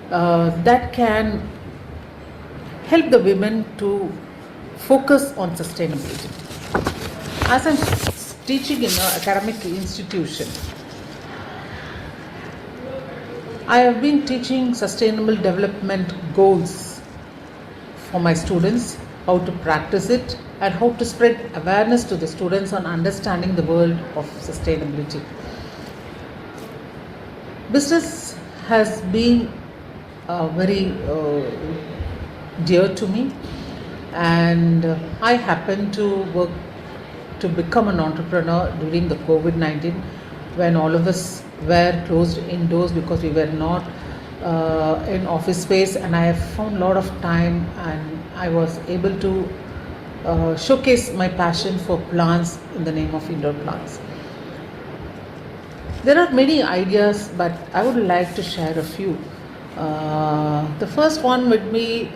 that can help the women to focus on sustainability. As I'm teaching in an academic institution, I have been teaching sustainable development goals for my students, how to practice it and how to spread awareness to the students on understanding the world of sustainability. Business has been very dear to me, and I happened to work to become an entrepreneur during the COVID-19 when all of us were closed indoors because we were not in office space, and I have found a lot of time and I was able to showcase my passion for plants in the name of indoor plants. There are many ideas, but I would like to share a few. The first one would be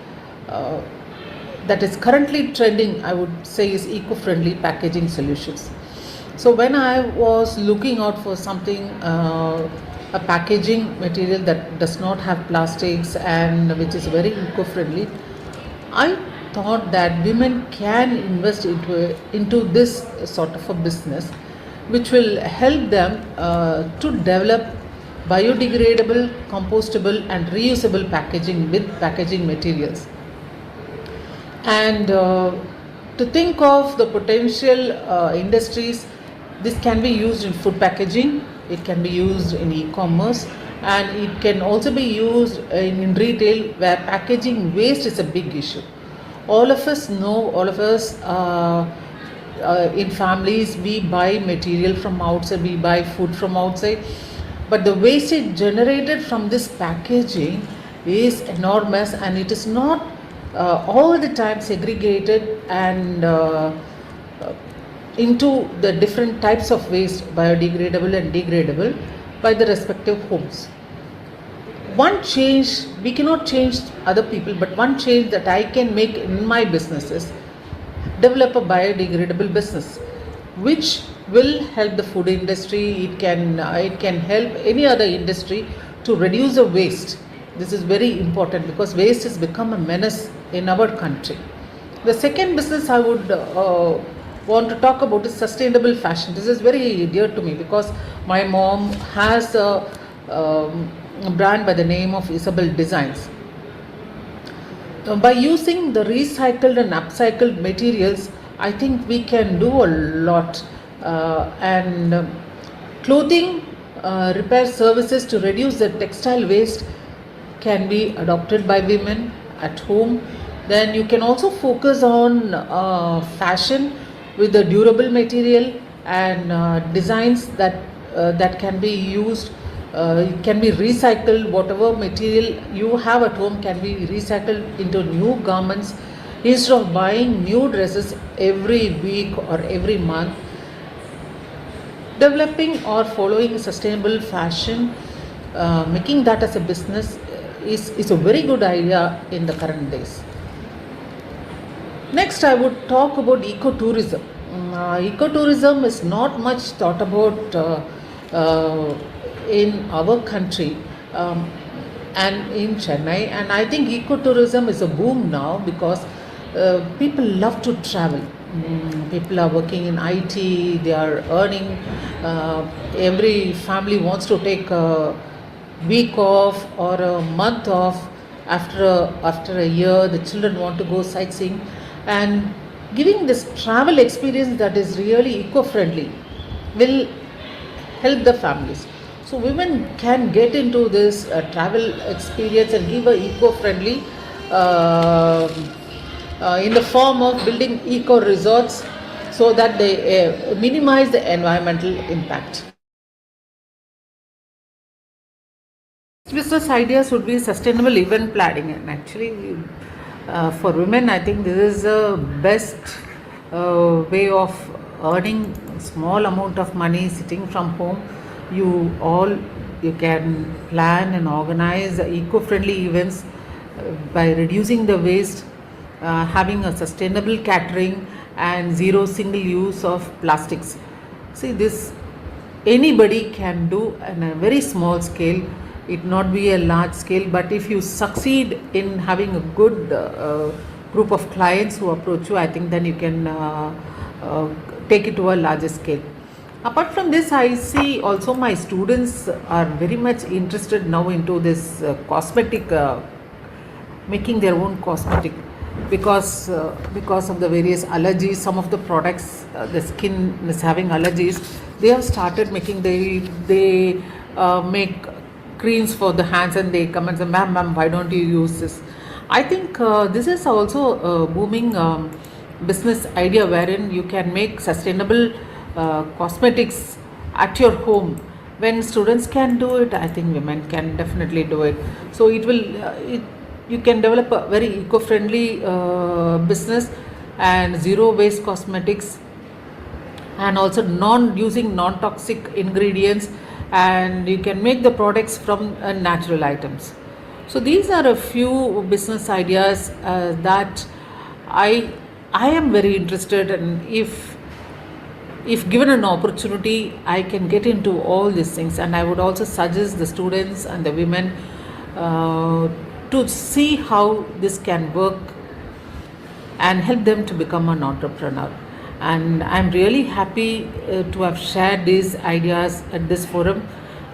that is currently trending, I would say, is eco-friendly packaging solutions. So when I was looking out for something, a packaging material that does not have plastics and which is very eco-friendly, I thought that women can invest into this sort of a business, which will help them to develop biodegradable, compostable, and reusable packaging with packaging materials. And to think of the potential industries, this can be used in food packaging, it can be used in e-commerce, and it can also be used in retail where packaging waste is a big issue. All of us know, all of us in families, we buy material from outside, we buy food from outside, but the wastage generated from this packaging is enormous, and it is not all the time segregated and into the different types of waste, biodegradable and degradable, by the respective homes. One change, we cannot change other people, but one change that I can make in my business is develop a biodegradable business which will help the food industry. It can help any other industry to reduce the waste. This is very important because waste has become a menace in our country. The second business I would want to talk about is sustainable fashion. This is very dear to me because my mom has a brand by the name of Isabel Designs. By using the recycled and upcycled materials, I think we can do a lot. And clothing repair services to reduce the textile waste can be adopted by women at home. Then you can also focus on fashion with the durable material and designs that can be used. It can be recycled. Whatever material you have at home can be recycled into new garments instead of buying new dresses every week or every month. Developing or following sustainable fashion, making that as a business is a very good idea in the current days. Next, I would talk about ecotourism. Ecotourism is not much thought about in our country and in Chennai, and I think ecotourism is a boom now because people love to travel. People are working in IT, they are earning. Every family wants to take a week off or a month off after a year. The children want to go sightseeing, and giving this travel experience that is really eco-friendly will help the families. So women can get into this travel experience and give a eco-friendly in the form of building eco resorts so that they minimize the environmental impact. Business ideas would be sustainable event planning, and actually for women I think this is the best way of earning small amount of money sitting from home. You can plan and organize eco-friendly events by reducing the waste, having a sustainable catering and zero single use of plastics. See, this anybody can do on a very small scale. It not be a large scale, but if you succeed in having a good group of clients who approach you, I think then you can take it to a larger scale. Apart from this, I see also my students are very much interested now into this cosmetic, making their own cosmetic, because of the various allergies. Some of the products, the skin is having allergies. They have started making, they make creams for the hands, and they come and say, ma'am, why don't you use this? I think this is also a booming business idea wherein you can make sustainable cosmetics at your home. When students can do it, I think women can definitely do it. So it will you can develop a very eco-friendly business and zero waste cosmetics, and also using non-toxic ingredients, and you can make the products from natural items. So these are a few business ideas that I am very interested in. If if given an opportunity, I can get into all these things. And I would also suggest the students and the women to see how this can work and help them to become an entrepreneur. And I'm really happy to have shared these ideas at this forum.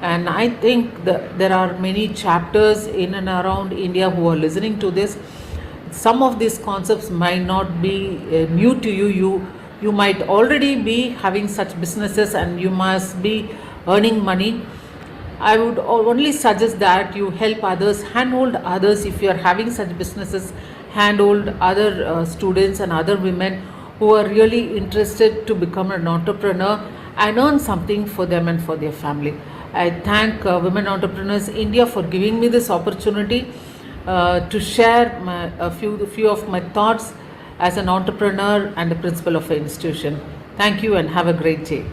And I think that there are many chapters in and around India who are listening to this. Some of these concepts might not be new to you. You might already be having such businesses and you must be earning money. I would only suggest that you help others, handhold others. If you are having such businesses, handhold other students and other women who are really interested to become an entrepreneur and earn something for them and for their family. I thank Women Entrepreneurs India for giving me this opportunity to share a few of my thoughts as an entrepreneur and a principal of an institution. Thank you and have a great day.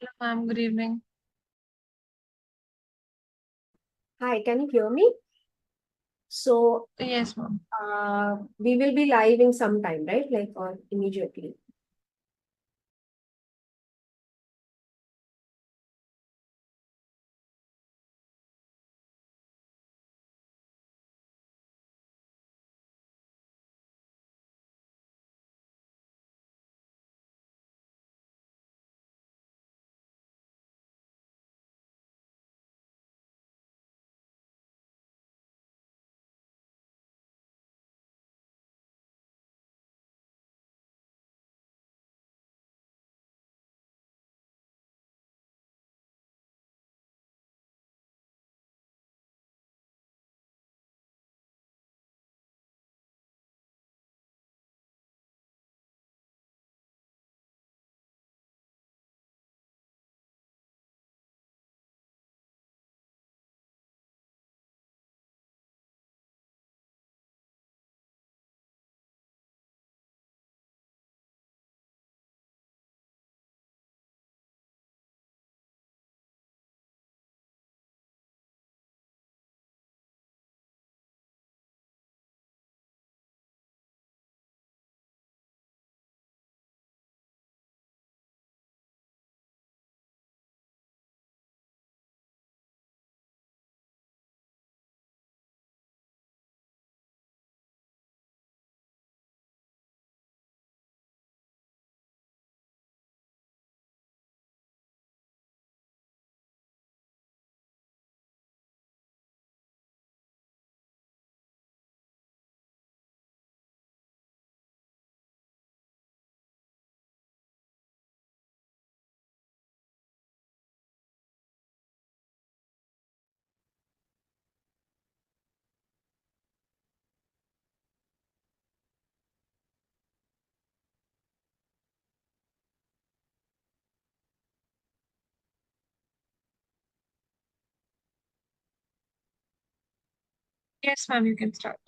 Hello, ma'am. Good evening. Hi, can you hear me? So, Yes, ma'am. we will be live in some time, right? Like, or immediately. Yes, ma'am, you can start.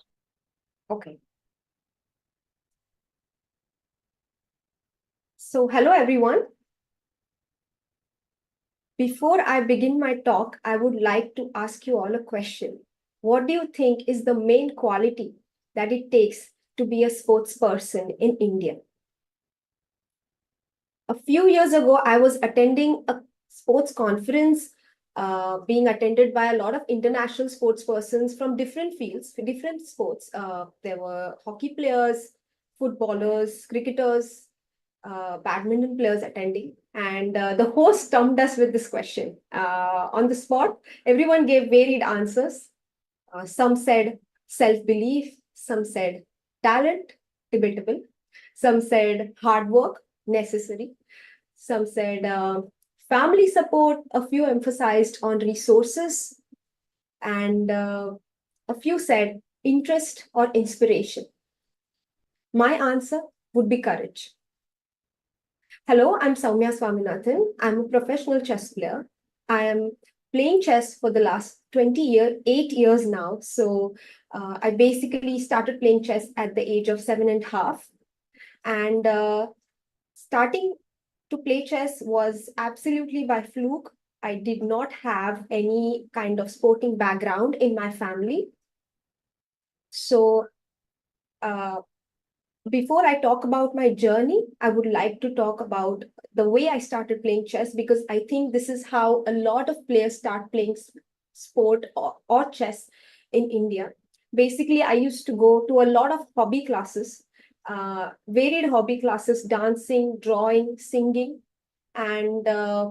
Okay. So, hello everyone. Before I begin my talk, I would like to ask you all a question. What do you think is the main quality that it takes to be a sports person in India? A few years ago, I was attending a sports conference being attended by a lot of international sports persons from different fields, different sports. There were hockey players, footballers, cricketers, badminton players attending. And the host stumped us with this question. On the spot, everyone gave varied answers. Some said self-belief, some said talent, debatable. Some said hard work, necessary. Some said family support. A few emphasized on resources. And a few said interest or inspiration. My answer would be courage. Hello, I'm Soumya Swaminathan. I'm a professional chess player. I am playing chess for the last 8 years now. So I basically started playing chess at the age of 7.5. And starting to play chess was absolutely by fluke. I did not have any kind of sporting background in my family. So before I talk about my journey, I would like to talk about the way I started playing chess, because I think this is how a lot of players start playing sport or chess in India. Basically, I used to go to a lot of hobby classes, varied hobby classes, dancing, drawing, singing. And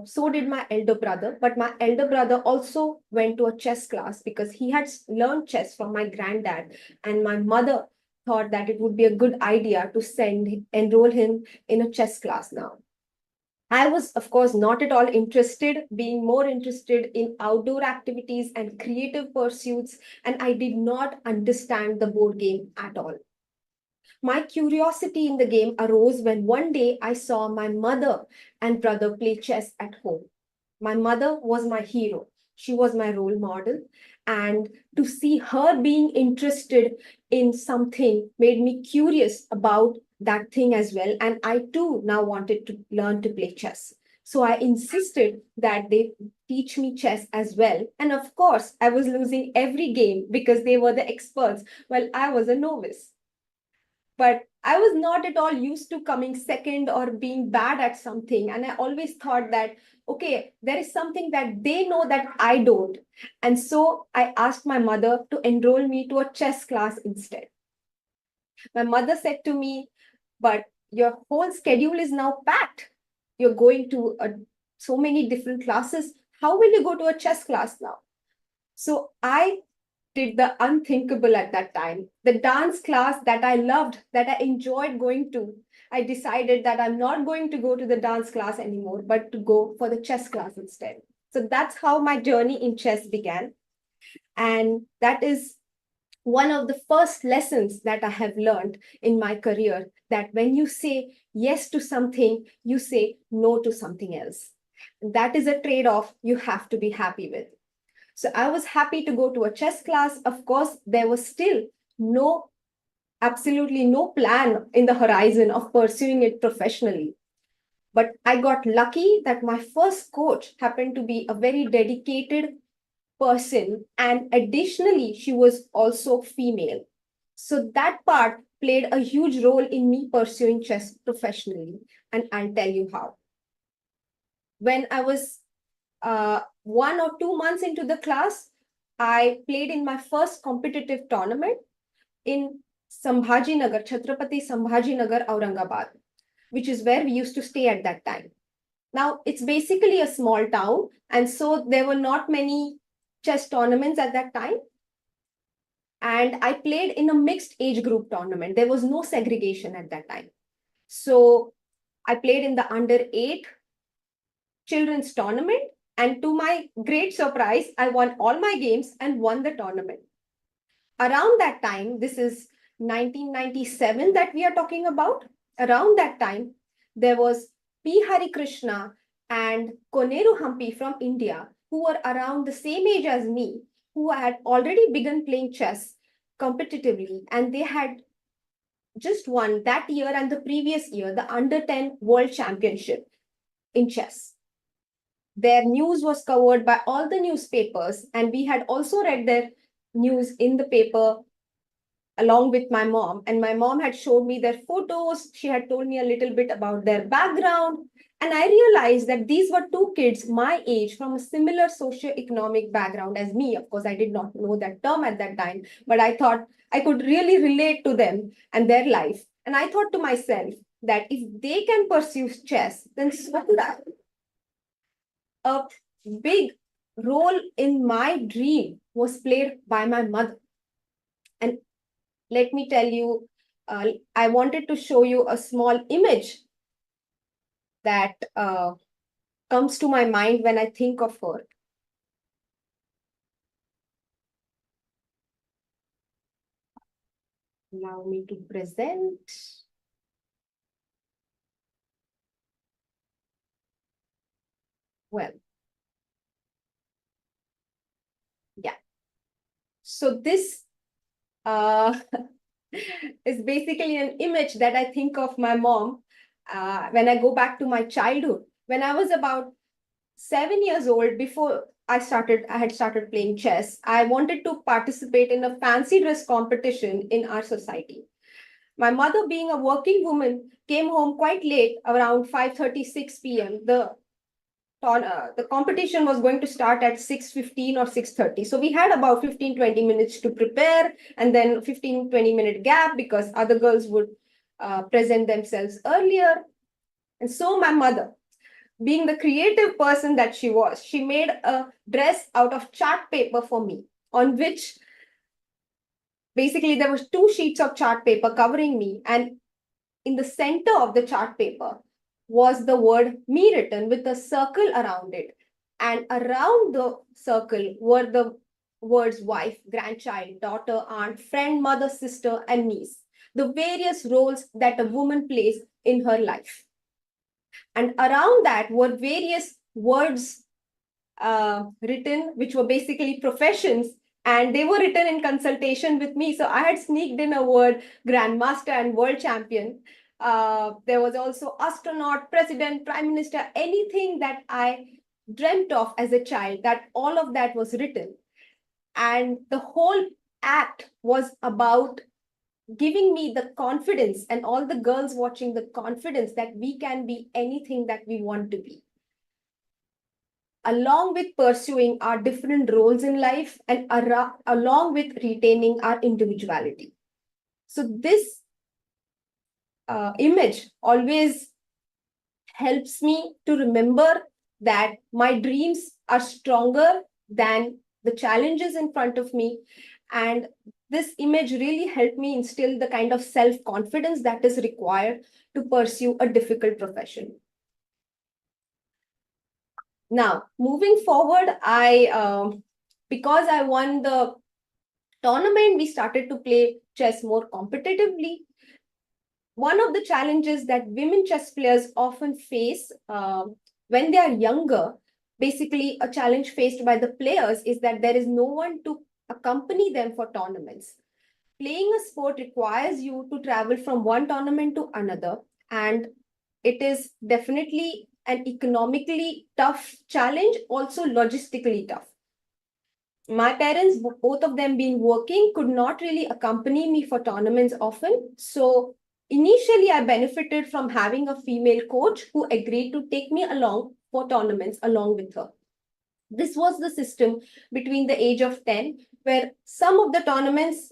so did my elder brother. But my elder brother also went to a chess class because he had learned chess from my granddad. And my mother thought that it would be a good idea to enroll him in a chess class now. I was, of course, not at all interested, being more interested in outdoor activities and creative pursuits, and I did not understand the board game at all. My curiosity in the game arose when one day I saw my mother and brother play chess at home. My mother was my hero. She was my role model. And to see her being interested in something made me curious about that thing as well. And I too now wanted to learn to play chess. So I insisted that they teach me chess as well. And of course, I was losing every game because they were the experts while I was a novice. But I was not at all used to coming second or being bad at something. And I always thought that, okay, there is something that they know that I don't. And so I asked my mother to enroll me to a chess class instead. My mother said to me, but your whole schedule is now packed. You're going to so many different classes. How will you go to a chess class now? So I did the unthinkable at that time. The dance class that I loved, that I enjoyed going to, I decided that I'm not going to go to the dance class anymore, but to go for the chess class instead. So that's how my journey in chess began. And that is one of the first lessons that I have learned in my career, that when you say yes to something, you say no to something else. That is a trade-off you have to be happy with. So I was happy to go to a chess class. Of course, there was still absolutely no plan in the horizon of pursuing it professionally. But I got lucky that my first coach happened to be a very dedicated person, and additionally, she was also female. So that part played a huge role in me pursuing chess professionally, and I'll tell you how. When I was 1 or 2 months into the class, I played in my first competitive tournament in Sambhajinagar, Chhatrapati Sambhajinagar, Aurangabad, which is where we used to stay at that time. Now, it's basically a small town, and so there were not many chess tournaments at that time. And I played in a mixed age group tournament. There was no segregation at that time. So I played in the under-8 children's tournament. And to my great surprise, I won all my games and won the tournament. Around that time, this is 1997 that we are talking about. Around that time, there was P. Hari Krishna and Koneru Hampi from India, who were around the same age as me, who had already begun playing chess competitively, and they had just won that year and the previous year the under-10 World Championship in chess. Their news was covered by all the newspapers, and we had also read their news in the paper along with my mom. And my mom had showed me their photos. She had told me a little bit about their background. And I realized that these were two kids my age from a similar socioeconomic background as me. Of course, I did not know that term at that time, but I thought I could really relate to them and their life. And I thought to myself that if they can pursue chess, then so could I. A big role in my dream was played by my mother. And let me tell you, I wanted to show you a small image that comes to my mind when I think of her. Allow me to present. Well, yeah. So this is basically an image that I think of my mom when I go back to my childhood. When I was about 7 years old, before I had started playing chess, I wanted to participate in a fancy dress competition in our society. My mother, being a working woman, came home quite late, around 5:36 p.m. The competition was going to start at 6:15 or 6:30. So we had about 15-20 minutes to prepare, and then 15-20 minute gap because other girls would present themselves earlier. And so my mother, being the creative person that she was, she made a dress out of chart paper for me, on which basically there was 2 sheets of chart paper covering me, and in the center of the chart paper was the word me written with a circle around it. And around the circle were the words wife, grandchild, daughter, aunt, friend, mother, sister, and niece. The various roles that a woman plays in her life. And around that were various words written, which were basically professions, and they were written in consultation with me. So I had sneaked in a word grandmaster and world champion. There was also astronaut, president, prime minister, anything that I dreamt of as a child, that all of that was written. And the whole act was about giving me the confidence, and all the girls watching, the confidence that we can be anything that we want to be, along with pursuing our different roles in life and along with retaining our individuality. So this image always helps me to remember that my dreams are stronger than the challenges in front of me. And this image really helped me instill the kind of self-confidence that is required to pursue a difficult profession. Now, moving forward, because I won the tournament, we started to play chess more competitively. One of the challenges that women chess players often face when they are younger, basically a challenge faced by the players, is that there is no one to accompany them for tournaments. Playing a sport requires you to travel from one tournament to another, and it is definitely an economically tough challenge, also logistically tough. My parents, both of them being working, could not really accompany me for tournaments often. So initially, I benefited from having a female coach who agreed to take me along for tournaments along with her. This was the system between the age of 10, where some of the tournaments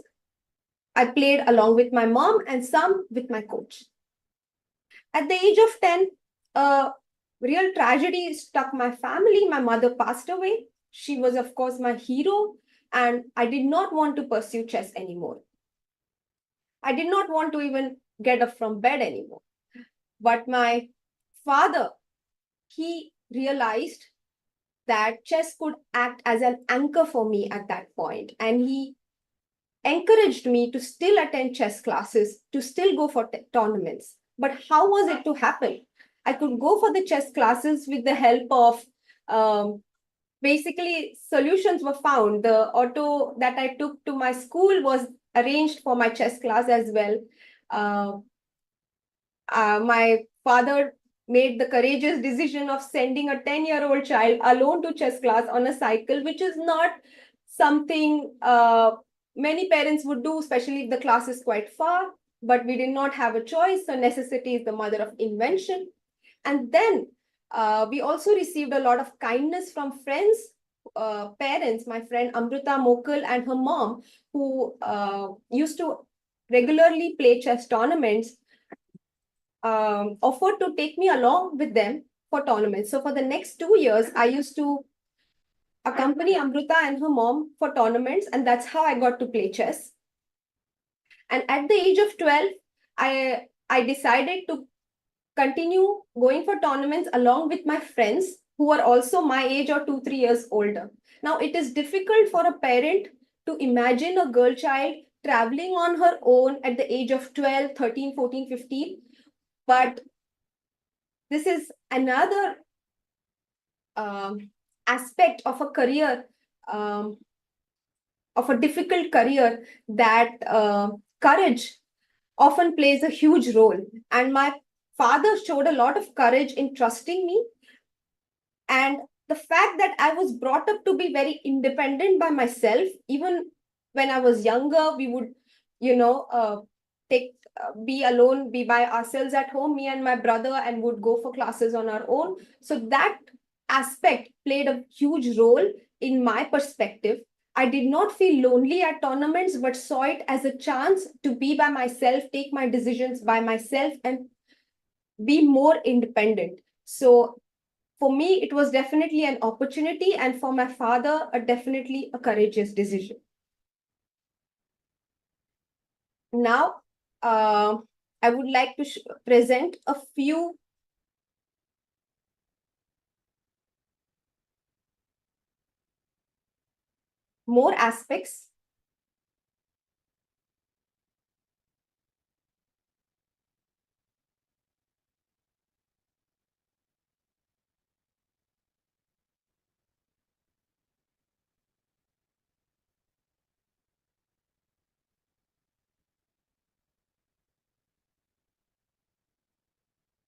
I played along with my mom and some with my coach. At the age of 10, a real tragedy struck my family. My mother passed away. She was, of course, my hero, and I did not want to pursue chess anymore. I did not want to even get up from bed anymore. But my father, he realized that chess could act as an anchor for me at that point, and he encouraged me to still attend chess classes, to still go for tournaments. But how was it to happen? I could go for the chess classes with the help of basically solutions were found. The auto that I took to my school was arranged for my chess class as well. My father made the courageous decision of sending a 10-year-old child alone to chess class on a cycle, which is not something many parents would do, especially if the class is quite far. But we did not have a choice. So necessity is the mother of invention. And then we also received a lot of kindness from friends, parents. My friend Amrita Mokal and her mom, who used to regularly play chess tournaments, offered to take me along with them for tournaments. So for the next 2 years, I used to accompany Amrita and her mom for tournaments, and that's how I got to play chess. And at the age of 12, I decided to continue going for tournaments along with my friends who are also my age or 2-3 years older. Now, it is difficult for a parent to imagine a girl child traveling on her own at the age of 12, 13, 14, 15. But this is another aspect of a career, of a difficult career, that courage often plays a huge role. And my father showed a lot of courage in trusting me. And the fact that I was brought up to be very independent by myself, even when I was younger, we would, be alone, be by ourselves at home, me and my brother, and would go for classes on our own. So that aspect played a huge role in my perspective. I did not feel lonely at tournaments, but saw it as a chance to be by myself, take my decisions by myself, and be more independent. So for me, it was definitely an opportunity, and for my father, definitely a courageous decision. Now, I would like to present a few more aspects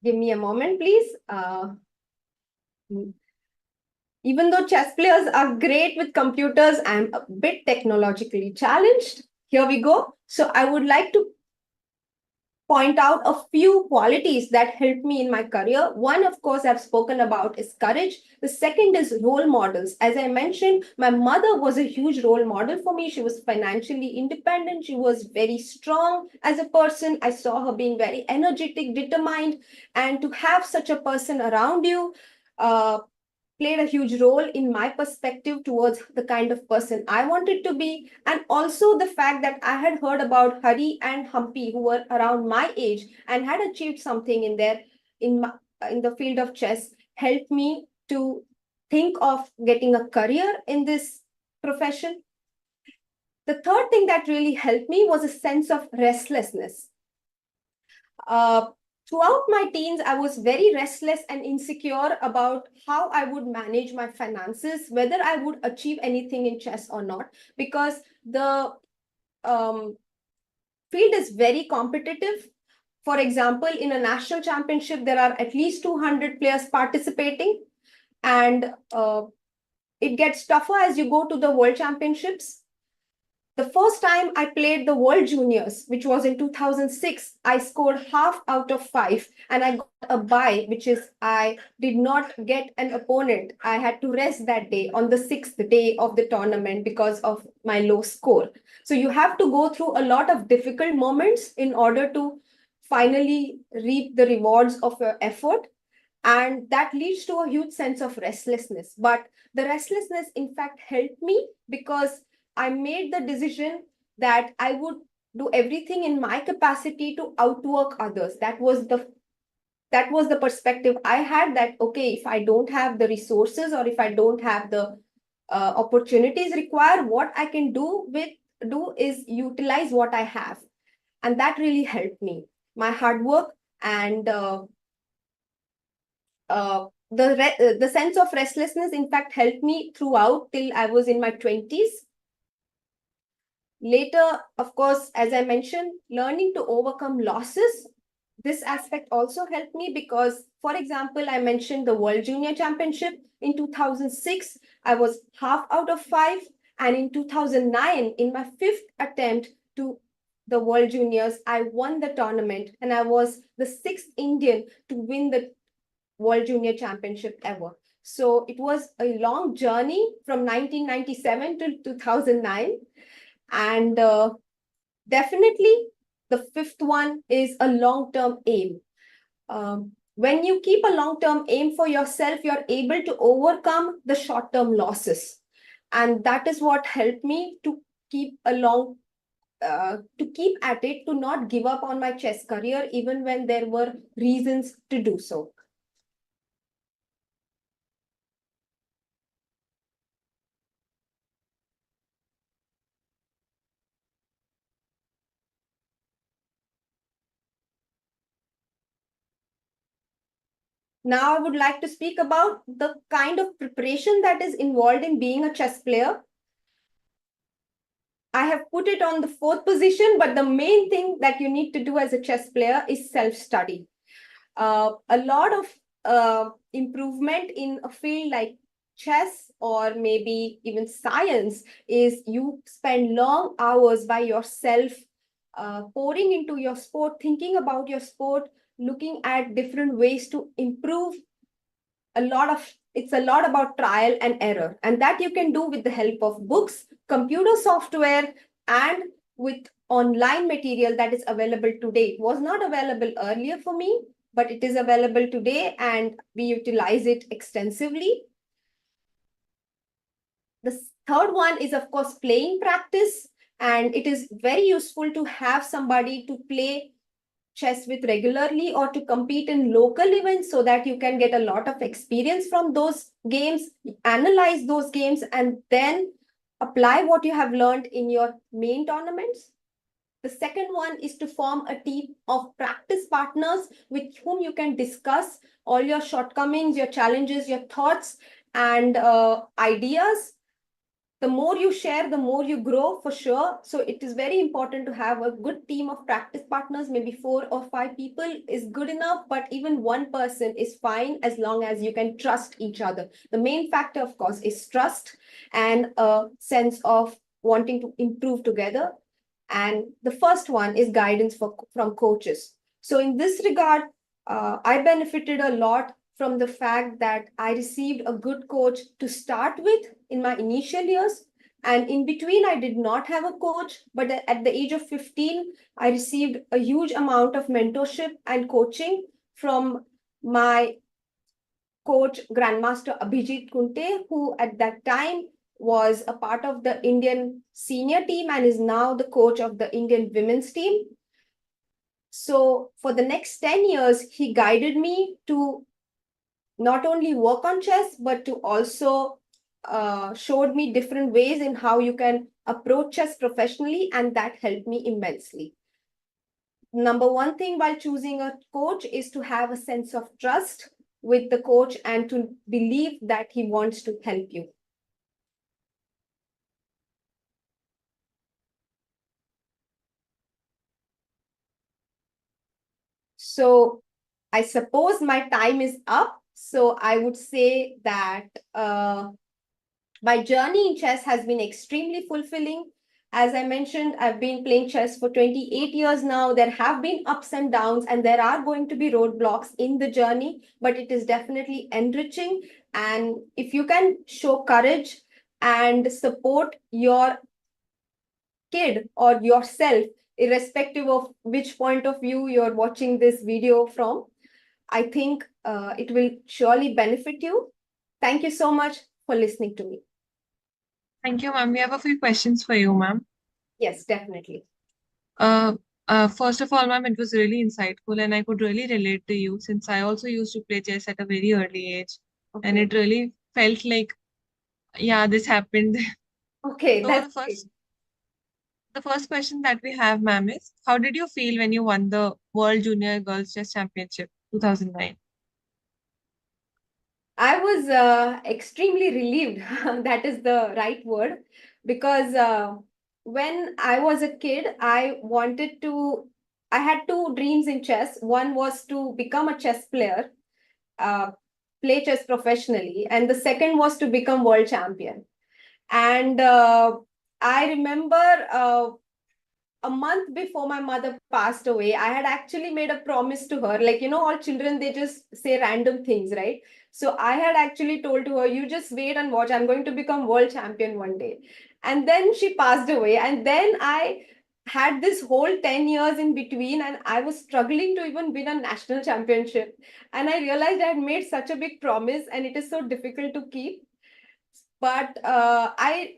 Give me a moment, please. Even though chess players are great with computers, I'm a bit technologically challenged. Here we go. So I would like to point out a few qualities that helped me in my career. One, of course, I've spoken about is courage. The second is role models. As I mentioned, my mother was a huge role model for me. She was financially independent. She was very strong as a person. I saw her being very energetic, determined, and to have such a person around you, played a huge role in my perspective towards the kind of person I wanted to be. And also the fact that I had heard about Hari and Humpy, who were around my age and had achieved something in the field of chess, helped me to think of getting a career in this profession. The third thing that really helped me was a sense of restlessness. Throughout my teens, I was very restless and insecure about how I would manage my finances, whether I would achieve anything in chess or not, because the field is very competitive. For example, in a national championship, there are at least 200 players participating, and it gets tougher as you go to the world championships. The first time I played the World Juniors, which was in 2006, I scored half out of 5 and I got a bye, which is I did not get an opponent. I had to rest that day on the 6th day of the tournament because of my low score. So you have to go through a lot of difficult moments in order to finally reap the rewards of your effort. And that leads to a huge sense of restlessness. But the restlessness, in fact, helped me because I made the decision that I would do everything in my capacity to outwork others. That was the perspective I had, that, okay, if I don't have the resources or if I don't have the opportunities required, what I can do is utilize what I have. And that really helped me. My hard work and the sense of restlessness, in fact, helped me throughout till I was in my 20s. Later, of course, as I mentioned, learning to overcome losses. This aspect also helped me because, for example, I mentioned the World Junior Championship in 2006. I was half out of 5. And in 2009, in my 5th attempt to the World Juniors, I won the tournament and I was the 6th Indian to win the World Junior Championship ever. So it was a long journey from 1997 to 2009. And definitely the 5th one is a long-term aim. When you keep a long-term aim for yourself, you're able to overcome the short-term losses. And that is what helped me to keep keep at it, to not give up on my chess career, even when there were reasons to do so. Now I would like to speak about the kind of preparation that is involved in being a chess player. I have put it on the 4th position, but the main thing that you need to do as a chess player is self-study. A lot of improvement in a field like chess or maybe even science is you spend long hours by yourself, pouring into your sport, thinking about your sport, looking at different ways to improve. It's a lot about trial and error, and that you can do with the help of books, computer software, and with online material that is available today. It was not available earlier for me, but it is available today and we utilize it extensively. The third one is, of course, playing practice, and it is very useful to have somebody to play chess with regularly or to compete in local events so that you can get a lot of experience from those games, analyze those games, and then apply what you have learned in your main tournaments. The second one is to form a team of practice partners with whom you can discuss all your shortcomings, your challenges, your thoughts, and ideas. The more you share, the more you grow, for sure. So it is very important to have a good team of practice partners. Maybe 4 or 5 people is good enough, but even one person is fine as long as you can trust each other. The main factor, of course, is trust and a sense of wanting to improve together. And the first one is guidance from coaches. So in this regard, I benefited a lot from the fact that I received a good coach to start with in my initial years. And in between, I did not have a coach, but at the age of 15, I received a huge amount of mentorship and coaching from my coach, Grandmaster Abhijit Kunte, who at that time was a part of the Indian senior team and is now the coach of the Indian women's team. So for the next 10 years, he guided me to not only work on chess, but to also showed me different ways in how you can approach chess professionally, and that helped me immensely. Number one thing while choosing a coach is to have a sense of trust with the coach and to believe that he wants to help you. So I suppose my time is up. So I would say that my journey in chess has been extremely fulfilling. As I mentioned, I've been playing chess for 28 years now. There have been ups and downs, and there are going to be roadblocks in the journey, but it is definitely enriching. And if you can show courage and support your kid or yourself, irrespective of which point of view you're watching this video from, I think it will surely benefit you. Thank you so much for listening to me. Thank you, ma'am. We have a few questions for you, ma'am. Yes, definitely. First of all, ma'am, it was really insightful and I could really relate to you since I also used to play chess at a very early age. Okay. And it really felt like, yeah, this happened. Okay, So that's the first question that we have, ma'am, is how did you feel when you won the World Junior Girls Chess Championship 2009? I was extremely relieved. That is the right word. Because when I was a kid, I had two dreams in chess. One was to become a chess player, play chess professionally, and the second was to become world champion. And I remember a month before my mother passed away, I had actually made a promise to her. Like, all children, they just say random things, right? So I had actually told to her, you just wait and watch. I'm going to become world champion one day. And then she passed away. And then I had this whole 10 years in between, and I was struggling to even win a national championship. And I realized I had made such a big promise, and it is so difficult to keep. But I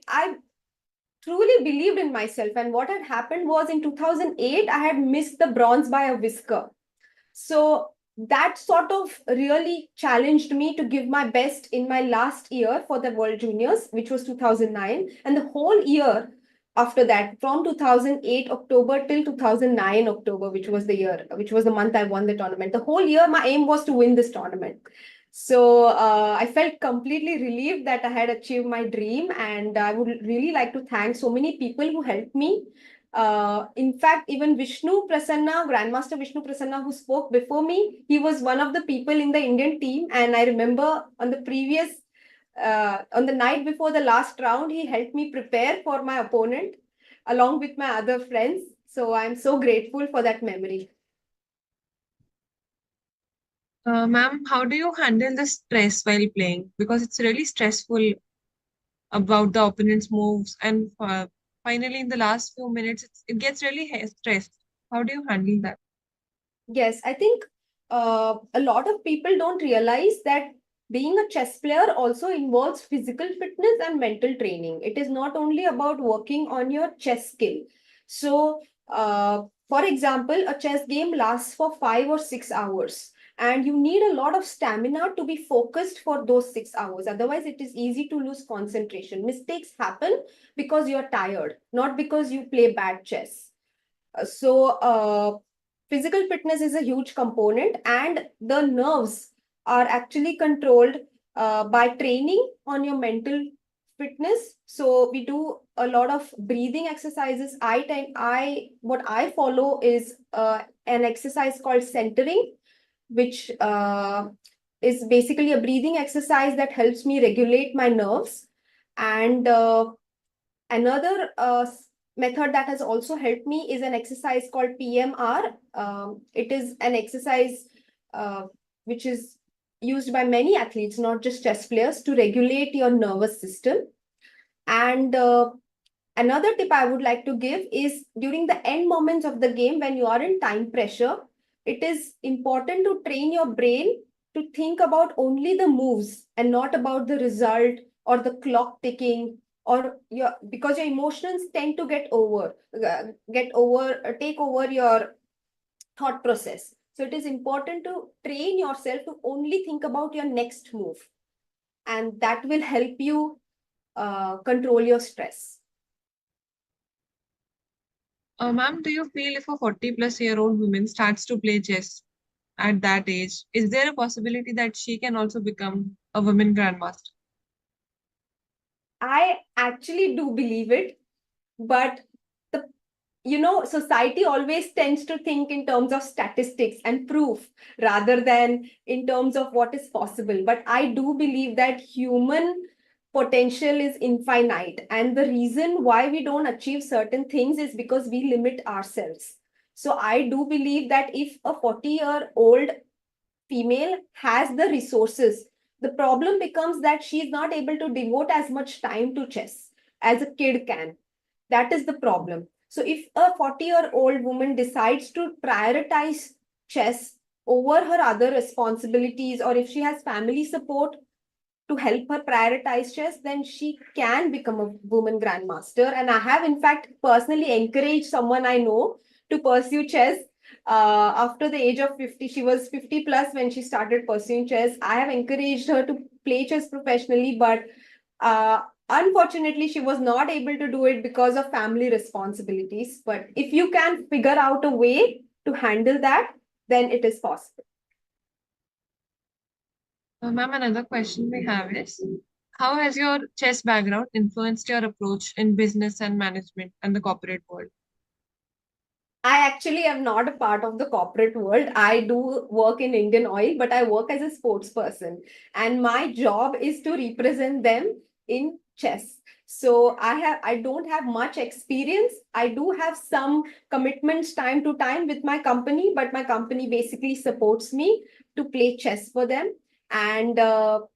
truly believed in myself. And what had happened was in 2008, I had missed the bronze by a whisker. So that sort of really challenged me to give my best in my last year for the World Juniors, which was 2009. And the whole year after that, from 2008 October till 2009 October, which was the month I won the tournament. The whole year, my aim was to win this tournament. So I felt completely relieved that I had achieved my dream, and I would really like to thank so many people who helped me. In fact, even Vishnu Prasanna, Grandmaster Vishnu Prasanna, who spoke before me, he was one of the people in the Indian team. And I remember on the night before the last round, he helped me prepare for my opponent along with my other friends. So I'm so grateful for that memory. Ma'am, how do you handle the stress while playing? Because it's really stressful about the opponent's moves. And finally, in the last few minutes, it gets really stressed. How do you handle that? Yes, I think a lot of people don't realize that being a chess player also involves physical fitness and mental training. It is not only about working on your chess skill. So, for example, a chess game lasts for 5 or 6 hours, and you need a lot of stamina to be focused for those 6 hours. Otherwise, it is easy to lose concentration. Mistakes happen because you're tired, not because you play bad chess. Physical fitness is a huge component, and the nerves are actually controlled by training on your mental fitness. So we do a lot of breathing exercises. What I follow is an exercise called centering, which is basically a breathing exercise that helps me regulate my nerves. And another method that has also helped me is an exercise called PMR. It is an exercise which is used by many athletes, not just chess players, to regulate your nervous system. And another tip I would like to give is during the end moments of the game, when you are in time pressure, it is important to train your brain to think about only the moves and not about the result or the clock ticking, or because your emotions tend to take over your thought process. So it is important to train yourself to only think about your next move, and that will help you control your stress. Ma'am, do you feel if a 40-plus-year-old woman starts to play chess at that age, is there a possibility that she can also become a women grandmaster? I actually do believe it, but society always tends to think in terms of statistics and proof rather than in terms of what is possible. But I do believe that human potential is infinite, and the reason why we don't achieve certain things is because we limit ourselves. So I do believe that if a 40-year-old female has the resources, the problem becomes that she is not able to devote as much time to chess as a kid can. That is the problem. So if a 40-year-old woman decides to prioritize chess over her other responsibilities, or if she has family support to help her prioritize chess, then she can become a woman grandmaster. And I have, in fact, personally encouraged someone I know to pursue chess. After the age of 50, she was 50 plus when she started pursuing chess. I have encouraged her to play chess professionally, but unfortunately, she was not able to do it because of family responsibilities. But if you can figure out a way to handle that, then it is possible. Ma'am, another question we have is, how has your chess background influenced your approach in business and management and the corporate world? I actually am not a part of the corporate world. I do work in Indian Oil, but I work as a sports person. And my job is to represent them in chess. So I don't have much experience. I do have some commitments time to time with my company, but my company basically supports me to play chess for them. And so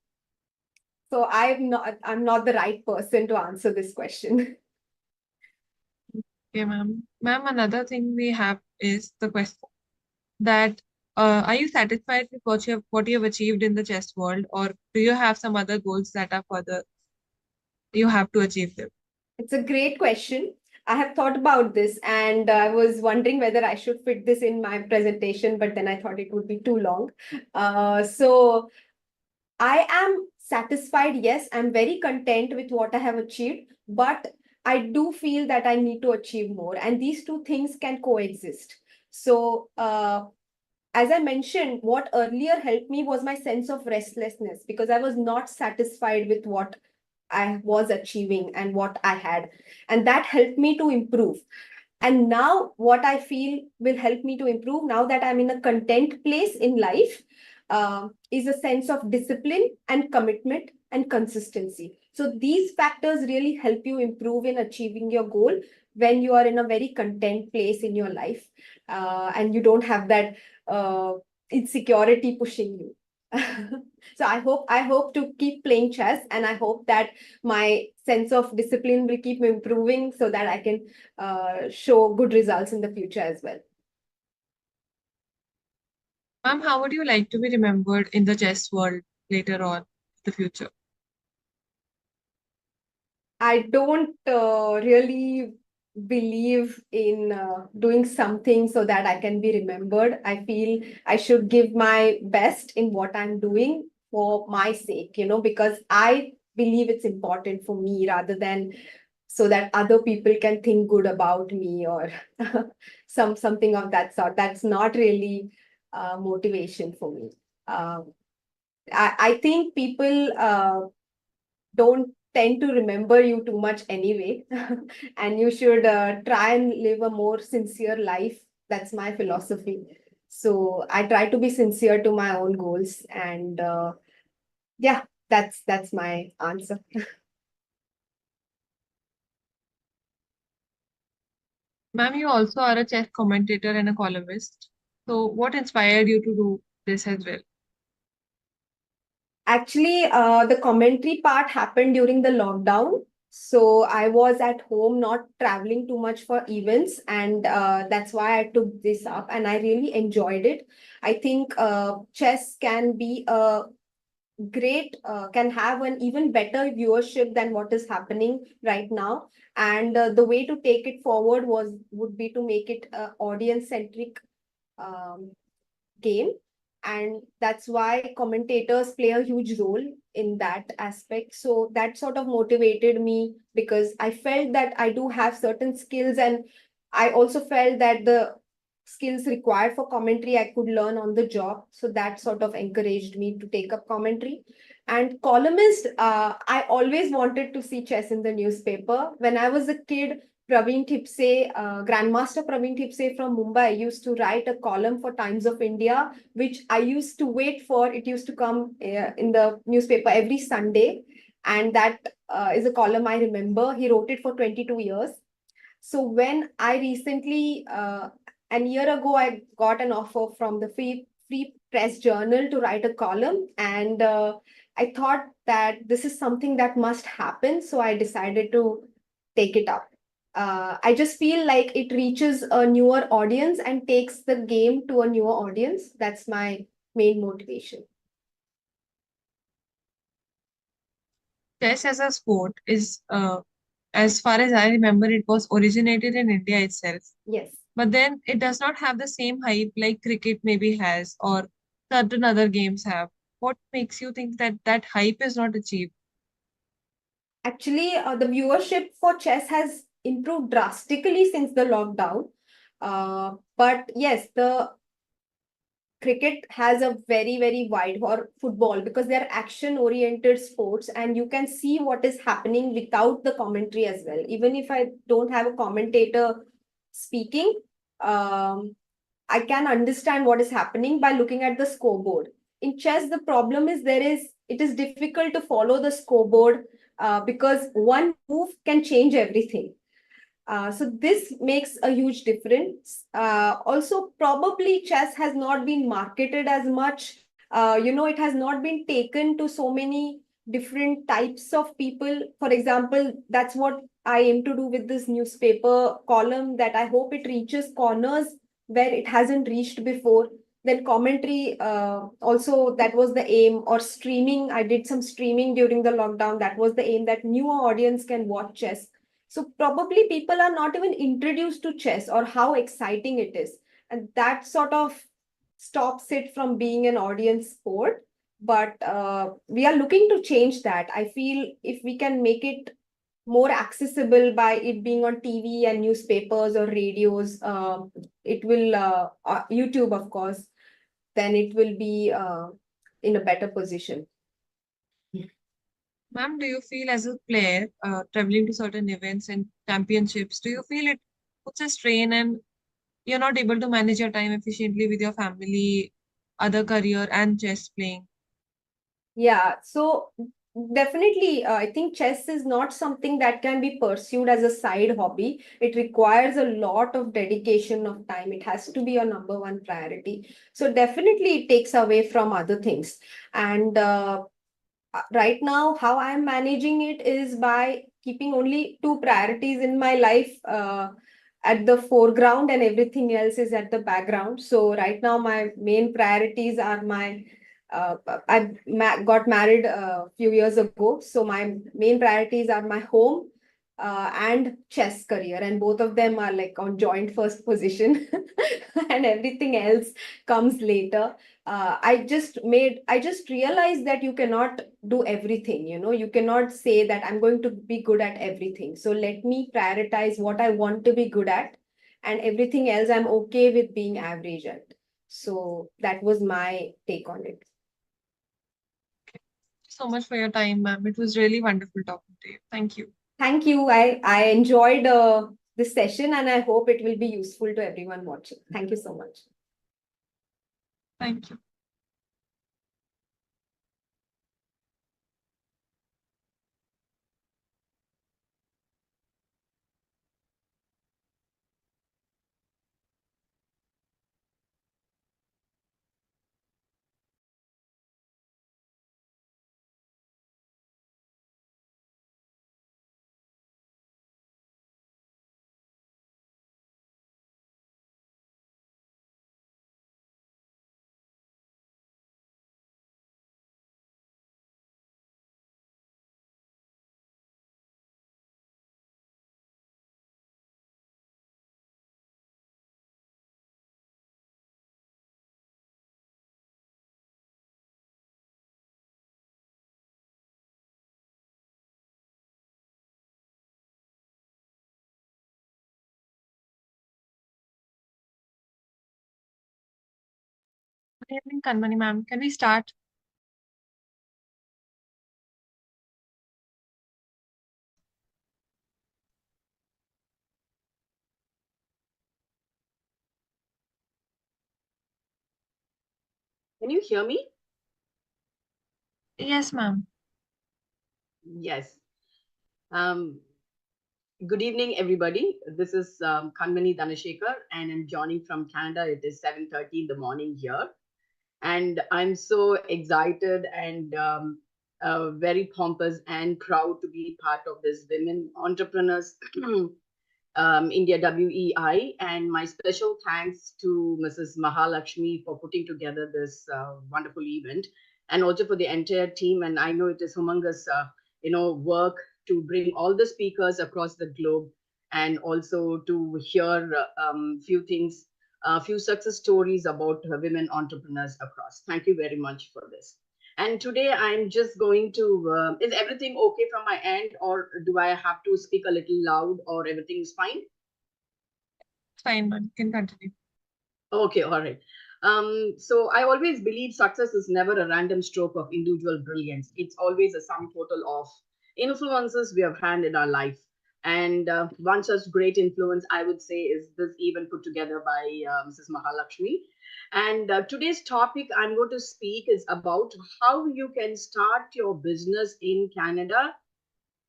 I'm not the right person to answer this question. Okay, ma'am. Ma'am, another thing we have is the question that are you satisfied with what you have achieved in the chess world, or do you have some other goals that are further you have to achieve them? It's a great question. I have thought about this, and I was wondering whether I should fit this in my presentation, but then I thought it would be too long. So I am satisfied. Yes, I'm very content with what I have achieved, but I do feel that I need to achieve more, and these two things can coexist. So, as I mentioned, what earlier helped me was my sense of restlessness because I was not satisfied with what I was achieving and what I had. And that helped me to improve. And now, what I feel will help me to improve now that I'm in a content place in life is a sense of discipline and commitment and consistency. So, these factors really help you improve in achieving your goal when you are in a very content place in your life and you don't have that insecurity pushing you. So I hope to keep playing chess, and I hope that my sense of discipline will keep improving so that I can show good results in the future as well. Ma'am, how would you like to be remembered in the chess world later on in the future? I don't really believe in doing something so that I can be remembered. I feel I should give my best in what I'm doing for my sake, because I believe it's important for me rather than so that other people can think good about me or something of that sort. That's not really motivation for me. I think people don't tend to remember you too much anyway. And you should try and live a more sincere life. That's my philosophy. So I try to be sincere to my own goals. And yeah, that's my answer. Ma'am, you also are a chess commentator and a columnist. So what inspired you to do this as well? Actually, the commentary part happened during the lockdown. So I was at home, not traveling too much for events, and that's why I took this up, and I really enjoyed it. I think chess can be a great, can have an even better viewership than what is happening right now. And the way to take it forward would be to make it audience centric um, game, and that's why commentators play a huge role in that aspect. So that sort of motivated me, because I felt that I do have certain skills, and I also felt that the skills required for commentary I could learn on the job. So that sort of encouraged me to take up commentary. And columnist, I always wanted to see chess in the newspaper. When I was a kid, Grandmaster Praveen Tipse from Mumbai used to write a column for Times of India, which I used to wait for. It used to come in the newspaper every Sunday. And that is a column I remember. He wrote it for 22 years. So when I recently, a year ago, I got an offer from the Free Press Journal to write a column. And I thought that this is something that must happen. So I decided to take it up. I just feel like it reaches a newer audience and takes the game to a newer audience. That's my main motivation. Chess as a sport is, as far as I remember, it was originated in India itself. Yes. But then it does not have the same hype like cricket maybe has or certain other games have. What makes you think that that hype is not achieved? Actually, the viewership for chess has improved drastically since the lockdown. But yes, the cricket has a very, very wide, or football, because they're action oriented sports, and you can see what is happening without the commentary as well. Even if I don't have a commentator speaking, I can understand what is happening by looking at the scoreboard. In chess, the problem is it is difficult to follow the scoreboard because one move can change everything. So this makes a huge difference. Also, probably chess has not been marketed as much. It has not been taken to so many different types of people. For example, that's what I aim to do with this newspaper column, that I hope it reaches corners where it hasn't reached before. Then commentary, also that was the aim. Or streaming, I did some streaming during the lockdown. That was the aim, that newer audience can watch chess. So probably people are not even introduced to chess or how exciting it is. And that sort of stops it from being an audience sport. But we are looking to change that. I feel if we can make it more accessible by it being on TV and newspapers or radios, it will, YouTube, of course, then it will be in a better position. Ma'am, do you feel as a player traveling to certain events and championships, do you feel it puts a strain and you're not able to manage your time efficiently with your family, other career, and chess playing? Yeah, so definitely, I think chess is not something that can be pursued as a side hobby. It requires a lot of dedication of time. It has to be your number one priority. So definitely, it takes away from other things. And right now, how I'm managing it is by keeping only two priorities in my life at the foreground, and everything else is at the background. So right now, my main priorities are my uh, got married a few years ago. So my main priorities are my home and chess career, and both of them are like on joint first position, and everything else comes later. I just realized that you cannot do everything. You cannot say that I'm going to be good at everything. So let me prioritize what I want to be good at, and everything else I'm okay with being average at. So that was my take on it. so much for your time, ma'am. It was really wonderful talking to you. Thank you. Thank you. I enjoyed this session and I hope it will be useful to everyone watching. Thank you so much. Thank you. Good evening, Kanmani ma'am. Can we start? Can you hear me? Yes, ma'am. Yes. Good evening, everybody. This is Kanmani Dhanashekhar, and I'm joining from Canada. It is 7:30 in the morning here, and I'm so excited and very pompous and proud to be part of this Women Entrepreneurs India WEI, and my special thanks to Mrs. Mahalakshmi for putting together this wonderful event, and also for the entire team. And I know it is humongous, work to bring all the speakers across the globe, and also to hear few things, few success stories about women entrepreneurs across. Thank you very much for this. And today I'm just going to, is everything okay from my end, or do I have to speak a little loud, or everything is fine? It's fine, ma'am. You can continue. Okay, all right. So I always believe success is never a random stroke of individual brilliance. It's always a sum total of influences we have had in our life. And one such great influence, I would say, is this event put together by Mrs. Mahalakshmi. And today's topic I'm going to speak is about how you can start your business in Canada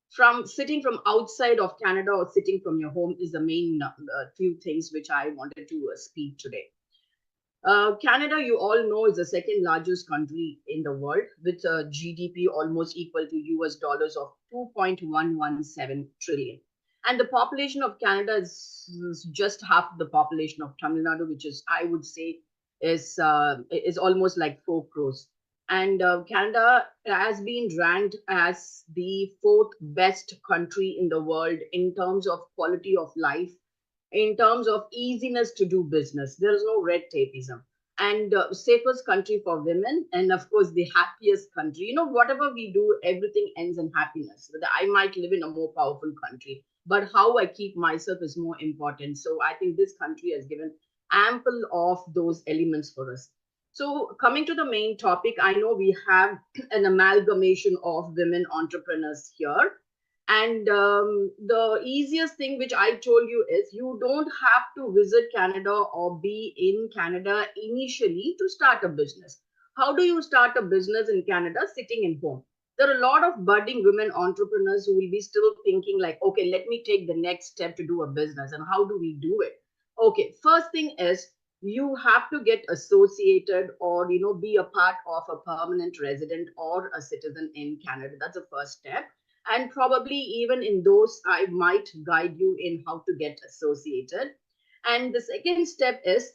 from sitting from outside of Canada or sitting from your home is the main few things which I wanted to speak today. Canada, you all know, is the second largest country in the world with a GDP almost equal to US dollars of 2.117 trillion. And the population of Canada is just half the population of Tamil Nadu, which is, I would say, is almost like 4 crores. And Canada has been ranked as the fourth best country in the world in terms of quality of life, in terms of easiness to do business. There is no red tapeism. And safest country for women, and of course, the happiest country. You know, whatever we do, everything ends in happiness. I might live in a more powerful country, but how I keep myself is more important. So I think this country has given ample of those elements for us. So coming to the main topic, I know we have an amalgamation of women entrepreneurs here. And the easiest thing which I told you is you don't have to visit Canada or be in Canada initially to start a business. How do you start a business in Canada sitting in home? There are a lot of budding women entrepreneurs who will be still thinking like, okay, let me take the next step to do a business. And how do we do it? Okay, first thing is you have to get associated or, be a part of a permanent resident or a citizen in Canada. That's the first step. And probably even in those, I might guide you in how to get associated. And the second step is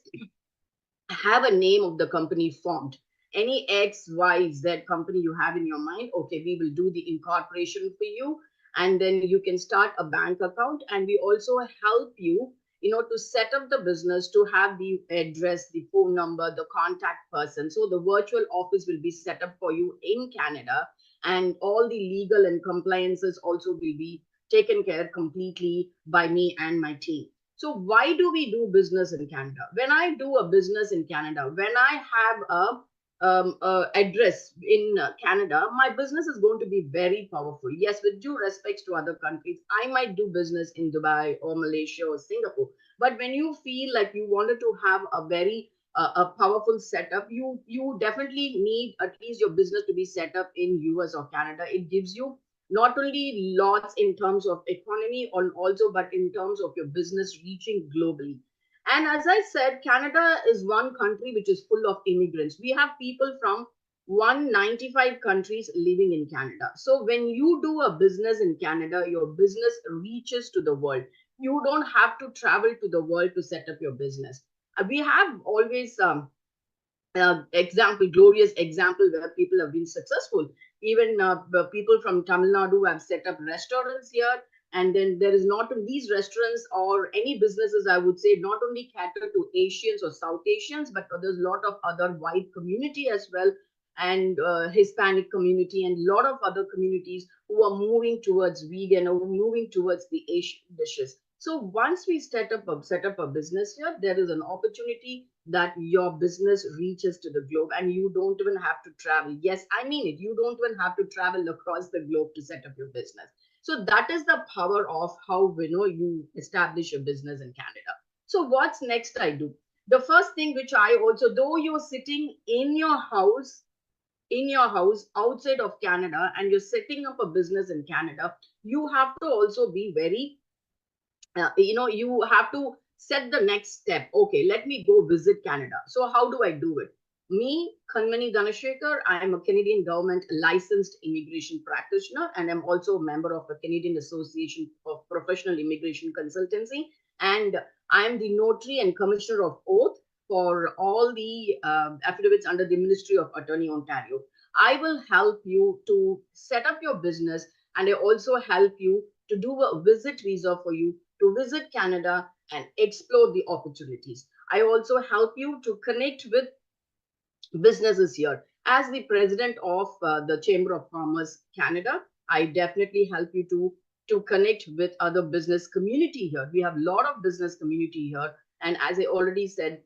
have a name of the company formed. Any X, Y, Z company you have in your mind, okay, we will do the incorporation for you. And then you can start a bank account. And we also help you, to set up the business, to have the address, the phone number, the contact person. So the virtual office will be set up for you in Canada. And all the legal and compliances also will be taken care completely by me and my team. So why do we do business in Canada? When I do a business in Canada, when I have a address in Canada, my business is going to be very powerful. Yes, with due respects to other countries, I might do business in Dubai or Malaysia or Singapore. But when you feel like you wanted to have a very a powerful setup, you definitely need at least your business to be set up in US or Canada. It gives you not only lots in terms of economy and also but in terms of your business reaching globally. And as I said, Canada is one country which is full of immigrants. We have people from 195 countries living in Canada. So when you do a business in Canada, your business reaches to the world. You don't have to travel to the world to set up your business. We have always glorious example where people have been successful. Even the people from Tamil Nadu have set up restaurants here. And then there is not these restaurants or any businesses, I would say, not only cater to Asians or South Asians, but there's a lot of other white community as well, and Hispanic community, and a lot of other communities who are moving towards vegan or moving towards the Asian dishes. So once we set up a business here, there is an opportunity that your business reaches to the globe, and you don't even have to travel. Yes, I mean it. You don't even have to travel across the globe to set up your business. So that is the power of how you establish a business in Canada. So what's next I do? The first thing which I also, though you're sitting in your house outside of Canada and you're setting up a business in Canada, you have to also be very you have to set the next step. Okay, let me go visit Canada. So how do I do it? Me, Kanmani Dhanashekar, I am a Canadian government licensed immigration practitioner, and I'm also a member of the Canadian Association of Professional Immigration Consultancy, and I am the notary and commissioner of oath for all the affidavits under the Ministry of Attorney Ontario. I will help you to set up your business, and I also help you to do a visit visa for you to visit Canada and explore the opportunities. I also help you to connect with businesses here. As the president of the Chamber of Commerce Canada, I definitely help you to connect with other business community here. We have a lot of business community here, and as I already said,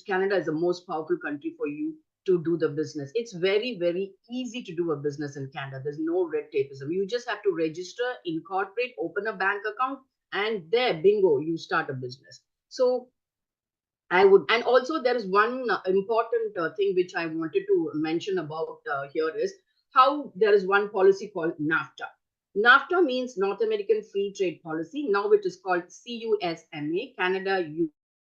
Canada is the most powerful country for you to do the business. It's very easy to do a business in Canada. There's no red tapeism. You just have to register, incorporate, open a bank account, and there, bingo, you start a business. So I would, and also there is one important thing which I wanted to mention about here is how there is one policy called NAFTA. NAFTA means North American Free Trade Policy. Now it is called CUSMA, Canada,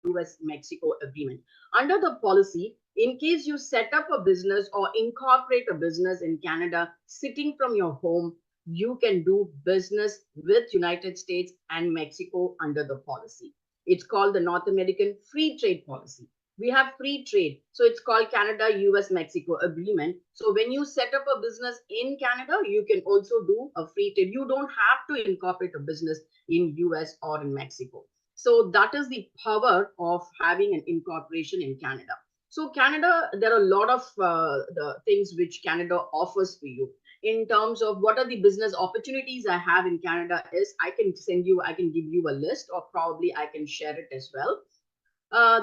US, Mexico Agreement. Under the policy, in case you set up a business or incorporate a business in Canada, sitting from your home, you can do business with United States and Mexico under the policy. It's called the North American Free Trade Policy. We have free trade. So it's called Canada, US, Mexico Agreement. So when you set up a business in Canada, you can also do a free trade. You don't have to incorporate a business in US or in Mexico. So that is the power of having an incorporation in Canada. So Canada, there are a lot of the things which Canada offers for you. In terms of what are the business opportunities I have in Canada is I can give you a list, or probably I can share it as well.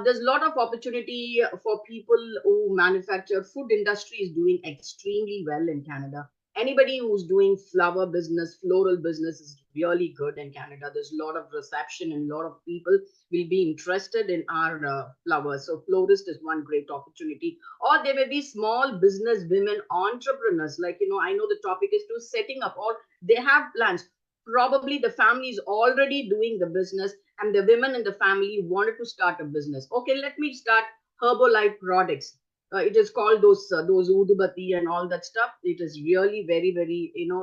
There's a lot of opportunity for people who manufacture. Food industry is doing extremely well in Canada. Anybody who's doing flower business, floral business is really good in Canada. There's a lot of reception and a lot of people will be interested in our flowers. So florist is one great opportunity. Or there may be small business women entrepreneurs. Like, I know the topic is to setting up, or they have plans. Probably the family is already doing the business, and the women in the family wanted to start a business. Okay, let me start Herbalife products. It is called those udubati and all that stuff. It is really very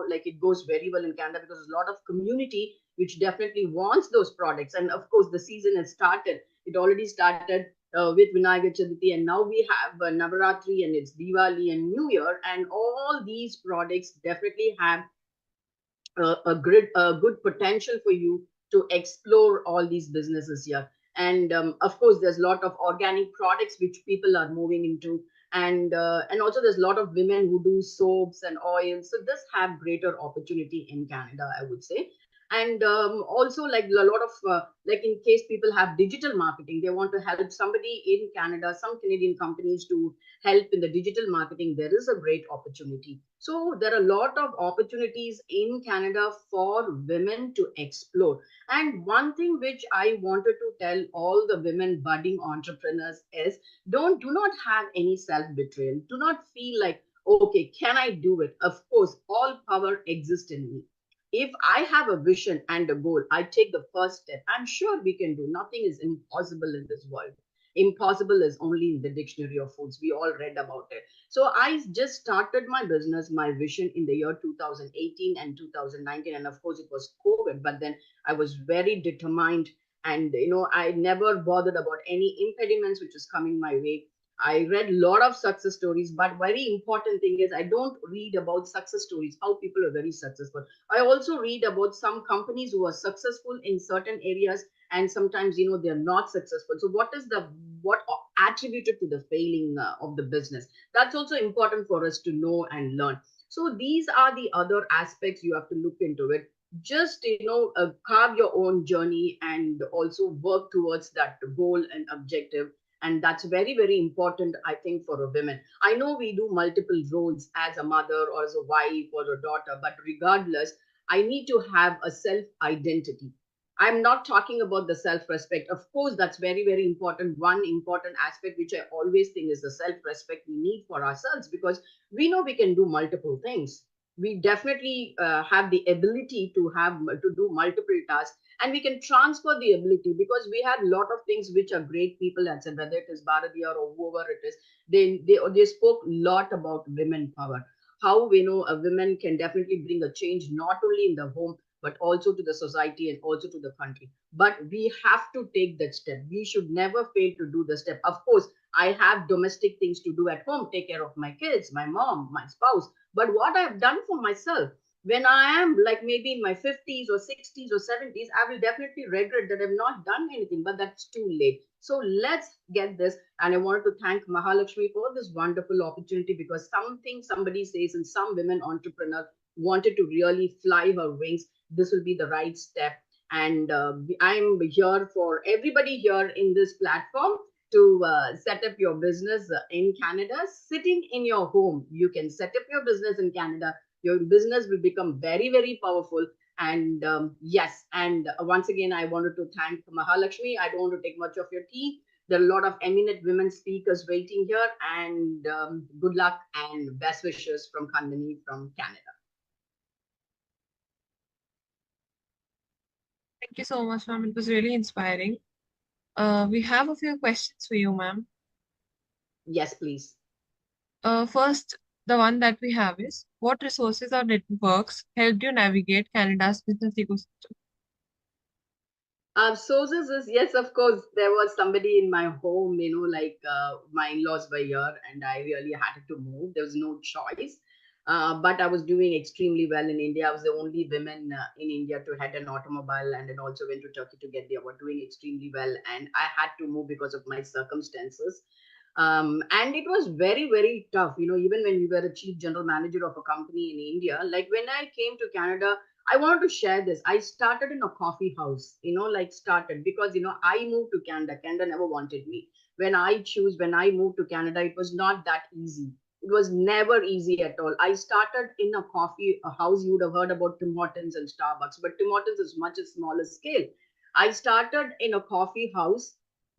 like it goes very well in Canada because there's a lot of community which definitely wants those products. And of course, the season has started. It already started with Vinayaga Chaturthi, and now we have Navaratri, and it's Diwali and New Year, and all these products definitely have a good potential for you to explore all these businesses here. And of course, there's a lot of organic products which people are moving into, and also there's a lot of women who do soaps and oils. So this have greater opportunity in Canada, I would say. And also, like a lot of like in case people have digital marketing, they want to help somebody in Canada, some Canadian companies to help in the digital marketing. There is a great opportunity. So there are a lot of opportunities in Canada for women to explore. And one thing which I wanted to tell all the women budding entrepreneurs is, do not have any self betrayal. Do not feel like, okay, can I do it? Of course, all power exists in me. If I have a vision and a goal, I take the first step. I'm sure we can do. Nothing is impossible in this world. Impossible is only in the dictionary of foods. We all read about it. So I just started my business, my vision in the year 2018 and 2019. And of course, it was COVID, but then I was very determined. And, I never bothered about any impediments which was coming my way. I read a lot of success stories, but very important thing is I don't read about success stories, how people are very successful. I also read about some companies who are successful in certain areas, and sometimes they're not successful. So what attributed to the failing of the business? That's also important for us to know and learn. So these are the other aspects you have to look into it. Just carve your own journey and also work towards that goal and objective. And that's very, very important, I think, for a woman. I know we do multiple roles as a mother or as a wife or a daughter, but regardless, I need to have a self identity. I'm not talking about the self respect. Of course, that's very, very important. One important aspect which I always think is the self respect we need for ourselves, because we know we can do multiple things. We definitely have the ability to do multiple tasks, and we can transfer the ability, because we have a lot of things which are great people had said, whether it is Bharatiya or whoever it is. They spoke a lot about women power, how a women can definitely bring a change not only in the home but also to the society and also to the country. But we have to take that step. We should never fail to do the step. Of course, I have domestic things to do at home, take care of my kids, my mom, my spouse. But what I've done for myself, when I am like maybe in my 50s or 60s or 70s, I will definitely regret that I've not done anything, but that's too late. So let's get this. And I wanted to thank Mahalakshmi for this wonderful opportunity, because something somebody says and some women entrepreneur wanted to really fly her wings. This will be the right step. And I'm here for everybody here in this platform to set up your business in Canada, sitting in your home. You can set up your business in Canada. Your business will become very, very powerful. And yes, and once again, I wanted to thank Mahalakshmi. I don't want to take much of your tea. There are a lot of eminent women speakers waiting here. And good luck and best wishes from Kandani from Canada. Thank you so much, ma'am. It was really inspiring. We have a few questions for you, ma'am. Yes, please. First, the one that we have is, what resources or networks helped you navigate Canada's business ecosystem? Sources is, yes, of course. There was somebody in my home, like my in-laws were here, and I really had to move. There was no choice. But I was doing extremely well in India. I was the only woman in India to head an automobile, and then also went to Turkey to get there. I was doing extremely well, and I had to move because of my circumstances. And it was very, very tough. Even when we were a chief general manager of a company in India, like when I came to Canada, I wanted to share this. I started in a coffee house, like started because, I moved to Canada. Canada never wanted me. When I moved to Canada, it was not that easy. It was never easy at all. I started in a house. You would have heard about Tim Hortons and Starbucks, but Tim Hortons is much a smaller scale. I started in a coffee house,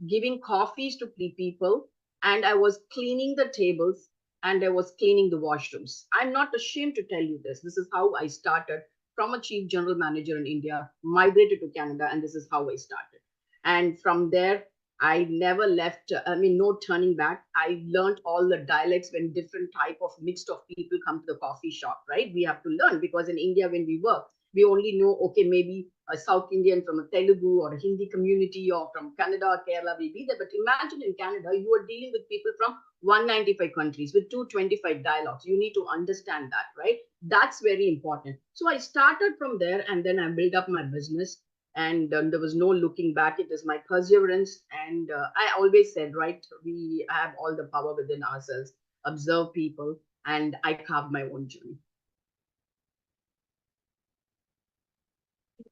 giving coffees to people, and I was cleaning the tables and I was cleaning the washrooms. I'm not ashamed to tell you this. This is how I started from a chief general manager in India, migrated to Canada, and this is how I started. And from there, I never left. No turning back. I learned all the dialects when different type of mixed of people come to the coffee shop, right? We have to learn, because in India, when we work, we only know, okay, maybe a South Indian from a Telugu or a Hindi community or from Canada or Kerala will be there. But imagine in Canada, you are dealing with people from 195 countries with 225 dialogues. You need to understand that, right? That's very important. So I started from there, and then I built up my business, and there was no looking back. It is my perseverance. And I always said, right, we have all the power within ourselves. Observe people, and I carve my own journey.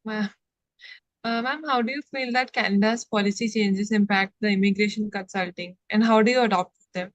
Ma- Ma'am, how do you feel that Canada's policy changes impact the immigration consulting, and how do you adopt them?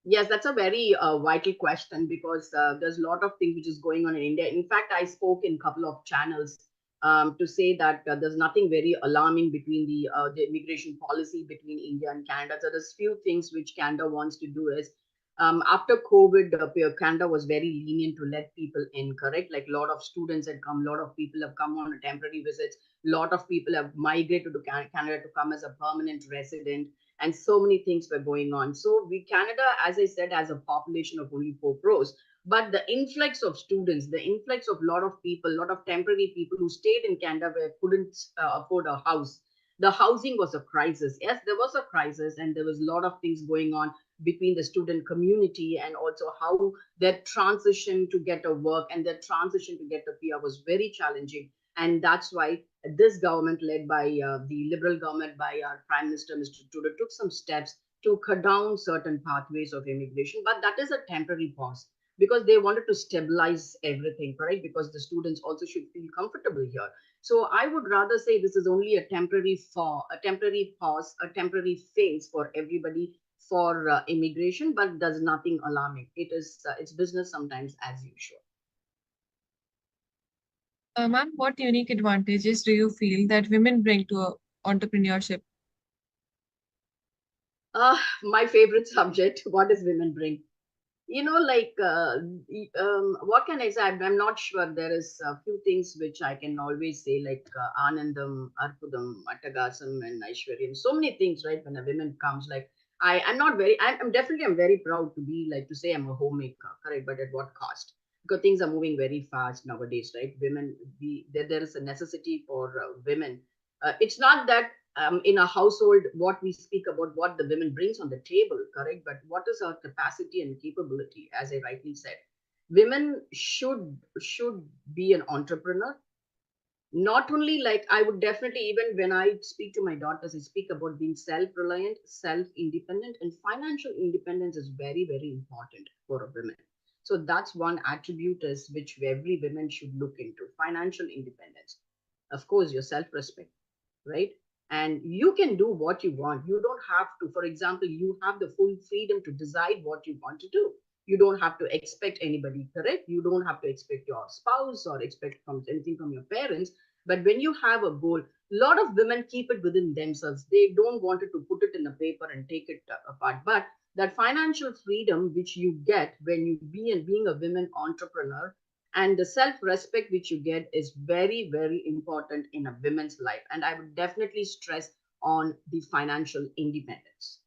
Yes, that's a very vital question because there's a lot of things which is going on in India. In fact, I spoke in a couple of channels to say that there's nothing very alarming between the immigration policy between India and Canada. So there's few things which Canada wants to do is after COVID, Canada was very lenient to let people in. Correct, like a lot of students had come, a lot of people have come on a temporary visits, a lot of people have migrated to Canada to come as a permanent resident, and so many things were going on. So we Canada, as I said, has a population of only 4 crores, but the influx of students, the influx of a lot of people, a lot of temporary people who stayed in Canada where couldn't afford a house. The housing was a crisis. Yes, there was a crisis, and there was a lot of things going on between the student community, and also how their transition to get a work and their transition to get a PR was very challenging. And that's why this government, led by the Liberal government, by our Prime Minister, Mr. Trudeau, took some steps to cut down certain pathways of immigration. But that is a temporary pause because they wanted to stabilize everything, correct? Because the students also should feel comfortable here. So I would rather say this is only a temporary a temporary pause, a temporary phase for everybody for immigration, but does nothing alarming. It is it's business sometimes as usual. Ma'am, what unique advantages do you feel that women bring to entrepreneurship? My favorite subject. What does women bring? Like what can I say? I'm not sure. There is a few things which I can always say, like Anandam, Arpudam, Atagasam, and Aishwaryam. So many things, right? When a woman comes, like I'm not very. I'm definitely. I'm very proud to be like to say I'm a homemaker, correct? But at what cost? Because things are moving very fast nowadays, right? Women, there is a necessity for women. It's not that in a household what we speak about what the women brings on the table, correct, but what is our capacity and capability, as I rightly said. Women should be an entrepreneur. Not only, like, I would definitely, even when I speak to my daughters, I speak about being self-reliant, self-independent, and financial independence is very, very important for a woman. So that's one attribute is which every woman should look into: financial independence, of course, your self-respect, right? And you can do what you want. You don't have to, for example, you have the full freedom to decide what you want to do. You don't have to expect anybody, correct? You don't have to expect your spouse or expect from anything from your parents. But when you have a goal, a lot of women keep it within themselves. They don't want it to put it in a paper and take it apart. But that financial freedom which you get when you being a women entrepreneur, and the self-respect which you get is very, very important in a woman's life. And I would definitely stress on the financial independence.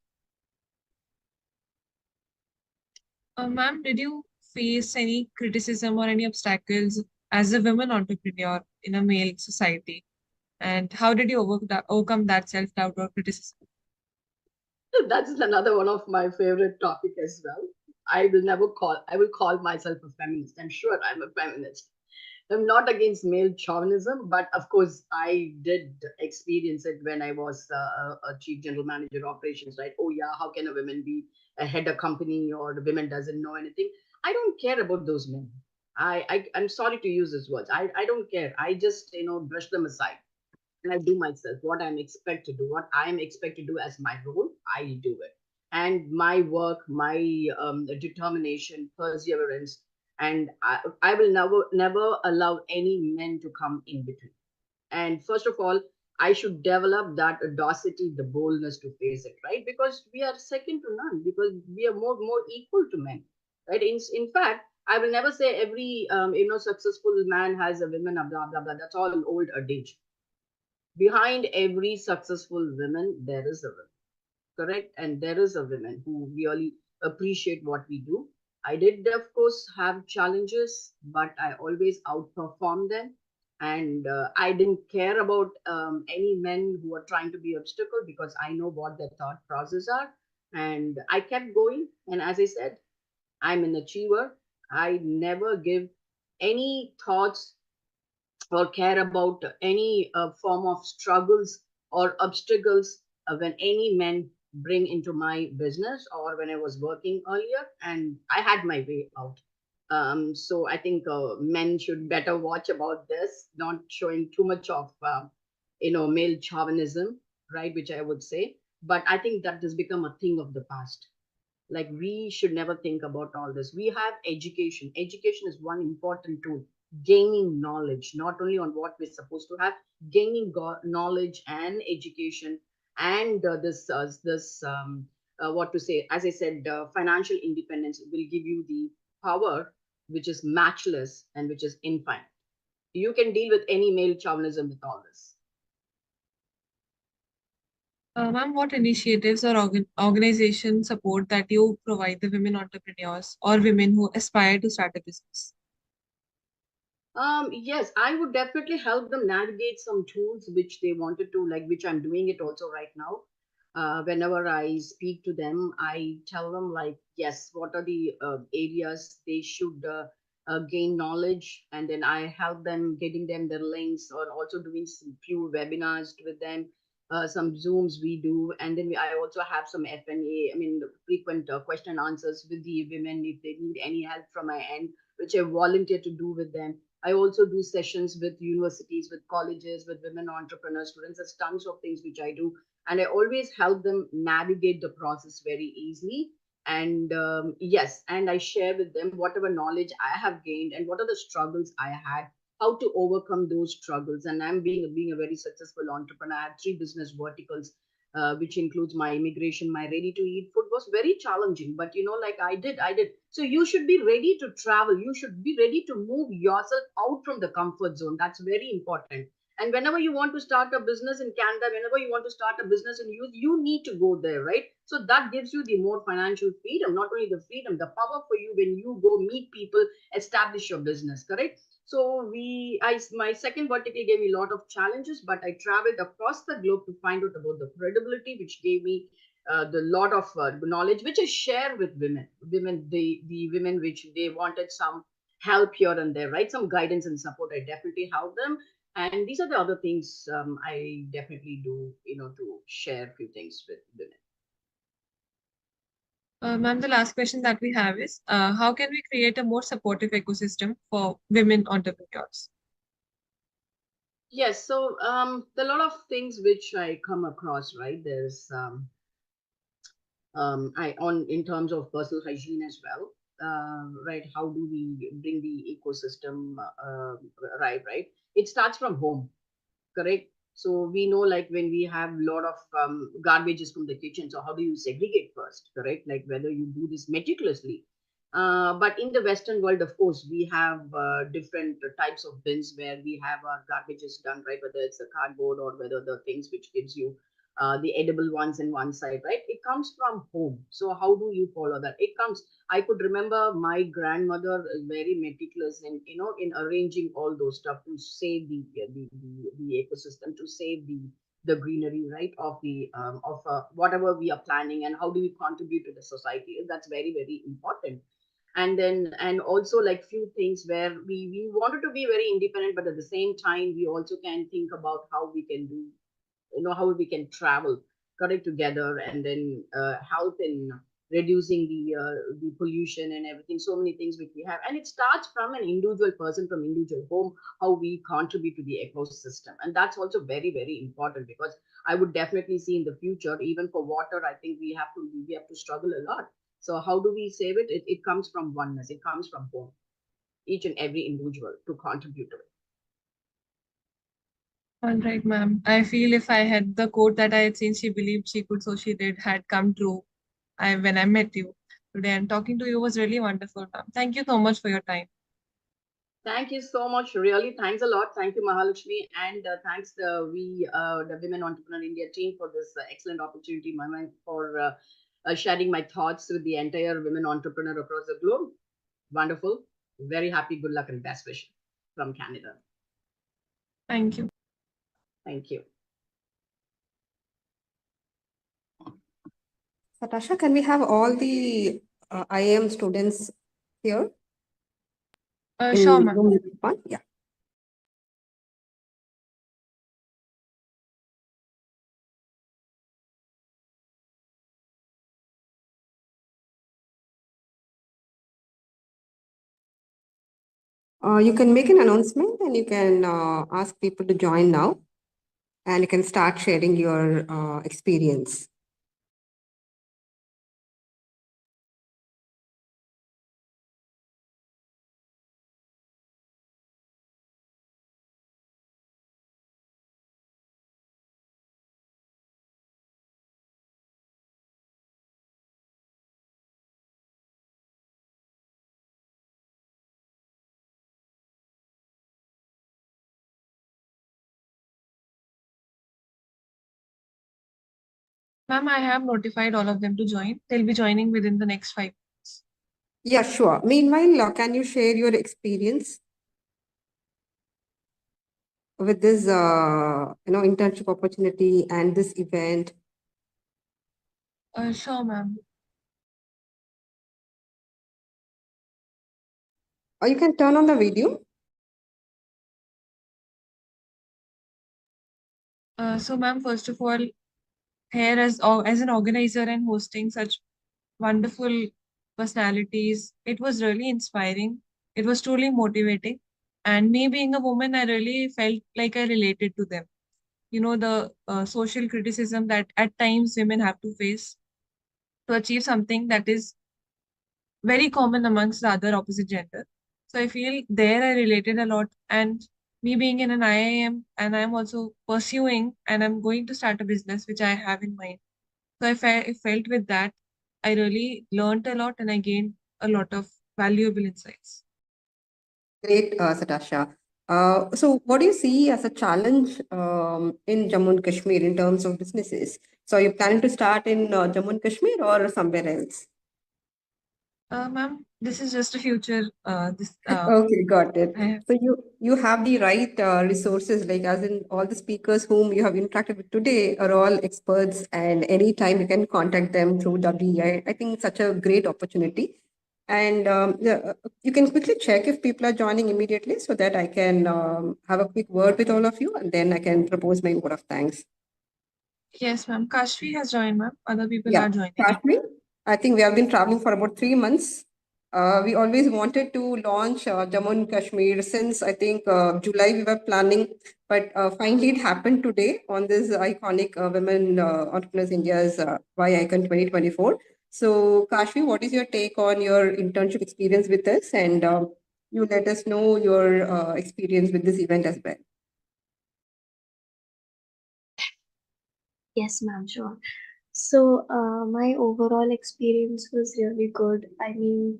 Ma'am, did you face any criticism or any obstacles as a woman entrepreneur in a male society? And how did you overcome that self-doubt or criticism? That's another one of my favorite topic as well. I will call myself a feminist. I'm sure I'm a feminist. I'm not against male chauvinism, but of course, I did experience it when I was a chief general manager operations, right? Oh, yeah, how can a woman be a head of company, or the women doesn't know anything? I don't care about those men. I'm sorry to use these words. I don't care. I just, brush them aside, and I do myself what I'm expected to do, what I'm expected to do as my role. I do it, and my work, my determination, perseverance, and I will never allow any men to come in between. And first of all, I should develop that audacity, the boldness to face it, right? Because we are second to none, because we are more equal to men, right? In fact, I will never say every successful man has a woman, blah blah blah. That's all old adage. Behind every successful woman there is a woman, correct? And there is a woman who really appreciate what we do. I did, of course, have challenges, but I always outperformed them. And I didn't care about any men who are trying to be obstacle, because I know what their thought process are. And I kept going, and as I said, I'm an achiever. I never give any thoughts or care about any form of struggles or obstacles when any men bring into my business or when I was working earlier, and I had my way out. So I think men should better watch about this, not showing too much of male chauvinism, right? Which I would say, but I think that has become a thing of the past. Like we should never think about all this. We have education. Education is one important tool. Gaining knowledge, not only on what we're supposed to have, gaining knowledge and education, and what to say? As I said, financial independence will give you the power, which is matchless and which is infinite. You can deal with any male chauvinism with all this. Ma'am, what initiatives or organization support that you provide the women entrepreneurs or women who aspire to start a business? Yes, I would definitely help them navigate some tools which they wanted to, like which I'm doing it also right now. Whenever I speak to them, I tell them like, yes, what are the areas they should gain knowledge, and then I help them getting them their links, or also doing some few webinars with them, some Zooms we do, and then I also have some FNA, I mean frequent question and answers with the women if they need any help from my end, which I volunteer to do with them. I also do sessions with universities, with colleges, with women entrepreneurs, students. There's tons of things which I do. And I always help them navigate the process very easily. And yes, and I share with them whatever knowledge I have gained and what are the struggles I had, how to overcome those struggles. And I'm being a very successful entrepreneur. I have three business verticals, which includes my immigration, my ready to eat food was very challenging. But like I did. So you should be ready to travel. You should be ready to move yourself out from the comfort zone. That's very important. And whenever you want to start a business in Canada, whenever you want to start a business in US, you need to go there, right? So that gives you the more financial freedom, not only the freedom, the power for you when you go meet people, establish your business, correct? So my second vertical gave me a lot of challenges, but I traveled across the globe to find out about the credibility, which gave me the lot of knowledge, which I share with the women which they wanted some help here and there, right? Some guidance and support. I definitely help them, and these are the other things I definitely do, to share a few things with women. Ma'am, the last question that we have is, how can we create a more supportive ecosystem for women entrepreneurs? Yes, so there are a lot of things which I come across, right? There's I on in terms of personal hygiene as well, right? How do we bring the ecosystem right? It starts from home, correct? So we know, like when we have a lot of garbages from the kitchen, so how do you segregate first, correct? Like whether you do this meticulously. But in the Western world, of course, we have different types of bins where we have our garbages done, right? Whether it's the cardboard or whether the things which gives you the edible ones in one side, right? It comes from home. So how do you follow that? It comes. I could remember my grandmother is very meticulous in in arranging all those stuff to save the ecosystem, to save the greenery, right, of the of whatever we are planning, and how do we contribute to the society. That's very, very important. And then, and also like few things where we wanted to be very independent, but at the same time we also can think about how we can do, how we can travel correct together, and then help in reducing the pollution and everything, so many things which we have. And it starts from an individual person, from individual home, how we contribute to the ecosystem. And that's also very, very important, because I would definitely see in the future, even for water, I think we have to struggle a lot. So how do we save it? It comes from oneness, it comes from home, each and every individual to contribute to it. All right, ma'am. I feel if I had the quote that I had seen she believed she could, so she did, had come true when I met you today. And talking to you was really wonderful, ma'am. Thank you so much for your time. Thank you so much. Really, thanks a lot. Thank you, Mahalakshmi, and thanks the Women Entrepreneur India team for this excellent opportunity, Mama, for sharing my thoughts with the entire women entrepreneur across the globe. Wonderful. Very happy. Good luck and best wishes from Canada. Thank you. Thank you. Natasha, can we have all the IAM students here? Sure, ma'am. Yeah. You can make an announcement and you can ask people to join now, and you can start sharing your experience. Ma'am, I have notified all of them to join. They'll be joining within the next 5 minutes. Yeah, sure. Meanwhile, can you share your experience with this, internship opportunity and this event? Sure, ma'am. Or you can turn on the video. So, ma'am, first of all, here as an organizer and hosting such wonderful personalities, it was really inspiring. It was truly motivating. And me being a woman, I really felt like I related to them. You know, the social criticism that at times women have to face to achieve something that is very common amongst the other opposite gender. So I feel there I related a lot. And me being in an IIM, and I'm also pursuing and I'm going to start a business which I have in mind. So I felt with that, I really learned a lot and I gained a lot of valuable insights. Great, Satasha. So what do you see as a challenge in Jammu and Kashmir in terms of businesses? So are you planning to start in Jammu and Kashmir or somewhere else? Ma'am, this is just a future. Okay, got it. I have, So you have the right resources, like as in all the speakers whom you have interacted with today are all experts, and anytime you can contact them through WEI. I think it's such a great opportunity. And you can quickly check if people are joining immediately so that I can have a quick word with all of you and then I can propose my vote of thanks. yes, ma'am. Kashvi has joined, ma'am. Other people Yeah, are joining. Kashmir. I think we have been traveling for about 3 months. We always wanted to launch Jammu and Kashmir since I think July we were planning, but finally it happened today on this iconic Women Entrepreneurs India's WEI-ICON 2024. So, Kashmir, what is your take on your internship experience with us? And you let us know your experience with this event as well. Yes, ma'am, sure. So, my overall experience was really good. I mean,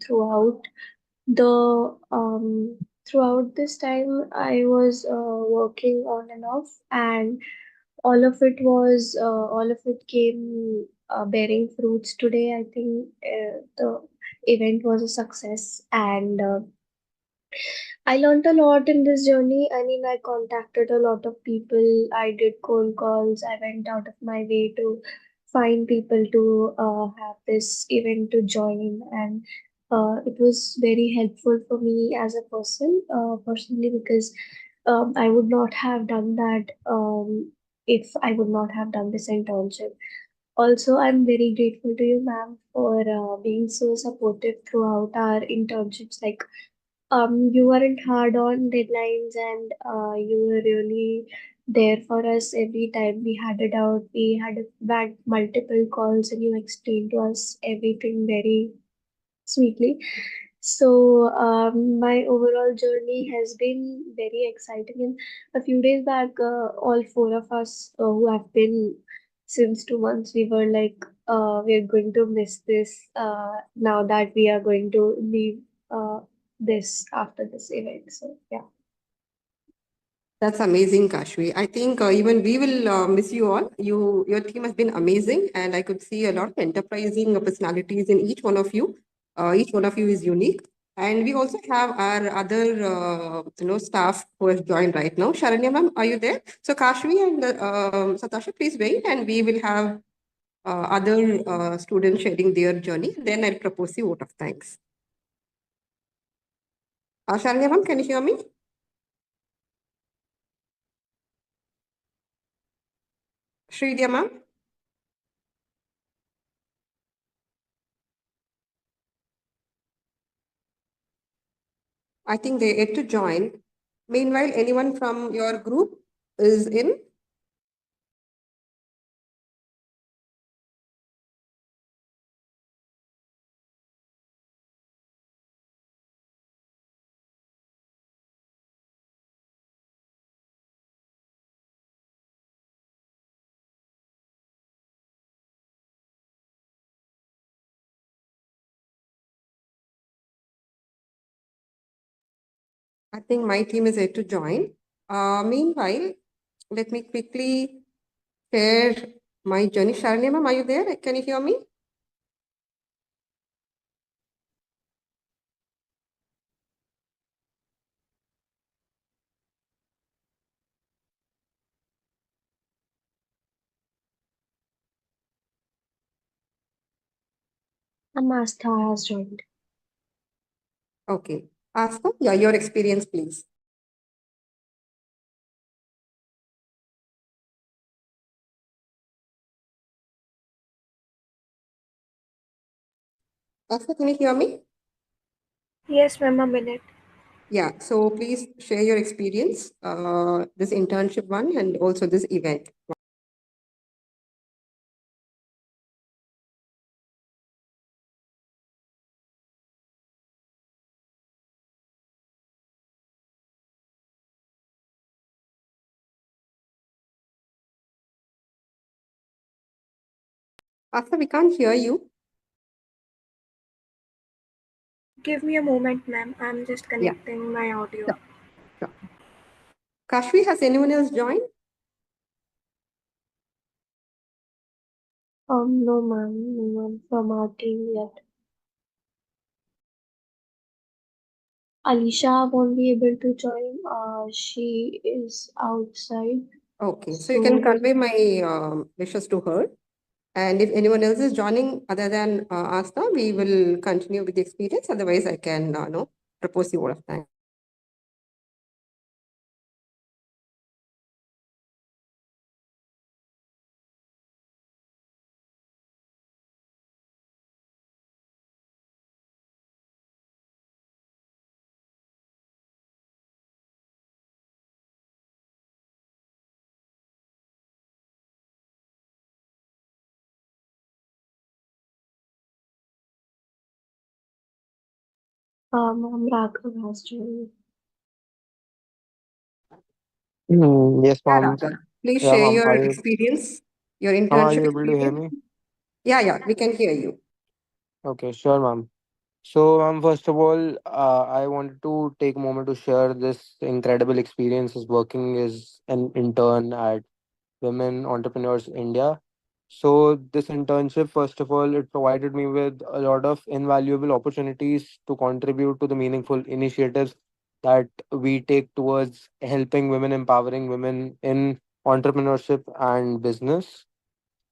the throughout this time, I was working on and off, and all of it came bearing fruits today. I think the event was a success, and I learned a lot in this journey. I mean, I contacted a lot of people. I did cold calls. I went out of my way to find people to have this event to join, and it was very helpful for me as a person, personally, because I would not have done that if I would not have done this internship. Also, I'm very grateful to you, ma'am, for being so supportive throughout our internships. Like, you weren't hard on deadlines, and you were really there for us every time we had a doubt. We had multiple calls, and you explained to us everything very sweetly. So, my overall journey has been very exciting. And a few days back, all four of us who have been since 2 months, we were like, we're going to miss this now that we are going to leave this after this event. So, yeah. That's amazing, Kashvi. I think even we will miss you all. Your team has been amazing, and I could see a lot of enterprising personalities in each one of you. Each one of you is unique, and we also have our other staff who has joined right now. Sharanya ma'am, are you there? So Kashvi and Satasha, please wait, and we will have other students sharing their journey. Then I'll propose the vote of thanks. Sharanya ma'am, can you hear me? Sridhya ma'am? I think they're yet to join. Meanwhile, anyone from your group is in? I think my team is yet to join. Meanwhile, let me quickly share my journey. Sharanya ma'am, are you there? Can you hear me? Amastha has joined. Okay. Asta, yeah, your experience, please. Asta, can you hear me? Yes, ma'am, a minute. Yeah, so please share your experience, this internship one and also this event. Asta, we can't hear you. Give me a moment, ma'am. I'm just Yeah. connecting my audio. Sure. Sure. Kashvi, has anyone else joined? No, ma'am. No one from our team yet. Alicia won't be able to join. She is outside. Okay, so you can So convey my wishes to her. And if anyone else is joining other than Asta, we will continue with the experience. Otherwise, I can propose the word of time. Ma'am, Raghav has joined. Yes, Yeah, ma'am. Raghav, please Yeah, share ma'am. your experience, your Are internship you able to hear experience. me? Yeah, we can hear you. Okay, sure, ma'am. So, ma'am, first of all, I wanted to take a moment to share this incredible experience as working as an intern at Women Entrepreneurs India. So, this internship, first of all, it provided me with a lot of invaluable opportunities to contribute to the meaningful initiatives that we take towards helping women, empowering women in entrepreneurship and business.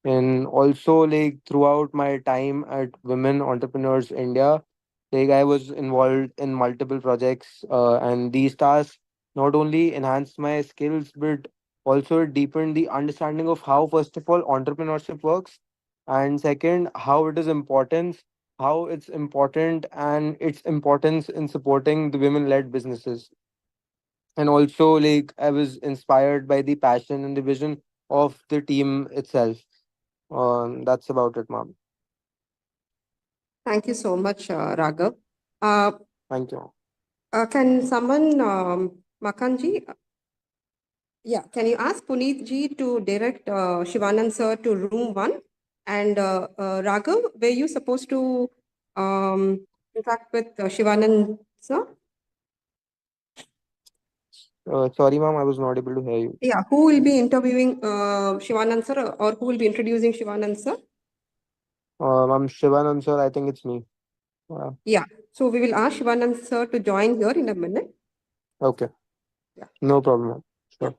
And also, like throughout my time at Women Entrepreneurs India, like I was involved in multiple projects, and these tasks not only enhanced my skills but also deepened the understanding of how, first of all, entrepreneurship works, and second, how it's important and its importance in supporting the women-led businesses. And also, like I was inspired by the passion and the vision of the team itself. That's about it, ma'am. Thank you so much, Raghav. Uh, Thank you. can someone, Makanji, yeah, can you ask Puneet ji to direct Shivanand sir to room one? And Raghav, were you supposed to interact with Shivanand sir? Sorry, ma'am, I was not able to hear you. Yeah, who will be interviewing Shivanand sir or who will be introducing Shivanand sir? Ma'am, Shivanand sir, I think it's me. Yeah, so we will ask Shivanand sir to join here in a minute. Okay. No problem, ma'am. Sure.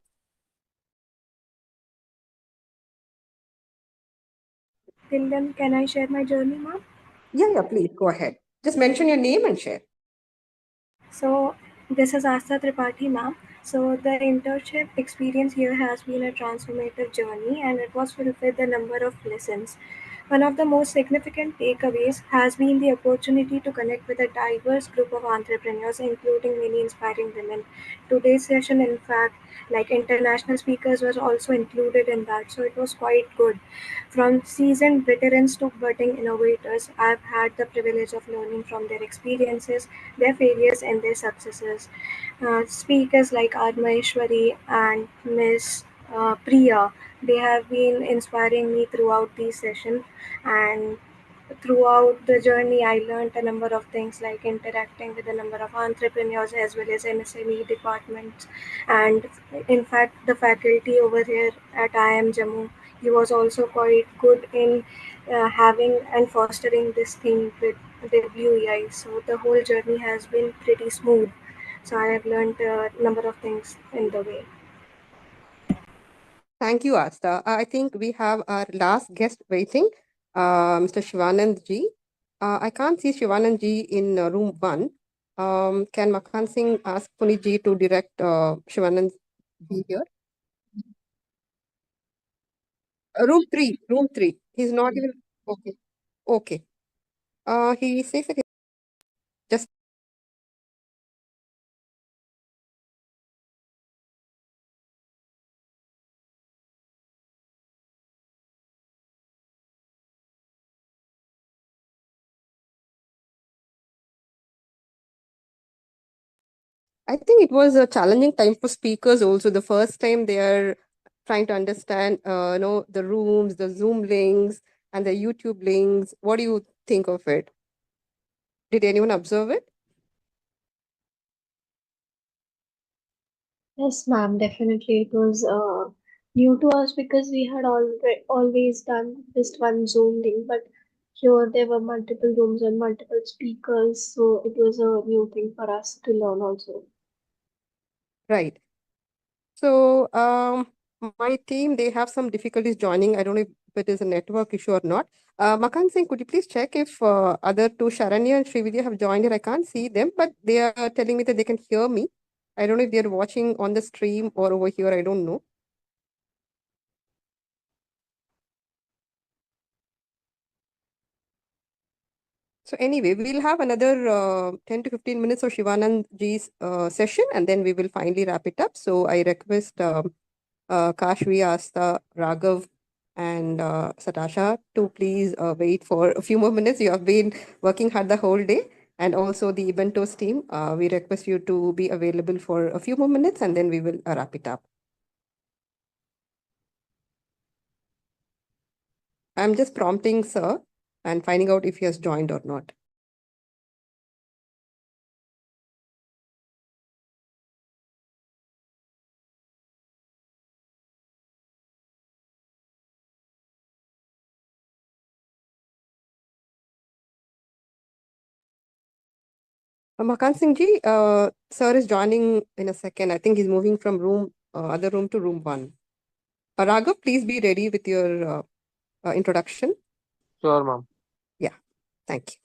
Till then, can I share my journey, ma'am? Yeah, please go ahead. Just mention your name and share. So, this is Asta Tripathi, ma'am. So, the internship experience here has been a transformative journey and it was filled with a number of lessons. One of the most significant takeaways has been the opportunity to connect with a diverse group of entrepreneurs, including many inspiring women. Today's session, in fact, like international speakers, was also included in that, so it was quite good. From seasoned veterans to budding innovators, I've had the privilege of learning from their experiences, their failures, and their successes. Speakers like Admaishwari and Miss Priya, they have been inspiring me throughout these sessions, and throughout the journey I learned a number of things like interacting with a number of entrepreneurs as well as MSME departments. And in fact, the faculty over here at IIM Jammu, he was also quite good in having and fostering this thing with WEI. So the whole journey has been pretty smooth. So I have learned a number of things in the way. Thank you, Asta. I think we have our last guest waiting, Mr. Shivanand Ji. I can't see Shivanand Ji in room one. Can Makan Singh ask Puneet Ji to direct Shivanand Ji here? Room three, room three. He's not even okay. Okay. He says that just I think it was a challenging time for speakers also. The first time they are trying to understand, the rooms, the Zoom links, and the YouTube links. What do you think of it? Did anyone observe it? Yes, ma'am, definitely. It was new to us because we had always done just one Zoom link, but here there were multiple rooms and multiple speakers, so it was a new thing for us to learn also. Right. So my team, they have some difficulties joining. I don't know if it is a network issue or not. Makan Singh, could you please check if other two, Sharanya and Srividya, have joined here? I can't see them, but they are telling me that they can hear me. I don't know if they're watching on the stream or over here. I don't know. So anyway, we'll have another 10 to 15 minutes of Shivanand Ji's session, and then we will finally wrap it up. So I request Kashvi, Asta, Raghav, and Satasha to please wait for a few more minutes. You have been working hard the whole day. And also the Eventos team, we request you to be available for a few more minutes, and then we will wrap it up. I'm just prompting Sir and finding out if he has joined or not. Makan Singh ji, Sir is joining in a second. I think he's moving from room other room to room one. Raghav, please be ready with your introduction. Sure, ma'am. Yeah, thank you.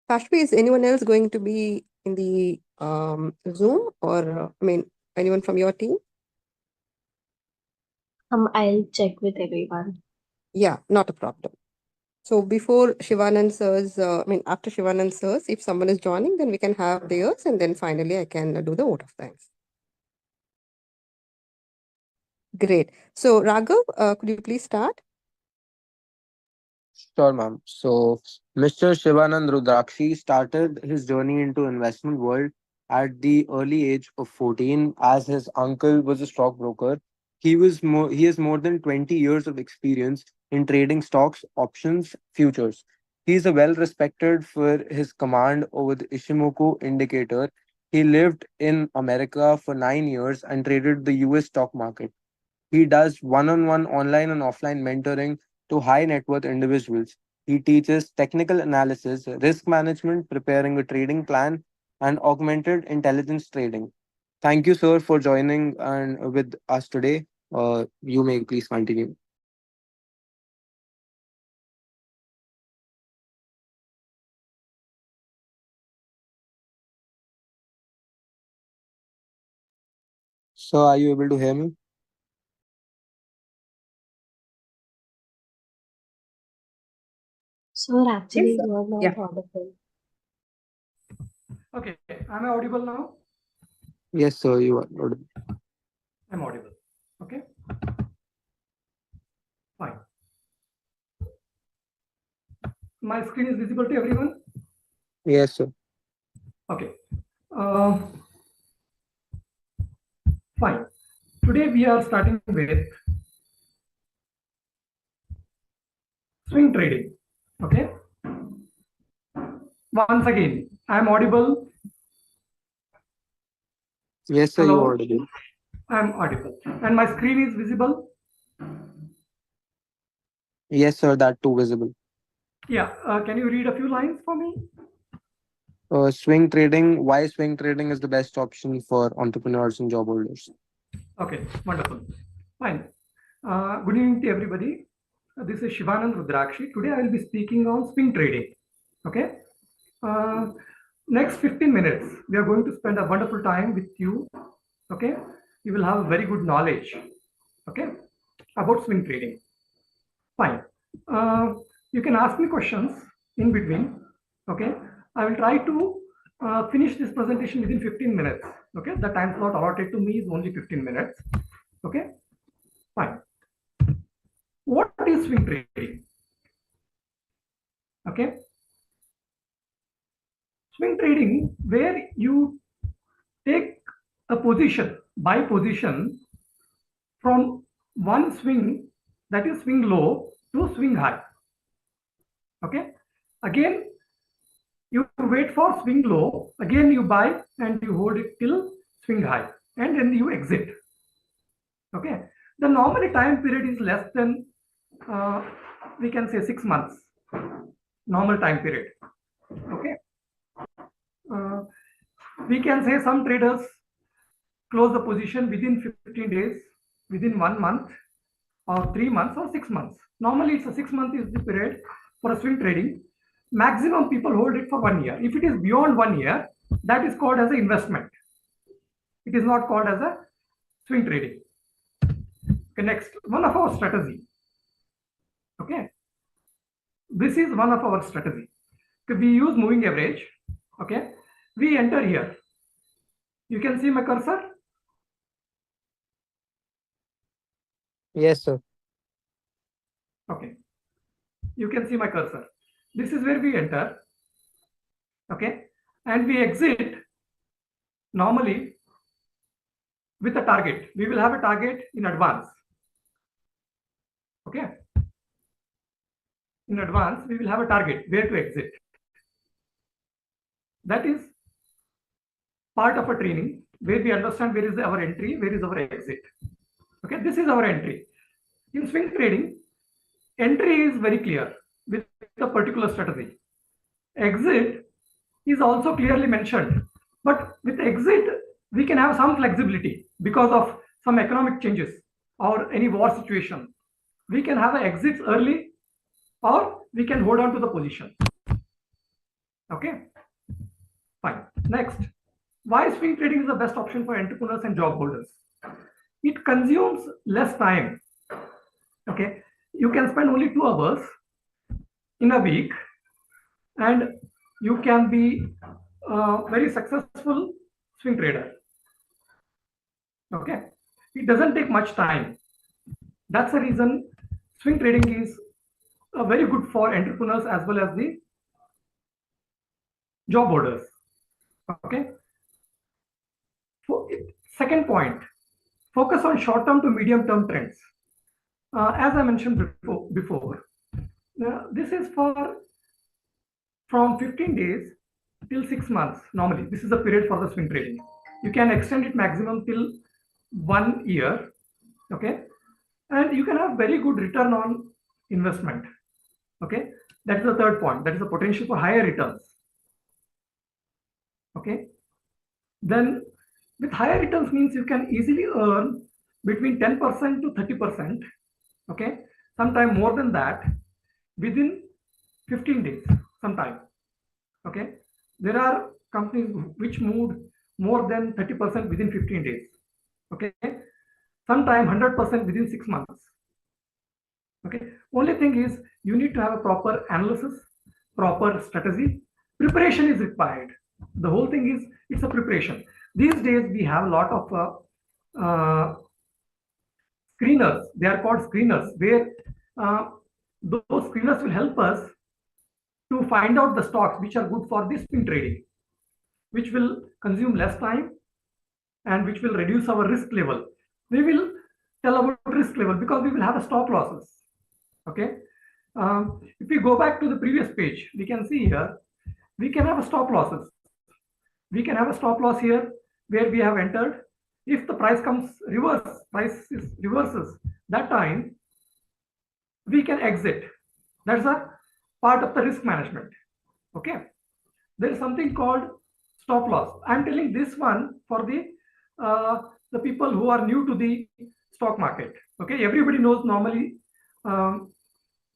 Kashvi, is anyone else going to be in the Zoom or, anyone from your team? I'll check with everyone. Yeah, not a problem. So before Shivanand Sir's, after Shivanand Sir's, if someone is joining, then we can have theirs, and then finally I can do the vote of thanks. Great. So Raghav, could you please start? Sure, ma'am. So, Mr. Shivanand Rudrakshi started his journey into investment world at the early age of 14 as his uncle was a stockbroker. He has more than 20 years of experience in trading stocks, options, futures. He is a well respected for his command over the Ishimoku indicator. He lived in America for 9 years and traded the US stock market. He does one on one online and offline mentoring to high net worth individuals. He teaches technical analysis, risk management, preparing a trading plan, and augmented intelligence trading. Thank you, sir, for joining and with us today. You may please continue. So, are you able to hear me? Sir, actually, Yes, sir. you are not Yeah. audible. Okay, am I audible now? Yes, sir, you are audible. I'm audible. Okay, fine. My screen is visible to everyone? Yes, sir. Okay, uh, fine. Today we are starting with swing trading. Okay, once again, I'm audible. Yes, sir, you are Hello, audible. I'm audible. And my screen is visible? Yes, sir, that too visible. Yeah, can you read a few lines for me? Swing trading, why swing trading is the best option for entrepreneurs and job holders. Okay, wonderful. Fine. Good evening to everybody. This is Shivanand Rudrakshi. Today I will be speaking on swing trading. Okay. Uh, Next 15 minutes, we are going to spend a wonderful time with you. Okay. You will have very good knowledge. Okay. About swing trading. Fine. You can ask me questions in between. Okay. I will try to finish this presentation within 15 minutes. Okay. The time slot allotted to me is only 15 minutes. Okay. Fine. What is swing trading? Okay. Swing trading, where you take a position, buy position from one swing, that is swing low, to swing high. Okay. Again, you wait for swing low, again you buy and you hold it till swing high, and then you exit. Okay. The normal time period is less than, we can say, 6 months. Normal time period. Okay. Uh, we can say some traders close the position within 15 days, within 1 month, or 3 months, or 6 months. Normally, it's a 6 month is the period for a swing trading. Maximum people hold it for 1 year. If it is beyond 1 year, that is called as an investment. It is not called as a swing trading. Okay, next, one of our strategy. Okay, this is one of our strategy. Okay, we use moving average. Okay, we enter here. You can see my cursor. Yes, sir. Okay, you can see my cursor. This is where we enter. Okay, and we exit normally with a target. We will have a target in advance. Okay, in advance we will have a target where to exit. That is part of a training where we understand where is our entry, where is our exit. Okay, this is our entry. In swing trading, entry is very clear with a particular strategy. Exit is also clearly mentioned, but with exit we can have some flexibility because of some economic changes or any war situation. We can have an exit early, or we can hold on to the position. Okay, fine. Next, why swing trading is the best option for entrepreneurs and job holders? It consumes less time. Okay, you can spend only 2 hours in a week, and you can be a very successful swing trader. Okay, it doesn't take much time. That's the reason swing trading is very good for entrepreneurs as well as the job holders. Okay. Second point, focus on short-term to medium-term trends. As I mentioned before, this is for from 15 days till 6 months. Normally, this is the period for the swing trading. You can extend it maximum till 1 year. Okay, and you can have very good return on investment. Okay, that's the third point. That is the potential for higher returns. Okay, then with higher returns means you can easily earn between 10% to 30%. Okay, sometime more than that within 15 days, sometime. Okay, there are companies which moved more than 30% within 15 days. Okay, sometime 100% within 6 months. Okay, only thing is you need to have a proper analysis, proper strategy. Preparation is required. The whole thing is it's a preparation. These days we have a lot of screeners. They are called screeners, where uh, those screeners will help us to find out the stocks which are good for this swing trading, which will consume less time and which will reduce our risk level. We will tell about risk level because we will have a stop losses. Okay. If we go back to the previous page, we can see here, we can have a stop losses. We can have a stop loss here where we have entered. If the price comes reverse, price is reverses, that time we can exit. That's a part of the risk management. Okay. There is something called stop loss. I'm telling this one for the people who are new to the stock market. Okay, everybody knows normally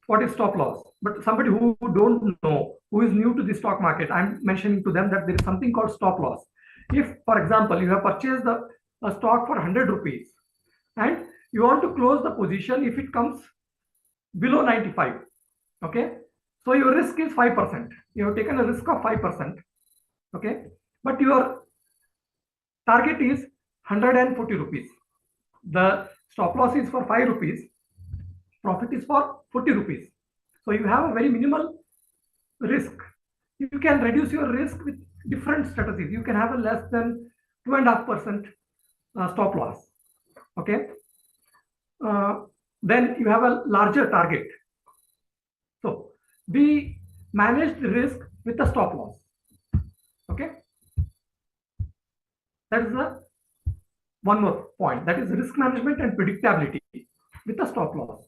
what is stop loss, but somebody who don't know, who is new to the stock market, I'm mentioning to them that there is something called stop loss. If, for example, you have purchased a stock for 100 rupees and you want to close the position if it comes below 95, okay, so your risk is 5%. You have taken a risk of 5%, okay, but your target is 140 rupees. The stop loss is for 5 rupees, profit is for 40 rupees. So you have a very minimal risk. You can reduce your risk with different strategies. You can have a less than 2.5% stop loss. Okay. Then you have a larger target. So we manage the risk with a stop loss. Okay. That is the one more point. That is risk management and predictability with a stop loss.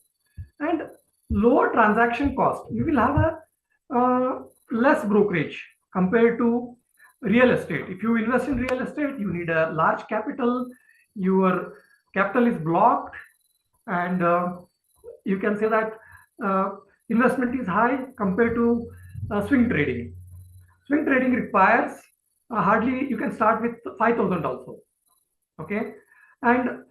And lower transaction cost. You will have a less brokerage compared to real estate. If you invest in real estate, you need a large capital. Your capital is blocked, and you can say that investment is high compared to swing trading. Swing trading requires hardly, you can start with 5,000 also. Okay, and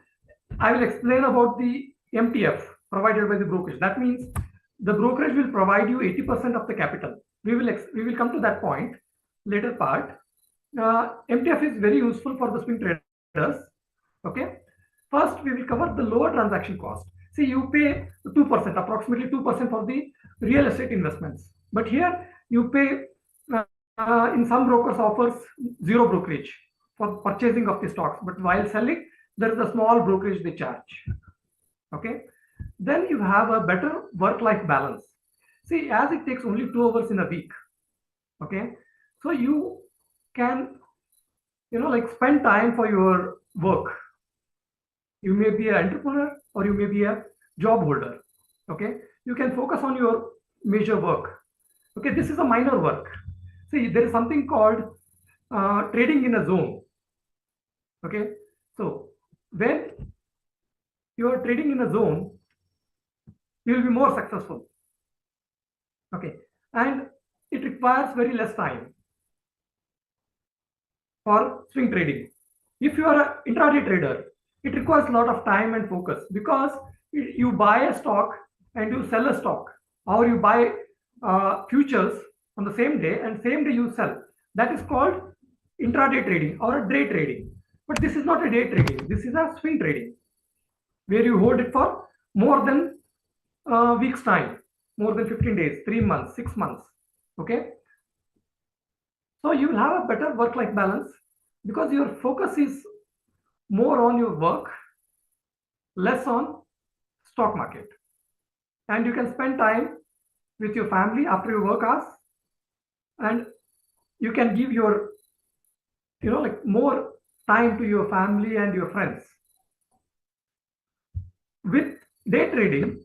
I will explain about the MTF provided by the brokerage. That means the brokerage will provide you 80% of the capital. We will come to that point later part. MTF is very useful for the swing traders. Okay, first we will cover the lower transaction cost. See, you pay 2%, approximately 2% for the real estate investments, but here you pay in some brokers offers zero brokerage for purchasing of the stocks, but while selling there is a small brokerage they charge. Okay, then you have a better work-life balance. See, as it takes only 2 hours in a week, okay, so you can, like, spend time for your work. You may be an entrepreneur or you may be a job holder. Okay, you can focus on your major work. Okay, this is a minor work. See, there is something called trading in a zone. Okay, so when you are trading in a zone, you will be more successful. Okay, and it requires very less time for swing trading. If you are an intraday trader, it requires a lot of time and focus because you buy a stock and you sell a stock, or you buy futures on the same day and same day you sell. That is called intraday trading or a day trading. But this is not a day trading. This is a swing trading where you hold it for more than a week's time, more than 15 days, 3 months, 6 months. Okay. So you will have a better work-life balance because your focus is more on your work, less on stock market. And you can spend time with your family after your work hours, and you can give your, like, more time to your family and your friends. With day trading,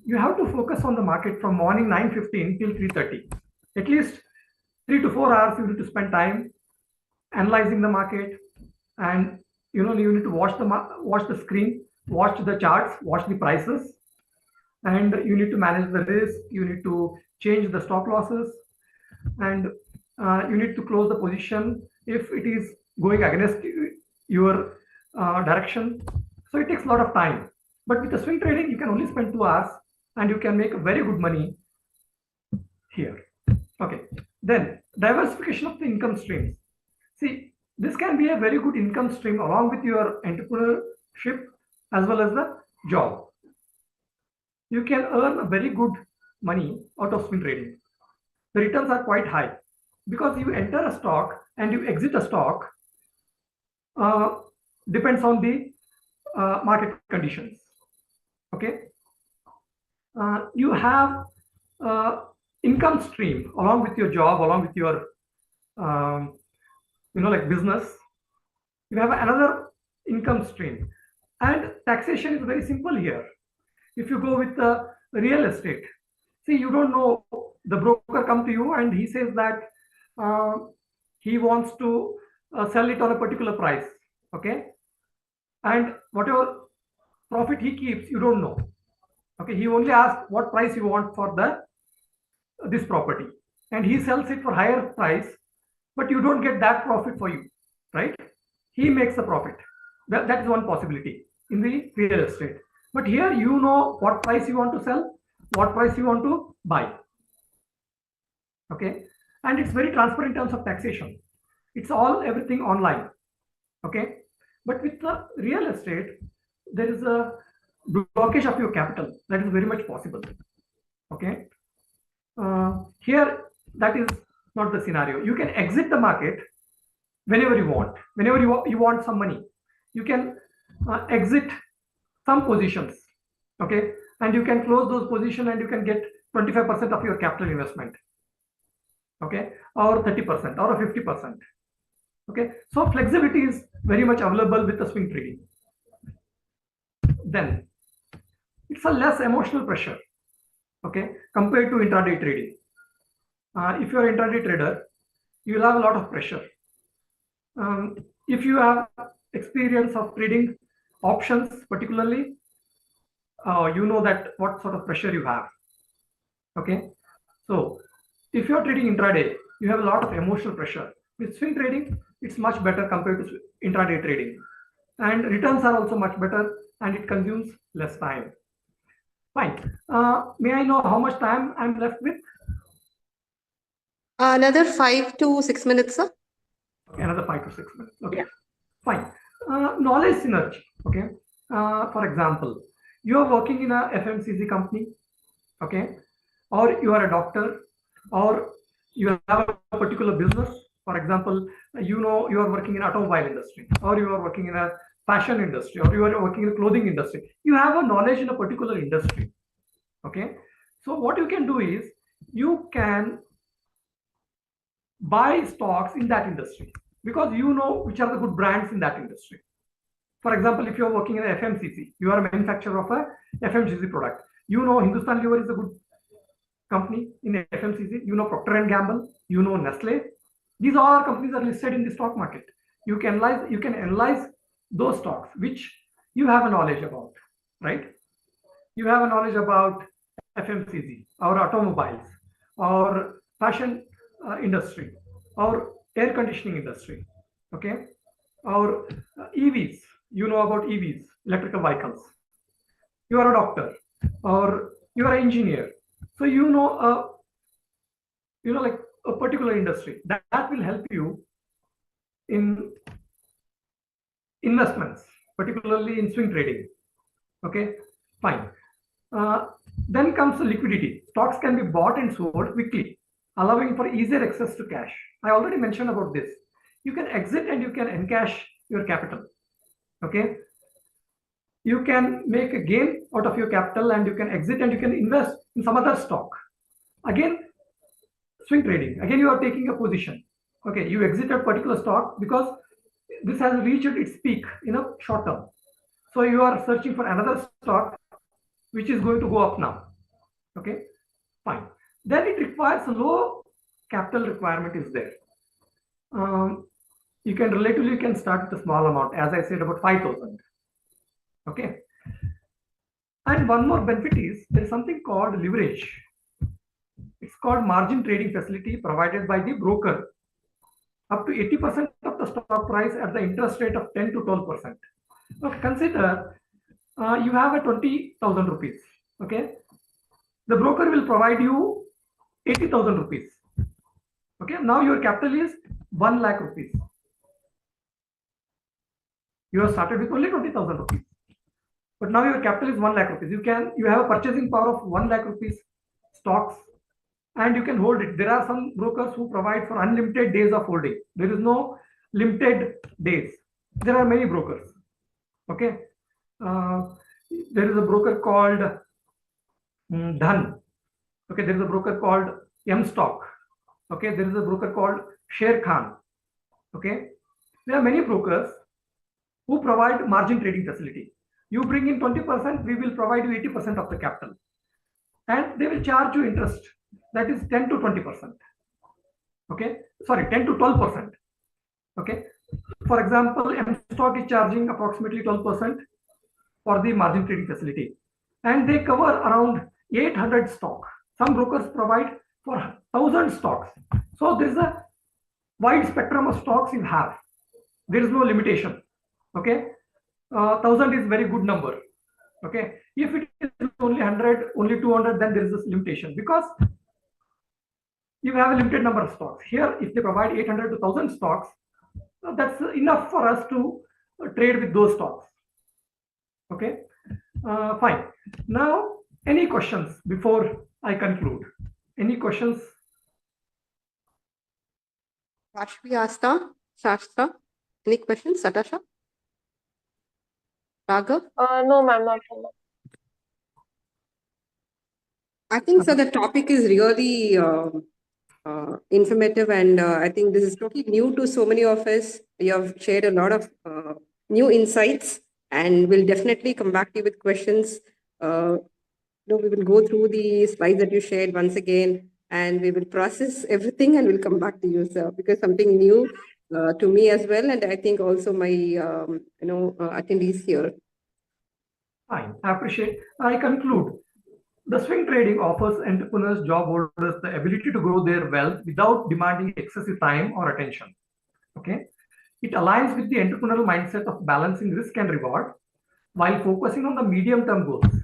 you have to focus on the market from morning 9:15 till 3:30. At least 3 to 4 hours you need to spend time analyzing the market, and you need to watch the screen, watch the charts, watch the prices, and you need to manage the risk. You need to change the stop losses, and you need to close the position if it is going against your direction. So it takes a lot of time. But with the swing trading, you can only spend 2 hours and you can make very good money here. Okay. Then diversification of the income streams. See, this can be a very good income stream along with your entrepreneurship as well as the job. You can earn a very good money out of swing trading. The returns are quite high because you enter a stock and you exit a stock depends on the market conditions. Okay. You have income stream along with your job, along with your like business. You have another income stream, and taxation is very simple here. If you go with the real estate, see, you don't know, the broker come to you and he says that he wants to sell it on a particular price. Okay. And whatever profit he keeps, you don't know. Okay. He only asks what price you want for this property, and he sells it for higher price, but you don't get that profit for you, right? He makes the profit. That is one possibility in the real estate. But here you know what price you want to sell, what price you want to buy. Okay. And it's very transparent in terms of taxation. It's everything online. Okay. But with the real estate, there is a blockage of your capital. That is very much possible. Okay. Here, that is not the scenario. You can exit the market whenever you want. Whenever you want some money, you can exit some positions. Okay. And you can close those positions and you can get 25% of your capital investment. Okay. Or 30% or 50%. Okay. So flexibility is very much available with the swing trading. Then it's a less emotional pressure. Okay. Compared to intraday trading. If you're an intraday trader, you'll have a lot of pressure. If you have experience of trading options, particularly, you know that what sort of pressure you have. Okay. So if you're trading intraday, you have a lot of emotional pressure. With swing trading, it's much better compared to intraday trading. And returns are also much better and it consumes less time. Fine. May I know how much time I'm left with? Another 5 to 6 minutes, sir. Okay, another 5 to 6 minutes. Okay. Yeah. Fine. Knowledge synergy. Okay. For example, you are working in a FMCG company. Okay. Or you are a doctor, or you have a particular business. For example, you are working in automobile industry, or you are working in a fashion industry, or you are working in a clothing industry. You have a knowledge in a particular industry. Okay. So what you can do is you can buy stocks in that industry because you know which are the good brands in that industry. For example, if you are working in a FMCG, you are a manufacturer of a FMCG product. You know Hindustan Lever is a good company in FMCG. You know Procter and Gamble. You know Nestle. These all companies are listed in the stock market. You can analyze those stocks which you have a knowledge about, right? You have a knowledge about FMCG or automobiles or fashion industry or air conditioning industry. Okay. Or EVs. You know about EVs, electrical vehicles. You are a doctor or you are an engineer. So you know like a particular industry that will help you in investments, particularly in swing trading. Okay, fine. Then comes the liquidity. Stocks can be bought and sold quickly, allowing for easier access to cash. I already mentioned about this. You can exit and you can encash your capital. Okay. You can make a gain out of your capital and you can exit and you can invest in some other stock. Again, swing trading. Again, you are taking a position. Okay, you exit a particular stock because this has reached its peak in a short term. So you are searching for another stock which is going to go up now. Okay, fine. Then it requires a low capital requirement is there. You can start with a small amount, as I said, about 5,000. Okay. And one more benefit is there is something called leverage. It's called margin trading facility provided by the broker. Up to 80% of the stock price at the interest rate of 10 to 12%. Okay, consider you have a 20,000 rupees. Okay, the broker will provide you 80,000 rupees. Okay, now your capital is 1 lakh rupees. You have started with only 20,000 rupees, but now your capital is 1 lakh rupees. You have a purchasing power of 1 lakh rupees stocks, and you can hold it. There are some brokers who provide for unlimited days of holding. There is no limited days. There are many brokers. Okay, uh, there is a broker called Dhan. Okay, there is a broker called M Stock. Okay, there is a broker called Sher Khan. Okay, there are many brokers who provide margin trading facility. You bring in 20%, we will provide you 80% of the capital, and they will charge you interest, that is 10 to 20%. Okay, sorry, 10 to 12%. Okay, for example, M Stock is charging approximately 12% for the margin trading facility, and they cover around 800 stock. Some brokers provide for 1,000 stocks. So there is a wide spectrum of stocks you have. There is no limitation. Okay, 1,000 is very good number. Okay, if it is only 100, only 200, then there is a limitation, because you have a limited number of stocks. Here, if they provide 800 to 1,000 stocks, that's enough for us to trade with those stocks. Okay, fine. Now, any questions before I conclude? Any questions? Ashvi Shastra, any questions? Satasha? Raghav? No, ma'am, not from me. I think so. The topic is really informative, and I think this is totally new to so many of us. You have shared a lot of new insights, and we'll definitely come back to you with questions. We will go through the slides that you shared once again, and we will process everything, and we'll come back to you, sir, because something new to me as well, and I think also my attendees here. Fine, I appreciate. I conclude. The swing trading offers entrepreneurs, job holders the ability to grow their wealth without demanding excessive time or attention. Okay, it aligns with the entrepreneurial mindset of balancing risk and reward while focusing on the medium-term goals.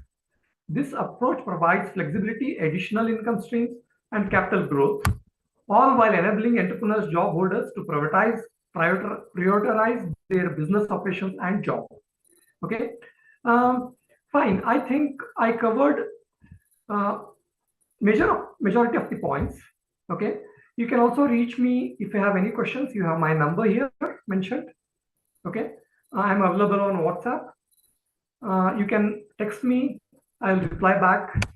This approach provides flexibility, additional income streams, and capital growth, all while enabling entrepreneurs, job holders to prioritize their business operations and job. Okay, fine. I think I covered majority of the points. Okay, you can also reach me if you have any questions. You have my number here mentioned. Okay, I'm available on WhatsApp. You can text me. I'll reply back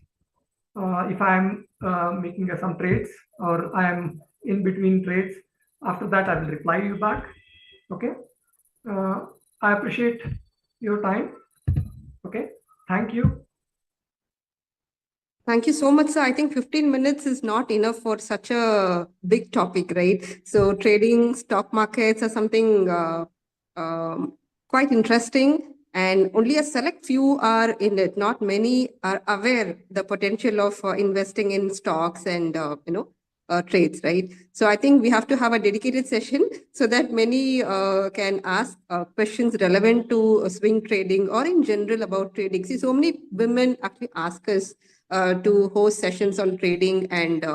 if I'm making some trades or I am in between trades. After that, I will reply you back. Okay, I appreciate your time. Okay, thank you. Thank you so much, sir. I think 15 minutes is not enough for such a big topic, right? So trading stock markets are something quite interesting, and only a select few are in it. Not many are aware the potential of investing in stocks and trades, right? So I think we have to have a dedicated session so that many can ask questions relevant to swing trading or in general about trading. See, so many women actually ask us to host sessions on trading and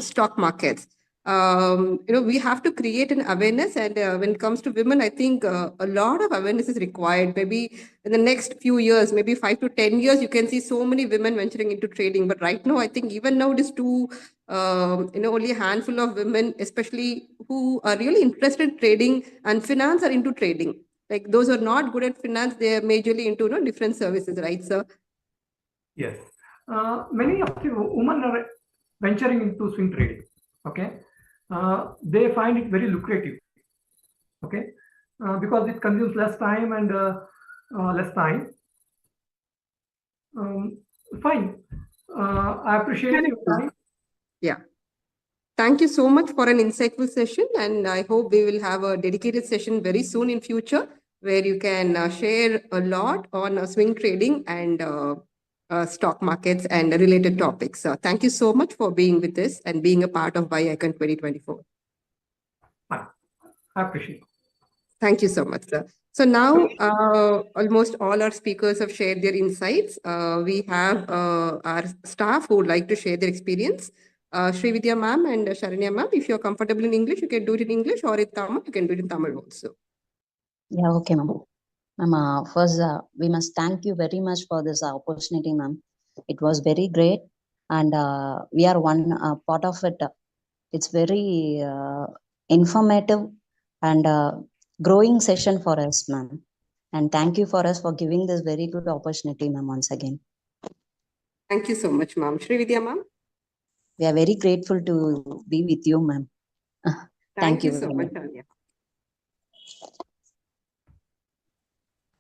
stock markets. We have to create an awareness, and when it comes to women, I think a lot of awareness is required. Maybe in the next few years, maybe 5 to 10 years, you can see so many women venturing into trading. But right now, I think even now it is too only a handful of women, especially who are really interested in trading and finance, are into trading. Like those who are not good at finance, they are majorly into different services, right, sir? Yes. Many of the women are venturing into swing trading. Okay, they find it very lucrative. Okay, because it consumes less time and less time. Fine. I appreciate your time. Yeah. Thank you so much for an insightful session, and I hope we will have a dedicated session very soon in future where you can share a lot on swing trading and stock markets and related topics. Thank you so much for being with us and being a part of WEI-ICON 2024. Fine. I appreciate it. Thank you so much, sir. So now almost all our speakers have shared their insights. We have our staff who would like to share their experience. Srividya ma'am and Sharanya ma'am, if you're comfortable in English, you can do it in English, or in Tamil, you can do it in Tamil also. Yeah, okay, ma'am. Ma'am, first, we must thank you very much for this opportunity, ma'am. It was very great, and we are one part of it. It's very informative and growing session for us, ma'am. And thank you for us for giving this very good opportunity, ma'am, once again. Thank you so much, ma'am. Srividya ma'am. We are very grateful to be with you, ma'am. Thank you very so much, Anya.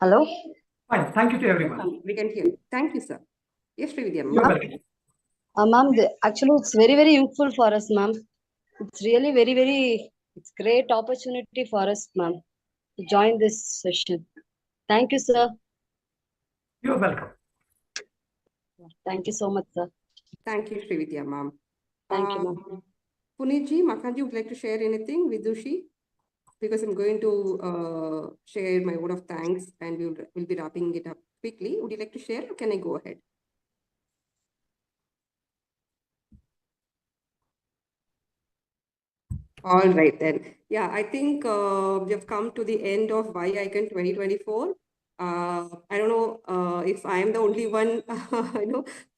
Hello? Fine. Thank you to everyone. We can hear you. Thank you, sir. Yes, Srividya You're ma'am. welcome. Ma'am, actually, it's very, very useful for us, ma'am. It's really very, very, it's great opportunity for us, ma'am, to join this session. Thank you, sir. You're welcome. Thank you so much, sir. Thank you, Srividya ma'am. Thank you, ma'am. Punitji, Makanji, would like to share anything with Dushi? Because I'm going to share my word of thanks and we'll be wrapping it up quickly. Would you like to share or can I go ahead? All right then. Yeah, I think we have come to the end of WEI-ICON 2024. I don't know if I am the only one,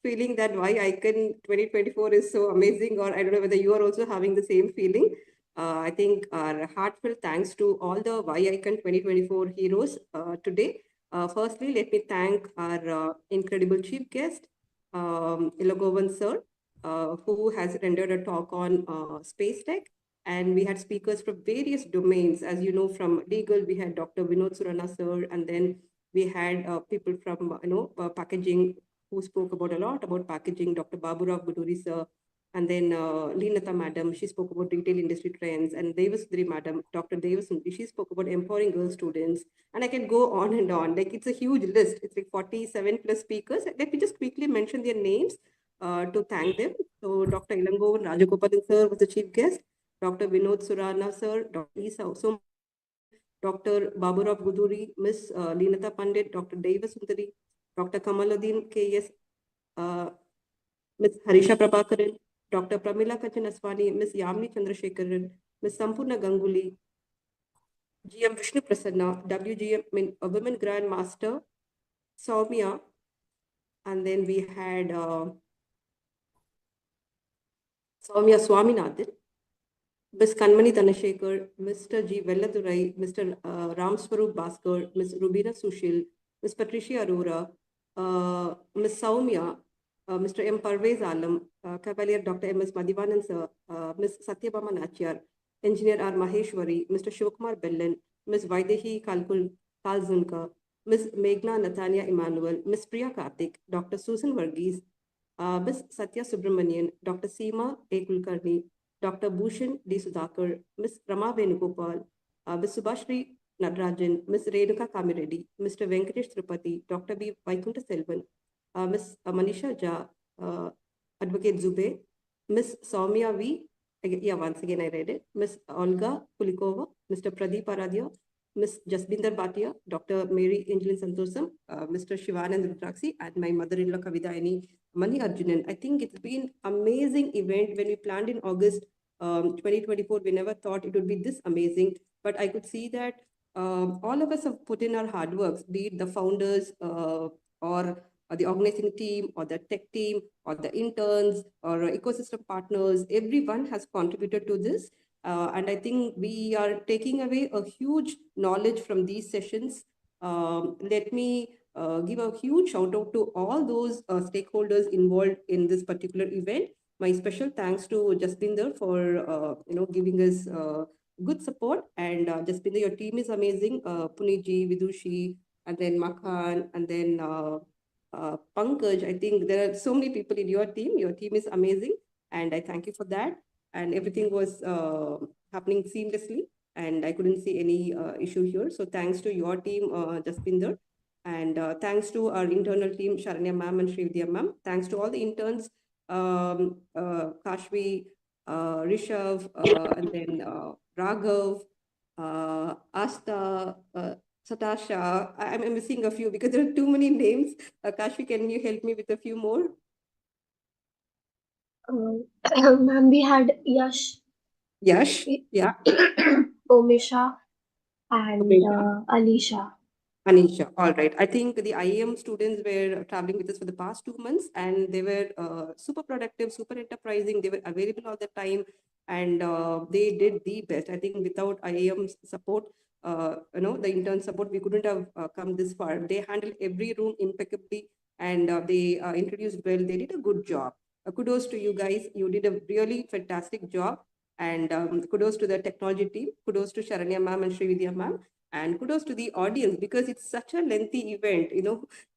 feeling that WEI-ICON 2024 is so amazing, or I don't know whether you are also having the same feeling. I think our heartfelt thanks to all the WEI-ICON 2024 heroes today. Firstly, let me thank our incredible chief guest, Ilagovan sir, who has rendered a talk on space tech. And we had speakers from various domains. As you know, from legal, we had Dr. Vinod Surana sir, and then we had people from packaging who spoke about a lot about packaging, Dr. Baburao Buduri sir, and then Leenata madam, she spoke about retail industry trends, and Devasundari madam, Dr. Devasundari, she spoke about empowering girl students, and I can go on and on. Like, it's a huge list. It's like 47 plus speakers. Let me just quickly mention their names to thank them. So Dr. Ilangovan Rajagopalan sir was the chief guest. Dr. Vinod Surana sir, Dr. Isa Dr. Baburao Guduri, Miss Leenata Pandit, Dr. Devasundari, Dr. Kamaluddin KS, Miss Harisha Prabhakaran, Dr. Pramila Kachan Aswani, Miss Yamni Chandrasekharan, Miss Sampurna Ganguly, GM Vishnu Prasanna, WGM Women Grand Master, Soumya, and then we had Soumya Swaminathan, Ms. Kanmani Dhanashekhar, Mr. G. Velladurai, Mr. Ram Swarup Bhaskar, Ms. Rubina Sushil, Ms. Patricia Arora, Ms. Soumya, Mr. M. Parvez Alam, Cavalier Dr. M. S. Madhivanan sir, Ms. Satyabama Nachyar, Engineer R. Maheshwari, Mr. Shivakumar Bellan, Ms. Vaidehi Kalzunka, Ms. Meghna Nathania Emmanuel, Ms. Priya Karthik, Dr. Susan Varghese, Ms. Satya Subramanian, Dr. Seema A. Kulkarni, Dr. Bhushan D. Sudhakar, Ms. Rama Venugopal, Ms. Subhashri Nadrajan, Ms. Renuka Kamireddy, Mr. Venkatesh Tripati, Dr. B. Vaikunta Selvan, Ms. Manisha Jha, Advocate Zube, Ms. Soumya V. Once again I read it, Ms. Olga Kulikova, Mr. Pradeep Aradia, Ms. Jasbinder Bhatia, Dr. Mary Angelin Santosam, Mr. Shivanand Rudraksi, and my mother-in-law Kavidayani Mani Arjunan. I think it's been amazing event. When we planned in August 2024, we never thought it would be this amazing, but I could see that all of us have put in our hard works, be it the founders or the organizing team or the tech team or the interns or ecosystem partners. Everyone has contributed to this. And I think we are taking away a huge knowledge from these sessions. Let me give a huge shout out to all those stakeholders involved in this particular event. My special thanks to Jasbinder for giving us good support. And Jasbinder, your team is amazing. Puniji, Vidushi, and then Makhan, and then Pankaj. I think there are so many people in your team. Your team is amazing, and I thank you for that. And everything was happening seamlessly, and I couldn't see any issue here. So thanks to your team, Jaspinder, and thanks to our internal team, Sharanya ma'am and Srividya ma'am. Thanks to all the interns, Kashvi, Rishav, and then Raghav, Asta, Satasha. I'm missing a few because there are too many names. Kashvi, can you help me with a few more? Ma'am, we had Yash, Yash, yeah. Omisha, and Alisha. Anisha, all right. I think the IAM students were traveling with us for the past 2 months, and they were super productive, super enterprising. They were available all the time, and they did the best. I think without IAM's support, the intern support, we couldn't have come this far. They handled every room impeccably, and they introduced well. They did a good job. Kudos to you guys. You did a really fantastic job. And kudos to the technology team. Kudos to Sharanya ma'am and Srividya ma'am. And kudos to the audience because it's such a lengthy event,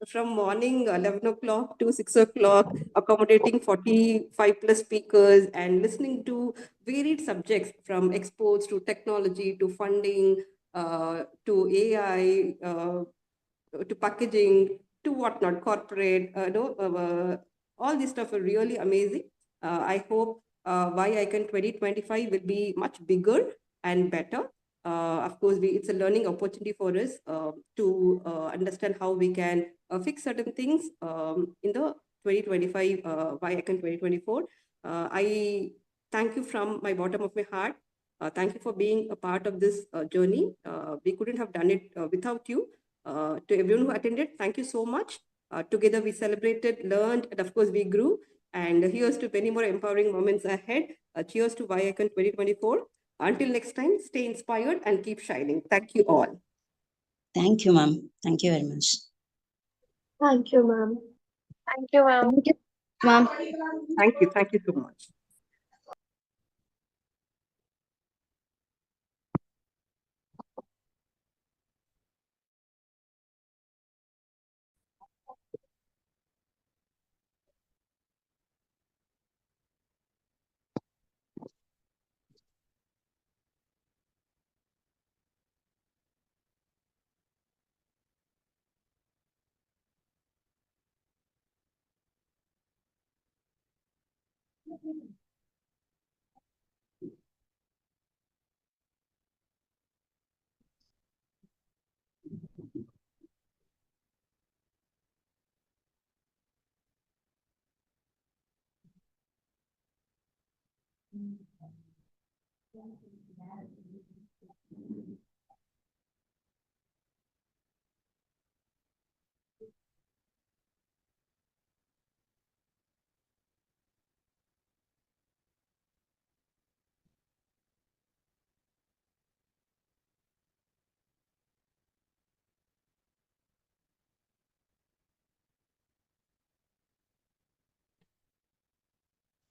from morning 11 o'clock to 6 o'clock, accommodating 45 plus speakers and listening to varied subjects from exports to technology to funding to AI to packaging to whatnot, corporate, all this stuff are really amazing. I hope WEI-ICON 2025 will be much bigger and better. Of course, it's a learning opportunity for us to understand how we can fix certain things in the 2025 WEI-ICON 2024. I thank you from my bottom of my heart. Thank you for being a part of this journey. We couldn't have done it without you. To everyone who attended, thank you so much. Together we celebrated, learned, and of course we grew. And here's to many more empowering moments ahead. Cheers to WEI-ICON 2024. Until next time, stay inspired and keep shining. Thank you all. Thank you, ma'am. Thank you very much. Thank you, ma'am. Thank you, ma'am. Thank you, ma'am. Thank you. Thank you so much.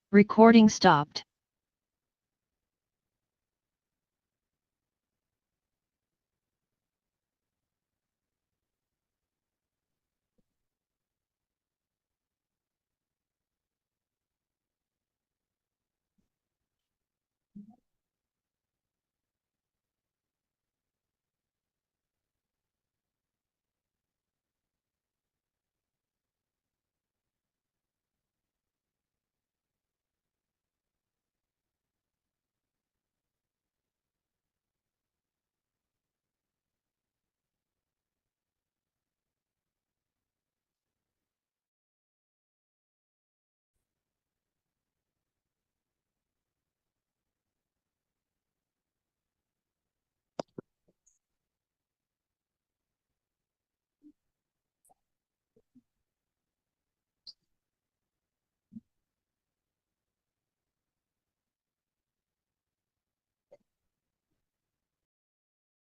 Recording stopped.